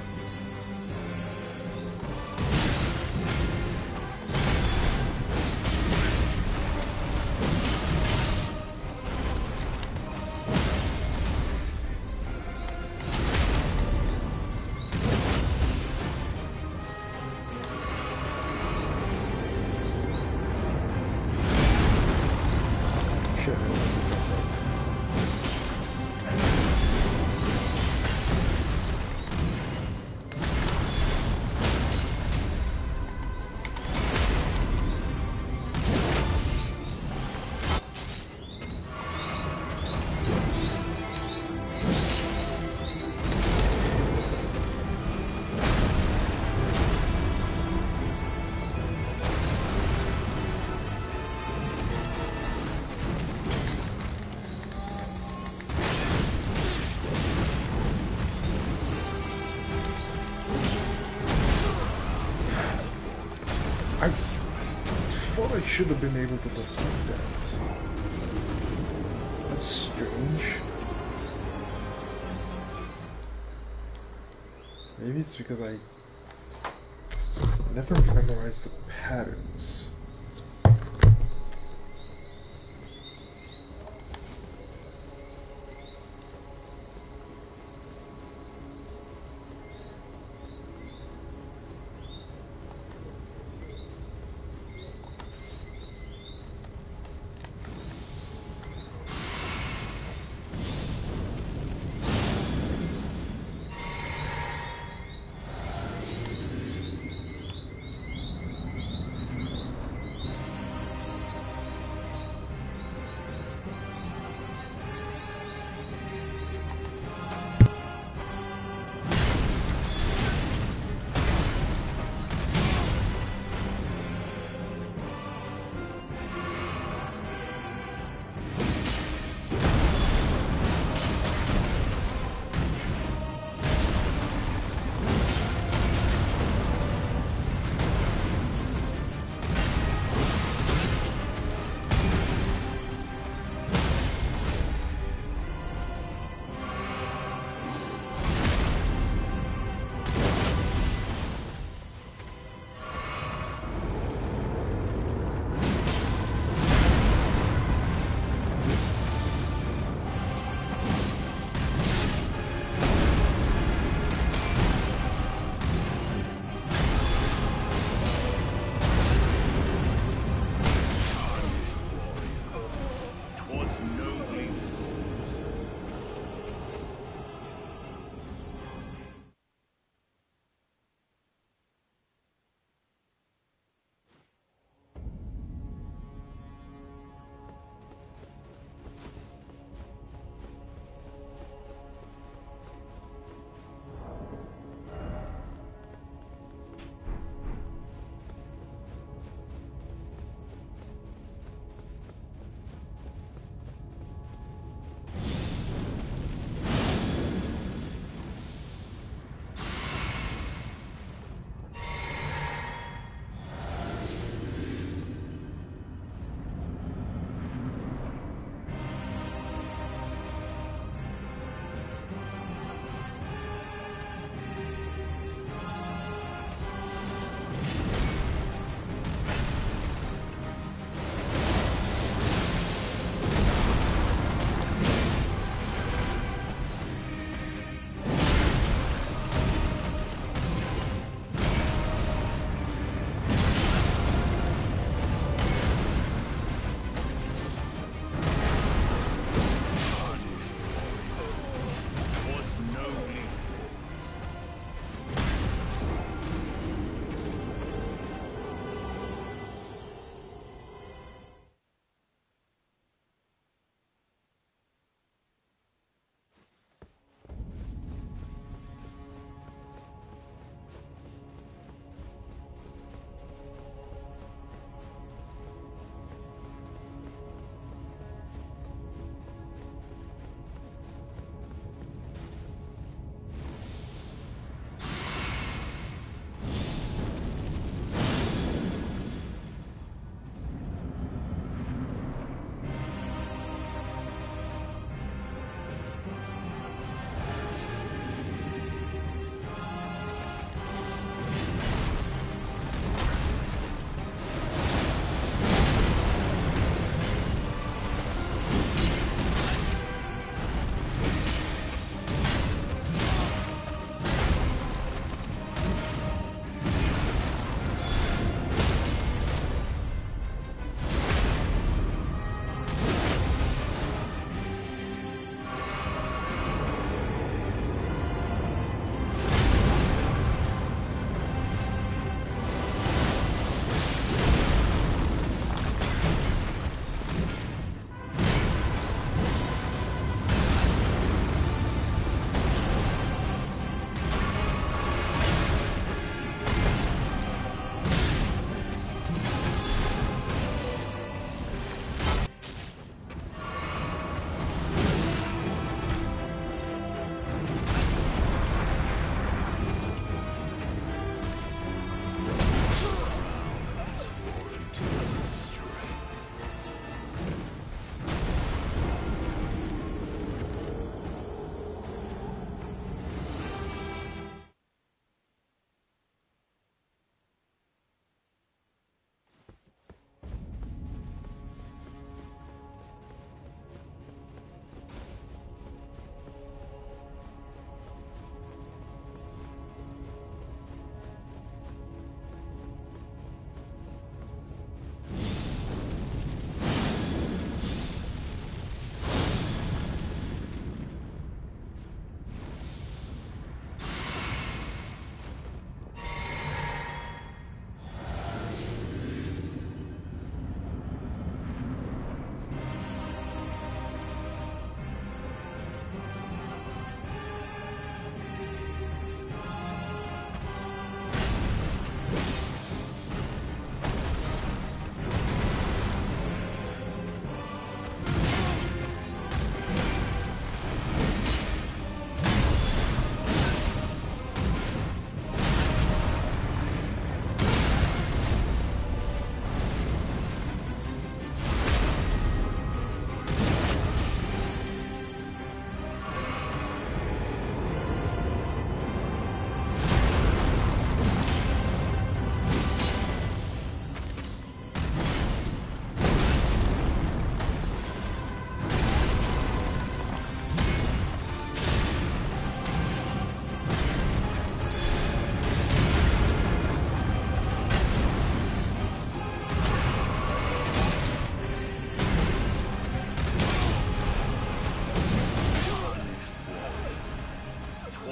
I should have been able to deflect that. That's strange. Maybe it's because I never memorized the patterns.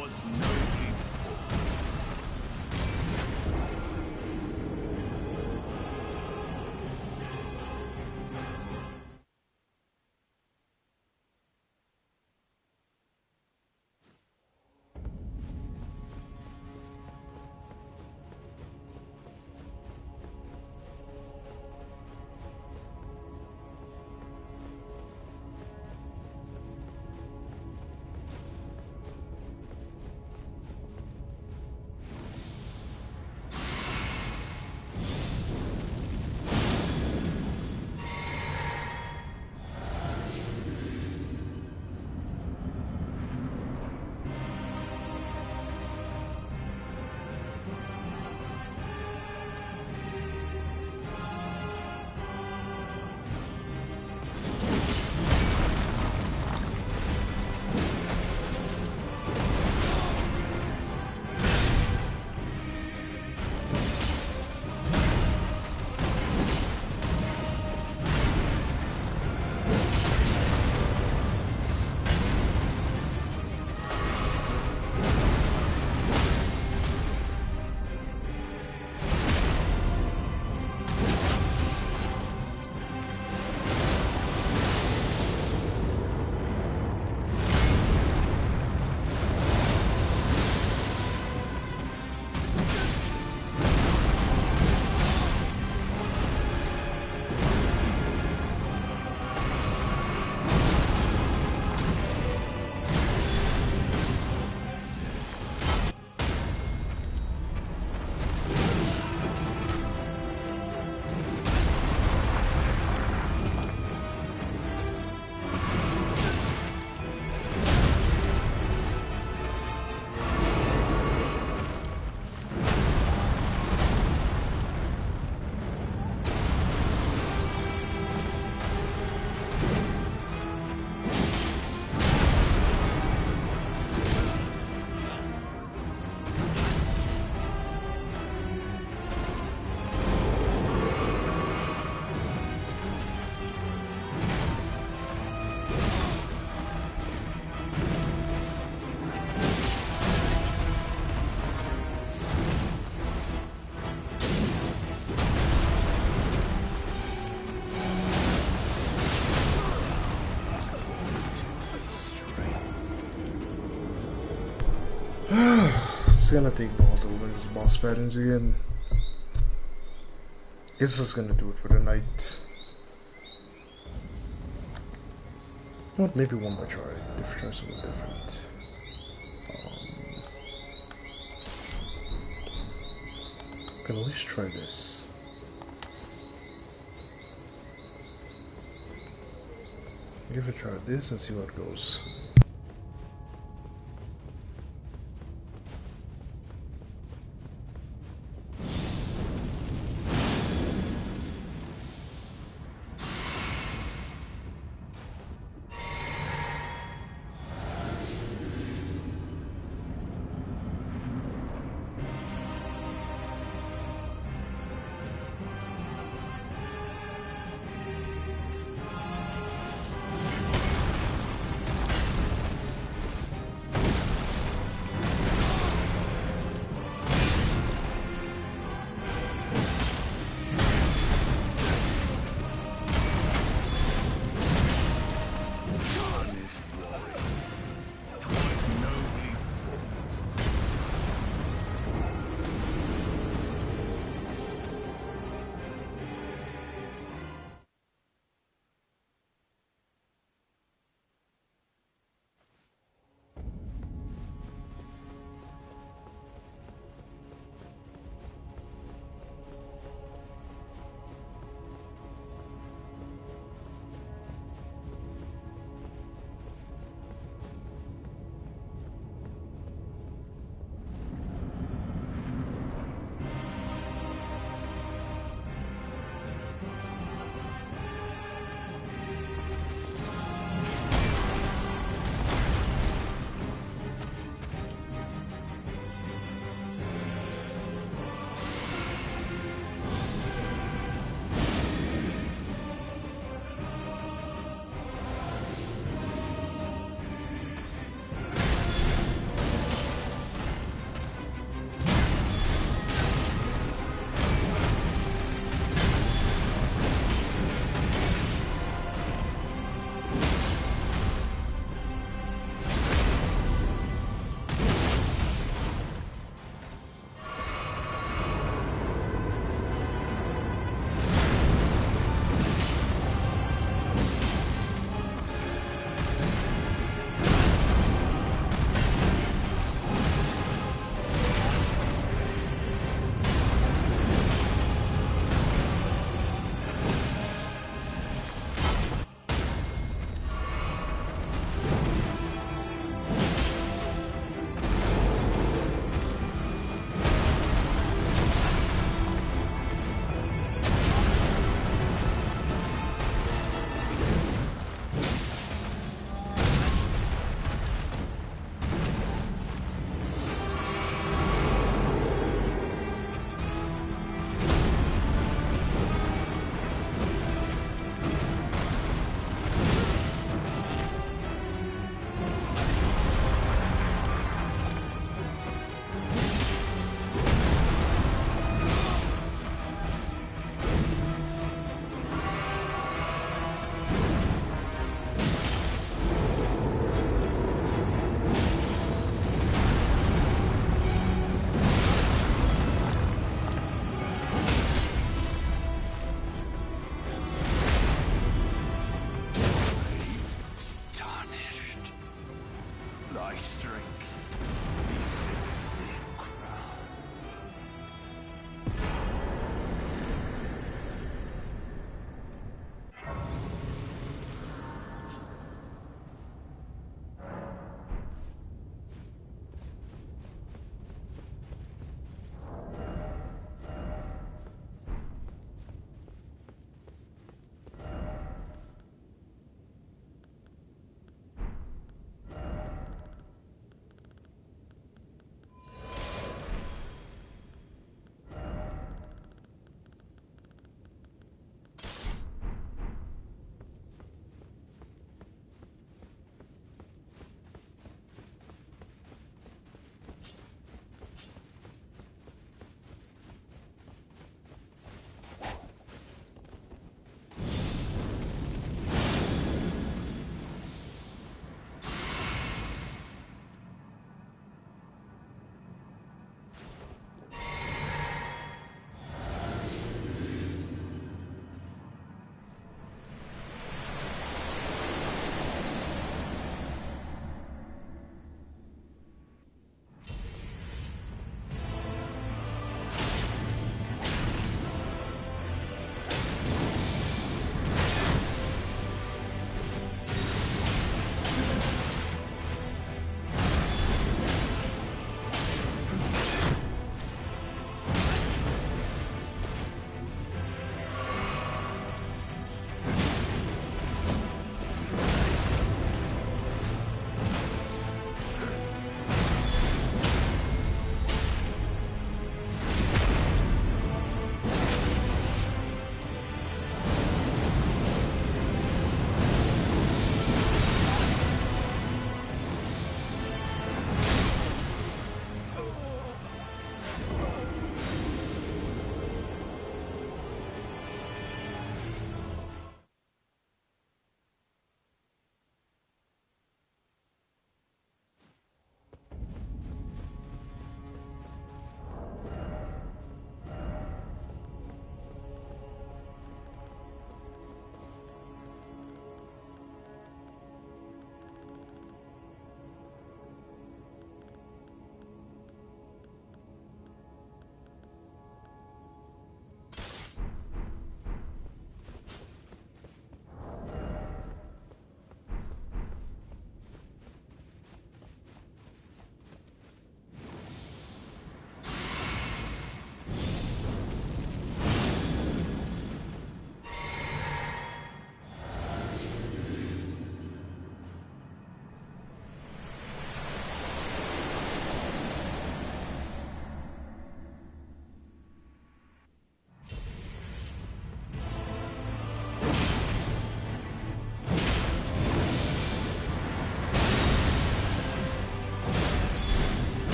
was nobly fought. It's gonna take a while to open these boss patterns again. Guess this is gonna do it for the night. You know what, maybe one more try. Try something different. Can at least try this. Give it a try this and see what goes.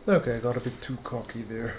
Okay, I got a bit too cocky there.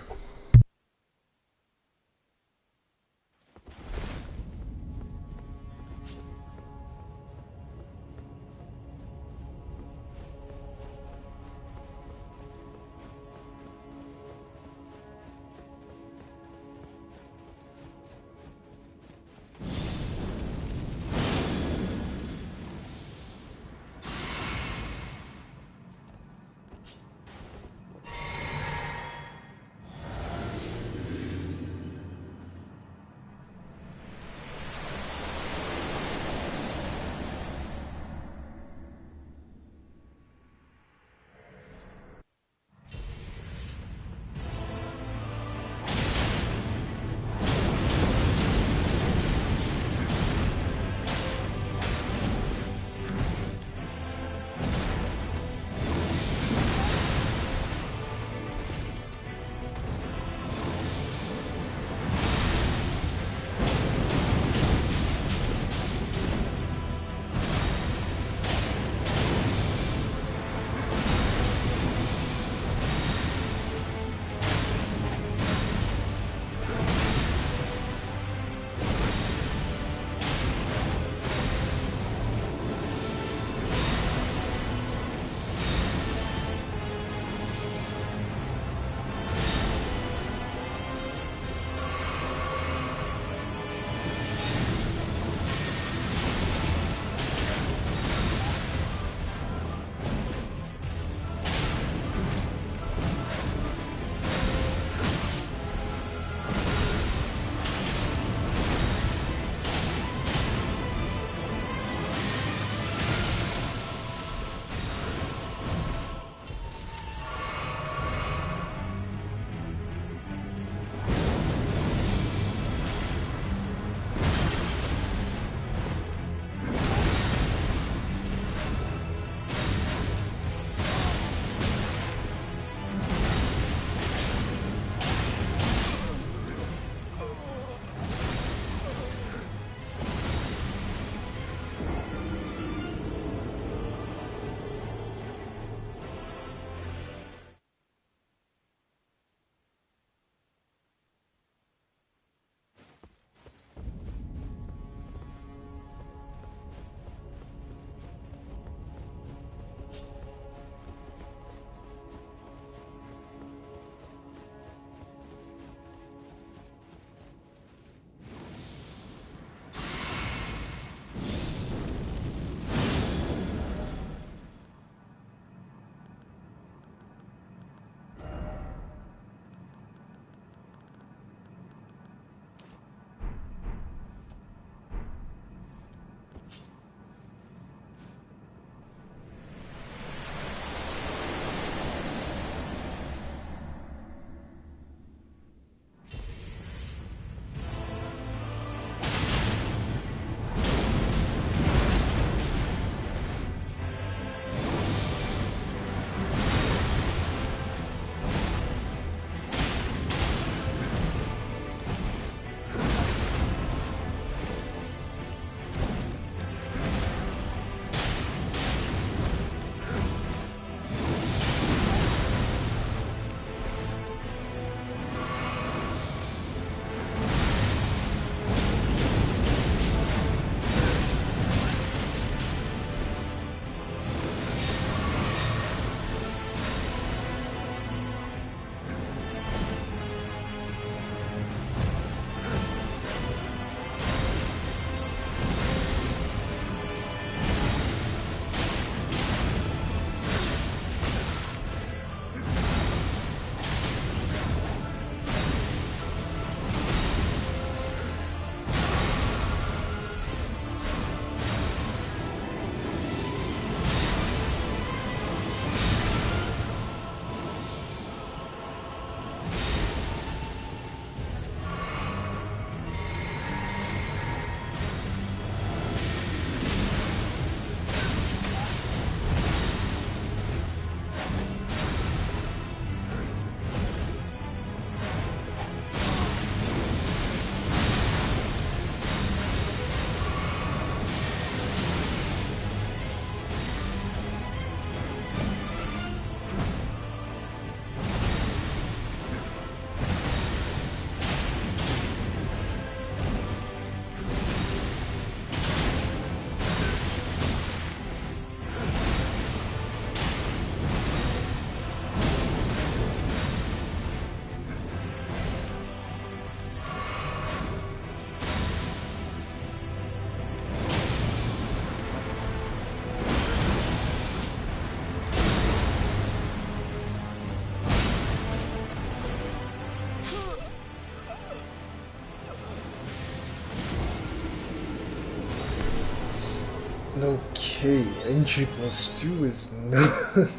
Okay, NG plus 2 is not...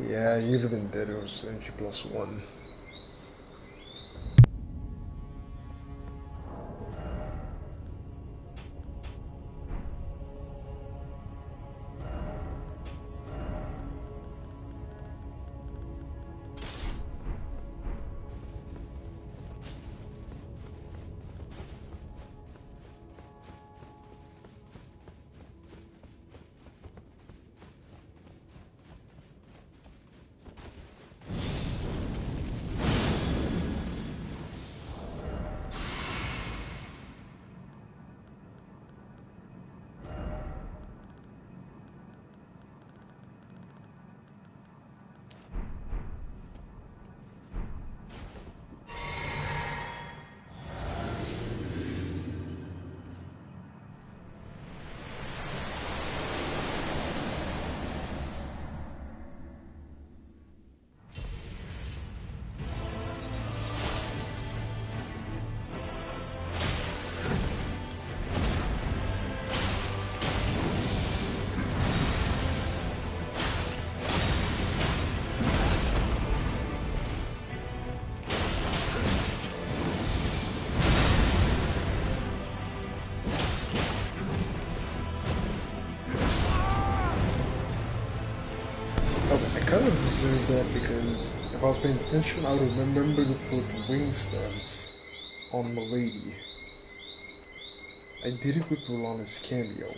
Yeah, you'd have been dead, it was NG plus 1. I kind of deserve that because if I was paying attention, I would remember to put wing stance on Milady. I did equip Rolana's cameo.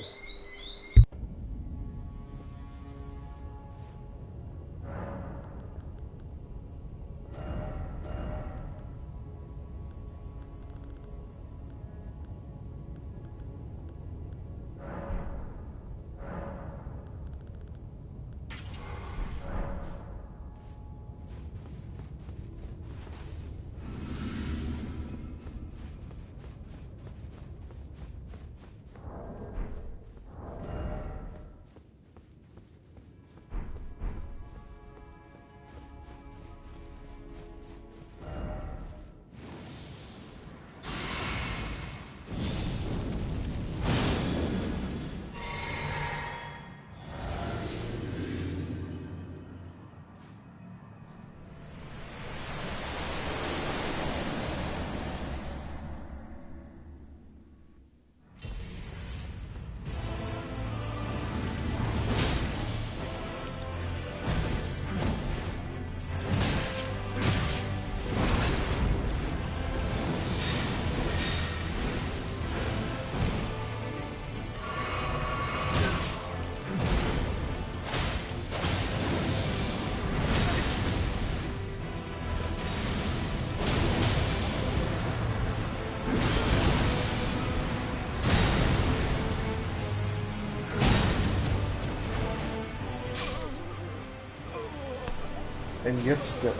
And yet still,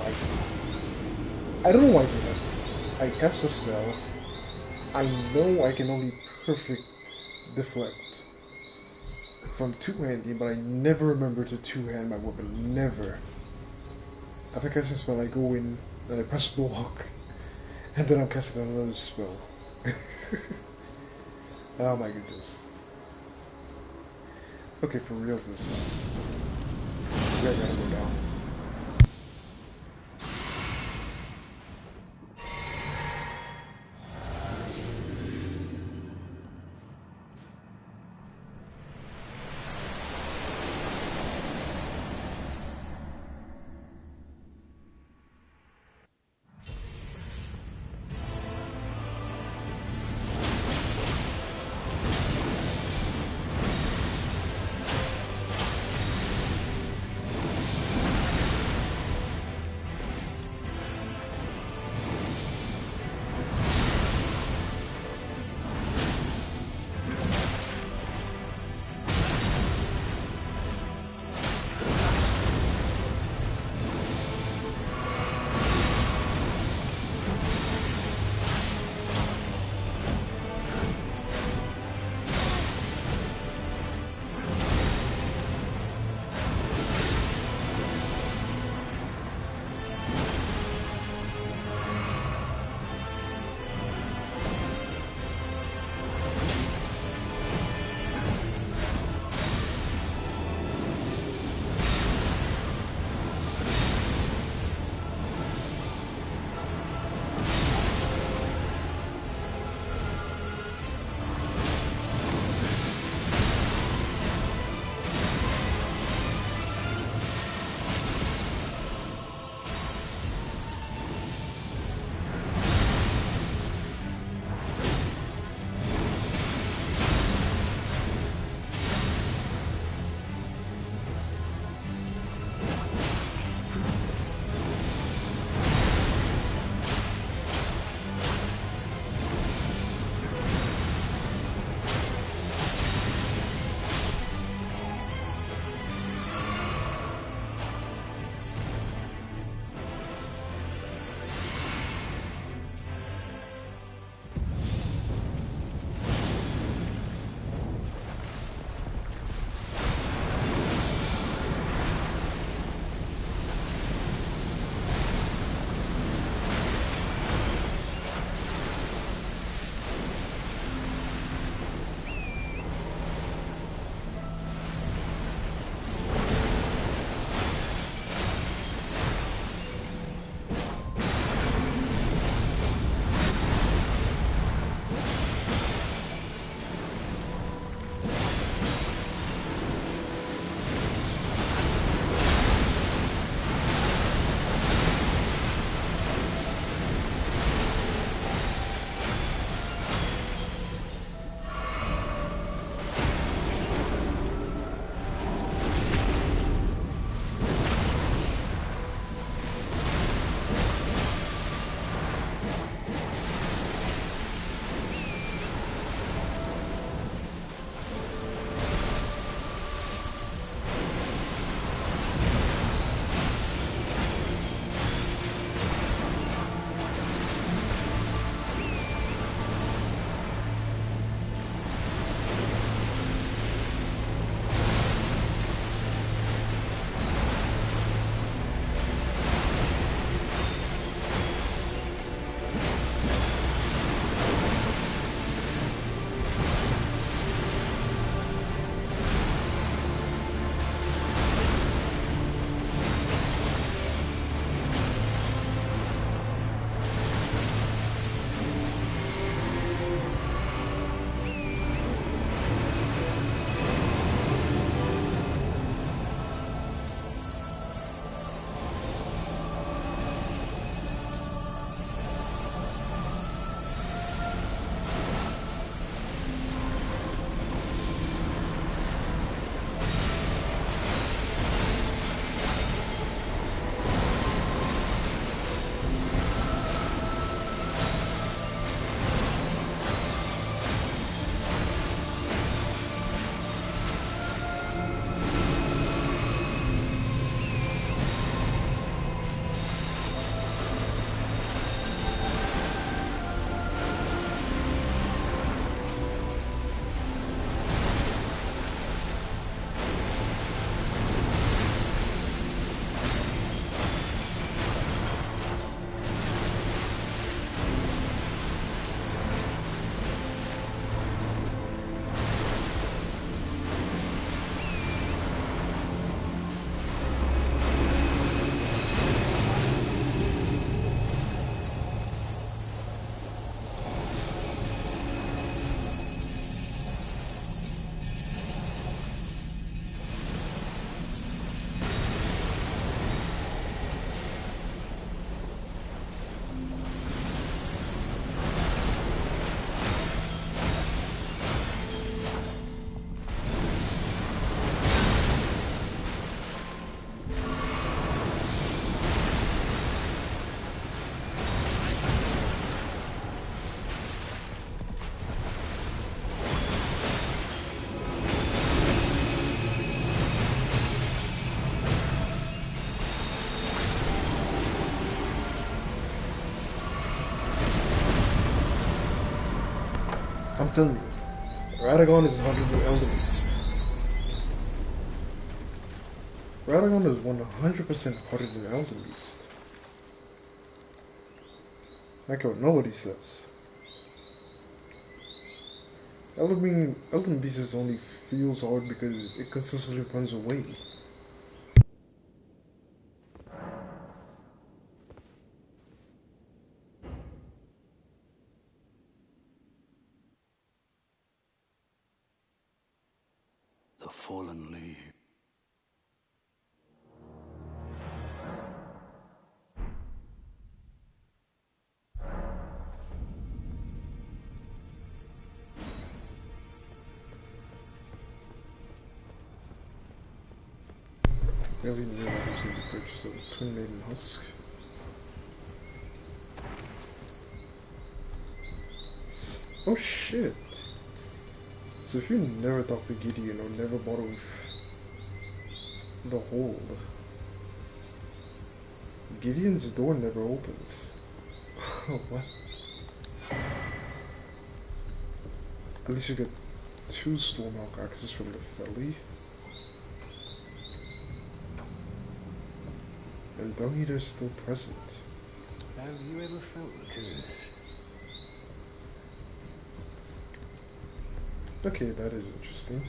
I don't know why I do that. I cast a spell. I know I can only perfect deflect from two-handing, but I never remember to two-hand my weapon. Never. After casting a spell, I go in and I press block, and then I'm casting another spell. Oh my goodness. Okay, for real this time. So I gotta go down. telling you, Radagon is harder than Elden Beast. Radagon is 100% harder than Elden Beast. I don't know what he says. Elden Beast only feels hard because it consistently runs away. The fallen leaves. Really knew I was going to purchase a Twin Maiden Husk. Oh shit! So if you never talked to Gideon or never bought with the Hold, Gideon's door never opens. What? At least you get 2 Stormhawk axes from the Felly. And Dung Eater's still present. Have you ever felt the curse? Okay, that is interesting.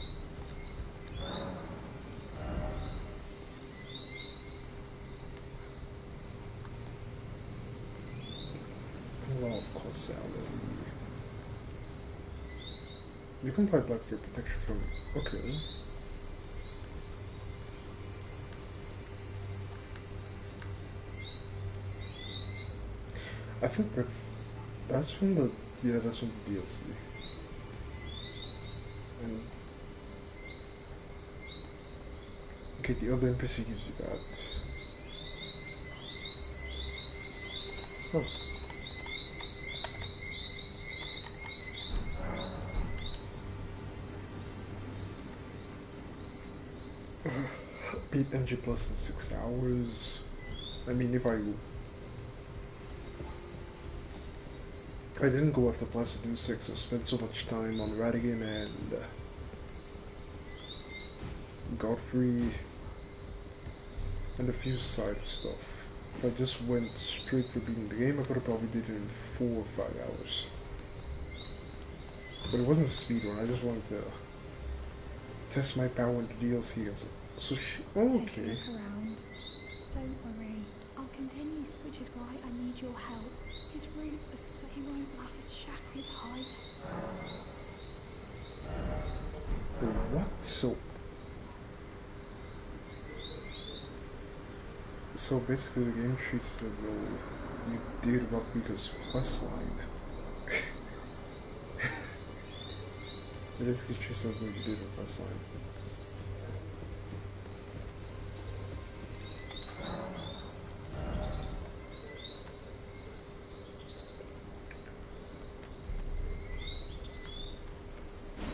Well, of course, salary. You can buy black for protection from. Okay. I think that's from the. Yeah, that's from the DLC. And. Okay, the other NPC gives you that. Oh. Beat NG Plus in 6 hours. I mean, if I didn't go after Placidus 6, I spent so much time on Radigan and Godfrey and a few side stuff. If I just went straight for beating the game, I could have probably did it in 4 or 5 hours. But it wasn't a speed run, I just wanted to test my power in the DLC and so okay. Look around. Don't worry. I'll continue, which is why I need your help. His roots are so he won't laugh his shackle his hide. What? So basically the game treats it as though you did Rockbeater's questline. It basically treats it as though you did a questline.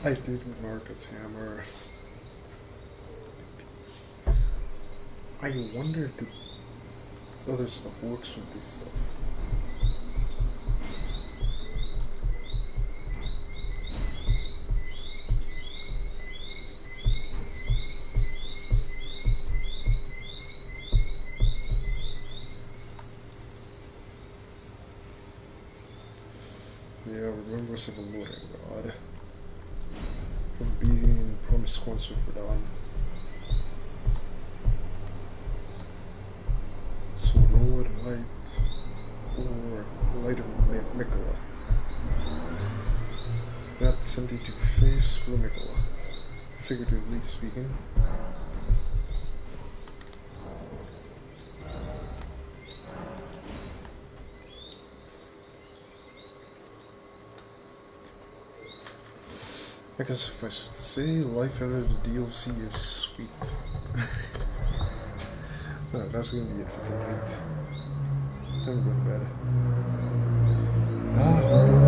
I did Marcus Hammer. I wonder if the other stuff works with this stuff. Yeah, remembrance of the Lord and God. From beating Promised One Superdon. So Lord, Light, or Light of Mikola. Not 72 Faiths for Mikola. Figuratively speaking. I guess suffice it to say, life out of the DLC is sweet. Alright, that's gonna be it for tonight. Time to go to bed.